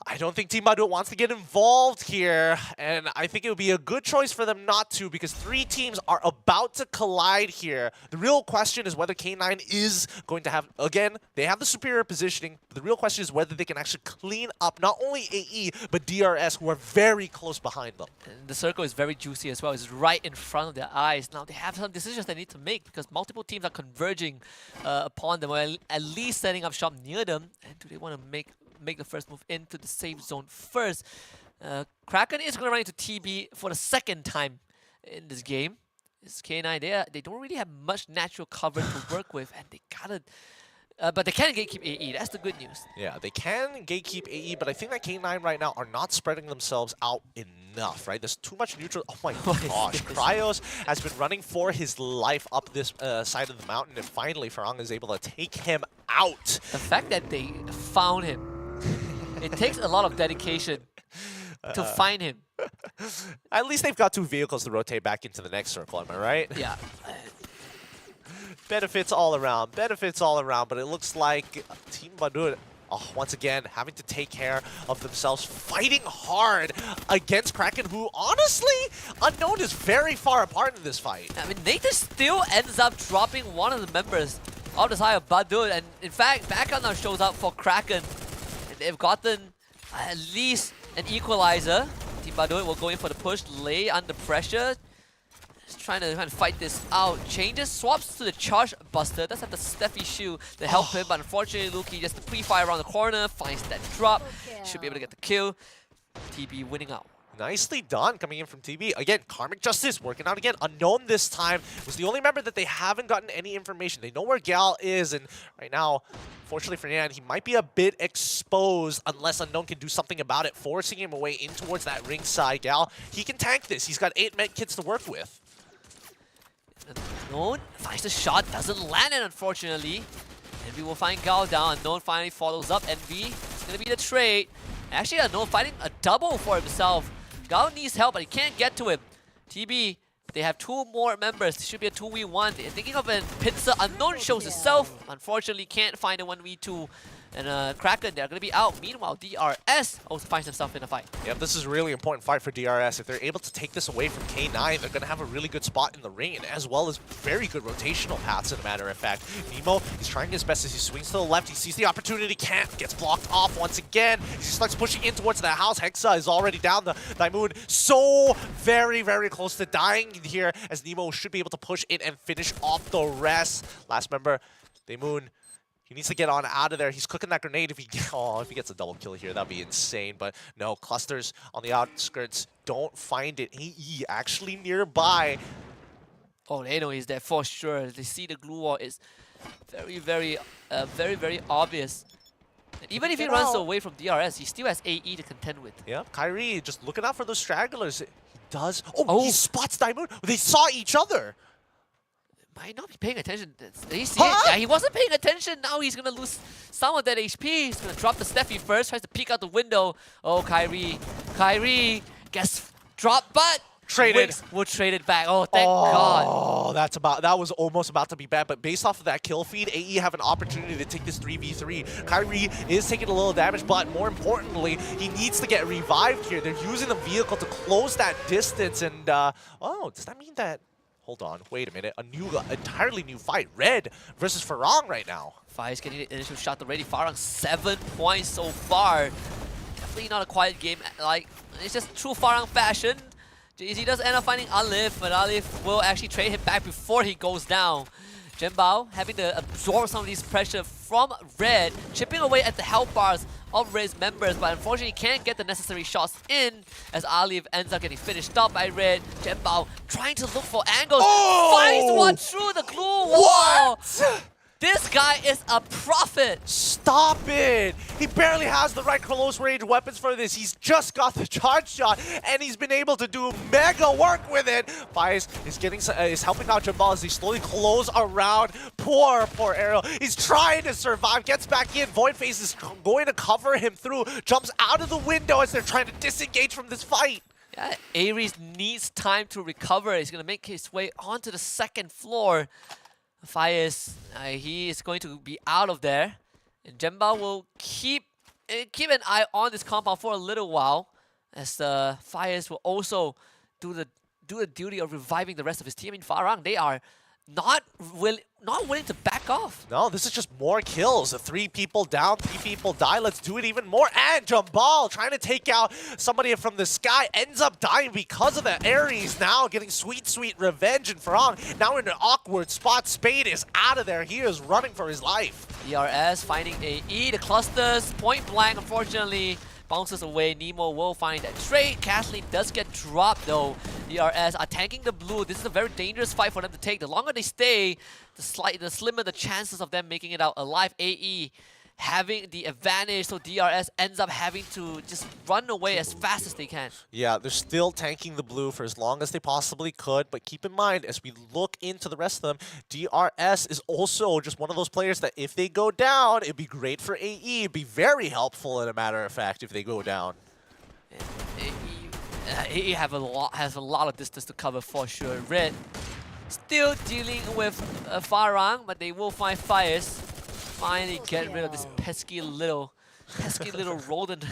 Speaker 5: I don't think Team Badut wants to get involved here, and I think it would be a good choice for them not to because 3 teams are about to collide here. The real question is whether K9 is going to have, again, they have the superior positioning, but the real question is whether they can actually clean up not only AE, but DRS, who are very close behind them.
Speaker 9: And the circle is very juicy as well. It's right in front of their eyes. Now they have some decisions they need to make because multiple teams are converging upon them, or at least setting up shop near them. And do they want to make the first move into the safe zone first? Kraken is going to run into TB for the 2nd time in this game. This K9, they don't really have much natural cover to work with, and they gotta... but they can gatekeep AE, that's the good news.
Speaker 5: Yeah, they can gatekeep AE, but I think that K9 right now are not spreading themselves out enough, right? There's too much neutral... Oh my gosh, Cryos has been running for his life up this side of the mountain, and finally Farang is able to take him out.
Speaker 9: The fact that they found him, it takes a lot of dedication to find him.
Speaker 5: At least they've got 2 vehicles to rotate back into the next circle, am I right?
Speaker 9: Yeah.
Speaker 5: Benefits all around, but it looks like Team Badut, once again, having to take care of themselves, fighting hard against Kraken, who honestly, Unknown is very far apart in this fight.
Speaker 9: I mean, Nathan still ends up dropping one of the members of the side of Badut, and in fact, Backup now shows up for Kraken. And they've gotten at least an equalizer. Team Badoit will go in for the push, lay under pressure. Just trying to fight this out. Changes, swaps to the Charge Buster. Does have the Steffi shield to help him, but unfortunately Luki just the pre-fire around the corner, finds that drop. Should be able to get the kill. TB winning out.
Speaker 5: Nicely done coming in from TB. Again, Karmic Justice working out again. Unknown this time was the only member that they haven't gotten any information. They know where Gal is, and right now, fortunately for Nan, he might be a bit exposed unless Unknown can do something about it, forcing him away in towards that ringside. Gal, he can tank this. He's got 8 med kits to work with.
Speaker 9: Unknown finds the shot, doesn't land it unfortunately. Envy will find Gal down. Unknown finally follows up. Envy, it's gonna be the trade. Actually, Unknown fighting a double for himself. Gal needs help, but he can't get to him. TB, they have 2 more members. It should be a 2v1. They're thinking of a pincer. Unknown shows itself. Unfortunately, can't find a 1v2. And Kraken, they're going to be out. Meanwhile, DRS also finds himself in a fight.
Speaker 5: Yep, this is a really important fight for DRS. If they're able to take this away from K9, they're going to have a really good spot in the ring, and as well as very good rotational paths, as a matter of fact. Nemo, he's trying his best as he swings to the left. He sees the opportunity, can't, gets blocked off once again. He starts pushing in towards the house. Hexa is already down. The Daimoon so very, very close to dying here, as Nemo should be able to push in and finish off the rest. Last member, Daimoon, he needs to get on out of there. He's cooking that grenade. If he gets a double kill here, that'd be insane. But no, clusters on the outskirts don't find it. AE actually nearby.
Speaker 9: Oh, they know he's there for sure. They see the glue wall is very, very obvious. And even if he runs away from DRS, he still has AE to contend with.
Speaker 5: Yeah, Kyrie just looking out for those stragglers. He does. Oh, he spots Daimoon. They saw each other.
Speaker 9: Might not be paying attention. Did he see it? Yeah, he wasn't paying attention. Now he's gonna lose some of that HP. He's gonna drop the Steffi first. Tries to peek out the window. Oh, Kyrie gets dropped, but
Speaker 5: traded.
Speaker 9: We'll trade it back. Oh, thank God.
Speaker 5: Oh, that was almost about to be bad. But based off of that kill feed, AE have an opportunity to take this 3v3. Kyrie is taking a little damage, but more importantly, he needs to get revived here. They're using the vehicle to close that distance. And oh, does that mean that? Hold on, wait a minute. Entirely new fight. Red versus Farang right now.
Speaker 9: Fire's getting the initial shot already. Farang 7 points so far. Definitely not a quiet game. Like, it's just true Farang fashion. JZ does end up finding Alif, but Alif will actually trade him back before he goes down. Jinbao having to absorb some of these pressure from Red, chipping away at the health bars of Red's members, but unfortunately can't get the necessary shots in as Alif ends up getting finished up by Red. Jinbao trying to look for angles, finds one through the glue wall!
Speaker 5: What?
Speaker 9: This guy is a prophet!
Speaker 5: Stop it! He barely has the right close range weapons for this. He's just got the charge shot, and he's been able to do mega work with it. Faiz is helping out Jinbao as they slowly close around. Poor Arrow. He's trying to survive, gets back in. Voidface is going to cover him through, jumps out of the window as they're trying to disengage from this fight.
Speaker 9: Yeah, Ares needs time to recover. He's going to make his way onto the 2nd floor. Faiz, he is going to be out of there, and Jinbao will keep an eye on this compound for a little while, as Faiz will also do the duty of reviving the rest of his team. In Farang, they are not willing to back off.
Speaker 5: No, this is just more kills. 3 people down, 3 people die. Let's do it even more. And Jinbao trying to take out somebody from the sky ends up dying because of the Ares. Now getting sweet revenge. And Farang now in an awkward spot. Spade is out of there. He is running for his life.
Speaker 9: DRS finding AE. The clusters point blank, unfortunately, bounces away. Nemo will find that trade. Kathleen does get dropped though. DRS are tanking the blue. This is a very dangerous fight for them to take. The longer they stay, the slimmer the chances of them making it out alive. AE having the advantage, so DRS ends up having to just run away as fast as they can.
Speaker 5: Yeah, they're still tanking the blue for as long as they possibly could, but keep in mind, as we look into the rest of them, DRS is also just one of those players that if they go down, it'd be great for AE. It'd be very helpful, in a matter of fact, if they go down.
Speaker 9: AE has a lot of distance to cover for sure. Red still dealing with Farang, but they will find Fires. Finally get rid of this pesky little rodent.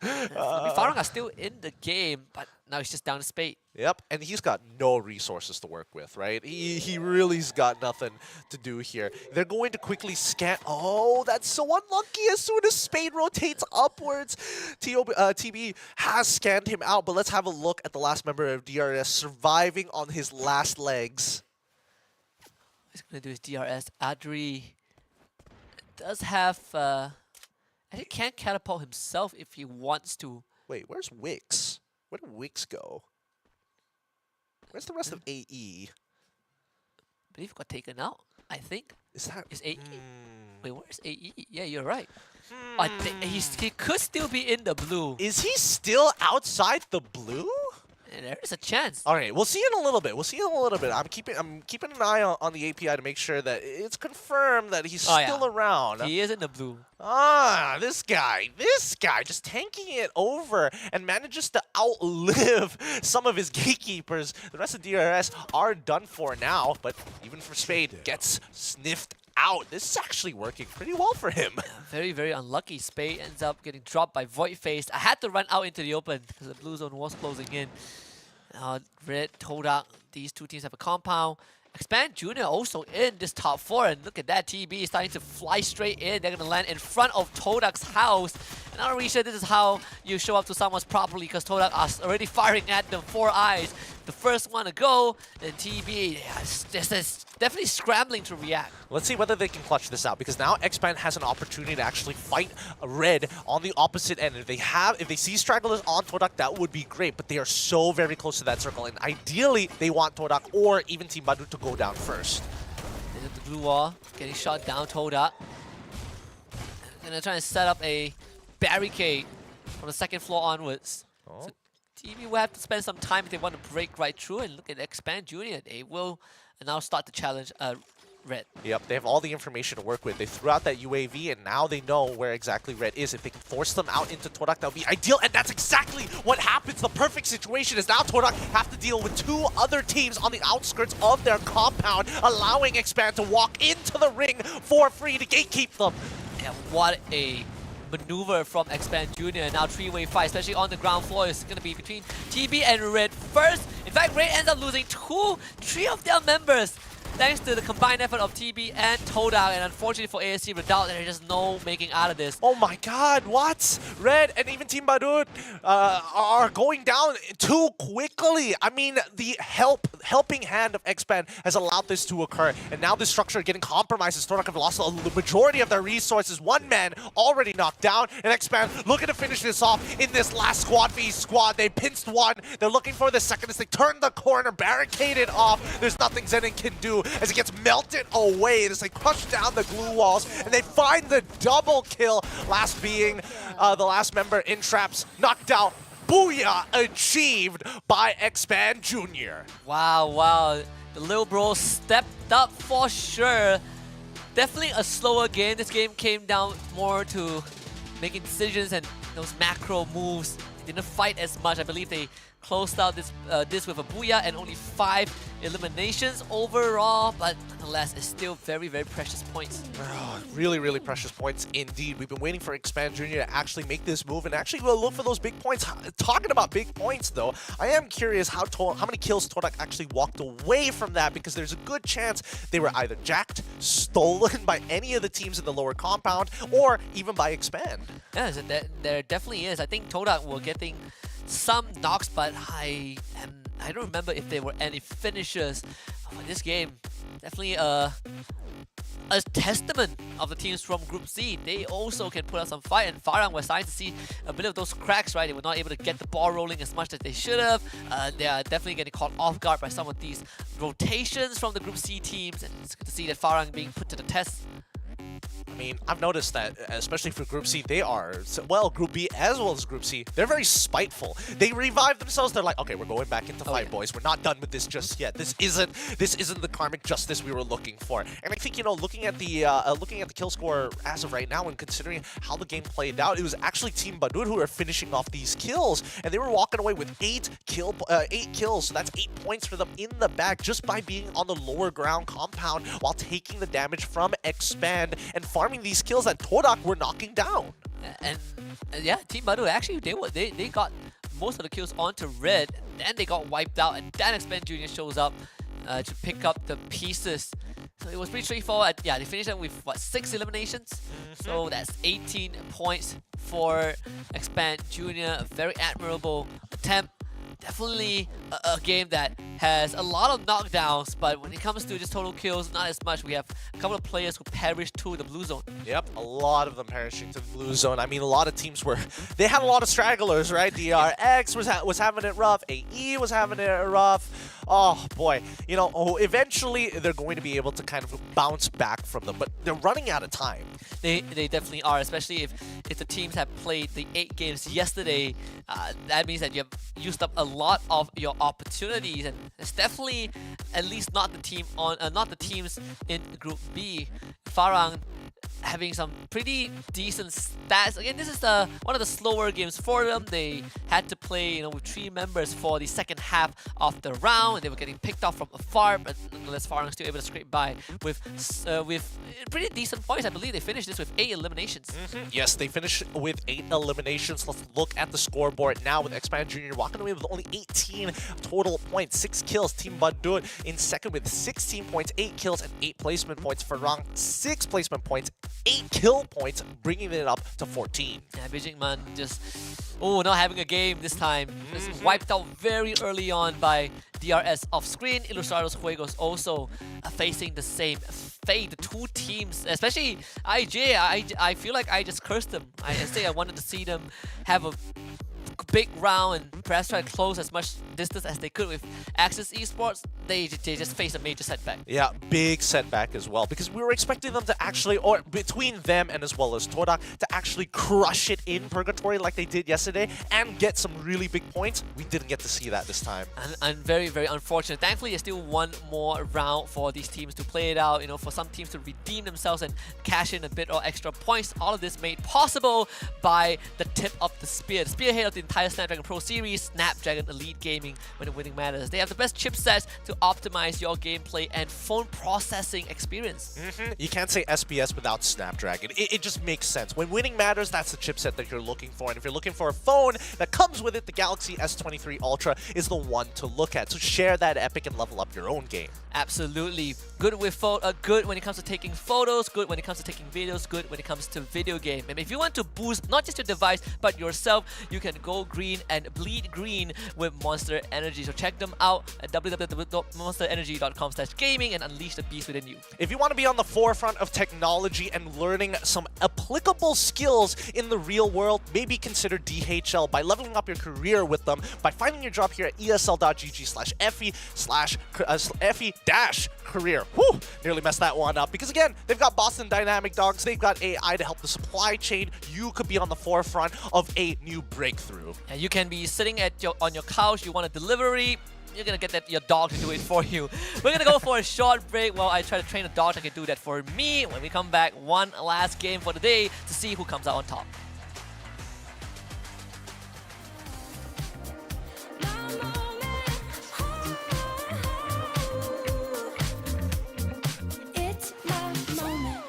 Speaker 9: Farang are still in the game, but Now he's just down to Spade.
Speaker 5: Yep, and he's got no resources to work with, right? He really's got nothing to do here. They're going to quickly scan. Oh, that's so unlucky. As soon as Spade rotates upwards, TB has scanned him out. But let's have a look at the last member of DRS surviving on his last legs.
Speaker 9: He's going to do his DRS. Adri does have... he can catapult himself if he wants to.
Speaker 5: Wait, where's Wix? Where did Wix go? Where's the rest of AE?
Speaker 9: I believe he got taken out, I think.
Speaker 5: Is that...
Speaker 9: Is AE? Wait, where's AE? Yeah, you're right. I think he could still be in the blue.
Speaker 5: Is he still outside the blue?
Speaker 9: And there is a chance.
Speaker 5: All right, we'll see in a little bit. I'm keeping an eye on the API to make sure that it's confirmed that he's still around.
Speaker 9: He is in the blue.
Speaker 5: Ah, this guy just tanking it over and manages to outlive some of his gatekeepers. The rest of DRS are done for now, but even for Spade, gets sniffed out. This is actually working pretty well for him.
Speaker 9: Very, very unlucky. Spade ends up getting dropped by Void-Faced. I had to run out into the open because the blue zone was closing in. Red, Todak, these two teams have a compound. Expand Junior also in this top 4, and look at that, TB starting to fly straight in. They're going to land in front of Todak's house. And I'm really sure this is how you show up to someone's properly, because Todak are already firing at them 4 eyes. The first one to go, and TB is definitely scrambling to react.
Speaker 5: Let's see whether they can clutch this out, because now Expand has an opportunity to actually fight Red on the opposite end. If they see stragglers on Todak, that would be great, but they are so very close to that circle, and ideally they want Todak or even Team Badu to go down first.
Speaker 9: There's the blue wall, getting shot down. Todak gonna try and set up a barricade from the 2nd floor onwards.
Speaker 5: Oh.
Speaker 9: So TV will have to spend some time if they want to break right through, and look at Expand Junior. They will now start the challenge. Red.
Speaker 5: Yep, they have all the information to work with. They threw out that UAV, and now they know where exactly Red is. If they can force them out into Todak, that would be ideal, and that's exactly what happens. The perfect situation is now Todak have to deal with 2 other teams on the outskirts of their compound, allowing Expand to walk into the ring for free to gatekeep them.
Speaker 9: Yeah, what a maneuver from Expand Junior. Now 3-way fight, especially on the ground floor, is going to be between TB and Red first. In fact, Red ends up losing 3 of their members, thanks to the combined effort of TB and Todak, and unfortunately for ASC Redoubt, there's just no making out of this.
Speaker 5: Oh my god, what? Red and even Team Badut are going down too quickly. I mean, the helping hand of Expand has allowed this to occur, and now this structure getting compromised as Todak have lost the majority of their resources. 1 man already knocked down, and Expand looking to finish this off in this last squad v squad. They pinched 1, they're looking for the second as they turn the corner, barricaded off. There's nothing Zenin can do as it gets melted away as they crush down the glue walls, and they find the double kill, last being the last member in traps, knocked out. Booyah achieved by Expand Junior.
Speaker 9: Wow. The little bro stepped up for sure. Definitely a slower game. This game came down more to making decisions and those macro moves. They didn't fight as much. I believe they closed out this with a booyah and only 5 eliminations overall, but nonetheless, it's still very, very precious points.
Speaker 5: Oh, really, really precious points indeed. We've been waiting for Expand Junior to actually make this move and actually look for those big points. Talking about big points, though, I am curious how many kills Todak actually walked away from that, because there's a good chance they were either jacked, stolen by any of the teams in the lower compound, or even by Expand.
Speaker 9: Yeah, so there definitely is. I think Todak were getting some knocks, but I don't remember if there were any finishers for this game. Definitely a testament of the teams from Group C. They also can put up some fight, and Farang was starting to see a bit of those cracks, right? They were not able to get the ball rolling as much as they should have. They are definitely getting caught off guard by some of these rotations from the Group C teams, and it's good to see that Farang being put to the test.
Speaker 5: I mean, I've noticed that, especially for Group C, they are, well, Group B as well as Group C, they're very spiteful. They revive themselves. They're like, okay, we're going back into fight, boys. We're not done with this just yet. This isn't the karmic justice we were looking for. And I think, you know, looking at the kill score as of right now, and considering how the game played out, it was actually Team Badut who are finishing off these kills, and they were walking away with 8 kills. So that's 8 points for them in the bag just by being on the lower ground compound while taking the damage from Expand and farming these kills that Todak were knocking down.
Speaker 9: And yeah, Team Badu actually they got most of the kills onto red. Then they got wiped out, and then Expand Junior shows up to pick up the pieces. So it was pretty straightforward. Yeah, they finished it with what, 6 eliminations? So that's 18 points for Expand Junior. A very admirable attempt. Definitely a game that has a lot of knockdowns, but when it comes to just total kills, not as much. We have a couple of players who perished to the blue zone.
Speaker 5: Yep, a lot of them perishing to the blue zone. I mean, a lot of teams they had a lot of stragglers, right? DRX was having it rough. AE was having it rough. Oh boy, you know, eventually they're going to be able to kind of bounce back from them, but they're running out of time.
Speaker 9: They definitely are, especially if the teams have played the 8 games yesterday. That means that you have used up a lot of your opportunities, and it's definitely at least not the teams in Group B. Farang having some pretty decent stats. Again, this is one of the slower games for them. They had to play, you know, with 3 members for the second half of the round, and they were getting picked off from afar. But nonetheless, Farang still able to scrape by with pretty decent points. I believe they finished this with 8 eliminations.
Speaker 5: Yes, they finished with 8 eliminations. Let's look at the scoreboard now with Expand Junior walking away with only 18 total points, 6 kills. Team Bandung in second with 16 points, 8 kills, and 8 placement points. Farang, 6 placement points, 8 kill points, bringing it up to 14.
Speaker 9: Yeah, Beijingman just, not having a game this time. Just wiped out very early on by DRS off screen. Ilustrados Juegos also facing the same fate. The 2 teams, especially IJ, I feel like I just cursed them. I say I wanted to see them have a big round and perhaps try to close as much distance as they could with Axis Esports. They just faced a major setback.
Speaker 5: Yeah, big setback as well, because we were expecting them to actually, or between them and as well as Todak, to actually crush it in Purgatory like they did yesterday and get some really big points. We didn't get to see that this time.
Speaker 9: And very, very unfortunate. Thankfully, there's still one more round for these teams to play it out, you know, for some teams to redeem themselves and cash in a bit or extra points. All of this made possible by the tip of the spear, the spearhead of the entire Snapdragon Pro Series, Snapdragon Elite Gaming, when winning matters. They have the best chipsets to optimize your gameplay and phone processing experience.
Speaker 5: You can't say SBS without Snapdragon. It just makes sense. When winning matters, that's the chipset that you're looking for. And if you're looking for a phone that comes with it, the Galaxy S23 Ultra is the one to look at. So share that epic and level up your own game.
Speaker 9: Absolutely. Good with good when it comes to taking photos, good when it comes to taking videos, good when it comes to video game. And if you want to boost not just your device, but yourself, you can go green and bleed green with Monster Energy. So check them out at www.monsterenergy.com/gaming and unleash the beast within you.
Speaker 5: If you want to be on the forefront of technology and learning some applicable skills in the real world, maybe consider DHL by leveling up your career with them by finding your job here at esl.gg/FE-career. Whew, nearly messed that one up, because again, they've got Boston Dynamic Dogs, they've got AI to help the supply chain. You could be on the forefront of a new breakthrough.
Speaker 9: Yeah, you can be sitting on your couch, you want a delivery, you're gonna get your dog to do it for you. We're gonna go for a short break while I try to train a dog that can do that for me. When we come back, one last game for the day to see who comes out on top.
Speaker 1: It's my moment.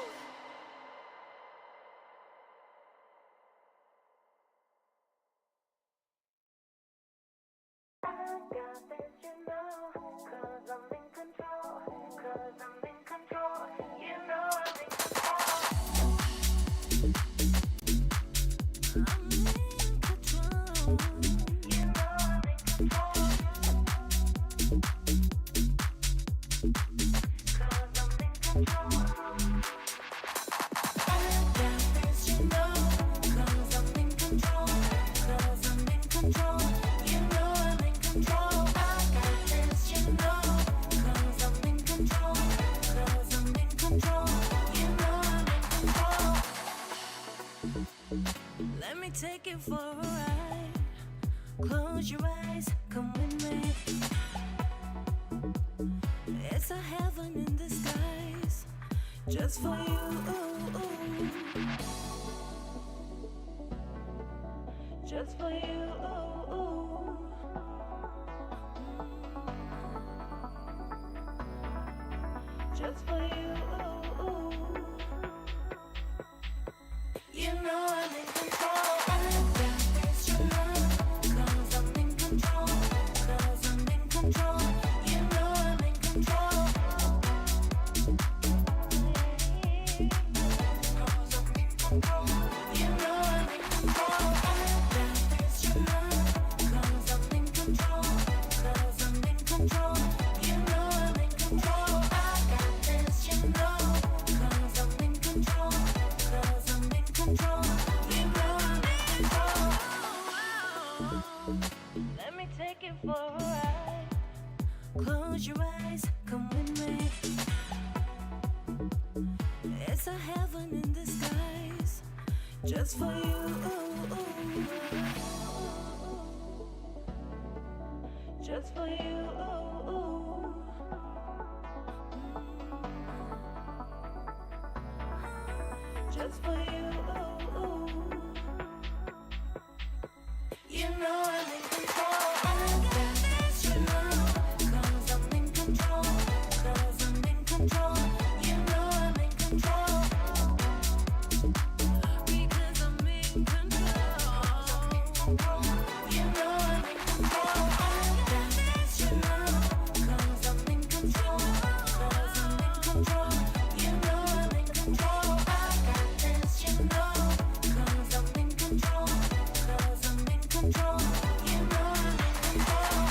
Speaker 2: Let me take it for a ride. Close your eyes, come with me. It's a heaven in disguise, just for you. Just for you. Just for you. You know I'm in control. I got this, you know, 'cause I'm
Speaker 1: control. You know I'm in control. That is your love, 'cause I'm in control. 'Cause I'm in control. You know I'm in control. I got this, you know. 'Cause I'm in control. 'Cause I'm in control. You know I'm in control. Let me take it for a ride. Close your eyes, come with me. It's a heaven in disguise, just for you. Just for you. Just for you. You know I'm in control. I got this, you know. 'Cause I'm in control. 'Cause I'm in control. You know I'm in control. Because I'm in control. You know I'm in control. I got this, you know. 'Cause I'm in control. 'Cause I'm in control. You know I'm in control. I got this, you know. 'Cause I'm in control. 'Cause I'm in control. You know I'm in control.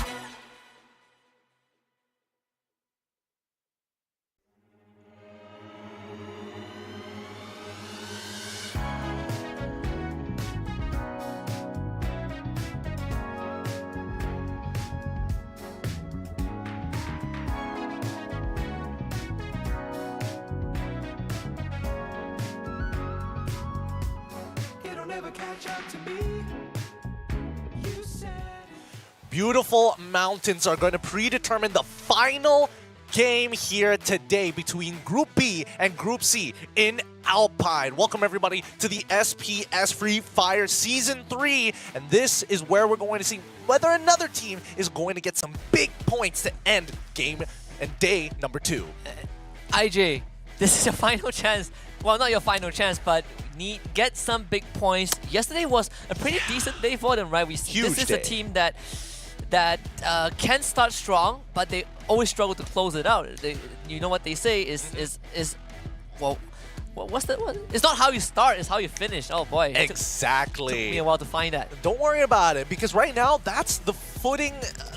Speaker 2: It'll never catch up to me. You said.
Speaker 5: Beautiful mountains are going to predetermine the final game here today between Group B and Group C in Alpine. Welcome everybody to the SPS Free Fire Season 3, and this is where we're going to see whether another team is going to get some big points to end game and day number 2.
Speaker 6: IJ, this is your final chance. Well, not your final chance, but get some big points. Yesterday was a pretty decent day for them, right?
Speaker 5: Huge
Speaker 6: This is
Speaker 5: day.
Speaker 6: a team that can start strong, but they always struggle to close it out. You know what they say is well, what's the what? It's not how you start, it's how you finish. Oh boy, it
Speaker 5: Exactly.
Speaker 6: took me a while to find that.
Speaker 5: Don't worry about it, because right now that's the footing,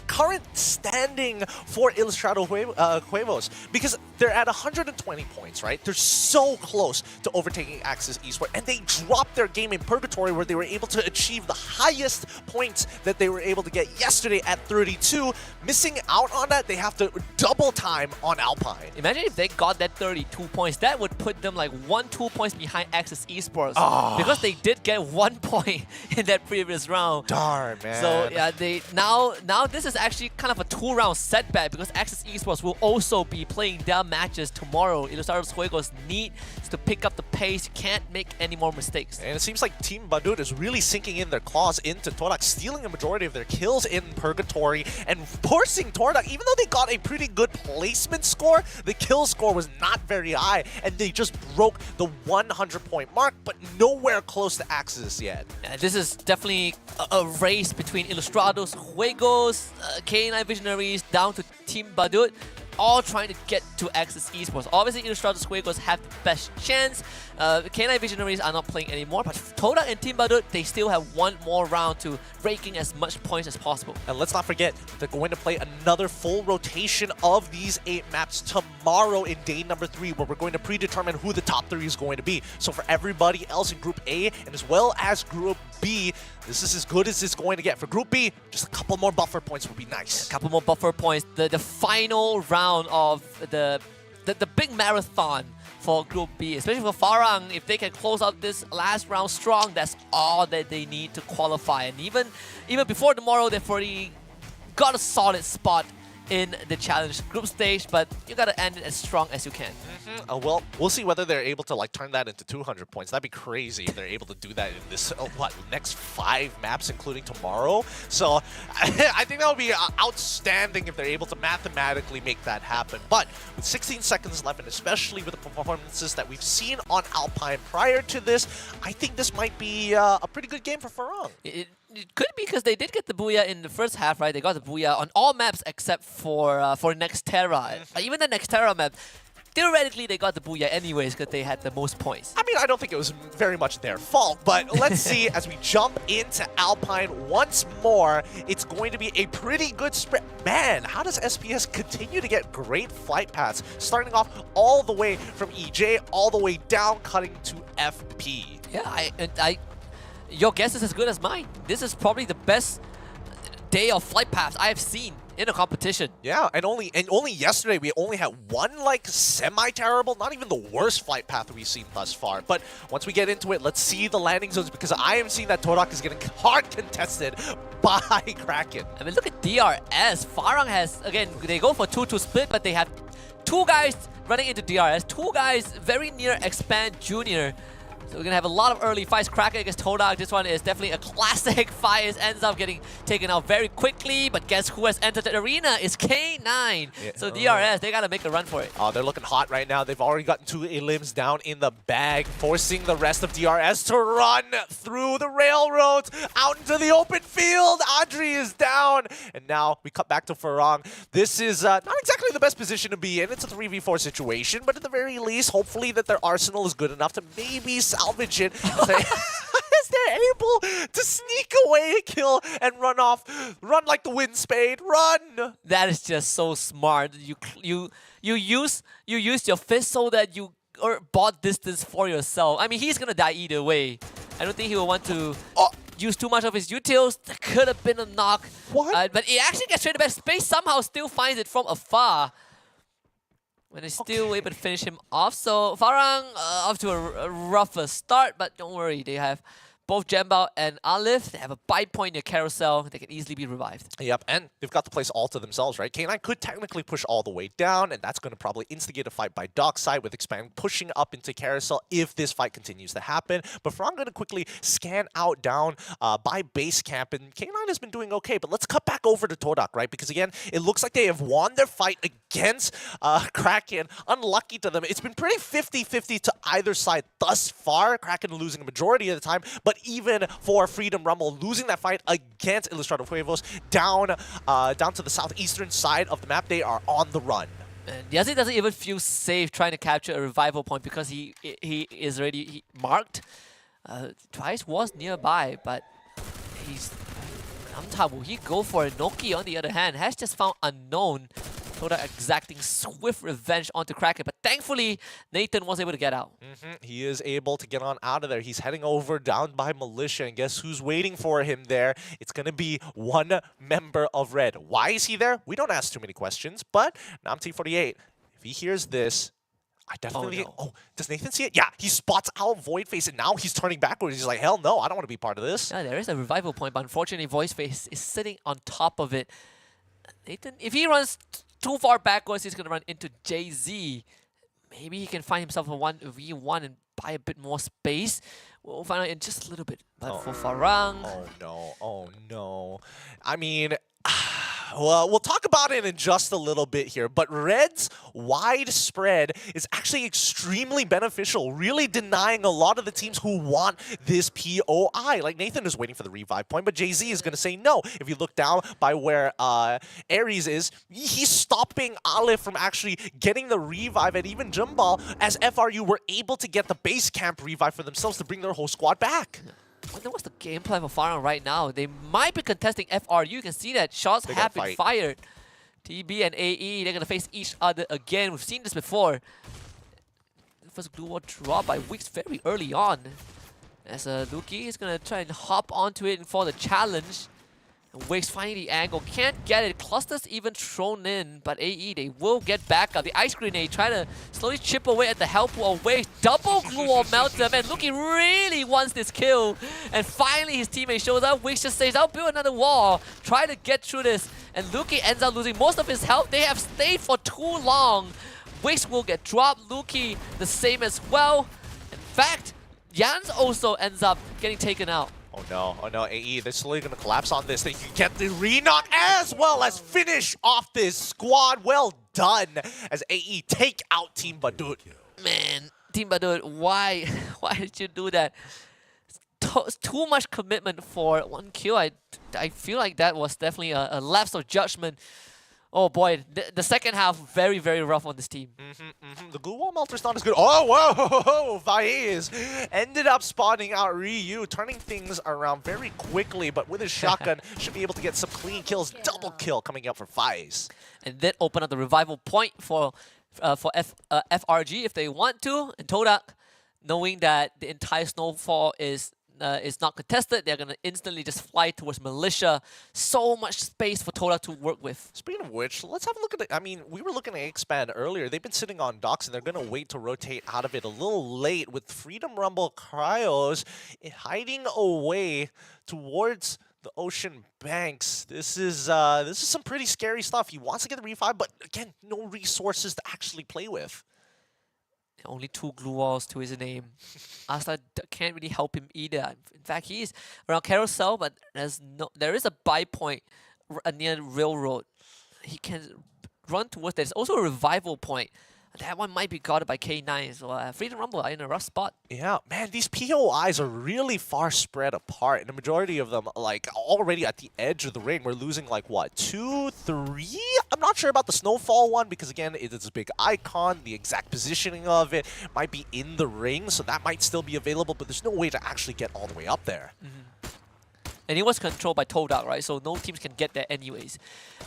Speaker 5: current standing for Ilustrado Huevos, because they're at 120 points, right? They're so close to overtaking Axis Esports, and they dropped their game in Purgatory where they were able to achieve the highest points that they were able to get yesterday at 32. Missing out on that, they have to double time on Alpine.
Speaker 6: Imagine if they got that 32 points. That would put them like 1-2 points behind Axis Esports, because they did get 1 point in that previous round.
Speaker 5: Darn, man.
Speaker 6: So yeah, they now this is actually kind of a 2-round setback, because Axis Esports will also be playing their matches tomorrow. Ilustrados Juegos needs to pick up the pace, can't make any more mistakes.
Speaker 5: And it seems like Team Badut is really sinking in their claws into Torak, stealing a majority of their kills in Purgatory and forcing Torak, even though they got a pretty good placement score, the kill score was not very high, and they just broke the 100-point mark, but nowhere close to Axis yet.
Speaker 6: Yeah, this is definitely a race between Ilustrados Juegos, K9 Visionaries, down to Team Badut, all trying to get to Axis Esports. Obviously, Ilustrados Juegos have the best chance. K9 Visionaries are not playing anymore, but Todak and Team Badut, they still have one more round to raking as much points as possible.
Speaker 5: And let's not forget, they're going to play another full rotation of these 8 maps tomorrow in day number 3, where we're going to predetermine who the top 3 is going to be. So for everybody else in Group A, and as well as Group B, this is as good as it's going to get. For Group B, just a couple more buffer points would be nice.
Speaker 6: A couple more buffer points. The final round of the big marathon for Group B, especially for Farang. If they can close out this last round strong, that's all that they need to qualify. And even before tomorrow, they've already got a solid spot in the challenge group stage, but you gotta end it as strong as you can.
Speaker 5: Well, we'll see whether they're able to turn that into 200 points. That'd be crazy if they're able to do that in this next 5 maps, including tomorrow. So I think that would be outstanding if they're able to mathematically make that happen. But with 16 seconds left, and especially with the performances that we've seen on Alpine prior to this, I think this might be a pretty good game for Farang.
Speaker 6: It could be because they did get the Booyah in the first half, right? They got the Booyah on all maps except for Nextera. Even the Nextera map,
Speaker 9: theoretically they got the booyah anyways because they had the most points.
Speaker 5: I mean, I don't think it was very much their fault, but let's see as we jump into Alpine once more. It's going to be a pretty good spread. Man, how does SPS continue to get great flight paths? Starting off all the way from EJ, all the way down, cutting to FP.
Speaker 9: Yeah, your guess is as good as mine. This is probably the best day of flight paths I have seen in a competition.
Speaker 5: Yeah, and only yesterday we only had one like semi-terrible, not even the worst flight path we've seen thus far. But once we get into it, let's see the landing zones, because I am seeing that Torak is getting hard contested by Kraken.
Speaker 9: I mean, look at DRS. Farang has, again, they go for 2-2 split, but they have two guys running into DRS, two guys very near Expand Junior. So we're going to have a lot of early fights. Kraken against Todak. This one is definitely a classic. Fire ends up getting taken out very quickly. But guess who has entered the arena? It's K9. Yeah. So DRS, they got to make a run for it.
Speaker 5: Oh, they're looking hot right now. They've already gotten 2 elims down in the bag, forcing the rest of DRS to run through the railroads out into the open field. Audrey is down. And now we cut back to Farang. This is not exactly the best position to be in. It's a 3v4 situation. But at the very least, hopefully that their arsenal is good enough to maybe salvage it. As they're able to sneak away a kill and run off. Run like the wind spade. Run!
Speaker 9: That is just so smart. You use your fist so that you bought distance for yourself. I mean, he's gonna die either way. I don't think he will want to use too much of his utils. That could have been a knock.
Speaker 5: What?
Speaker 9: But he actually gets straight to back. Space somehow still finds it from afar. When they're still able to finish him off. So Farang off to a rougher start, but don't worry, they have both Jambao and Alif. They have a buy point near Carousel. They can easily be revived.
Speaker 5: Yep, and they've got the place all to themselves, right? K9 could technically push all the way down, and that's going to probably instigate a fight by Dockside with Expand pushing up into Carousel if this fight continues to happen. But Farang going to quickly scan out down by base camp, and K9 has been doing okay. But let's cut back over to Todak, right? Because again, it looks like they have won their fight against Kraken. Unlucky to them. It's been pretty 50-50 to either side thus far. Kraken losing a majority of the time, but even for Freedom Rumble, losing that fight against Ilustrado Huevos down to the southeastern side of the map, they are on the run.
Speaker 9: And Yazzie doesn't even feel safe trying to capture a revival point because he is already marked. Twice was nearby, but he's... Namta, will he go for a Noki on the other hand? Has just found unknown. Todak exacting swift revenge onto Kraken, but thankfully Nathan was able to get out.
Speaker 5: He is able to get on out of there. He's heading over down by Militia, and guess who's waiting for him there? It's going to be one member of Red. Why is he there? We don't ask too many questions, but Namti48, if he hears this, I definitely... Oh, does Nathan see it? Yeah, he spots out Voidface, and now he's turning backwards. He's like, hell no, I don't want to be part of this.
Speaker 9: Yeah, there is a revival point, but unfortunately Voidface is sitting on top of it. Nathan, if he runs too far backwards, he's going to run into JZ. Maybe he can find himself a 1v1 and buy a bit more space. We'll find out in just a little bit. But for Farang...
Speaker 5: Oh no, oh no. I mean... Well, we'll talk about it in just a little bit here, but Red's wide spread is actually extremely beneficial, really denying a lot of the teams who want this POI. Like, Nathan is waiting for the revive point, but Jay-Z is going to say no. If you look down by where Ares is, he's stopping Aleph from actually getting the revive, and even Jumbal, as FRU were able to get the base camp revive for themselves to bring their whole squad back.
Speaker 9: I wonder what's the game plan for Farang right now. They might be contesting FRU. You can see that shots have been fired. TB and AE, they're going to face each other again. We've seen this before. The first Blue Wall drop by Wix very early on. As Luki is going to try and hop onto it for the challenge. Wix finding the angle, can't get it. Cluster's even thrown in, but AE, they will get back up. The ice grenade trying to slowly chip away at the help wall. Wix double glue wall melts them, and Luki really wants this kill. And finally his teammate shows up. Wix just says, I'll build another wall, try to get through this. And Luki ends up losing most of his health. They have stayed for too long. Wix will get dropped. Luki the same as well. In fact, Jans also ends up getting taken out.
Speaker 5: Oh no, AE, they're slowly going to collapse on this. They can get the re-knock as well as finish off this squad. Well done as AE take out Team Badut.
Speaker 9: Man, Team Badut, why did you do that? Too much commitment for one kill. I feel like that was definitely a lapse of judgment Oh boy, the second half very, very rough on this team.
Speaker 5: The glue wall melter's not as good. Oh, whoa! Faiz ended up spotting out Ryu, turning things around very quickly, but with his shotgun, should be able to get some clean kills. Double kill coming up for Faiz.
Speaker 9: And then open up the revival point for FRG if they want to. And Todak, knowing that the entire snowfall is not contested, they're going to instantly just fly towards Militia. So much space for Todak to work with.
Speaker 5: Speaking of which, let's have a look at it. I mean, we were looking at Expand earlier. They've been sitting on docks, and they're going to wait to rotate out of it a little late with Freedom Rumble Cryos hiding away towards the ocean banks. This is some pretty scary stuff. He wants to get the revive, but again, no resources to actually play with.
Speaker 9: Only 2 glue walls to his name. Asta can't really help him either. In fact, he is around Carousel, but there is a buy point near Railroad. He can run towards. There's also a revival point. That one might be guarded by K9. So Freedom Rumble are in a rough spot.
Speaker 5: Yeah, man, these POIs are really far spread apart, and the majority of them, like, already at the edge of the ring. We're losing, like, what, 2, 3? I'm not sure about the Snowfall one, because, again, it's a big icon. The exact positioning of it might be in the ring, so that might still be available, but there's no way to actually get all the way up there.
Speaker 9: And it was controlled by Todak, right? So no teams can get there anyways.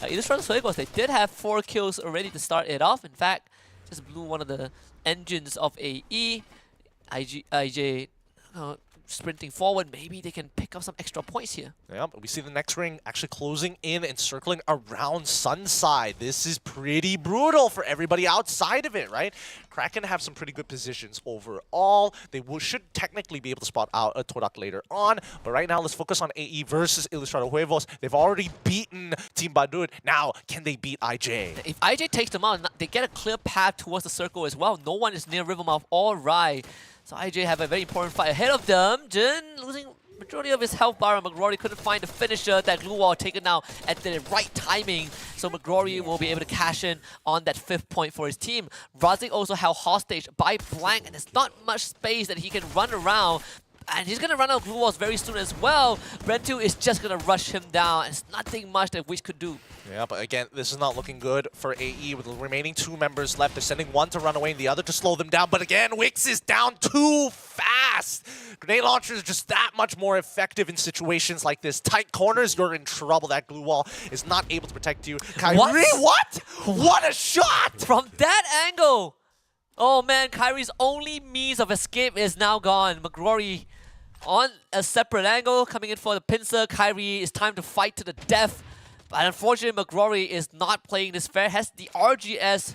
Speaker 9: Illustrator they did have 4 kills already to start it off. In fact, just blew one of the engines of AE. IJ sprinting forward. Maybe they can pick up some extra points here.
Speaker 5: Yeah, but we see the next ring actually closing in and circling around Sunside. This is pretty brutal for everybody outside of it, right? Kraken have some pretty good positions overall. They should technically be able to spot out a Todak later on. But right now, let's focus on AE versus Ilustrado Huevos. They've already beaten Team Badud. Now, can they beat IJ?
Speaker 9: If IJ takes them out, they get a clear path towards the circle as well. No one is near Rivermouth or Rai. So IJ have a very important fight ahead of them. Jin losing majority of his health bar, and McGrory couldn't find the finisher. That glue wall taken out at the right timing. So McGrory will be able to cash in on that 5th point for his team. Razik also held hostage by Blank, and there's not much space that he can run around. And he's going to run out of glue walls very soon as well. Rentu is just going to rush him down. It's nothing much that Wish could do.
Speaker 5: Yeah, but again, this is not looking good for AE with the remaining 2 members left. They're sending one to run away and the other to slow them down. But again, Wix is down too fast. Grenade launcher is just that much more effective in situations like this. Tight corners, you're in trouble. That glue wall is not able to protect you. Kyrie, what? What a shot!
Speaker 9: From that angle! Oh man, Kyrie's only means of escape is now gone. McGrory on a separate angle, coming in for the pincer. Kyrie, it's time to fight to the death. But unfortunately, McGrory is not playing this fair. Has the RGS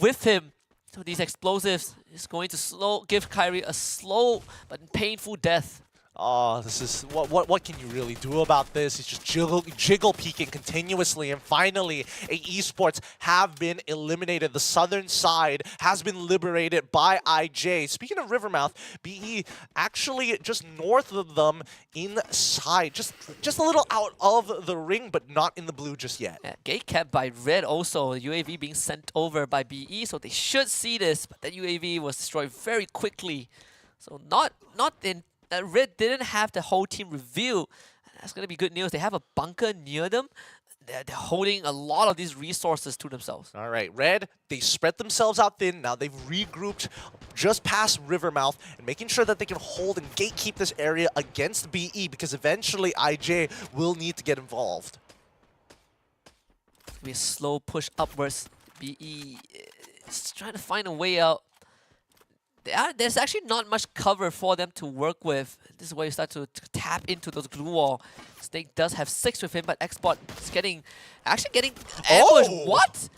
Speaker 9: with him. So these explosives is going to give Kyrie a slow but painful death.
Speaker 5: Oh, this is what can you really do about this? He's just jiggle peeking continuously, and finally, a-esport have been eliminated. The southern side has been liberated by IJ. Speaking of Rivermouth, BE actually just north of them inside, just a little out of the ring, but not in the blue just yet.
Speaker 9: Yeah, gate kept by Red also. The UAV being sent over by BE, so they should see this, but that UAV was destroyed very quickly. So not in. Red didn't have the whole team reveal. That's going to be good news. They have a bunker near them. They're holding a lot of these resources to themselves.
Speaker 5: All right, Red, they spread themselves out thin. Now they've regrouped just past Rivermouth and making sure that they can hold and gatekeep this area against BE, because eventually IJ will need to get involved.
Speaker 9: It'll be a slow push upwards. BE is trying to find a way out. There's actually not much cover for them to work with. This is where you start to tap into those glue wall. Snake does have 6 with him, but Xbot is actually getting ambushed. What?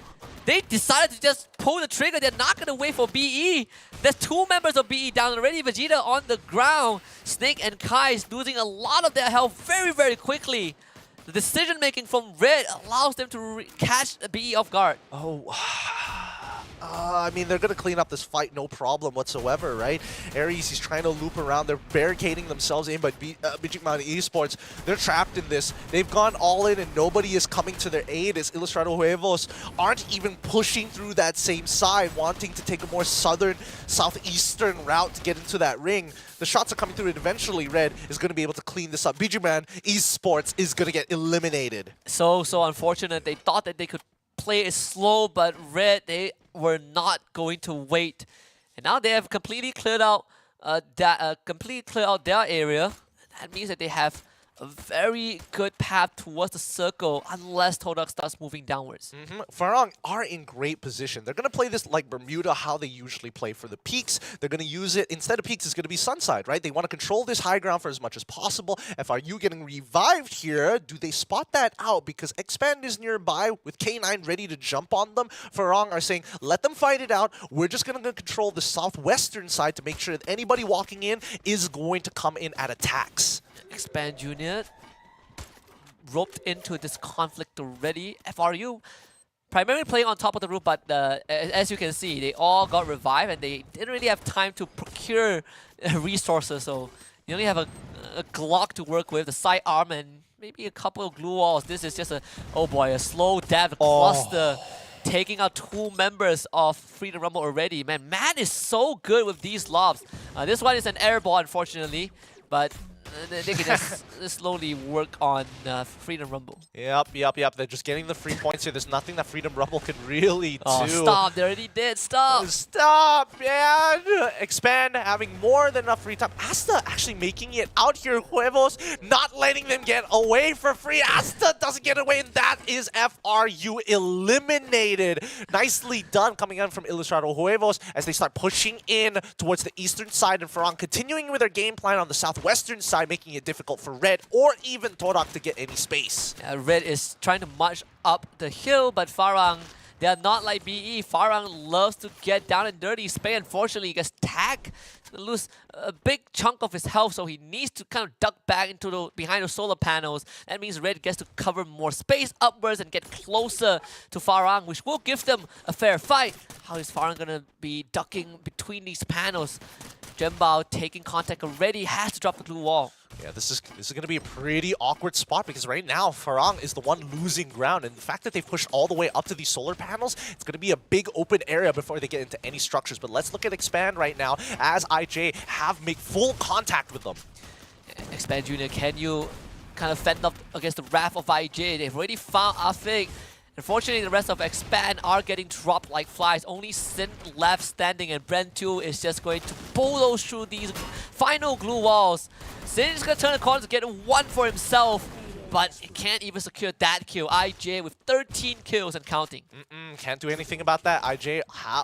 Speaker 9: They decided to just pull the trigger. They're not going to wait for BE. There's 2 members of BE down already. Vegeta on the ground. Snake and Kai is losing a lot of their health very, very quickly. The decision making from Red allows them to catch BE off guard.
Speaker 5: Oh. I mean, they're going to clean up this fight, no problem whatsoever, right? Ares, he's trying to loop around. They're barricading themselves in, but Magic Mountain Esports, they're trapped in this. They've gone all in, and nobody is coming to their aid, as Ilustrado Huevos aren't even pushing through that same side, wanting to take a more southern, southeastern route to get into that ring. The shots are coming through, and eventually Red is going to be able to clean this up. BG Man Esports is going to get eliminated.
Speaker 9: So unfortunate. They thought that they could play is slow, but Red, they were not going to wait. And now they have completely cleared out their area. That means that they have a very good path towards the circle unless Todak starts moving downwards.
Speaker 5: Farang are in great position. They're going to play this like Bermuda, how they usually play for the peaks. They're going to use it, instead of peaks, it's going to be Sunside, right? They want to control this high ground for as much as possible. FRU getting revived here. Do they spot that out? Because Expand is nearby with K9 ready to jump on them. Farang are saying, let them fight it out. We're just going to control the southwestern side to make sure that anybody walking in is going to come in at attacks.
Speaker 9: Expand Junior roped into this conflict already. FRU primarily playing on top of the roof, but as you can see, they all got revived and they didn't really have time to procure resources. So you only have a Glock to work with, the sidearm, and maybe a couple of glue walls. This is just a slow death cluster. Taking out 2 members of Freedom Rumble already. Man is so good with these lobs. This one is an airball, unfortunately, but they can just slowly work on Freedom Rumble.
Speaker 5: Yep. They're just getting the free points here. There's nothing that Freedom Rumble can really do.
Speaker 9: Oh, stop. They already did. Stop.
Speaker 5: Stop, man. Expand having more than enough free time. Asta actually making it out here. Huevos not letting them get away for free. Asta doesn't get away, and that is FRU eliminated. Nicely done coming in from Ilustrado Huevos as they start pushing in towards the eastern side, and Farang continuing with their game plan on the southwestern side, making it difficult for Red or even Torak to get any space.
Speaker 9: Red is trying to march up the hill, but Farang, they are not like BE. Farang loves to get down and dirty. Spay, unfortunately, gets tagged to lose a big chunk of his health, so he needs to kind of duck back into behind the solar panels. That means Red gets to cover more space upwards and get closer to Farang, which will give them a fair fight. How is Farang gonna be ducking between these panels? Jembao taking contact already, has to drop the glue wall.
Speaker 5: Yeah, this is going to be a pretty awkward spot because right now Farang is the one losing ground, and the fact that they've pushed all the way up to these solar panels, it's going to be a big open area before they get into any structures. But let's look at Expand right now as IJ have make full contact with them.
Speaker 9: Expand Junior, can you kind of fend up against the wrath of IJ? They've already found Afik. Unfortunately, the rest of Expand are getting dropped like flies. Only Sin left standing, and Brent 2 is just going to bulldoze through these final glue walls. Sin is going to turn the corner to get one for himself, but he can't even secure that kill. IJ with 13 kills and counting.
Speaker 5: Can't do anything about that. IJ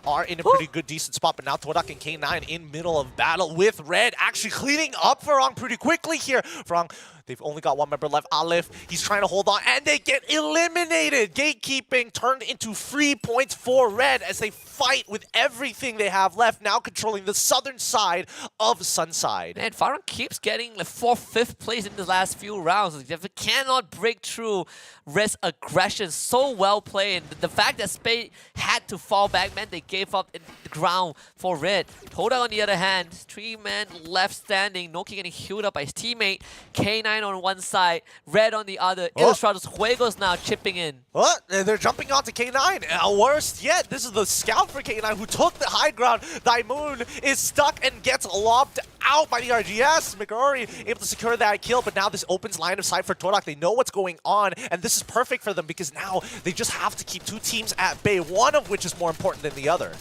Speaker 5: are in a pretty good, decent spot, but now Todak and K9 in middle of battle with Red, actually cleaning up Farang pretty quickly here. Farang, they've only got 1 member left, Aleph. He's trying to hold on, and they get eliminated. Gatekeeping turned into free points for Red as they fight with everything they have left, now controlling the southern side of Sunside.
Speaker 9: Man, Farang keeps getting the 4th, 5th place in the last few rounds. If it cannot break through Red's aggression, so well played. The fact that Spade had to fall back meant they gave up in the ground for Red. Toda, on the other hand, 3 men left standing. Noki getting healed up by his teammate. K9 on one side, Red on the other. Ilustrados Juegos now chipping in.
Speaker 5: What? They're jumping onto K9. Worst yet, this is the scout for K9 who took the high ground. Daimoon is stuck and gets lobbed out by the RGS. McGrory able to secure that kill, but now this opens line of sight for Todak. They know what's going on, and this is perfect for them because now they just have to keep 2 teams at bay, one of which is more important than the other.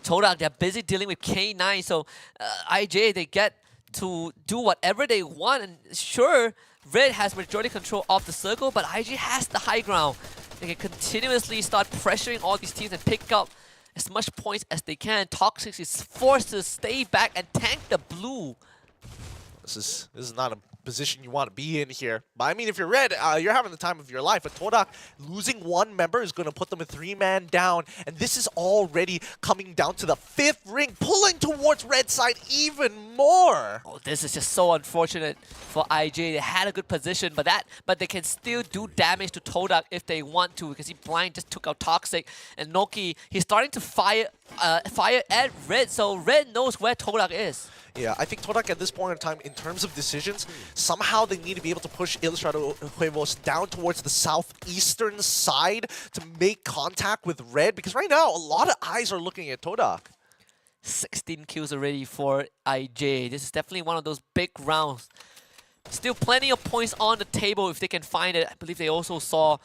Speaker 9: Todak, they're busy dealing with K9, so IJ, they get to do whatever they want, and sure, Red has majority control of the circle, but IG has the high ground. They can continuously start pressuring all these teams and pick up as much points as they can. Toxic is forced to stay back and tank the blue.
Speaker 5: This is not a position you want to be in here. But I mean, if you're Red, you're having the time of your life. But Todak losing 1 member is going to put them a 3-man down. And this is already coming down to the 5th ring, pulling towards Red side even more.
Speaker 9: Oh, this is just so unfortunate for IJ. They had a good position, but they can still do damage to Todak if they want to, because he blind just took out Toxic. And Noki, he's starting to fire at Red, so Red knows where Todak is.
Speaker 5: Yeah, I think Todak at this point in time, in terms of decisions, somehow they need to be able to push Ilustrado Huevos down towards the southeastern side to make contact with Red, because right now, a lot of eyes are looking at Todak.
Speaker 9: 16 kills already for IJ. This is definitely one of those big rounds. Still plenty of points on the table if they can find it. I believe they also saw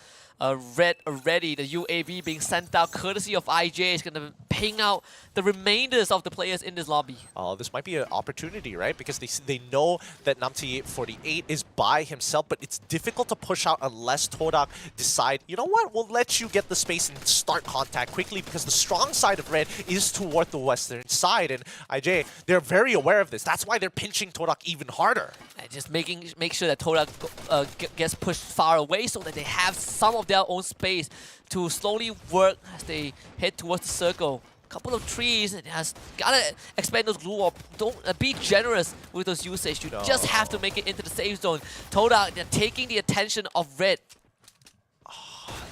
Speaker 9: red already. The UAV being sent out courtesy of IJ is going to ping out the remainders of the players in this lobby.
Speaker 5: Oh, this might be an opportunity, right? Because they know that Namti48 is by himself, but it's difficult to push out unless Todak decide, you know what, we'll let you get the space and start contact quickly, because the strong side of red is toward the western side, and IJ, they're very aware of this. That's why they're pinching Todak even harder.
Speaker 9: And just make sure that Todak gets pushed far away so that they have some of their own space to slowly work as they head towards the circle. Couple of trees, and has gotta expand those glue wall. Don't be generous with those usage. You just have to make it into the safe zone. Todak, they're taking the attention of red.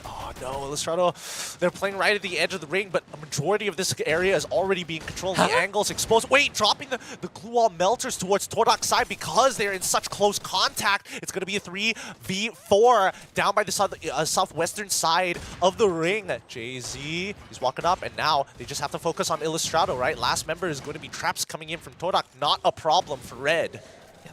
Speaker 5: Oh no, Illustrato, they're playing right at the edge of the ring, but a majority of this area is already being controlled. The angle's exposed. Wait, dropping the glue wall melters towards Todak's side because they're in such close contact. It's going to be a 3v4 down by the southwestern side of the ring. JZ, he's walking up, and now they just have to focus on Illustrato, right? Last member is going to be traps coming in from Todak. Not a problem for red.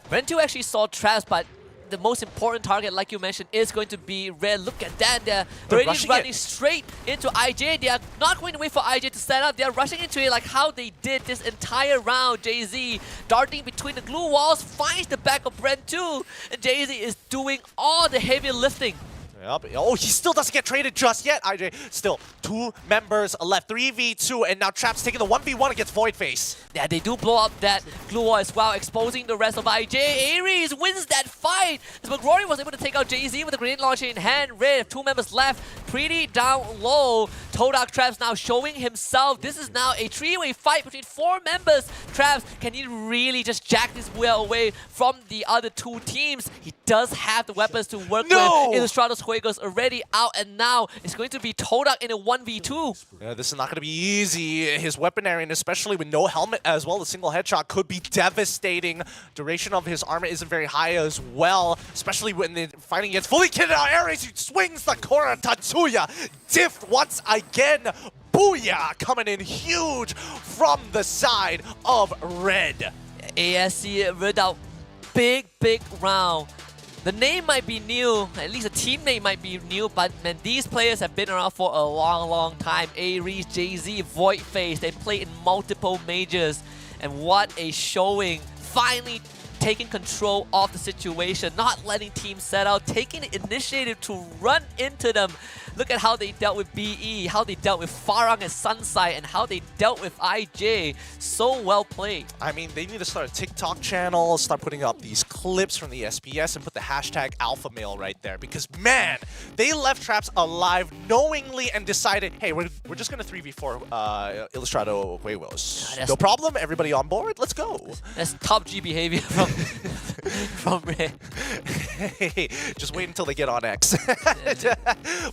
Speaker 9: Ren2 actually saw traps, but the most important target, like you mentioned, is going to be red. Look at that. They're already running straight into IJ. They are not going to wait for IJ to set up. They're rushing into it like how they did this entire round. JZ darting between the glue walls, finds the back of Ren2. And JZ is doing all the heavy lifting.
Speaker 5: Yep. Oh, he still doesn't get traded just yet, IJ. Still, 2 members left, 3v2, and now Trap's taking the 1v1 against Voidface.
Speaker 9: Yeah, they do blow up that glue wall as well, exposing the rest of IJ. Ares wins that fight, as McRory was able to take out JZ with a grenade launcher in hand. Red, 2 members left, pretty down low. Todak Traps now showing himself. This is now a 3-way fight between 4 members. Traps, can he really just jack this wheel away from the other 2 teams? He does have the weapons to work with. Illustrado's Juegos already out, and now it's going to be Todak in a 1v2.
Speaker 5: Yeah, this is not going to be easy. His weaponry, and especially with no helmet as well, a single headshot could be devastating. Duration of his armor isn't very high as well, especially when they're fighting against fully kitted out Ares, who swings the Kora Tatsuya. Diff once again. Booyah! Coming in huge from the side of red.
Speaker 9: ASC without big round. The name might be new, at least the team name might be new, but man, these players have been around for a long time. Ares, JZ, Voidface, they play in multiple majors, and what a showing. Finally taking control of the situation, not letting teams set out, taking the initiative to run into them. Look at how they dealt with BE, how they dealt with Farang and Sunside, and how they dealt with IJ. So well played.
Speaker 5: I mean, they need to start a TikTok channel, start putting up these clips from the SPS, and put the hashtag alphamale right there. Because, man, they left Traps alive knowingly and decided, hey, we're just going to 3v4 Illustrato Huevos. No problem, everybody on board, let's go.
Speaker 9: That's top G behavior from Red.
Speaker 5: Hey, just wait until they get on X.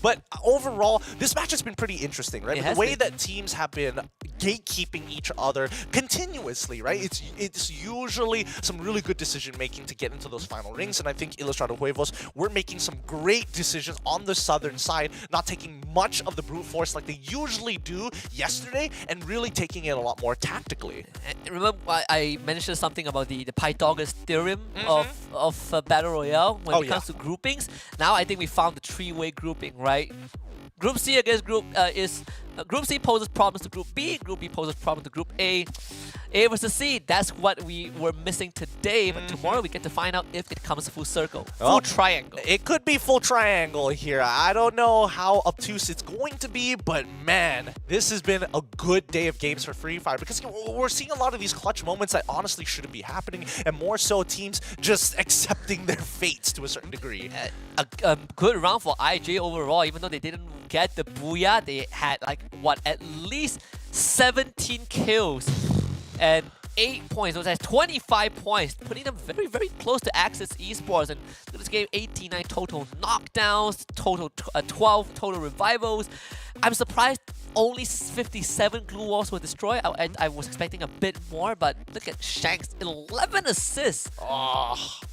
Speaker 5: But overall, this match has been pretty interesting, right? The way that teams have been gatekeeping each other continuously, right? It's usually some really good decision making to get into those final rings, and I think Ilustrado Huevos were making some great decisions on the southern side, not taking much of the brute force like they usually do yesterday, and really taking it a lot more tactically.
Speaker 9: And remember, I mentioned something about the Pythagoras theorem of Battle Royale when it comes to groupings. Now I think we found the 3-way grouping, right? Group C against Group Group C poses problems to Group B. Group B poses problems to Group A. A versus C, that's what we were missing today, but tomorrow we get to find out if it comes full circle. Full triangle.
Speaker 5: It could be full triangle here. I don't know how obtuse it's going to be, but man, this has been a good day of games for Free Fire, because we're seeing a lot of these clutch moments that honestly shouldn't be happening, and more so teams just accepting their fates to a certain degree.
Speaker 9: A good round for IJ overall, even though they didn't get the booyah. They had like, what, at least 17 kills and 8 points. Those has 25 points, putting them very, very close to Access Esports. And this game, 89 total knockdowns, total 12 total revivals. I'm surprised only 57 glue walls were destroyed. I was expecting a bit more, but look at Shanks, 11 assists.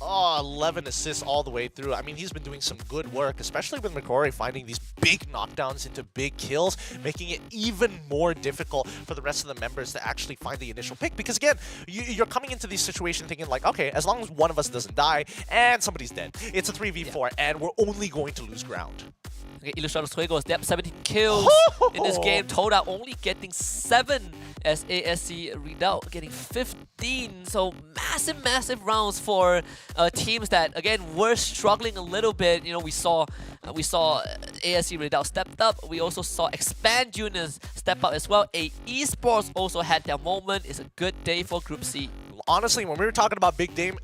Speaker 5: 11 assists all the way through. I mean, he's been doing some good work, especially with McCrory finding these big knockdowns into big kills, making it even more difficult for the rest of the members to actually find the initial pick. Because again, you're coming into these situations thinking like, okay, as long as one of us doesn't die and somebody's dead, it's a 3v4 and we're only going to lose ground.
Speaker 9: Okay, Ilustrados Juegos, they have 17 kills in this game. Toda only getting 7 as ASC Redoubt getting 15. So massive rounds for teams that, again, were struggling a little bit. You know, we saw ASC Redoubt stepped up. We also saw Expand Units step up as well. A-Esports also had their moment. It's a good day for Group C.
Speaker 5: Honestly, when we were talking about big game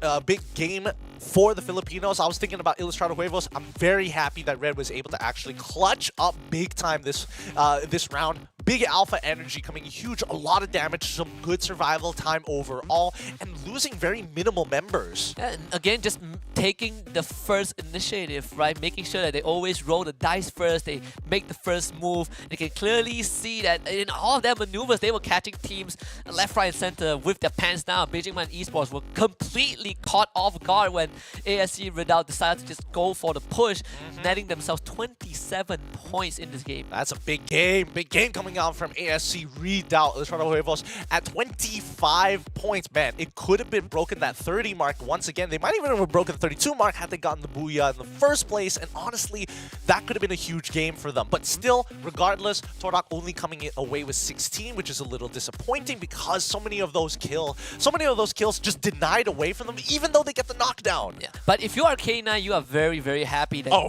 Speaker 5: for the Filipinos, I was thinking about Ilustrado Huevos. I'm very happy that Red was able to actually clutch up big time this round. Big alpha energy coming huge, a lot of damage, some good survival time overall, and losing very minimal members.
Speaker 9: And again, just taking the first initiative, right? Making sure that they always roll the dice first, they make the first move. You can clearly see that in all of their maneuvers, they were catching teams left, right, and center with their pants down. Beijing Man Esports were completely caught off guard when ASC Redoubt decided to just go for the push, netting themselves 27 points in this game.
Speaker 5: That's a big game coming out from ASC Redoubt. Ilustrado Huevos at 25 points. Man, it could have been broken that 30 mark once again. They might even have broken the 32 mark had they gotten the booyah in the first place, and honestly, that could have been a huge game for them. But still, regardless, Torak only coming away with 16, which is a little disappointing because so many of those kills just denied away from them, even though they get the knockdown.
Speaker 9: Yeah. But if you are K9, you are very happy that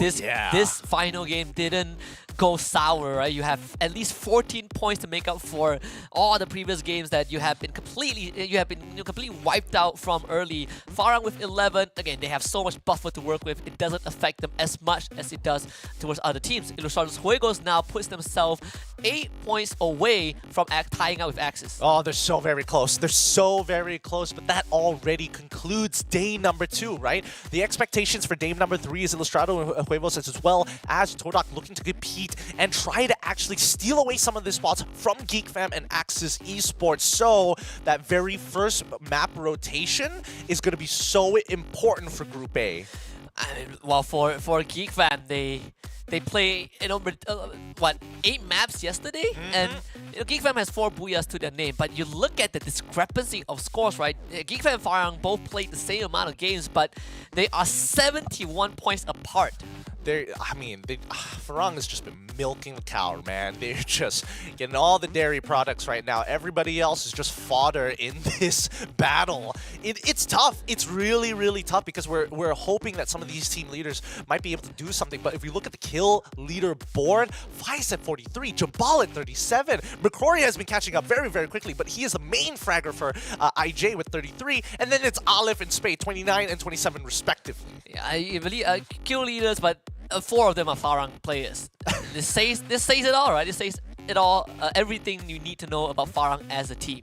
Speaker 9: this final game didn't go sour, right? You have at least 14 points to make up for all the previous games that you have been completely wiped out from early. Farang with 11, again, they have so much buffer to work with. It doesn't affect them as much as it does towards other teams. Ilustrados Juegos now puts themselves 8 points away from tying out with Axis.
Speaker 5: Oh, they're so very close. They're so very close, but that already concludes day number 2, right? The expectations for day number 3 is Ilustrado Huevos as well as Torak looking to compete and try to actually steal away some of the spots from GeekFam and Axis Esports. So that very first map rotation is going to be so important for Group A.
Speaker 9: Well, for GeekFam, they play, 8 maps yesterday? And GeekFam has 4 booyahs to their name, but you look at the discrepancy of scores, right? GeekFam and Farang both played the same amount of games, but they are 71 points apart.
Speaker 5: Farang has just been milking the cow, man. They're just getting all the dairy products right now. Everybody else is just fodder in this battle. It's tough. It's really tough because we're hoping that some of these team leaders might be able to do something. But if we look at the kill leader board, Faiz at 43, Jabal at 37. McCrory has been catching up very quickly, but he is the main fragger for IJ with 33. And then it's Aleph and Spade, 29 and 27 respectively.
Speaker 9: Yeah, I really kill leaders, but 4 of them are Farang players. This says it all, right? This says it all, everything you need to know about Farang as a team.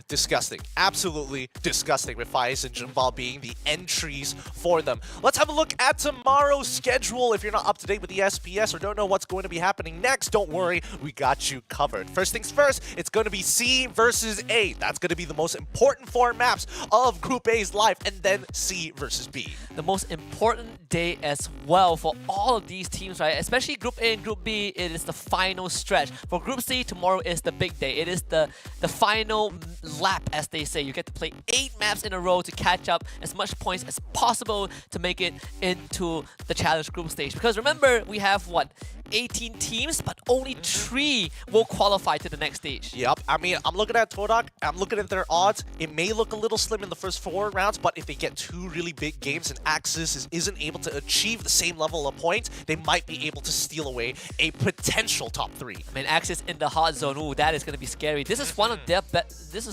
Speaker 5: Disgusting. Absolutely disgusting with Faiz and Jambal being the entries for them. Let's have a look at tomorrow's schedule. If you're not up to date with the SPS or don't know what's going to be happening next, don't worry, we got you covered. First things first, it's going to be C versus A. That's going to be the most important 4 maps of Group A's life, and then C versus B.
Speaker 9: The most important day as well for all of these teams, right? Especially Group A and Group B, it is the final stretch. For Group C, tomorrow is the big day. It is the final lap, as they say. You get to play 8 maps in a row to catch up as much points as possible to make it into the challenge group stage. Because remember, we have 18 teams, but only 3 will qualify to the next stage.
Speaker 5: Yep. I mean, I'm looking at Torak. I'm looking at their odds. It may look a little slim in the first 4 rounds, but if they get 2 really big games and Axis isn't able to achieve the same level of points, they might be able to steal away a potential top 3.
Speaker 9: I mean, Axis in the hot zone. Ooh, that is going to be scary. This is one of their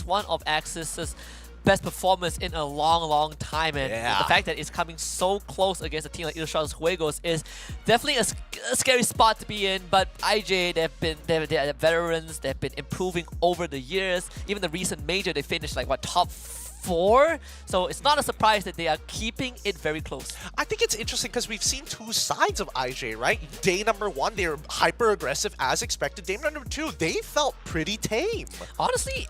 Speaker 9: one of Axis's best performance in a long time, and the fact that it's coming so close against a team like Ilustrados Juegos is definitely a scary spot to be in. But IJ, they're veterans, they've been improving over the years. Even the recent major, they finished like top 4, so it's not a surprise that they are keeping it very close.
Speaker 5: I think it's interesting because we've seen 2 sides of IJ, right? Day number 1, they were hyper aggressive as expected. Day number 2, they felt pretty tame.
Speaker 9: Honestly,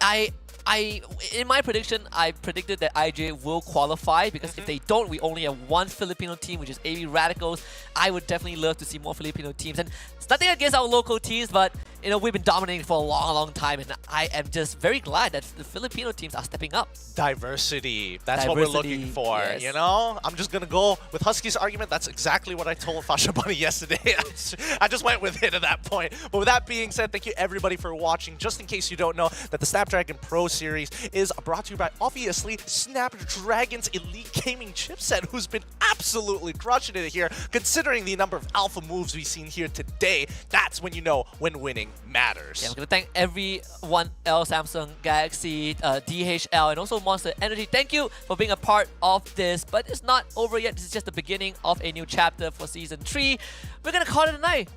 Speaker 9: in my prediction, I predicted that IJ will qualify because if they don't, we only have 1 Filipino team, which is AB Radicals. I would definitely love to see more Filipino teams. And it's nothing against our local teams, but you know, we've been dominating for a long, long time, and I am just very glad that the Filipino teams are stepping up.
Speaker 5: Diversity. That's what we're looking
Speaker 9: Diversity,
Speaker 5: for,
Speaker 9: yes.
Speaker 5: you know? I'm just going to go with Husky's argument. That's exactly what I told Fasha Bunny yesterday. I just went with it at that point. But with that being said, thank you everybody for watching. Just in case you don't know that the Snapdragon Pro Series is brought to you by, obviously, Snapdragon's elite gaming chipset, who's been absolutely crushing it here, considering the number of alpha moves we've seen here today. That's when you know when winning matters.
Speaker 9: Yeah, I'm going to thank everyone else, Samsung Galaxy, DHL, and also Monster Energy. Thank you for being a part of this, but it's not over yet. This is just the beginning of a new chapter for Season 3. We're going to call it a night.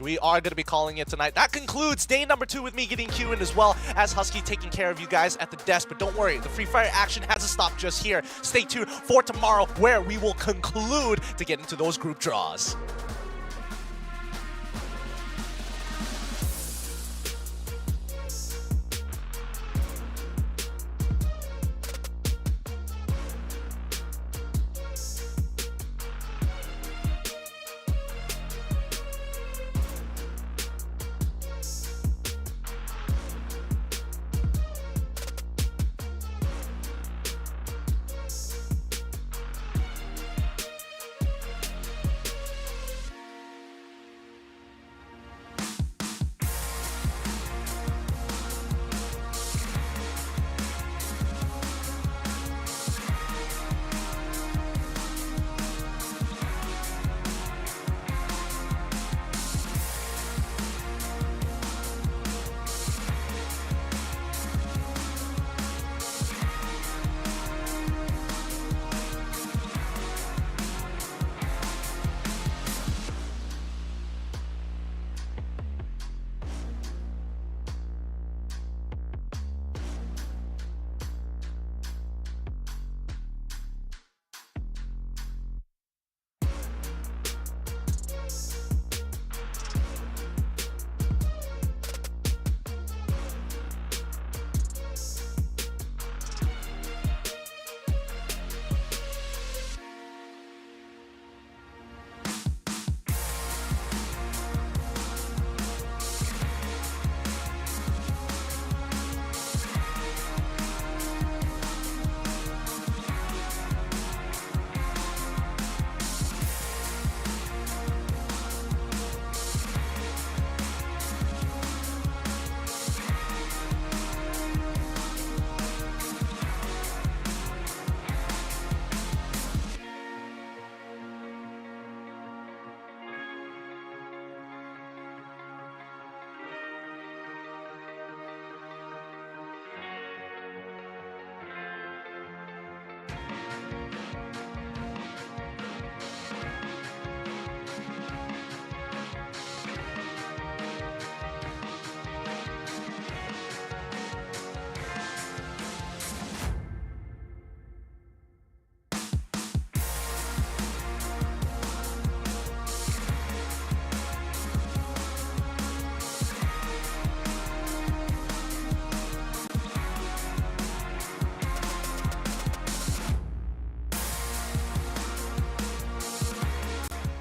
Speaker 5: We are going to be calling it tonight. That concludes day number 2 with me getting Q in, as well as Husky taking care of you guys at the desk. But don't worry, the Free Fire action hasn't stopped just here. Stay tuned for tomorrow, where we will conclude to get into those group draws.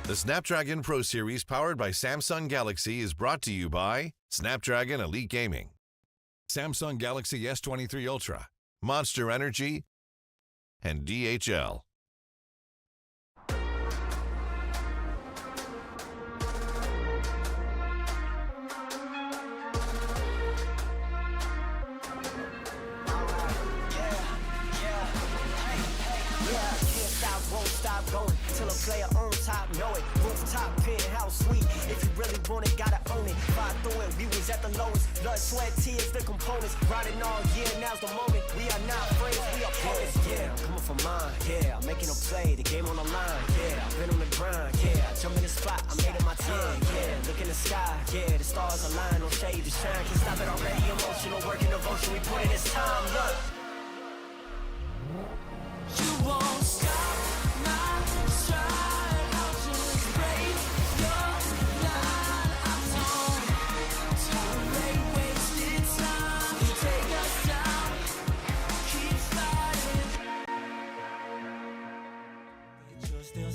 Speaker 4: The Snapdragon Pro Series powered by Samsung Galaxy is brought to you by Snapdragon Elite Gaming, Samsung Galaxy S23 Ultra, Monster Energy, and DHL.
Speaker 3: Till a player on top know it. Rooftop, penthouse suite. If you really want it, gotta own it. Fire through it, we was at the lowest. Blood, sweat, tears, the components. Riding all year, now's the moment. We are not friends, we are opponents. Yeah, I'm coming for mine. Yeah, I'm making a play, the game on the line. Yeah, I've been on the grind. Yeah, I jump in the spot, I made it my time. Yeah, look in the sky. Yeah, the stars align, no shade to shine. Can't stop it already. Emotional work and devotion, we put in this time. Look. You won't stop my stride. I'll just break your line. I don't tolerate wasted time. You take us down, keep fighting. But you're still